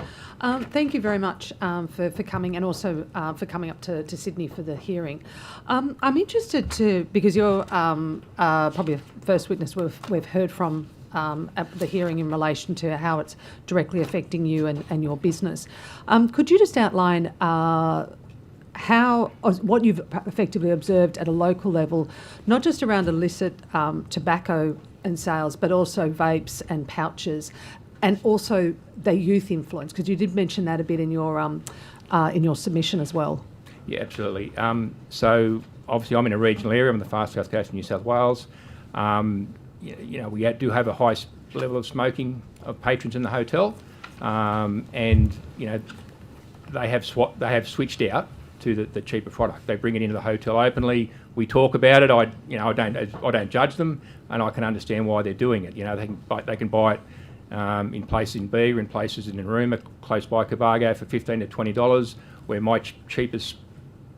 Thank you very much for coming, and also for coming up to Sydney for the hearing. I'm interested because you're probably the first witness we've heard from at the hearing in relation to how it's directly affecting you and your business. Could you just outline what you've effectively observed at a local level, not just around illicit tobacco and sales, but also vapes and pouches, and also their youth influence, because you did mention that a bit in your submission as well. Yeah, absolutely. So obviously I'm in a regional area. I'm in the far south coast of New South Wales. We do have a high level of smoking of patrons in the hotel, and they have switched out to the cheaper product. They bring it into the hotel openly. We talk about it. I don't judge them, and I can understand why they're doing it. They can buy it in places in Bega, in places in Narooma, close by Cobargo, for $15 to $20, where my cheapest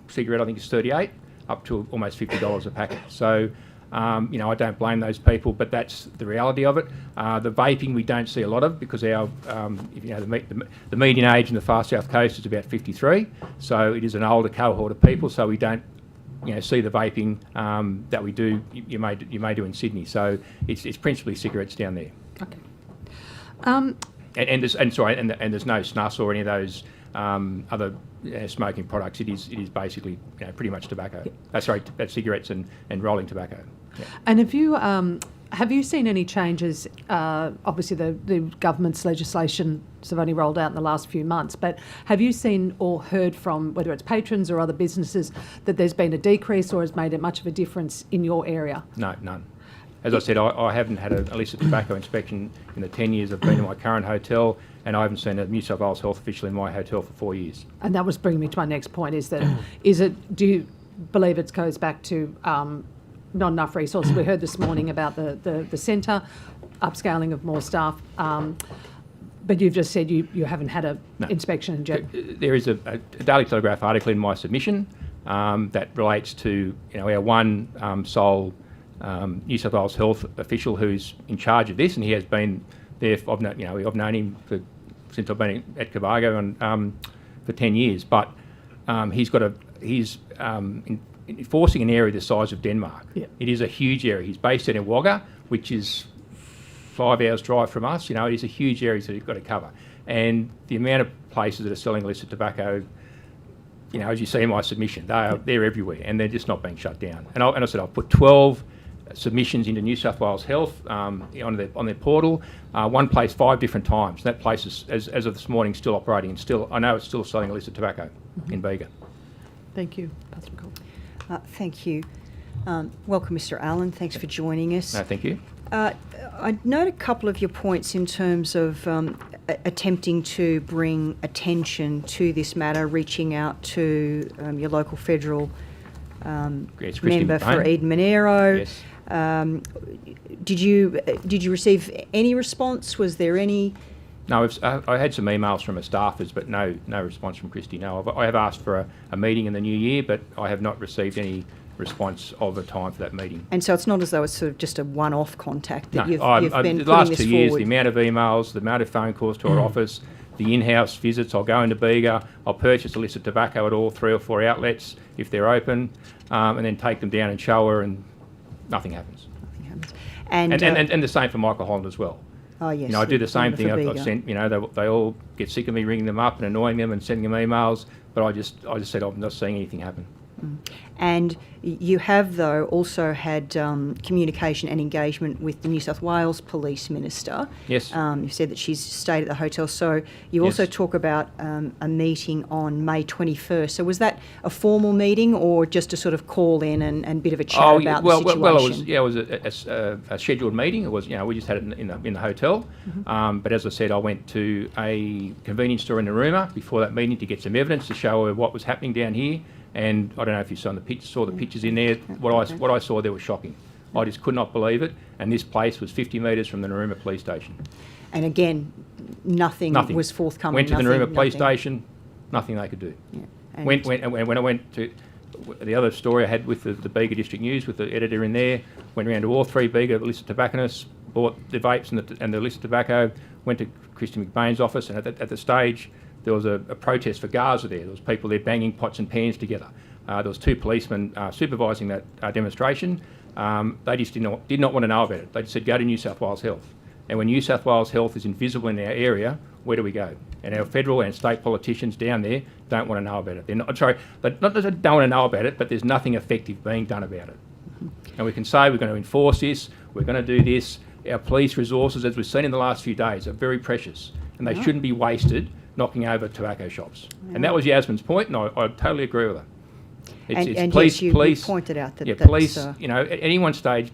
cigarette I think is $38, up to almost $50 a packet. So, I don't blame those people, but that's the reality of it. The vaping we don't see a lot of, because the median age in the far south coast is about 53, so it is an older cohort of people. So we don't, see the vaping that we do. You may do in Sydney. So it's principally cigarettes down there. Okay. There's no snus or any of those other smoking products. It is basically pretty much tobacco. Cigarettes and rolling tobacco. Yeah. And have you seen any changes? Obviously, the government's legislation have only rolled out in the last few months, but have you seen or heard from, whether it's patrons or other businesses, that there's been a decrease or has made much of a difference in your area? No, none. As I said, I haven't had an illicit tobacco inspection in the 10 years I've been in my current hotel, and I haven't seen a New South Wales health official in my hotel for 4 years. And that was bringing me to my next point, do you believe it goes back to not enough resources? We heard this morning about the centre, upscaling of more staff, but you've just said you haven't had an inspection in general. There is a Daily Telegraph article in my submission that relates to our one sole New South Wales health official who's in charge of this, and he has been there. I've known him since I've been at Cobargo and for 10 years. But he's enforcing an area the size of Denmark. Yeah. It is a huge area. He's based in Wagga, which is 5 hours drive from us. It is a huge area that you've got to cover, and the amount of places that are selling illicit tobacco, as you see in my submission, they're everywhere, and they're just not being shut down. And I said I've put 12 submissions into New South Wales Health on their portal. One place 5 different times. That place is, as of this morning, still operating, and I know it's still selling illicit tobacco in Bega. Thank you, Pastor McCall. Thank you. Welcome, Mr. Allen. Thanks for joining us. No, thank you. I note a couple of your points in terms of attempting to bring attention to this matter, reaching out to your local federal member for Eden Monero. Yes. Did you receive any response? Was there any? No, I had some emails from her staffers, but no response from Christy. No, I have asked for a meeting in the new year, but I have not received any response of a time for that meeting. And so it's not as though it's sort of just a one-off contact that you've been the last putting 2 this years, forward. the amount of emails, the amount of phone calls to our office, the in-house visits. I'll go into Bega, I'll purchase illicit tobacco at all 3 or 4 outlets if they're open, and then take them down and show her, and nothing happens. Nothing happens. And the same for Michael Holland as well. Oh yes. I do the same thing. I've sent. They all get sick of me ringing them up and annoying them and sending them emails. But I just said I'm not seeing anything happen. And you have, though, also had communication and engagement with the New South Wales Police Minister. Yes. You've said that she's stayed at the hotel. So you also talk about a meeting on May 21st. So was that a formal meeting or just a sort of call in and a bit of a chat about the situation? Well, it was a scheduled meeting. It was, we just had it in the hotel. But as I said, I went to a convenience store in Narooma before that meeting to get some evidence to show her what was happening down here. And I don't know if you saw the pictures in there. What I saw there was shocking. I just could not believe it. And this place was 50 metres from the Narooma police station. And again, nothing was forthcoming. Went to the Narooma police station, nothing they could do. Yeah. When I went to the other story I had with the Bega District News, with the editor in there, went around to all three Bega illicit tobacconists, bought the vapes and the illicit tobacco, went to Christian McBain's office, and at the stage there was a protest for Gaza there. There was people there banging pots and pans together. There was two policemen supervising that demonstration. They just did not want to know about it. They just said, go to New South Wales Health. And when New South Wales Health is invisible in our area, where do we go? And our federal and state politicians down there don't want to know about it. They're not, sorry, not that they don't want to know about it, but there's nothing effective being done about it. And we can say we're going to enforce this, we're going to do this. Our police resources, as we've seen in the last few days, are very precious, and they shouldn't be wasted knocking over tobacco shops. And that was Yasmin's point, and I totally agree with her. It's police, yes, you pointed out that police, at any one stage,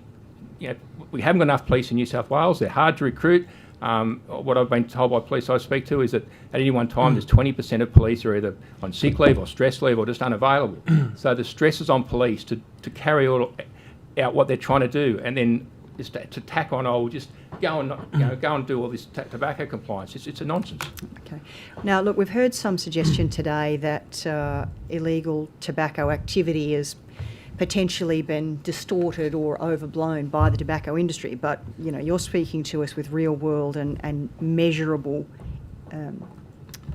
we haven't got enough police in New South Wales. They're hard to recruit. What I've been told by police I speak to is that at any one time there's 20% of police are either on sick leave or stress leave or just unavailable. So the stress is on police to carry out what they're trying to do, and then is to tack on, we'll just go and do all this tobacco compliance. It's a nonsense. Okay. Now, look, we've heard some suggestion today that illegal tobacco activity has potentially been distorted or overblown by the tobacco industry, but you're speaking to us with real world and measurable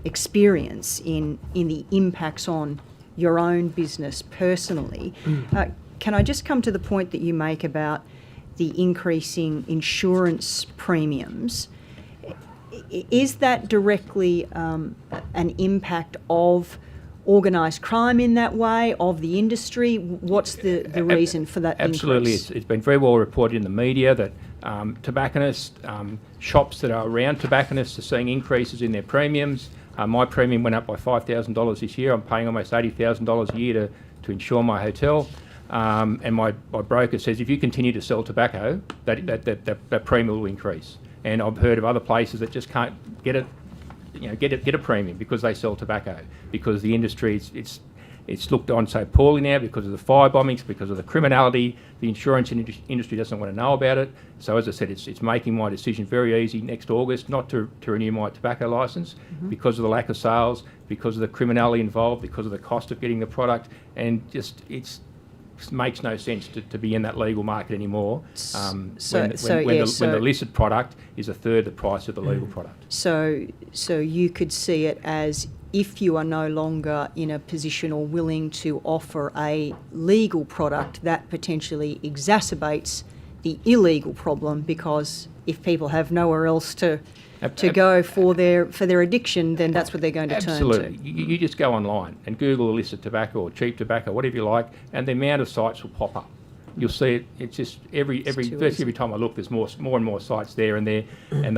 experience in the impacts on your own business personally. Can I just come to the point that you make about the increasing insurance premiums? Is that directly an impact of organised crime in that way, of the industry? What's the reason for that Absolutely. increase? It's been very well reported in the media that tobacconists, shops that are around tobacconists are seeing increases in their premiums. My premium went up by $5,000 this year. I'm paying almost $80,000 a year to insure my hotel. And my broker says if you continue to sell tobacco, that premium will increase. And I've heard of other places that just can't get a premium because they sell tobacco, because the industry it's looked on so poorly now because of the fire bombings, because of the criminality. The insurance industry doesn't want to know about it. So as I said, it's making my decision very easy next August not to renew my tobacco licence because of the lack of sales, because of the criminality involved, because of the cost of getting the product, and just it makes no sense to be in that legal market anymore when the illicit product is a third the price of the legal product. So you could see it as, if you are no longer in a position or willing to offer a legal product, that potentially exacerbates the illegal problem, because if people have nowhere else to go for their addiction, then that's what they're going to turn to. Absolutely. You just go online and Google illicit tobacco or cheap tobacco, whatever you like, and the amount of sites will pop up. You'll see it. It's just every time I look, there's more and more sites there, and they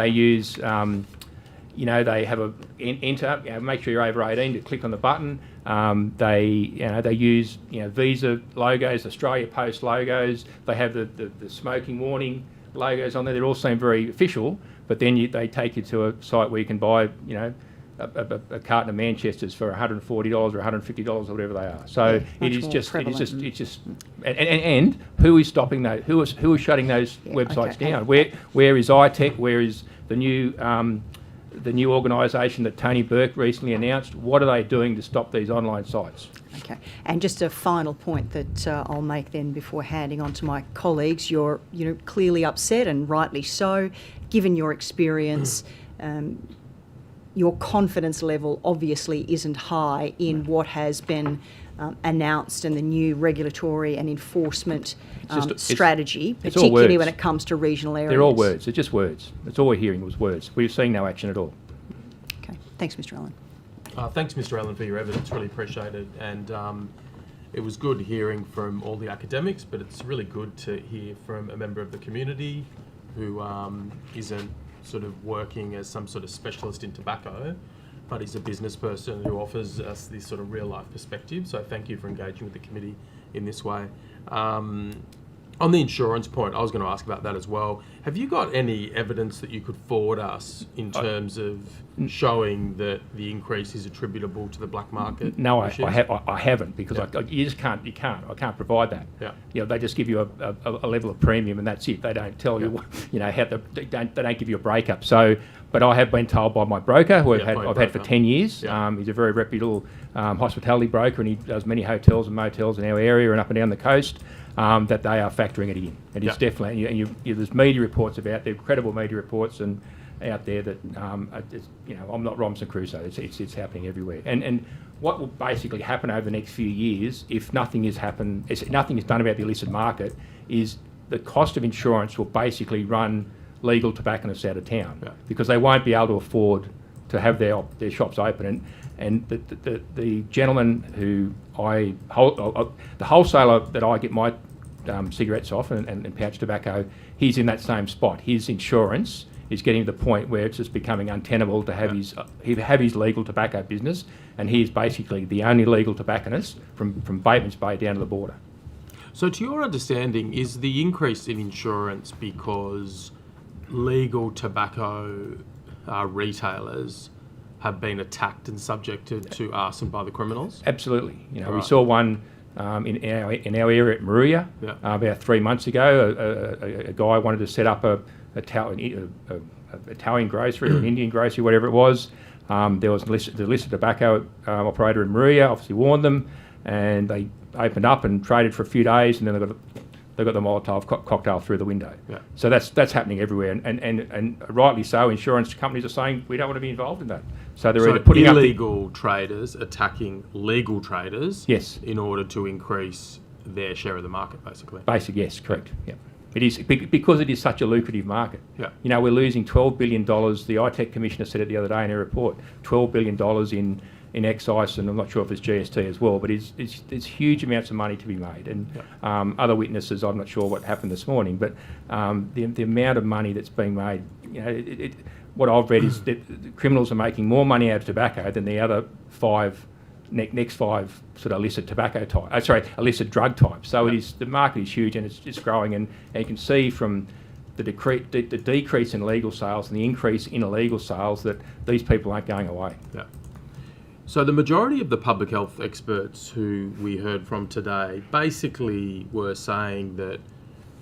use. They have enter. Make sure you're over 18 to click on the button. They use Visa logos, Australia Post logos. They have the smoking warning logos on there. They all seem very official, but then they take you to a site where you can buy a carton of Manchesters for $140 or $150 or whatever they are. So it's just and who is stopping those? Who is shutting those websites down? Where is iTech? Where is the new organisation that Tony Burke recently announced? What are they doing to stop these online sites? Okay, and just a final point that I'll make then before handing on to my colleagues. You're clearly upset, and rightly so, given your experience. Your confidence level obviously isn't high in what has been announced and the new regulatory and enforcement strategy, particularly when it comes to regional areas. They're all words. They're just words. That's all we're hearing was words. We've seen no action at all. Okay. Thanks, Mr. Allen. Thanks, Mr. Allen, for your evidence. Really appreciate it. And It was good hearing from all the academics, but it's really good to hear from a member of the community who isn't sort of working as some sort of specialist in tobacco, but he's a business person who offers us this sort of real life perspective. So thank you for engaging with the committee in this way. On the insurance point, I was going to ask about that as well. Have you got any evidence that you could forward us in terms of showing that the increase is attributable to the black market? No, I issues? haven't, because you just can't. I can't provide that. Yeah. You know, they just give you a level of premium, and that's it. They don't tell you, you know, how they don't give you a breakup. So, but I have been told by my broker, who I've had for 10 years. Yeah. He's a very reputable hospitality broker, and he does many hotels and motels in our area and up and down the coast. That they are factoring it in. It is definitely, and there's media reports about, there credible media reports and out there that, you know, I'm not Robinson Crusoe. It's happening everywhere. And what will basically happen over the next few years, if nothing is done about the illicit market, is the cost of insurance will basically run legal tobacconists out of town, because they won't be able to afford to have their shops open. And the gentleman who the wholesaler that I get my cigarettes off and pouch tobacco, he's in that same spot. His insurance is getting to the point where it's just becoming untenable to have his legal tobacco business, and he is basically the only legal tobacconist from Bateman's Bay down to the border. So to your understanding, is the increase in insurance because legal tobacco retailers have been attacked and subjected to arson by the criminals? Absolutely. You know, we saw one in our area at Maruya about 3 months ago. A guy wanted to set up a Italian grocery or an Indian grocery, whatever it was. There was the illicit tobacco operator in Maruya, obviously warned them, and they opened up and traded for a few days, and then they got the Molotov cocktail through the window. Yeah. So that's happening everywhere, and rightly so. Insurance companies are saying we don't want to be involved in that. So they're either putting illegal traders attacking legal traders, yes, in order to increase their share of the market, basically. Yes, correct. Yeah, it is because it is such a lucrative market. Yeah. You know, we're losing $12 billion. The ITEC commissioner said it the other day in a report. $12 billion in excise, and I'm not sure if it's GST as well, but it's huge amounts of money to be made. And other witnesses, I'm not sure what happened this morning, but the amount of money that's being made, you know, what I've read is that the criminals are making more money out of tobacco than the other next five sort of illicit tobacco type. Illicit drug types. So the market is huge, and it's growing, and you can see from the decrease in legal sales and the increase in illegal sales that these people aren't going away. Yeah. So the majority of the public health experts who we heard from today basically were saying that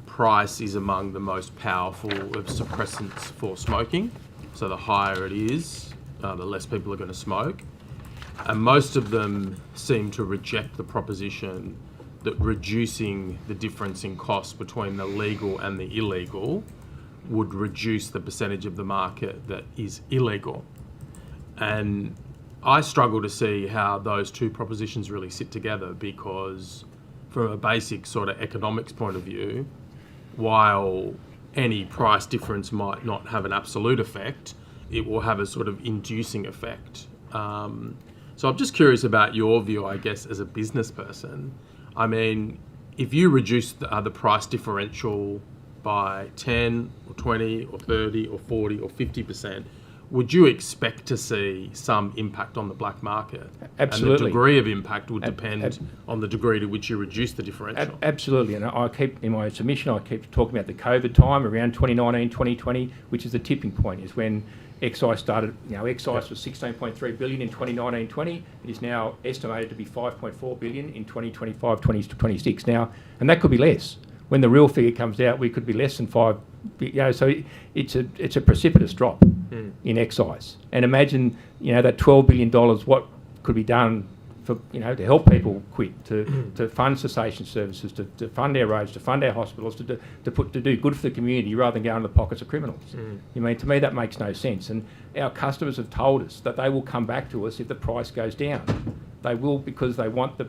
price is among the most powerful of suppressants for smoking. So the higher it is, the less people are going to smoke. And most of them seem to reject the proposition that reducing the difference in cost between the legal and the illegal would reduce the percentage of the market that is illegal. And I struggle to see how those two propositions really sit together, because from a basic sort of economics point of view, while any price difference might not have an absolute effect, it will have a sort of inducing effect. So I'm just curious about your view, I guess, as a business person. I mean, if you reduce the price differential by 10 or 20 or 30 or 40 or 50%, would you expect to see some impact on the black market? Absolutely. And the degree of impact would depend on the degree to which you reduce the differential. Absolutely. And I keep, in my submission, I keep talking about the COVID time around 2019, 2020, which is the tipping point, is when excise started. You know, excise was 16.3 billion in 2019-20. It is now estimated to be 5.4 billion in 2025-2026 now, and that could be less. When the real figure comes out, we could be less than 5. You know, so it's a precipitous drop in excise. And imagine, you know, that $12 billion, what could be done for, you know, to help people quit, to fund cessation services, to fund our roads, to fund our hospitals, to do good for the community rather than go into the pockets of criminals. You mean, to me that makes no sense. And our customers have told us that they will come back to us if the price goes down. They will, because they want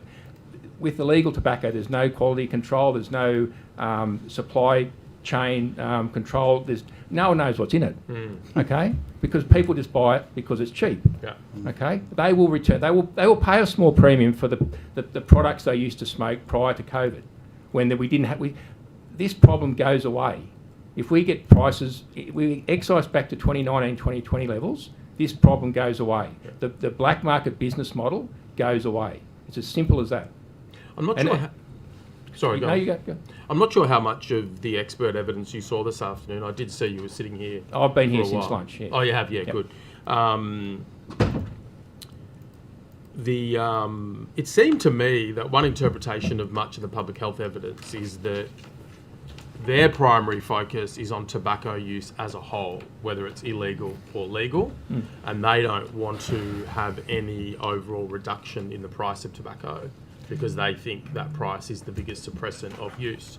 with the legal tobacco, there's no quality control, there's no supply chain control. No one knows what's in it, okay? Because people just buy it because it's cheap. Yeah. Okay, they will return. They will pay a small premium for the products they used to smoke prior to COVID, when we didn't have. This problem goes away if we get prices. We excise back to 2019, 2020 levels. This problem goes away. The black market business model goes away. It's as simple as that. I'm not sure. Sorry, go on. You go. I'm not sure how much of the expert evidence you saw this afternoon. I did see you were sitting here. I've been here for a since while. lunch. Yeah. Oh, you have? Yeah, Yep. good. It seemed to me that one interpretation of much of the public health evidence is that their primary focus is on tobacco use as a whole, whether it's illegal or legal, and they don't want to have any overall reduction in the price of tobacco because they think that price is the biggest suppressant of use.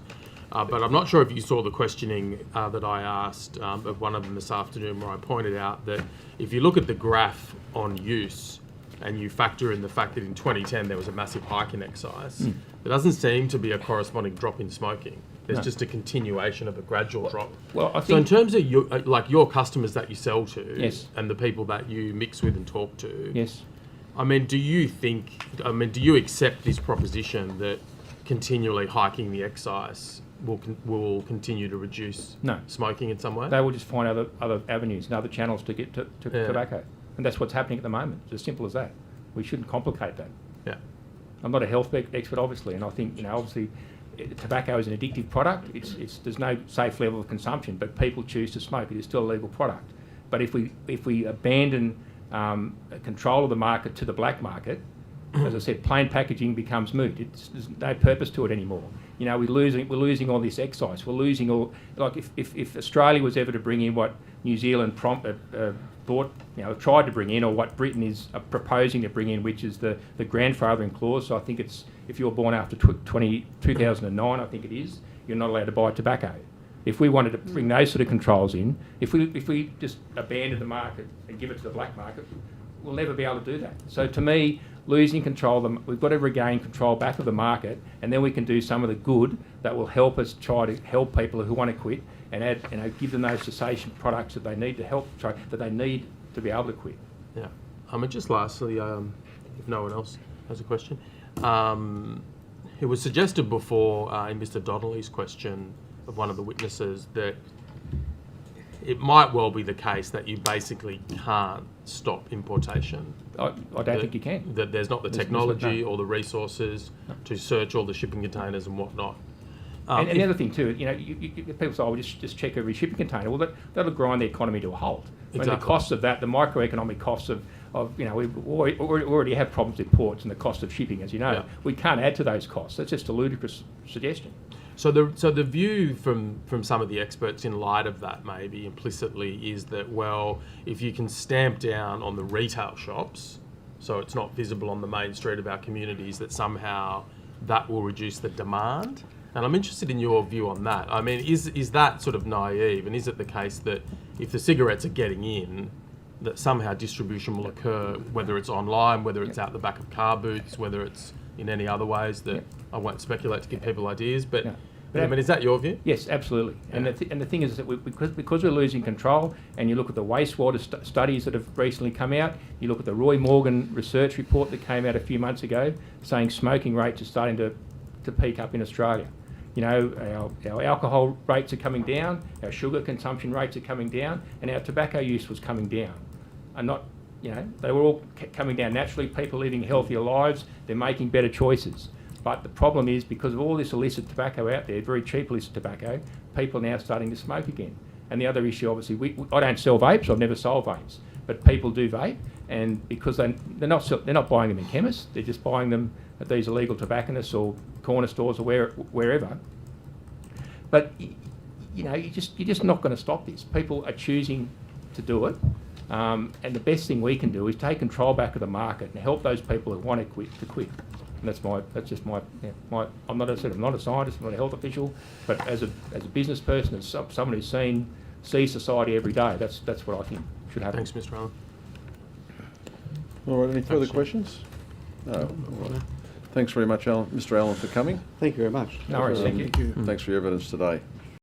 But I'm not sure if you saw the questioning that I asked of one of them this afternoon, where I pointed out that if you look at the graph on use and you factor in the fact that in 2010 there was a massive hike in excise, there doesn't seem to be a corresponding drop in smoking. There's just a continuation of a gradual drop. Well, I think so in terms of your customers that you sell to, yes, and the people that you mix with and talk to, yes, I mean, do you accept this proposition that continually hiking the excise will continue to reduce smoking in some way? They will just find other avenues and other channels to get to tobacco, and that's what's happening at the moment. It's as simple as that. We shouldn't complicate that. Yeah, I'm not a health expert, obviously, and I think obviously tobacco is an addictive product. There's no safe level of consumption, but people choose to smoke. It is still a legal product. But if we abandon control of the market to the black market, as I said, plain packaging becomes moot. There's no purpose to it anymore. We're losing all this excise. We're losing all, like if Australia was ever to bring in what New Zealand tried to bring in, or what Britain is proposing to bring in, which is the grandfathering clause. So I think it's, if you're born after 2009, I think it is, you're not allowed to buy tobacco. If we wanted to bring those sort of controls in, if we just abandon the market and give it to the black market, we'll never be able to do that. So to me, losing control, we've got to regain control back of the market, and then we can do some of the good that will help us try to help people who want to quit, and give them those cessation products that they need to help, that they need to be able to quit. Yeah. And just lastly, if no one else has a question, it was suggested before in Mr. Donnelly's question of one of the witnesses that it might well be the case that you basically can't stop importation. I don't think you can. That there's not the technology or the resources to search all the shipping containers and whatnot. And the other thing too, people say, "Oh, just check every shipping container." Well, that'll grind the economy to a halt. Exactly. I mean, the costs of that, the microeconomic costs of we already have problems with ports and the cost of shipping, as you know. Yeah. We can't add to those costs. That's just a ludicrous suggestion. So the view from some of the experts in light of that maybe implicitly is that, well, if you can stamp down on the retail shops, so it's not visible on the main street of our communities, that somehow that will reduce the demand. And I'm interested in your view on that. I mean, is that sort of naive? And is it the case that if the cigarettes are getting in, that somehow distribution will occur, whether it's online, whether it's out the back of car boots, whether it's in any other ways that I won't speculate to give people ideas, but I mean, is that your view? Yes, absolutely. Yeah. And the thing is that because we're losing control, and you look at the wastewater studies that have recently come out, you look at the Roy Morgan research report that came out a few months ago, saying smoking rates are starting to peak up in Australia. Our alcohol rates are coming down, our sugar consumption rates are coming down, and our tobacco use was coming down. And not, they were all coming down naturally. People living healthier lives, they're making better choices. But the problem is, because of all this illicit tobacco out there, very cheap illicit tobacco, people are now starting to smoke again. And the other issue, obviously, I don't sell vapes. I've never sold vapes, but people do vape, and because they're not buying them in chemists, they're just buying them at these illegal tobacconists or corner stores or wherever. But you're just not going to stop this. People are choosing to do it, and the best thing we can do is take control back of the market and help those people who want to quit. And that's just my. I'm not a scientist, I'm not a health official, but as a business person, as someone who's sees society every day, that's what I think should happen. Thanks, Mr. Allen. All right, any further questions? No. All right. Thanks very much, Mr. Allen, for coming. Thank you very much. No worries, thank you. Thanks for your evidence today.